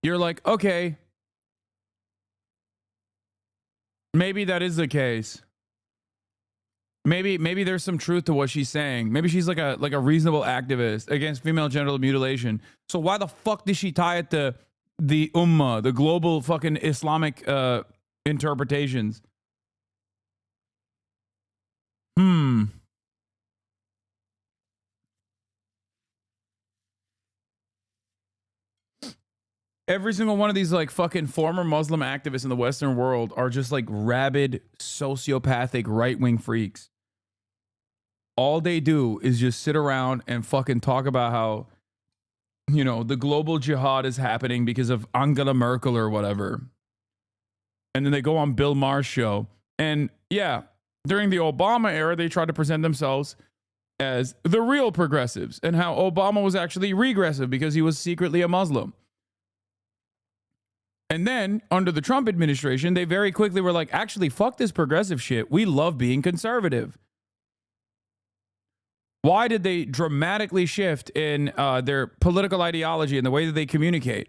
you're like, okay, maybe that is the case. Maybe there's some truth to what she's saying. Maybe she's like a reasonable activist against female genital mutilation. So why the fuck did she tie it to the Ummah, the global fucking Islamic interpretations? Every single one of these like fucking former Muslim activists in the Western world are just like rabid, sociopathic, right-wing freaks. All they do is just sit around and fucking talk about how, you know, the global jihad is happening because of Angela Merkel or whatever. And then they go on Bill Maher's show. And yeah, during the Obama era, they tried to present themselves as the real progressives and how Obama was actually regressive because he was secretly a Muslim. And then under the Trump administration, they very quickly were like, actually, fuck this progressive shit. We love being conservative. Why did they dramatically shift in their political ideology and the way that they communicate?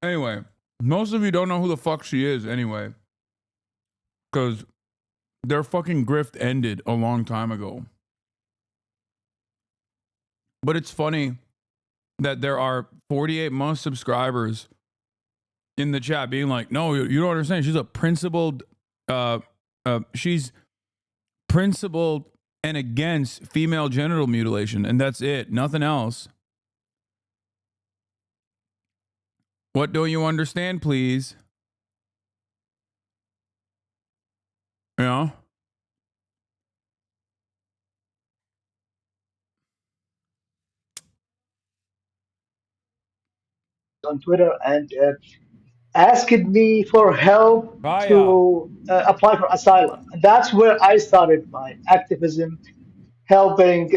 Anyway, most of you don't know who the fuck she is anyway. Because their fucking grift ended a long time ago. But it's funny that there are 48 most subscribers in the chat being like, no, you don't understand. She's a principled, she's principled and against female genital mutilation. And that's it. Nothing else. What don't you understand, please? Yeah. On Twitter and asked me for help to apply for asylum. And that's where I started my activism, helping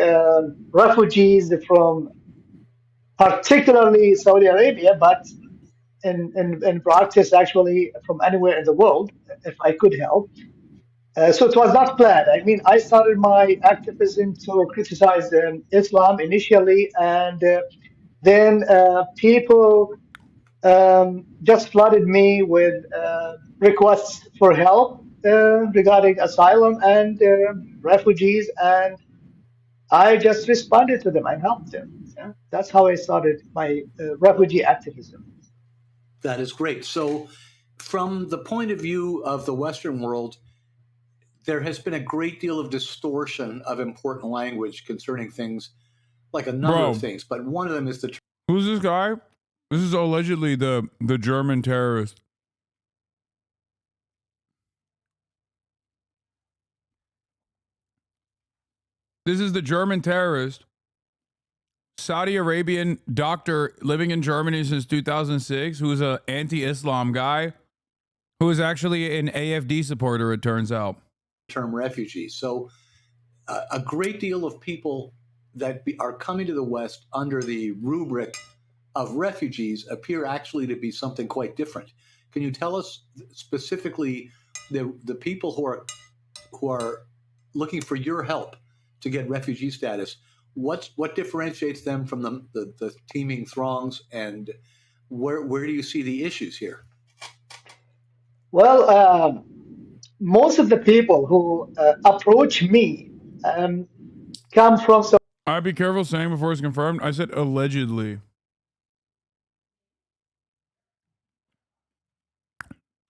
refugees from particularly Saudi Arabia, but in practice, actually, from anywhere in the world, if I could help. So it was not planned. I mean, I started my activism to criticize Islam initially, and then people just flooded me with requests for help regarding asylum and refugees, and I just responded to them. I helped them. Yeah? That's how I started my refugee activism. That is great. So from the point of view of the Western world, there has been a great deal of distortion of important language concerning things, like a number of things, but one of them is the... Who's this guy? This is allegedly the German terrorist. This is the German terrorist, Saudi Arabian doctor living in Germany since 2006, who's an anti-Islam guy, who is actually an AFD supporter, it turns out. Term refugees. So a great deal of people that are coming to the West under the rubric of refugees appear actually to be something quite different. Can you tell us specifically the people who are looking for your help to get refugee status? What differentiates them from the teeming throngs, and where do you see the issues here? Well, most of the people who approach me come from... I'd be careful saying before it's confirmed. I said allegedly.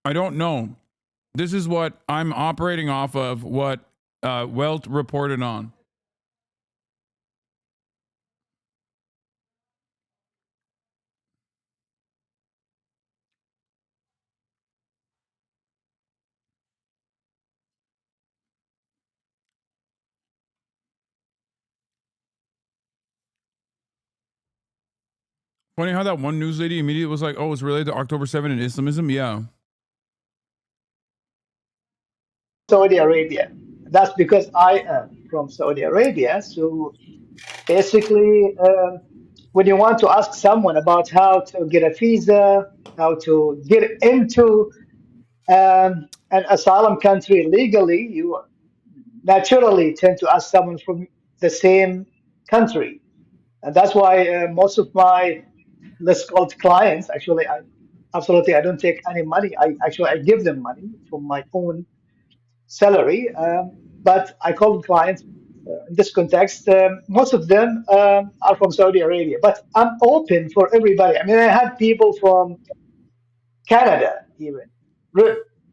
I don't know. This is what I'm operating off of, what Welt reported on. Funny how that one news lady immediately was like, oh, it's related to October 7 and Islamism? Yeah. Saudi Arabia. That's because I am from Saudi Arabia. So basically, when you want to ask someone about how to get a visa, how to get into an asylum country legally, you naturally tend to ask someone from the same country. And that's why most of my, let's call it clients, actually, I don't take any money. I give them money from my own salary, but I call them clients in this context. Most of them are from Saudi Arabia, but I'm open for everybody. I mean, I had people from Canada even,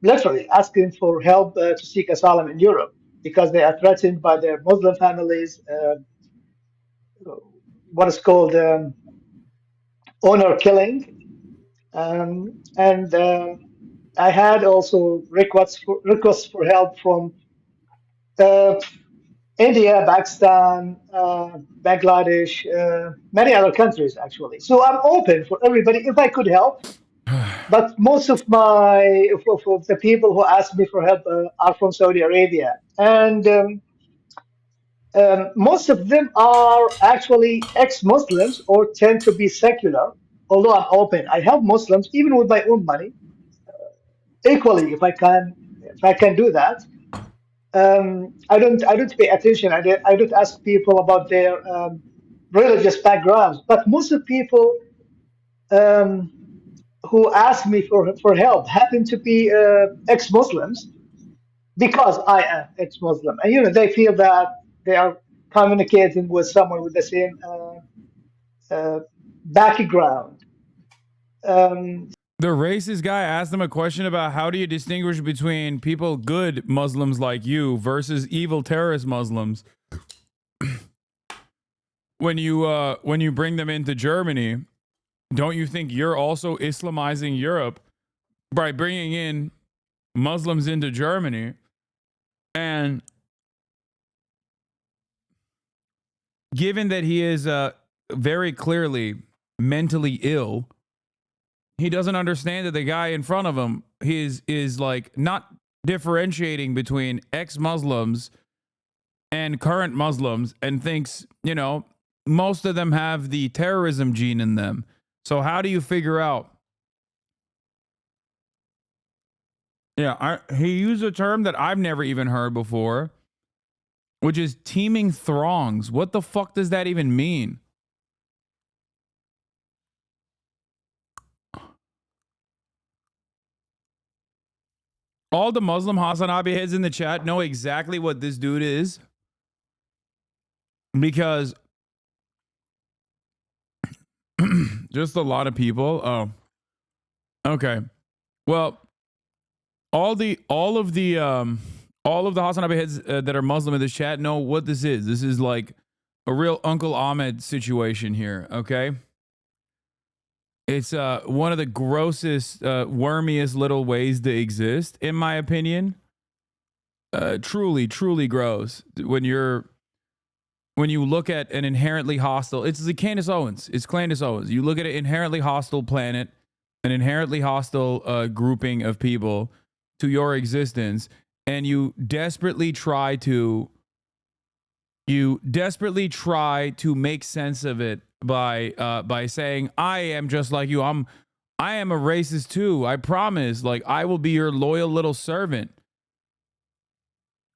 literally asking for help to seek asylum in Europe because they are threatened by their Muslim families, what is called honor killing. And I had also requests for help from India, Pakistan, Bangladesh, many other countries, actually. So I'm open for everybody if I could help. But most of the people who ask me for help are from Saudi Arabia. And most of them are actually ex-Muslims or tend to be secular, although I'm open. I help Muslims, even with my own money, equally if I can do that. I don't pay attention. I don't ask people about their religious backgrounds. But most of the people who ask me for help happen to be ex-Muslims because I am ex-Muslim, and they feel that they are communicating with someone with the same background. The racist guy asked them a question about how do you distinguish between people, good Muslims like you, versus evil terrorist Muslims. When you bring them into Germany, don't you think you're also Islamizing Europe by bringing in Muslims into Germany? And given that he is very clearly mentally ill, he doesn't understand that the guy in front of him is like not differentiating between ex-Muslims and current Muslims, and thinks, you know, most of them have the terrorism gene in them. So how do you figure out? Yeah, he used a term that I've never even heard before, which is teeming throngs. What the fuck does that even mean? All the Muslim HasanAbi heads in the chat know exactly what this dude is, because just a lot of people. Oh, okay. Well, all of the HasanAbi heads that are Muslim in this chat know what this is. This is like a real Uncle Ahmed situation here. Okay. It's one of the grossest, wormiest little ways to exist, in my opinion. Truly, truly gross. When you look at an inherently hostile, it's the Candace Owens. It's Candace Owens. You look at an inherently hostile planet, an inherently hostile grouping of people to your existence, and you desperately try to make sense of it by saying, I am just like you. I am a racist too. I promise. Like, I will be your loyal little servant,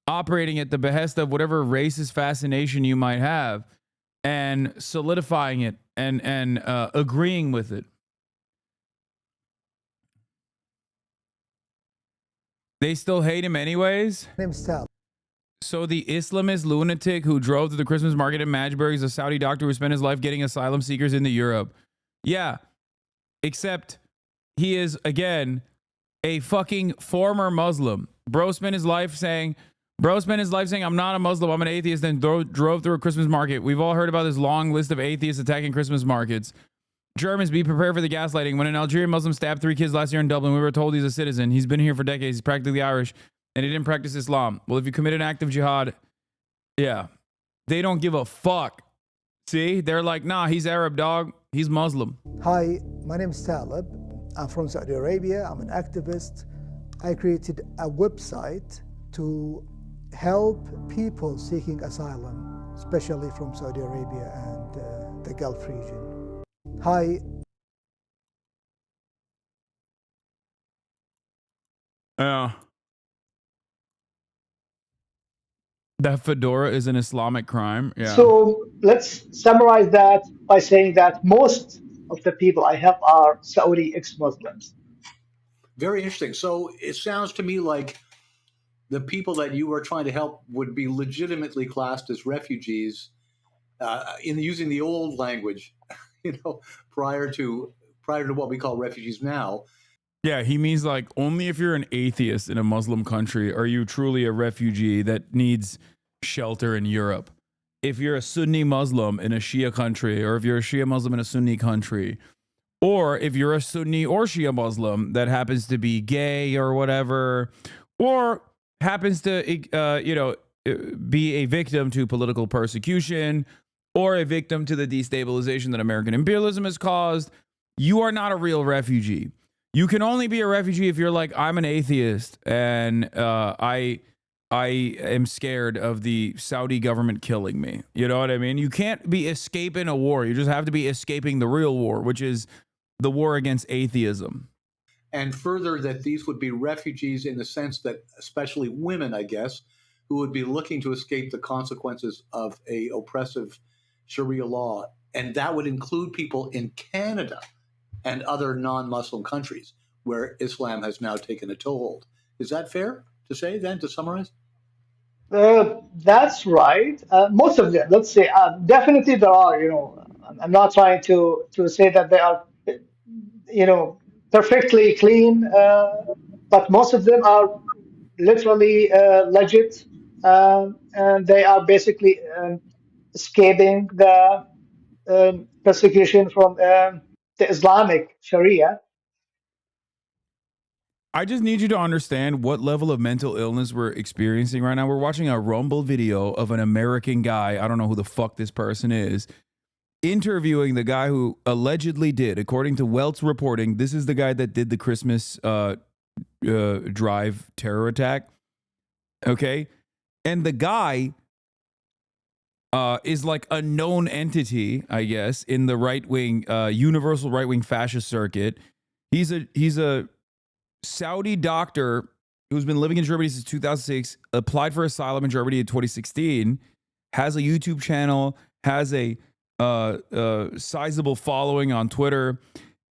operating at the behest of whatever racist fascination you might have, and solidifying it and agreeing with it. They still hate him anyways. So the Islamist lunatic who drove to the Christmas market in Magdeburg is a Saudi doctor who spent his life getting asylum seekers into Europe. Yeah, except he is, again, a fucking former Muslim. Bro spent his life saying, I'm not a Muslim, I'm an atheist, and drove through a Christmas market. We've all heard about this long list of atheists attacking Christmas markets. Germans, be prepared for the gaslighting. When an Algerian Muslim stabbed 3 kids last year in Dublin, we were told he's a citizen. He's been here for decades. He's practically Irish, and he didn't practice Islam. Well, if you commit an act of jihad, yeah, they don't give a fuck. See? They're like, nah, he's Arab, dog. He's Muslim. Hi, my name is Talib. I'm from Saudi Arabia. I'm an activist. I created a website to help people seeking asylum, especially from Saudi Arabia and the Gulf region. Hi. That fedora is an Islamic crime. Yeah. So let's summarize that by saying that most of the people I help are Saudi ex-Muslims. Very interesting. So it sounds to me like the people that you are trying to help would be legitimately classed as refugees in using the old language, prior to what we call refugees now. Yeah, he means like only if you're an atheist in a Muslim country are you truly a refugee that needs shelter in Europe. If you're a Sunni Muslim in a Shia country, or if you're a Shia Muslim in a Sunni country, or if you're a Sunni or Shia Muslim that happens to be gay or whatever, or happens to, be a victim to political persecution, or a victim to the destabilization that American imperialism has caused, you are not a real refugee. You can only be a refugee if you're like, I'm an atheist and I am scared of the Saudi government killing me. You know what I mean? You can't be escaping a war. You just have to be escaping the real war, which is the war against atheism. And further, that these would be refugees in the sense that, especially women, I guess, who would be looking to escape the consequences of a oppressive Sharia law. And that would include people in Canada and other non-Muslim countries where Islam has now taken a toehold. Is that fair to say then, to summarize? That's right. Most of them, let's say, definitely there are, I'm not trying to say that they are, perfectly clean, but most of them are literally legit, and they are basically escaping the persecution from the Islamic Sharia. I just need you to understand what level of mental illness we're experiencing right now. We're watching a Rumble video of an American guy. I don't know who the fuck this person is, interviewing the guy who allegedly did, according to Welt's reporting, this is the guy that did the Christmas drive terror attack. Okay. And the guy is like a known entity, I guess, in the right-wing, universal right-wing fascist circuit. He's a Saudi doctor who's been living in Germany since 2006, applied for asylum in Germany in 2016, has a YouTube channel, has a sizable following on Twitter,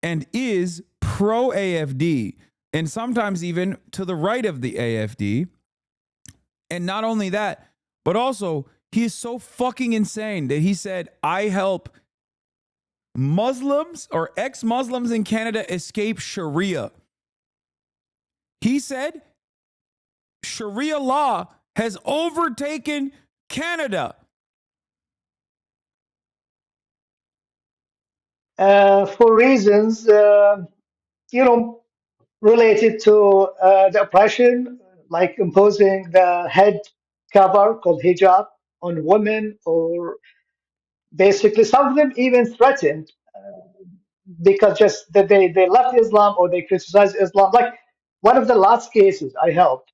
and is pro-AFD, and sometimes even to the right of the AFD. And not only that, but also he is so fucking insane that he said, I help Muslims or ex-Muslims in Canada escape Sharia. He said Sharia law has overtaken Canada. For reasons, related to the oppression, like imposing the head cover called hijab on women, or basically some of them even threatened because just that they left Islam or they criticized Islam. Like one of the last cases I helped,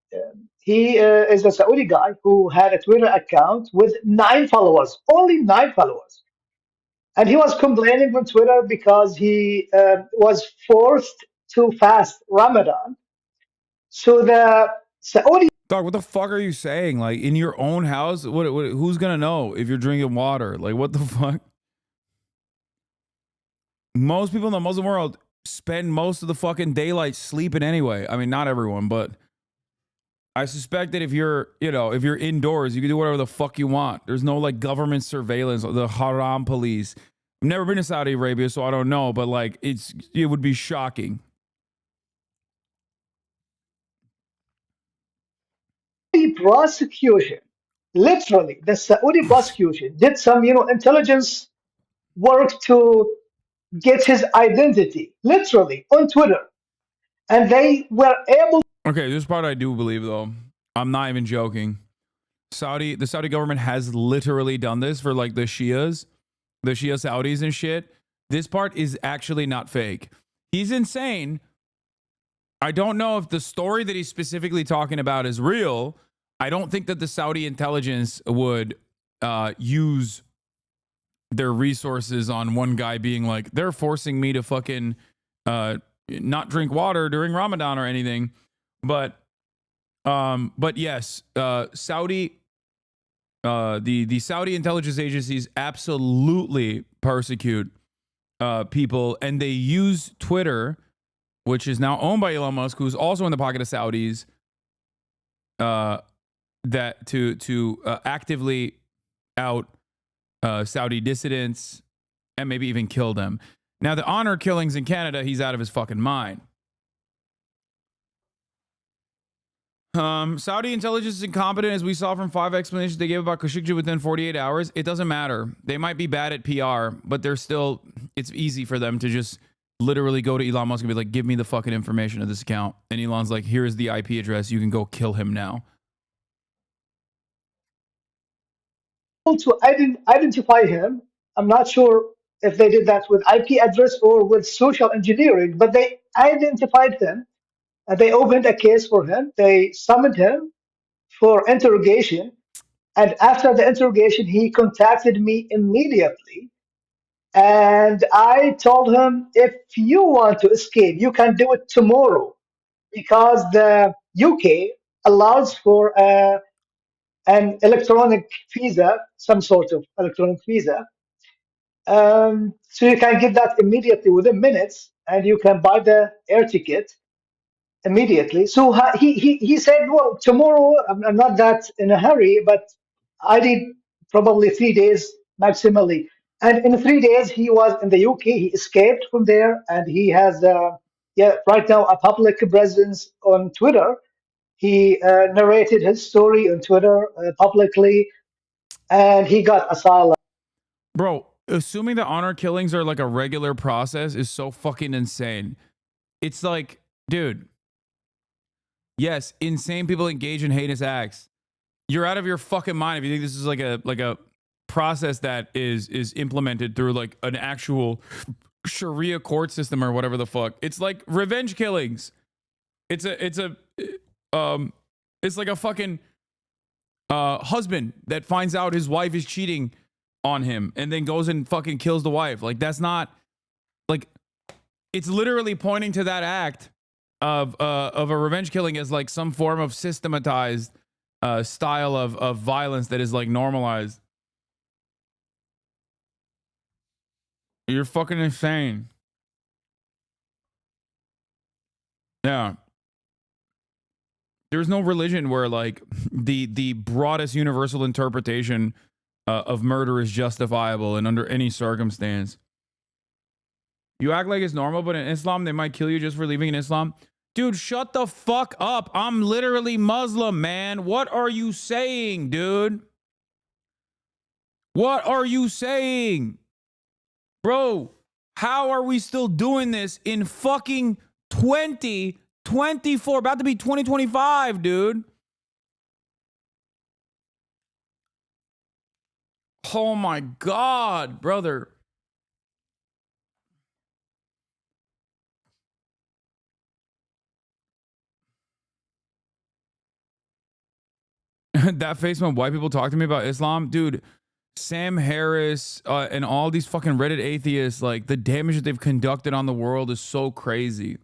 he is a Saudi guy who had a Twitter account with 9 followers, only 9 followers. And he was complaining on Twitter because he was forced to fast Ramadan. So the Saudi Dog, what the fuck are you saying? Like in your own house, what who's gonna know if you're drinking water? Like what the fuck? Most people in the Muslim world spend most of the fucking daylight sleeping anyway. I mean, not everyone, but I suspect that if you're indoors, you can do whatever the fuck you want. There's no like government surveillance, the haram police. I've never been to Saudi Arabia, so I don't know, but like it would be shocking. prosecution, literally, the Saudi prosecution did some, intelligence work to get his identity, literally, on Twitter. And they were able. Okay, this part I do believe, though. I'm not even joking. The Saudi government has literally done this for like the Shia Saudis and shit. This part is actually not fake. He's insane. I don't know if the story that he's specifically talking about is real. I don't think that the Saudi intelligence would use their resources on one guy being like, they're forcing me to fucking not drink water during Ramadan or anything. But yes, Saudi, the Saudi intelligence agencies absolutely persecute people, and they use Twitter, which is now owned by Elon Musk, who's also in the pocket of Saudis, that to actively out Saudi dissidents and maybe even kill them. Now, the honor killings in Canada, he's out of his fucking mind. Saudi intelligence is incompetent, as we saw from 5 explanations they gave about Khashoggi within 48 hours. It doesn't matter. They might be bad at PR, but it's easy for them to just literally go to Elon Musk and be like, give me the fucking information of this account. And Elon's like, here's the IP address. You can go kill him now. To identify him. I'm not sure if they did that with IP address or with social engineering, but they identified him. They opened a case for him. They summoned him for interrogation. And after the interrogation, he contacted me immediately. And I told him, if you want to escape, you can do it tomorrow, because the UK allows for an electronic visa, some sort of electronic visa. So you can get that immediately within minutes, and you can buy the air ticket immediately. So he said, well, tomorrow, I'm not that in a hurry, but I need probably 3 days maximally. And in 3 days, he was in the UK. He escaped from there, and he has, right now a public presence on Twitter. He narrated his story on Twitter publicly, and he got asylum. Bro, assuming that honor killings are like a regular process is so fucking insane. It's like, dude, yes, insane people engage in heinous acts. You're out of your fucking mind if you think this is like a process that is implemented through like an actual Sharia court system or whatever the fuck. It's like revenge killings. It's like a fucking husband that finds out his wife is cheating on him and then goes and fucking kills the wife. Like, that's not, like, it's literally pointing to that act of a revenge killing as like some form of systematized style of violence that is like normalized. You're fucking insane. Yeah. There's no religion where like the broadest universal interpretation of murder is justifiable and under any circumstance. You act like it's normal, but in Islam, they might kill you just for leaving in Islam. Dude, shut the fuck up. I'm literally Muslim, man. What are you saying, dude? What are you saying? Bro, how are we still doing this in fucking 2024? About to be 2025, dude. Oh my God, brother. That face when white people talk to me about Islam, dude. Sam Harris and all these fucking Reddit atheists, like the damage that they've conducted on the world is so crazy.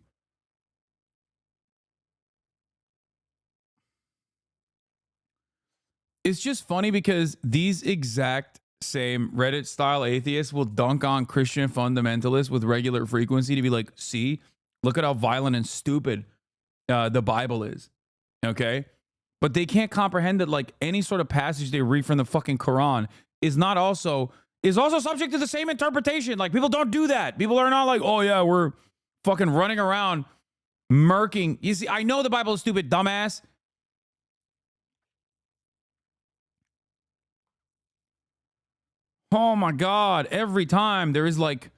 It's just funny because these exact same Reddit style atheists will dunk on Christian fundamentalists with regular frequency to be like, see, look at how violent and stupid the Bible is. Okay. But they can't comprehend that like any sort of passage they read from the fucking Quran is also subject to the same interpretation. Like, people don't do that. People are not like, oh yeah, we're fucking running around murking. You see, I know the Bible is stupid, dumbass. Oh my God. Every time there is like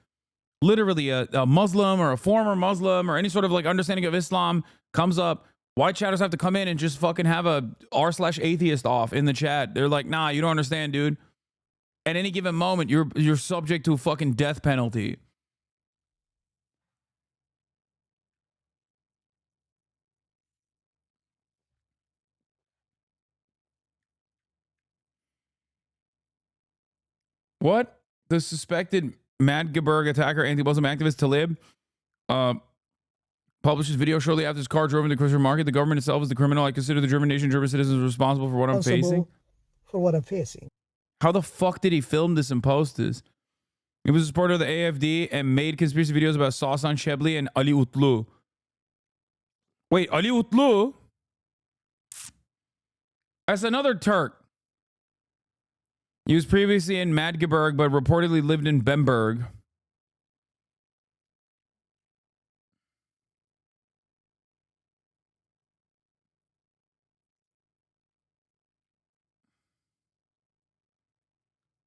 literally a Muslim or a former Muslim or any sort of like understanding of Islam comes up, white chatters have to come in and just fucking have a r/atheist off in the chat. They're like, nah, you don't understand, dude. At any given moment, you're subject to a fucking death penalty. What? The suspected Magdeburg attacker, anti-Muslim activist Talib, published his video shortly after his car drove into the Christian market. The government itself is the criminal. I consider the German nation, German citizens responsible for what I'm facing. For what I'm facing. How the fuck did he film this and post this? He was a supporter of the AFD and made conspiracy videos about Hasan Shebli and Ali Utlu. Wait, Ali Utlu? That's another Turk. He was previously in Magdeburg, but reportedly lived in Bamberg.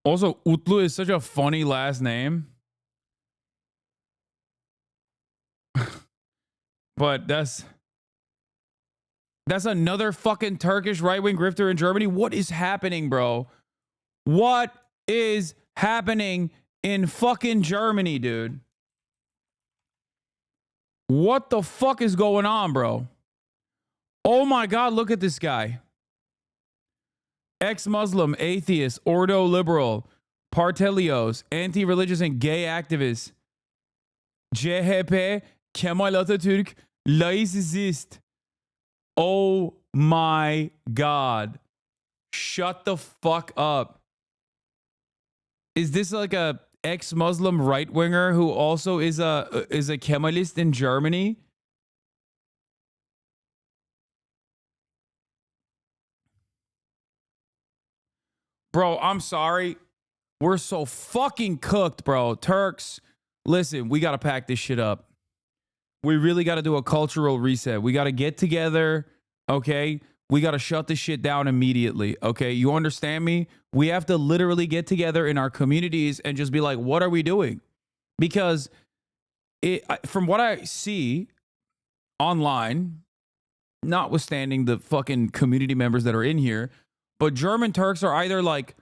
Also, Utlu is such a funny last name. But that's another fucking Turkish right-wing grifter in Germany. What is happening, bro? What is happening in fucking Germany, dude? What the fuck is going on, bro? Oh my God, look at this guy. Ex-Muslim, atheist, ordo liberal, partelios, anti-religious and gay activist. CHP, Kemal Atatürk, laicist. Oh my God. Shut the fuck up. Is this like a ex-Muslim right-winger who also is a Kemalist in Germany? Bro, I'm sorry. We're so fucking cooked, bro. Turks, listen, we got to pack this shit up. We really got to do a cultural reset. We got to get together, okay? We got to shut this shit down immediately, okay? You understand me? We have to literally get together in our communities and just be like, what are we doing? Because from what I see online, notwithstanding the fucking community members that are in here, but German Turks are either like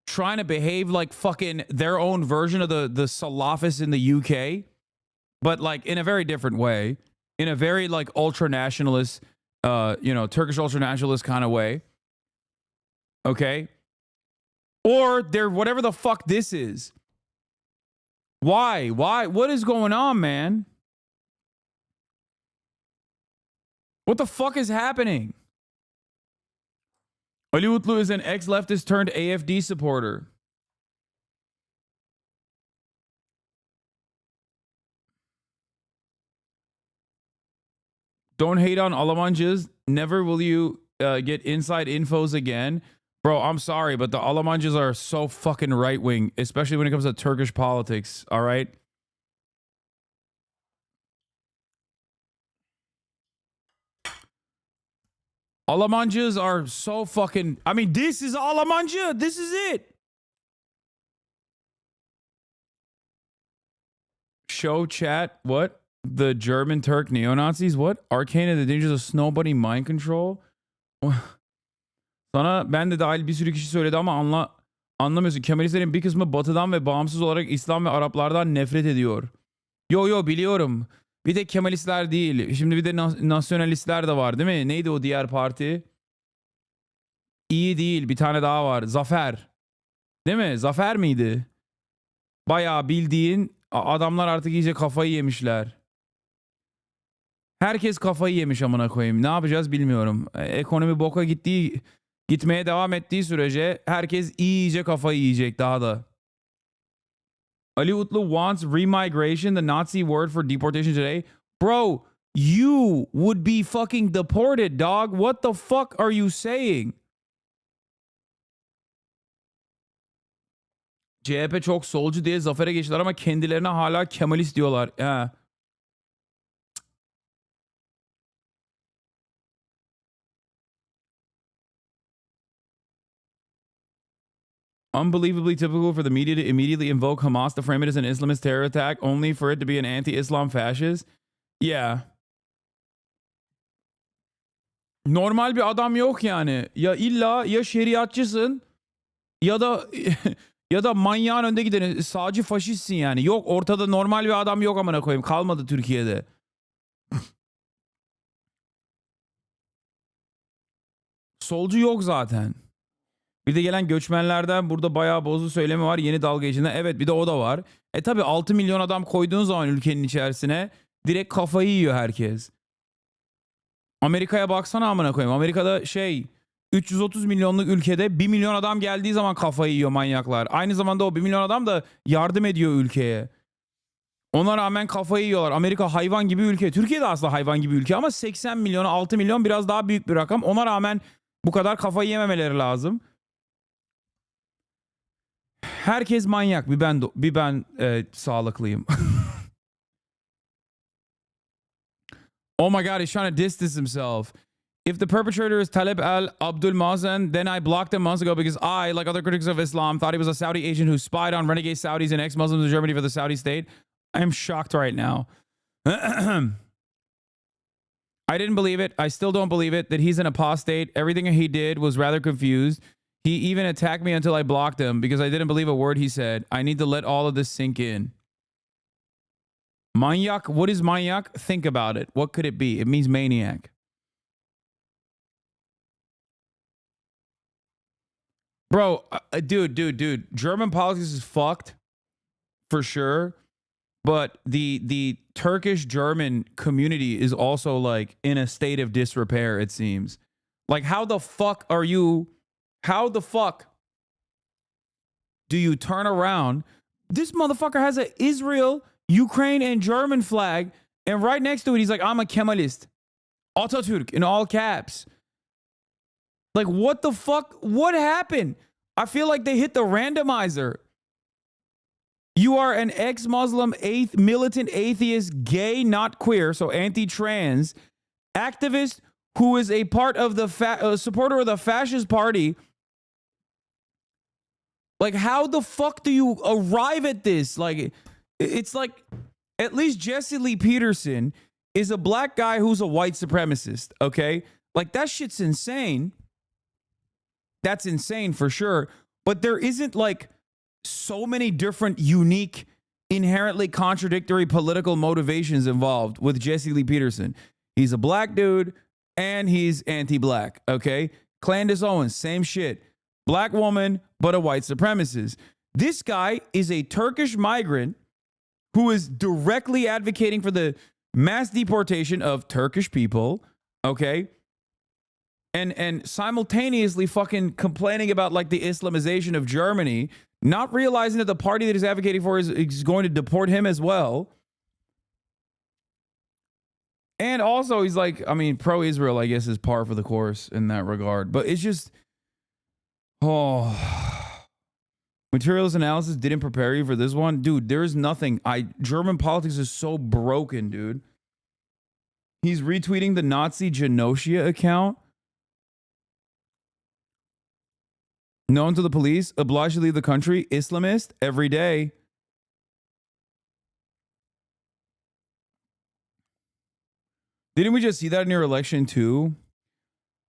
trying to behave like fucking their own version of the Salafists in the UK, but like in a very different way, in a very like ultra-nationalist, Turkish ultra-nationalist kind of way. Okay? Or they're whatever the fuck this is. Why? What is going on, man? What the fuck is happening? Ali Utlu is an ex-leftist turned AFD supporter. Don't hate on Almancıs. Never will you get inside infos again. Bro, I'm sorry, but the Almancıs are so fucking right-wing, especially when it comes to Turkish politics, all right? Almancıs are so fucking... I mean, this is Almancı. This is it. Show chat. What? The German Turk neo-Nazis? What? Arcane and the Dangers of Snowbody Mind Control? Sana ben de dahil bir sürü kişi söyledi ama anlamıyorsun. Kemalistlerin bir kısmı batıdan ve bağımsız olarak İslam ve Araplardan nefret ediyor. Yo biliyorum. Bir de Kemalistler değil. Şimdi bir de nasyonalistler de var değil mi? Neydi o diğer parti? İyi değil. Bir tane daha var. Zafer. Değil mi? Zafer miydi? Bayağı bildiğin adamlar artık iyice kafayı yemişler. Herkes kafayı yemiş amına koyayım. Ne yapacağız bilmiyorum. Ekonomi boka gitmeye devam ettiği sürece herkes iyice kafayı yiyecek daha da. Ali Utlu wants remigration, the Nazi word for deportation today. Bro, you would be fucking deported, dog. What the fuck are you saying? CHP çok solcu diye zafere geçtiler ama kendilerine hala Kemalist diyorlar. He. Unbelievably typical for the media to immediately invoke Hamas to frame it as an Islamist terror attack, only for it to be an anti-Islam fascist. Yeah. Normal bir adam yok yani. Ya illa ya şeriatçısın ya da manyağın önde gideni sağcı faşistsin yani. Yok ortada normal bir adam yok amına koyayım. Kalmadı Türkiye'de. Solcu yok zaten. Bir de gelen göçmenlerden burada bayağı bozdu söylemi var. Yeni dalga içinde. Evet bir de o da var. Tabi 6 milyon adam koyduğun zaman ülkenin içerisine direkt kafayı yiyor herkes. Amerika'ya baksana amına koyayım. Amerika'da 330 milyonluk ülkede 1 milyon adam geldiği zaman kafayı yiyor manyaklar. Aynı zamanda o 1 milyon adam da yardım ediyor ülkeye. Ona rağmen kafayı yiyorlar. Amerika hayvan gibi ülke. Türkiye de aslında hayvan gibi ülke ama 80 milyon 6 milyon biraz daha büyük bir rakam. Ona rağmen bu kadar kafayı yememeleri lazım. Herkes manyak. Bir ben sağlıklıyım. Oh my God, he's trying to distance himself. If the perpetrator is Talib al-Abdul Mazen, then I blocked him months ago because I, like other critics of Islam, thought he was a Saudi agent who spied on renegade Saudis and ex-Muslims in Germany for the Saudi state. I am shocked right now. I didn't believe it. I still don't believe it that he's an apostate. Everything he did was rather confused. He even attacked me until I blocked him because I didn't believe a word he said. I need to let all of this sink in. Manyak. What is manyak? Think about it. What could it be? It means maniac. Bro, dude. German politics is fucked for sure. But the Turkish German community is also like in a state of disrepair, it seems. Like how the fuck do you turn around? This motherfucker has an Israel, Ukraine, and German flag. And right next to it, he's like, I'm a Kemalist. Atatürk in all caps. Like, what the fuck? What happened? I feel like they hit the randomizer. You are an ex-Muslim, militant atheist, gay, not queer, so anti-trans, activist who is a part of the supporter of the fascist party. Like, how the fuck do you arrive at this? Like, it's like, at least Jesse Lee Peterson is a black guy who's a white supremacist, okay? Like, that shit's insane. That's insane for sure. But there isn't, like, so many different, unique, inherently contradictory political motivations involved with Jesse Lee Peterson. He's a black dude and he's anti-black, okay? Candace Owens, same shit. Black woman, but a white supremacist. This guy is a Turkish migrant who is directly advocating for the mass deportation of Turkish people, okay? And simultaneously fucking complaining about like the Islamization of Germany, not realizing that the party that he's advocating for is going to deport him as well. And also he's like, I mean, pro-Israel, I guess, is par for the course in that regard. But it's just, materials analysis didn't prepare you for this one. Dude, there is nothing. German politics is so broken, dude. He's retweeting the Nazi Genocia account. Known to the police, obliged to leave the country, Islamist, every day. Didn't we just see that in your election too?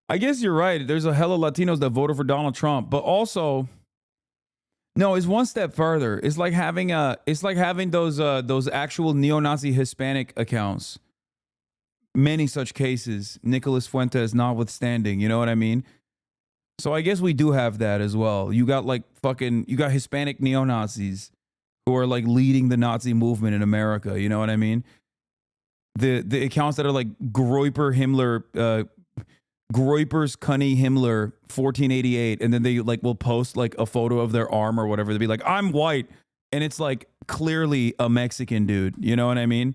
I guess you're right. There's a hell of Latinos that voted for Donald Trump, but also, no, it's one step further. It's like having those actual neo-Nazi Hispanic accounts. Many such cases, Nicholas Fuentes notwithstanding. You know what I mean? So I guess we do have that as well. You got Hispanic neo-Nazis who are like leading the Nazi movement in America. You know what I mean? The accounts that are like Groyper Himmler, Groyper's Cunny Himmler 1488, and then they like will post like a photo of their arm or whatever. They'll be like, I'm white, and it's like clearly a Mexican dude. You know what I mean?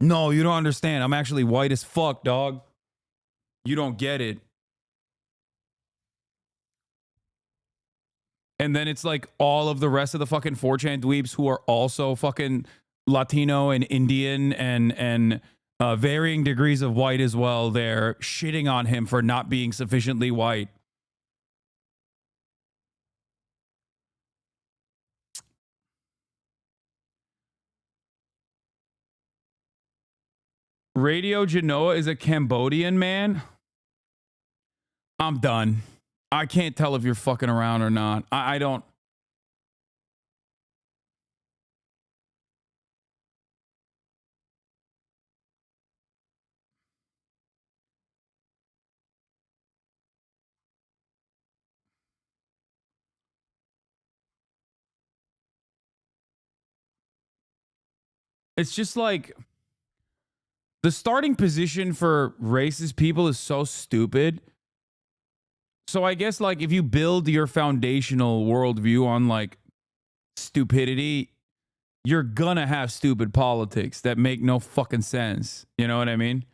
No, you don't understand. I'm actually white as fuck, dog. You don't get it. And then it's like all of the rest of the fucking 4chan dweebs who are also fucking Latino and Indian and varying degrees of white as well. They're shitting on him for not being sufficiently white. Radio Genoa is a Cambodian man. I'm done. I can't tell if you're fucking around or not. I don't. It's just like the starting position for racist people is so stupid. So I guess like if you build your foundational worldview on like stupidity, you're gonna have stupid politics that make no fucking sense. You know what I mean?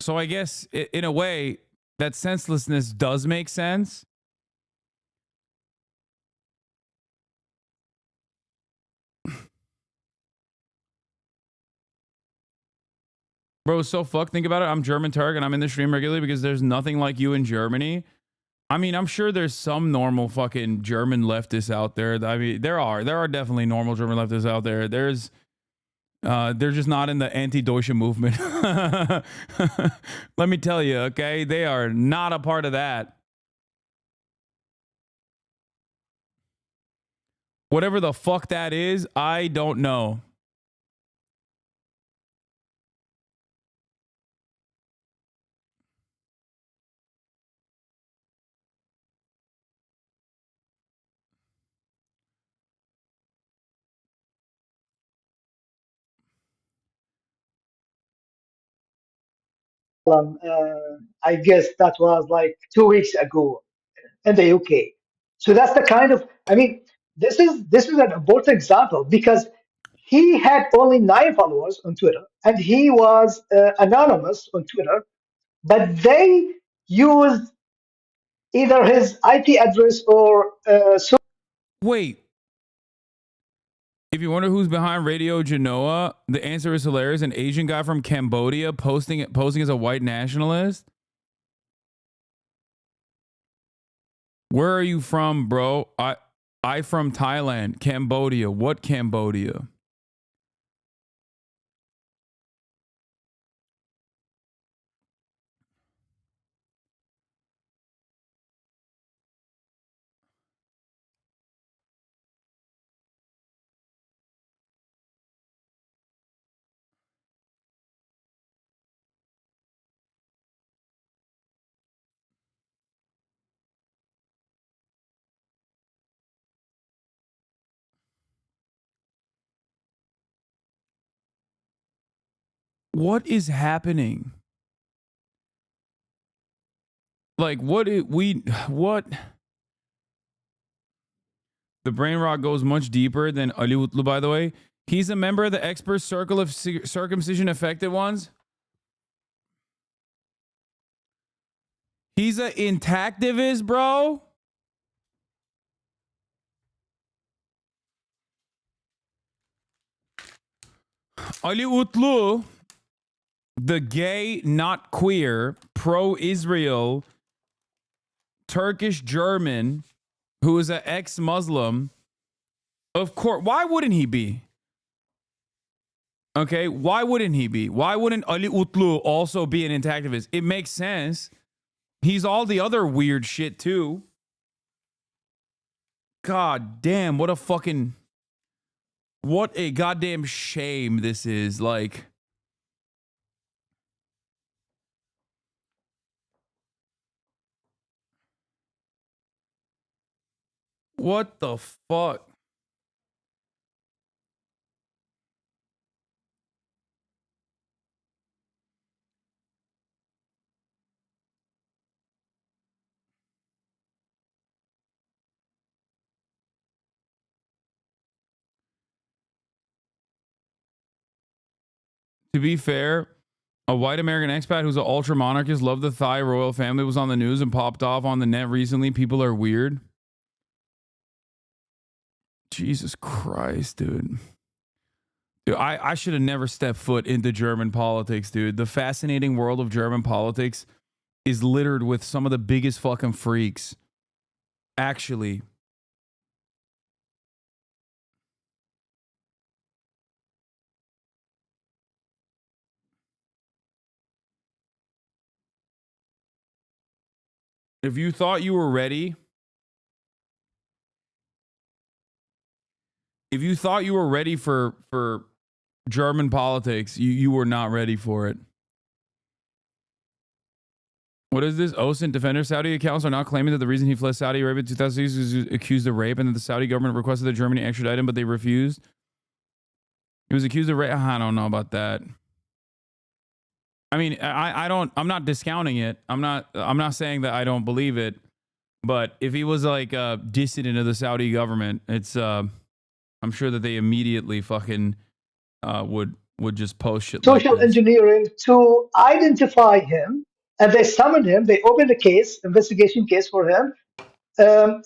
So I guess in a way that senselessness does make sense. Bro, so fuck. Think about it. I'm German Turk and I'm in the stream regularly because there's nothing like you in Germany. I mean, I'm sure there's some normal fucking German leftists out there. I mean, there are definitely normal German leftists out there. They're just not in the anti-Deutsche movement. Let me tell you, okay? They are not a part of that. Whatever the fuck that is, I don't know. I guess that was like 2 weeks ago in the UK. So that's the kind of, I mean, this is an important example because he had only 9 followers on Twitter and he was anonymous on Twitter, but they used either his IP address or Wait. If you wonder who's behind Radio Genoa, the answer is hilarious. An Asian guy from Cambodia posing as a white nationalist. Where are you from, bro? I from Thailand. Cambodia. What Cambodia? What is happening? Like, what? The brain rot goes much deeper than Ali Utlu, by the way. He's a member of the expert circle of circumcision affected ones. He's an intactivist, bro. Ali Utlu, the gay, not queer, pro-Israel, Turkish German, who is an ex-Muslim, of course, why wouldn't he be? Okay, why wouldn't he be? Why wouldn't Ali Utlu also be an intactivist? It makes sense. He's all the other weird shit too. God damn, what a goddamn shame this is. Like, what the fuck? To be fair, a white American expat who's an ultra monarchist, loved the Thai royal family, was on the news and popped off on the net recently. People are weird. Jesus Christ, dude. Dude, I should have never stepped foot into German politics, dude. The fascinating world of German politics is littered with some of the biggest fucking freaks. Actually. If you thought you were ready, for German politics, you were not ready for it. What is this? OSINT defender Saudi accounts are now claiming that the reason he fled Saudi Arabia in 2006 was accused of rape, and that the Saudi government requested that Germany extradite him, but they refused. He was accused of rape. I don't know about that. I mean, I'm not discounting it. I'm not saying that I don't believe it. But if he was like a dissident of the Saudi government, it's I'm sure that they immediately fucking would just post shit. Social engineering to identify him, and they summoned him. They opened a investigation case for him. And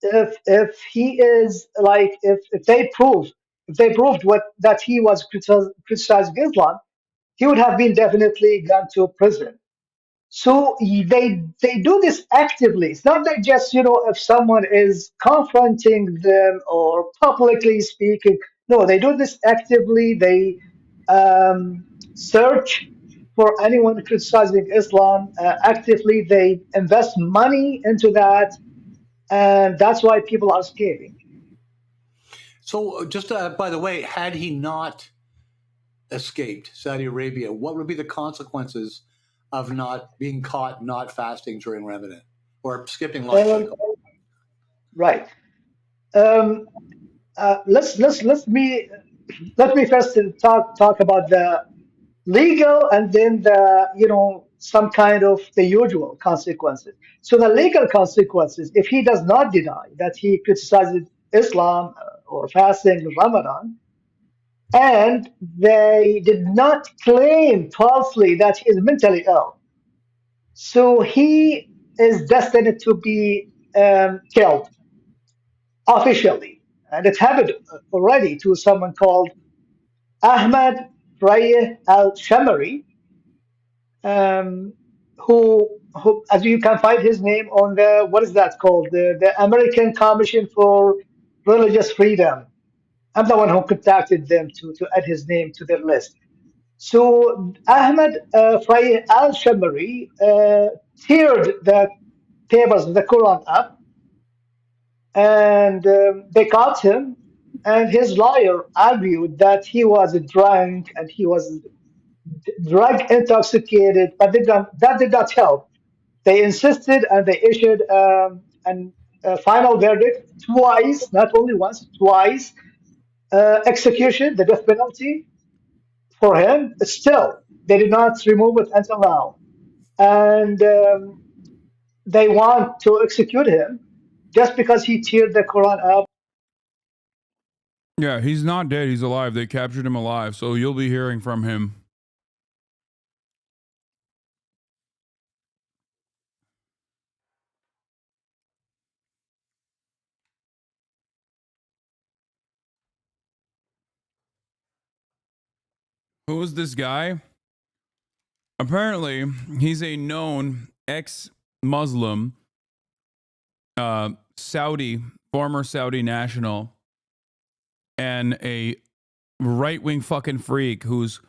if he is like, if they proved that he was criticizing Islam, he would have been definitely gone to prison. So they do this actively. It's not like just, if someone is confronting them or publicly speaking. No, they do this actively. They search for anyone criticizing Islam actively. They invest money into that, and that's why people are escaping. So just by the way, had he not escaped Saudi Arabia, what would be the consequences of not being caught not fasting during Ramadan or skipping lunch? Right. Let me first talk about the legal, and then the some kind of the usual consequences. So the legal consequences, if he does not deny that he criticizes Islam or fasting in Ramadan, and they did not claim falsely that he is mentally ill. So he is destined to be killed officially. And it happened already to someone called Ahmad Rayeh al-Shamari, um, who, as you can find his name on the, what is that called? The American Commission for Religious Freedom. I'm the one who contacted them to add his name to their list. So Ahmed Rayeh al-Shamari teared the papers of the Quran up, and they caught him. And his lawyer argued that he was drunk and he was drug intoxicated, but that did not help. They insisted and they issued a final verdict twice, not only once, twice, execution, the death penalty for him. Still, they did not remove it until now. And they want to execute him just because he teared the Quran up. Yeah, he's not dead. He's alive. They captured him alive. So you'll be hearing from him. Who is this guy? Apparently, he's a known ex-Muslim, Saudi, former Saudi national, and a right-wing fucking freak who's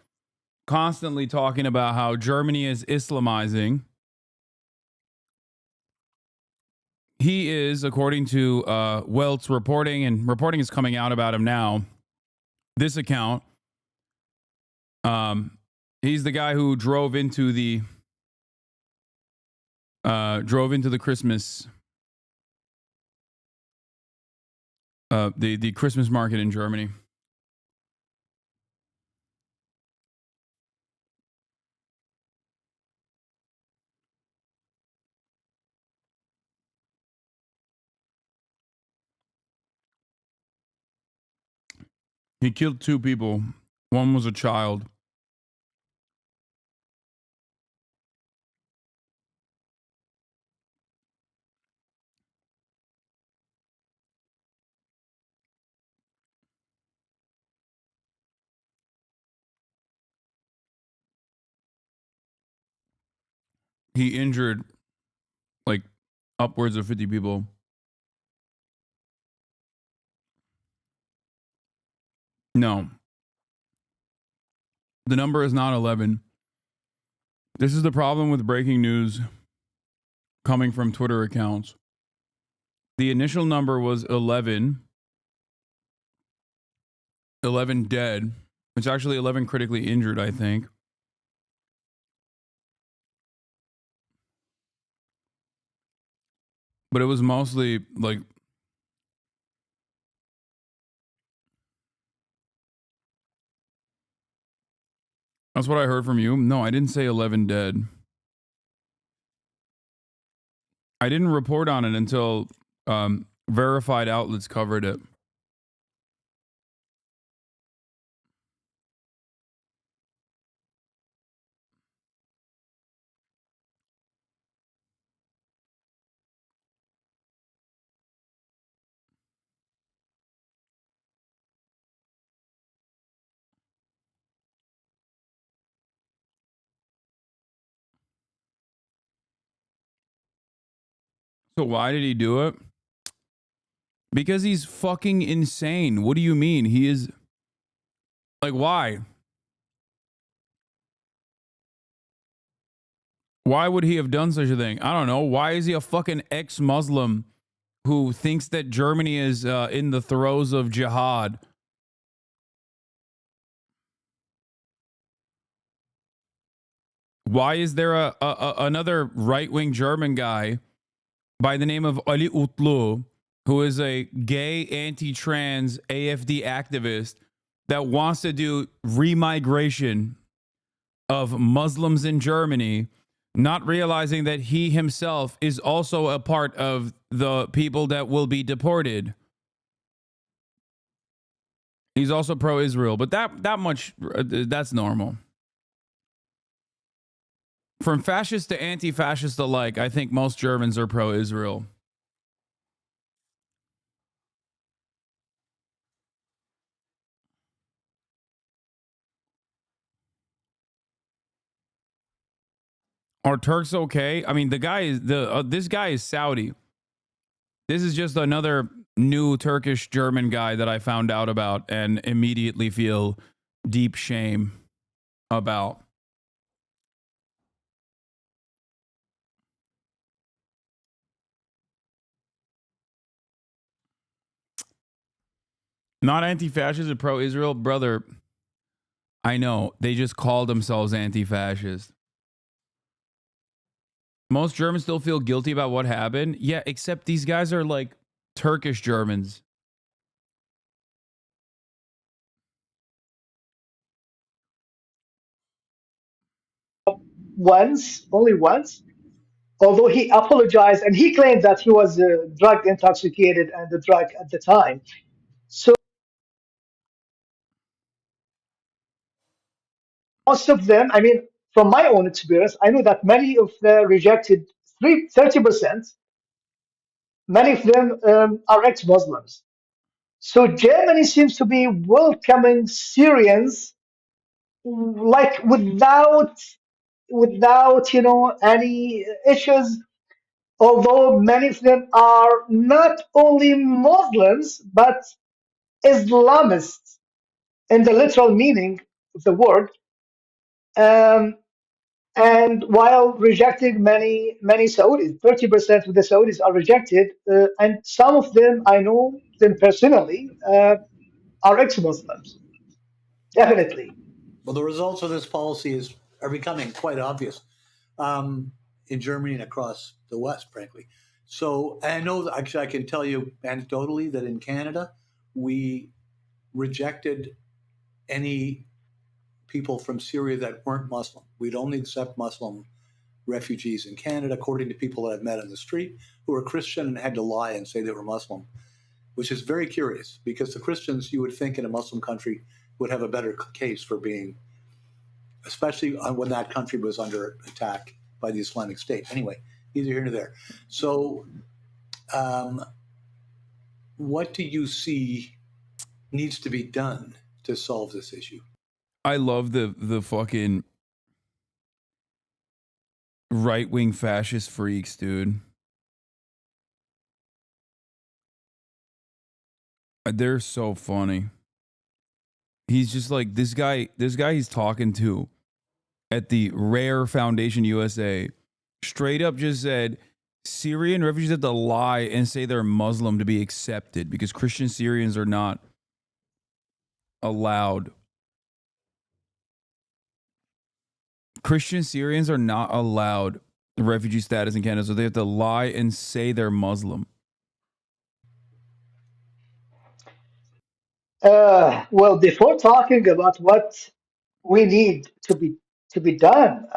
constantly talking about how Germany is Islamizing. He is, according to Welt's reporting, and reporting is coming out about him now, this account, he's the guy who drove into the Christmas the Christmas market in Germany. He killed 2 people. One was a child. He injured like upwards of 50 people. No. The number is not 11. This is the problem with breaking news coming from Twitter accounts. The initial number was 11. 11 dead. It's actually 11 critically injured, I think. But it was mostly like that's what I heard from you. No, I didn't say 11 dead. I didn't report on it until verified outlets covered it. So why did he do it? Because he's fucking insane. What do you mean? He is like, why? Why would he have done such a thing? I don't know. Why is he a fucking ex-Muslim who thinks that Germany is in the throes of jihad? Why is there another right-wing German guy by the name of Ali Utlu, who is a gay anti-trans AFD activist that wants to do remigration of Muslims in Germany, not realizing that he himself is also a part of the people that will be deported? He's also pro-Israel, but that much, that's normal. From fascist to anti-fascist alike, I think most Germans are pro-Israel. Are Turks okay? I mean, the guy is this guy is Saudi. This is just another new Turkish German guy that I found out about and immediately feel deep shame about. Not anti-fascist and pro-Israel, brother. I know they just called themselves anti-fascist. Most Germans still feel guilty about what happened. Yeah, except these guys are like Turkish Germans. Only once, although he apologized and he claimed that he was drug intoxicated and the drug at the time. So most of them, I mean, from my own experience, I know that many of the rejected 30%, many of them are ex-Muslims. So Germany seems to be welcoming Syrians like without any issues, although many of them are not only Muslims but Islamists in the literal meaning of the word, and while rejecting many Saudis, 30% of the Saudis are rejected, and some of them, I know them personally, are ex-Muslims, definitely. Well, the results of this policy are becoming quite obvious in Germany and across the West, frankly. So, and I know, actually, I can tell you anecdotally that in Canada, we rejected any people from Syria that weren't Muslim. We'd only accept Muslim refugees in Canada, according to people that I've met on the street who were Christian and had to lie and say they were Muslim, which is very curious because the Christians, you would think in a Muslim country, would have a better case for being, especially when that country was under attack by the Islamic State. Anyway, neither here nor there. So what do you see needs to be done to solve this issue? I love the fucking right-wing fascist freaks, dude. They're so funny. He's just like this guy he's talking to at the Rare Foundation USA straight up just said Syrian refugees have to lie and say they're Muslim to be accepted because Christian Syrians are not allowed. Christian Syrians are not allowed refugee status in Canada, so they have to lie and say they're Muslim. Well, before talking about what we need to be done,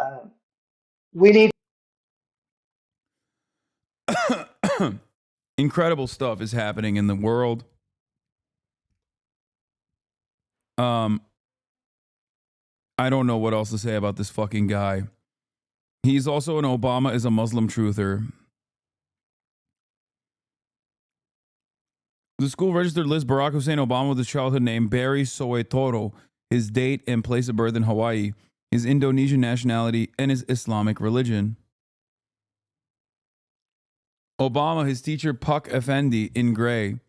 we need incredible stuff is happening in the world. I don't know what else to say about this fucking guy. He's also an Obama is a Muslim truther. The school registered lists Barack Hussein Obama with his childhood name Barry Soetoro, his date and place of birth in Hawaii, his Indonesian nationality, and his Islamic religion. Obama, his teacher Puck Effendi in gray,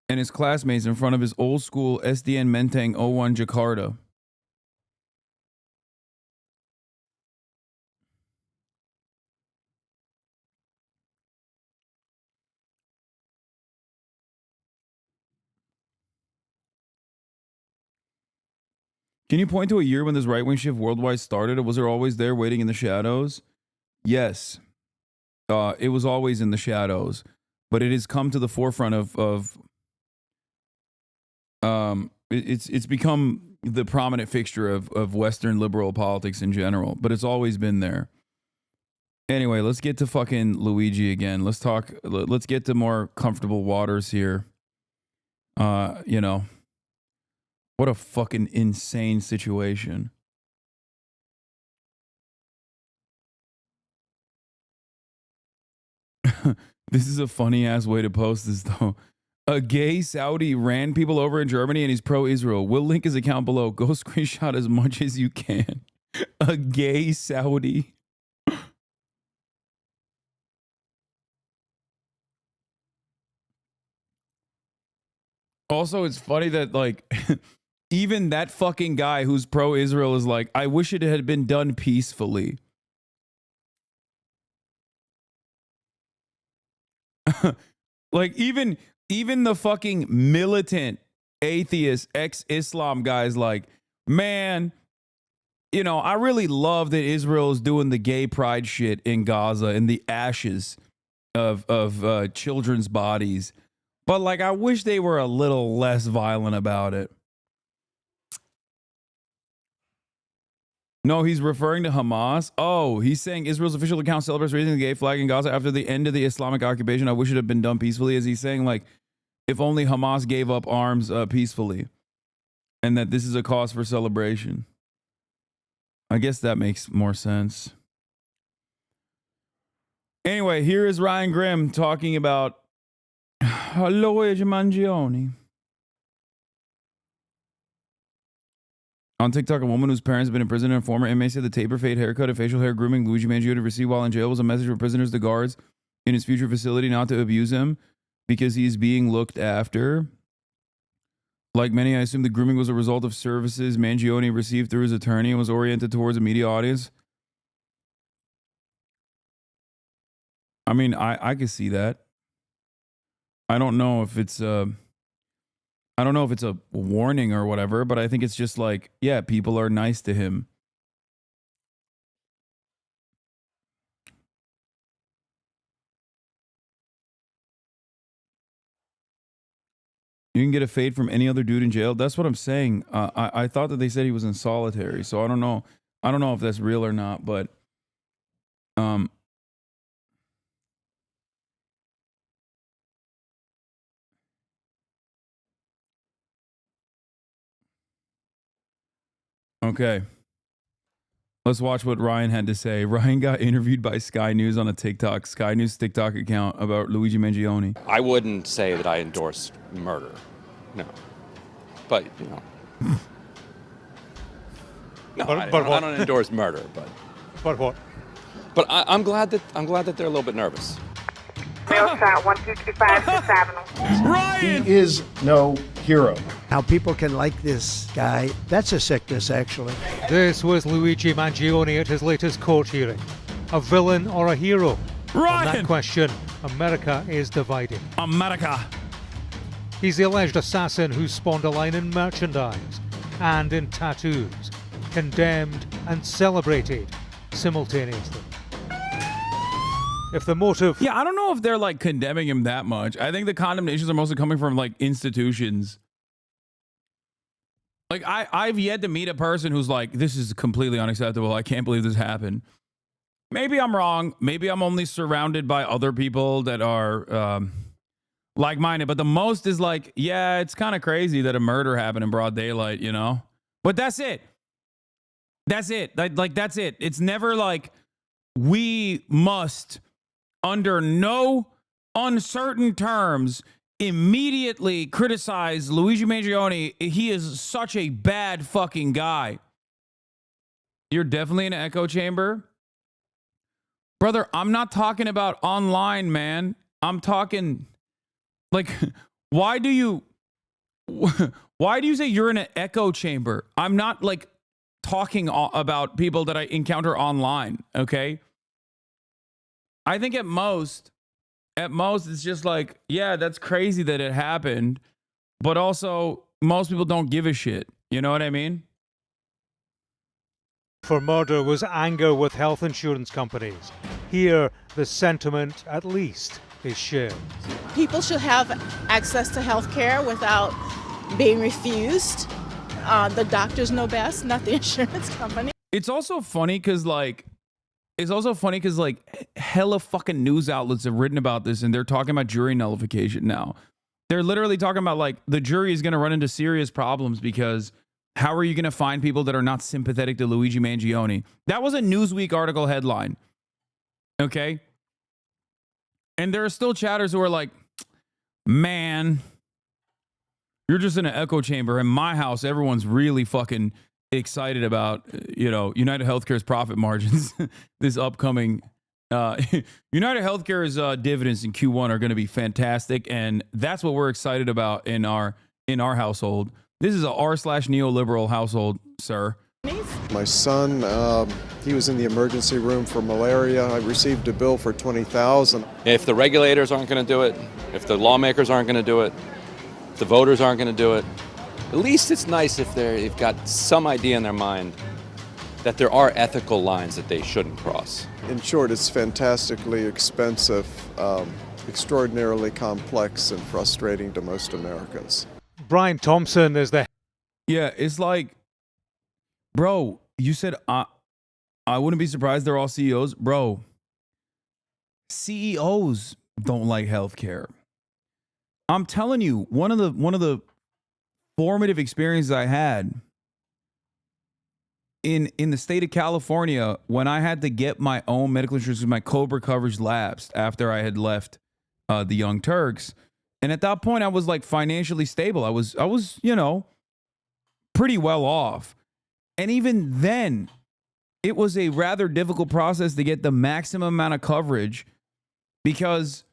and his classmates in front of his old school SDN Menteng 01 Jakarta. Can you point to a year when this right-wing shift worldwide started, or was it always there waiting in the shadows? Yes. It was always in the shadows, but it has come to the forefront it's become the prominent fixture of Western liberal politics in general, but it's always been there. Anyway, let's get to fucking Luigi again. Let's get to more comfortable waters here. You know, what a fucking insane situation. This is a funny ass way to post this though. A gay Saudi ran people over in Germany and he's pro-Israel. We'll link his account below. Go screenshot as much as you can. A gay Saudi. Also, it's funny that like even that fucking guy who's pro-Israel is like, I wish it had been done peacefully. Like even the fucking militant atheist ex-Islam guy's like, man, you know, I really love that Israel is doing the gay pride shit in Gaza in the ashes of children's bodies. But like, I wish they were a little less violent about it. No, he's referring to Hamas. Oh, he's saying Israel's official account celebrates raising the gay flag in Gaza after the end of the Islamic occupation. I wish it had been done peacefully. Is he saying like, if only Hamas gave up arms peacefully, and that this is a cause for celebration? I guess that makes more sense. Anyway, here is Ryan Grimm talking about LUIGI Mangioni. On TikTok, a woman whose parents have been in prison and a former inmate said the taper fade haircut and facial hair grooming LUIGI Mangioni received while in jail was a message for prisoners to guards in his future facility not to abuse him because he's being looked after. Like many, I assume the grooming was a result of services Mangioni received through his attorney and was oriented towards a media audience. I mean, I could see that. I don't know if it's a warning or whatever, but I think it's just like, yeah, people are nice to him. You can get a fade from any other dude in jail. That's what I'm saying. I thought that they said he was in solitary, so I don't know. I don't know if that's real or not, but okay. Let's watch what Ryan had to say. Ryan got interviewed by Sky News on a TikTok, Sky News TikTok account about LUIGI Mangioni. I wouldn't say that I endorse murder. No. But, you know. No, I don't endorse murder, but. But what? But I'm glad that they're a little bit nervous. Ryan! He is no hero. How people can like this guy, that's a sickness, actually. This was LUIGI Mangioni at his latest court hearing. A villain or a hero? Ryan! On that question, America is divided. America! He's the alleged assassin who spawned a line in merchandise and in tattoos, condemned and celebrated simultaneously. If the motive... Yeah, I don't know if they're like condemning him that much. I think the condemnations are mostly coming from like institutions. Like I've yet to meet a person who's like, this is completely unacceptable. I can't believe this happened. Maybe I'm wrong. Maybe I'm only surrounded by other people that are like-minded. But the most is like, yeah, it's kind of crazy that a murder happened in broad daylight, you know? But that's it. That's it. Like that's it. It's never like we must... under no uncertain terms, immediately criticize LUIGI Mangioni. He is such a bad fucking guy. You're definitely in an echo chamber. Brother, I'm not talking about online, man. I'm talking, like, why do you say you're in an echo chamber? I'm not, like, talking about people that I encounter online, okay? I think at most it's just like, yeah, that's crazy that it happened, but also most people don't give a shit. You know what I mean? For murder was anger with health insurance companies. Here, the sentiment, at least, is shared. People should have access to health care without being refused. The doctors know best, not the insurance company. It's also funny because, like, hella fucking news outlets have written about this and they're talking about jury nullification now. They're literally talking about like the jury is going to run into serious problems because how are you going to find people that are not sympathetic to LUIGI Mangioni? That was a Newsweek article headline. Okay. And there are still chatters who are like, man, you're just in an echo chamber. In my house, everyone's really fucking excited about, you know, United Healthcare's profit margins this upcoming. United Healthcare's dividends in Q1 are going to be fantastic, and that's what we're excited about in our household. This is a r/neoliberal household, sir. My son, he was in the emergency room for malaria. I received a bill for $20,000. If the regulators aren't going to do it, if the lawmakers aren't going to do it, if the voters aren't going to do it, at least it's nice if they've got some idea in their mind that there are ethical lines that they shouldn't cross. In short, it's fantastically expensive, extraordinarily complex, and frustrating to most Americans. Brian Thompson is the... Yeah, it's like, bro, you said I wouldn't be surprised they're all CEOs. Bro, CEOs don't like healthcare. I'm telling you, one of the formative experiences I had in the state of California when I had to get my own medical insurance because my COBRA coverage lapsed after I had left the Young Turks. And at that point, I was like financially stable. I was, you know, pretty well off. And even then, it was a rather difficult process to get the maximum amount of coverage because,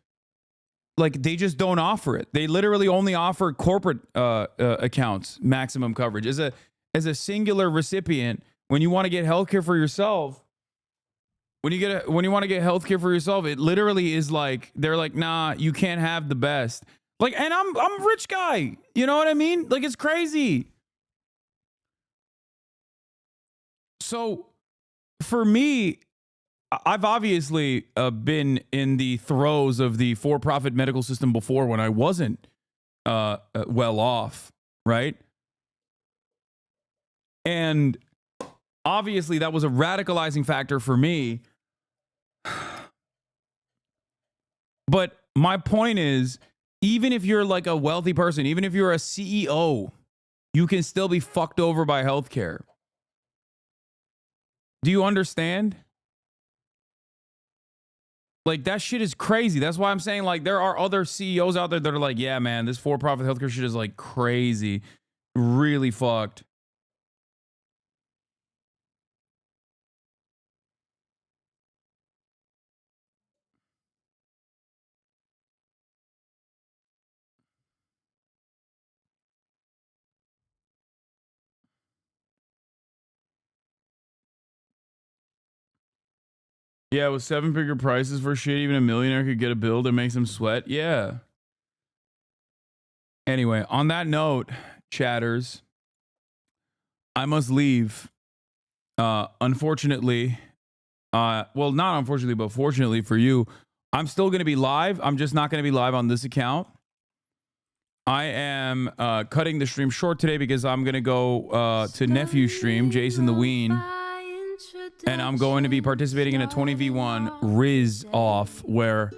like, they just don't offer it. They literally only offer corporate accounts maximum coverage. As a singular recipient, when you want to get healthcare for yourself, when you want to get healthcare for yourself, it literally is like they're like, nah, you can't have the best. Like, and I'm a rich guy. You know what I mean? Like, it's crazy. So for me, I've obviously been in the throes of the for-profit medical system before when I wasn't well off, right? And obviously that was a radicalizing factor for me. But my point is, even if you're like a wealthy person, even if you're a CEO, you can still be fucked over by healthcare. Do you understand? Like, that shit is crazy. That's why I'm saying, like, there are other CEOs out there that are like, yeah, man, this for-profit healthcare shit is like crazy. Really fucked. Yeah, with 7-figure prices for shit, even a millionaire could get a bill that makes them sweat. Yeah. Anyway, on that note, chatters, I must leave. Unfortunately, well, not unfortunately, but fortunately for you, I'm still going to be live. I'm just not going to be live on this account. I am cutting the stream short today because I'm going to go to Nephew's stream, Jason the Ween. And I'm going to be participating in a 20v1 Riz off where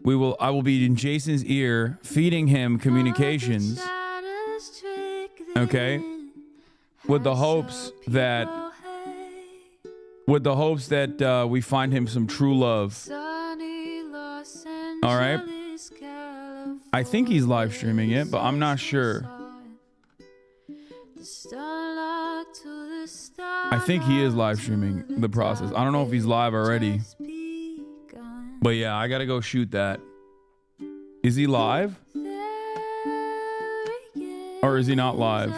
I will be in Jason's ear feeding him communications. Okay? With the hopes that we find him some true love. All right? I think he's live streaming it, but I'm not sure. I think he is live streaming the process. I don't know if he's live already. But yeah, I gotta go shoot that. Is he live? Or is he not live?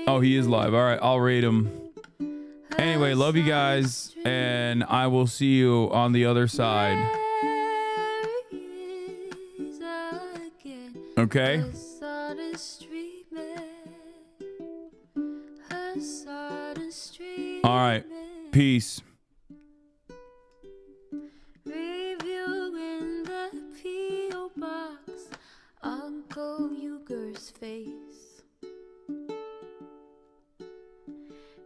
Oh, he is live. All right, I'll rate him. Anyway, love you guys, and I will see you on the other side. Okay? All right. Peace. Reviewing the P.O. box, Uncle Uger's face.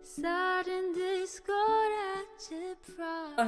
Sudden discord at your pride.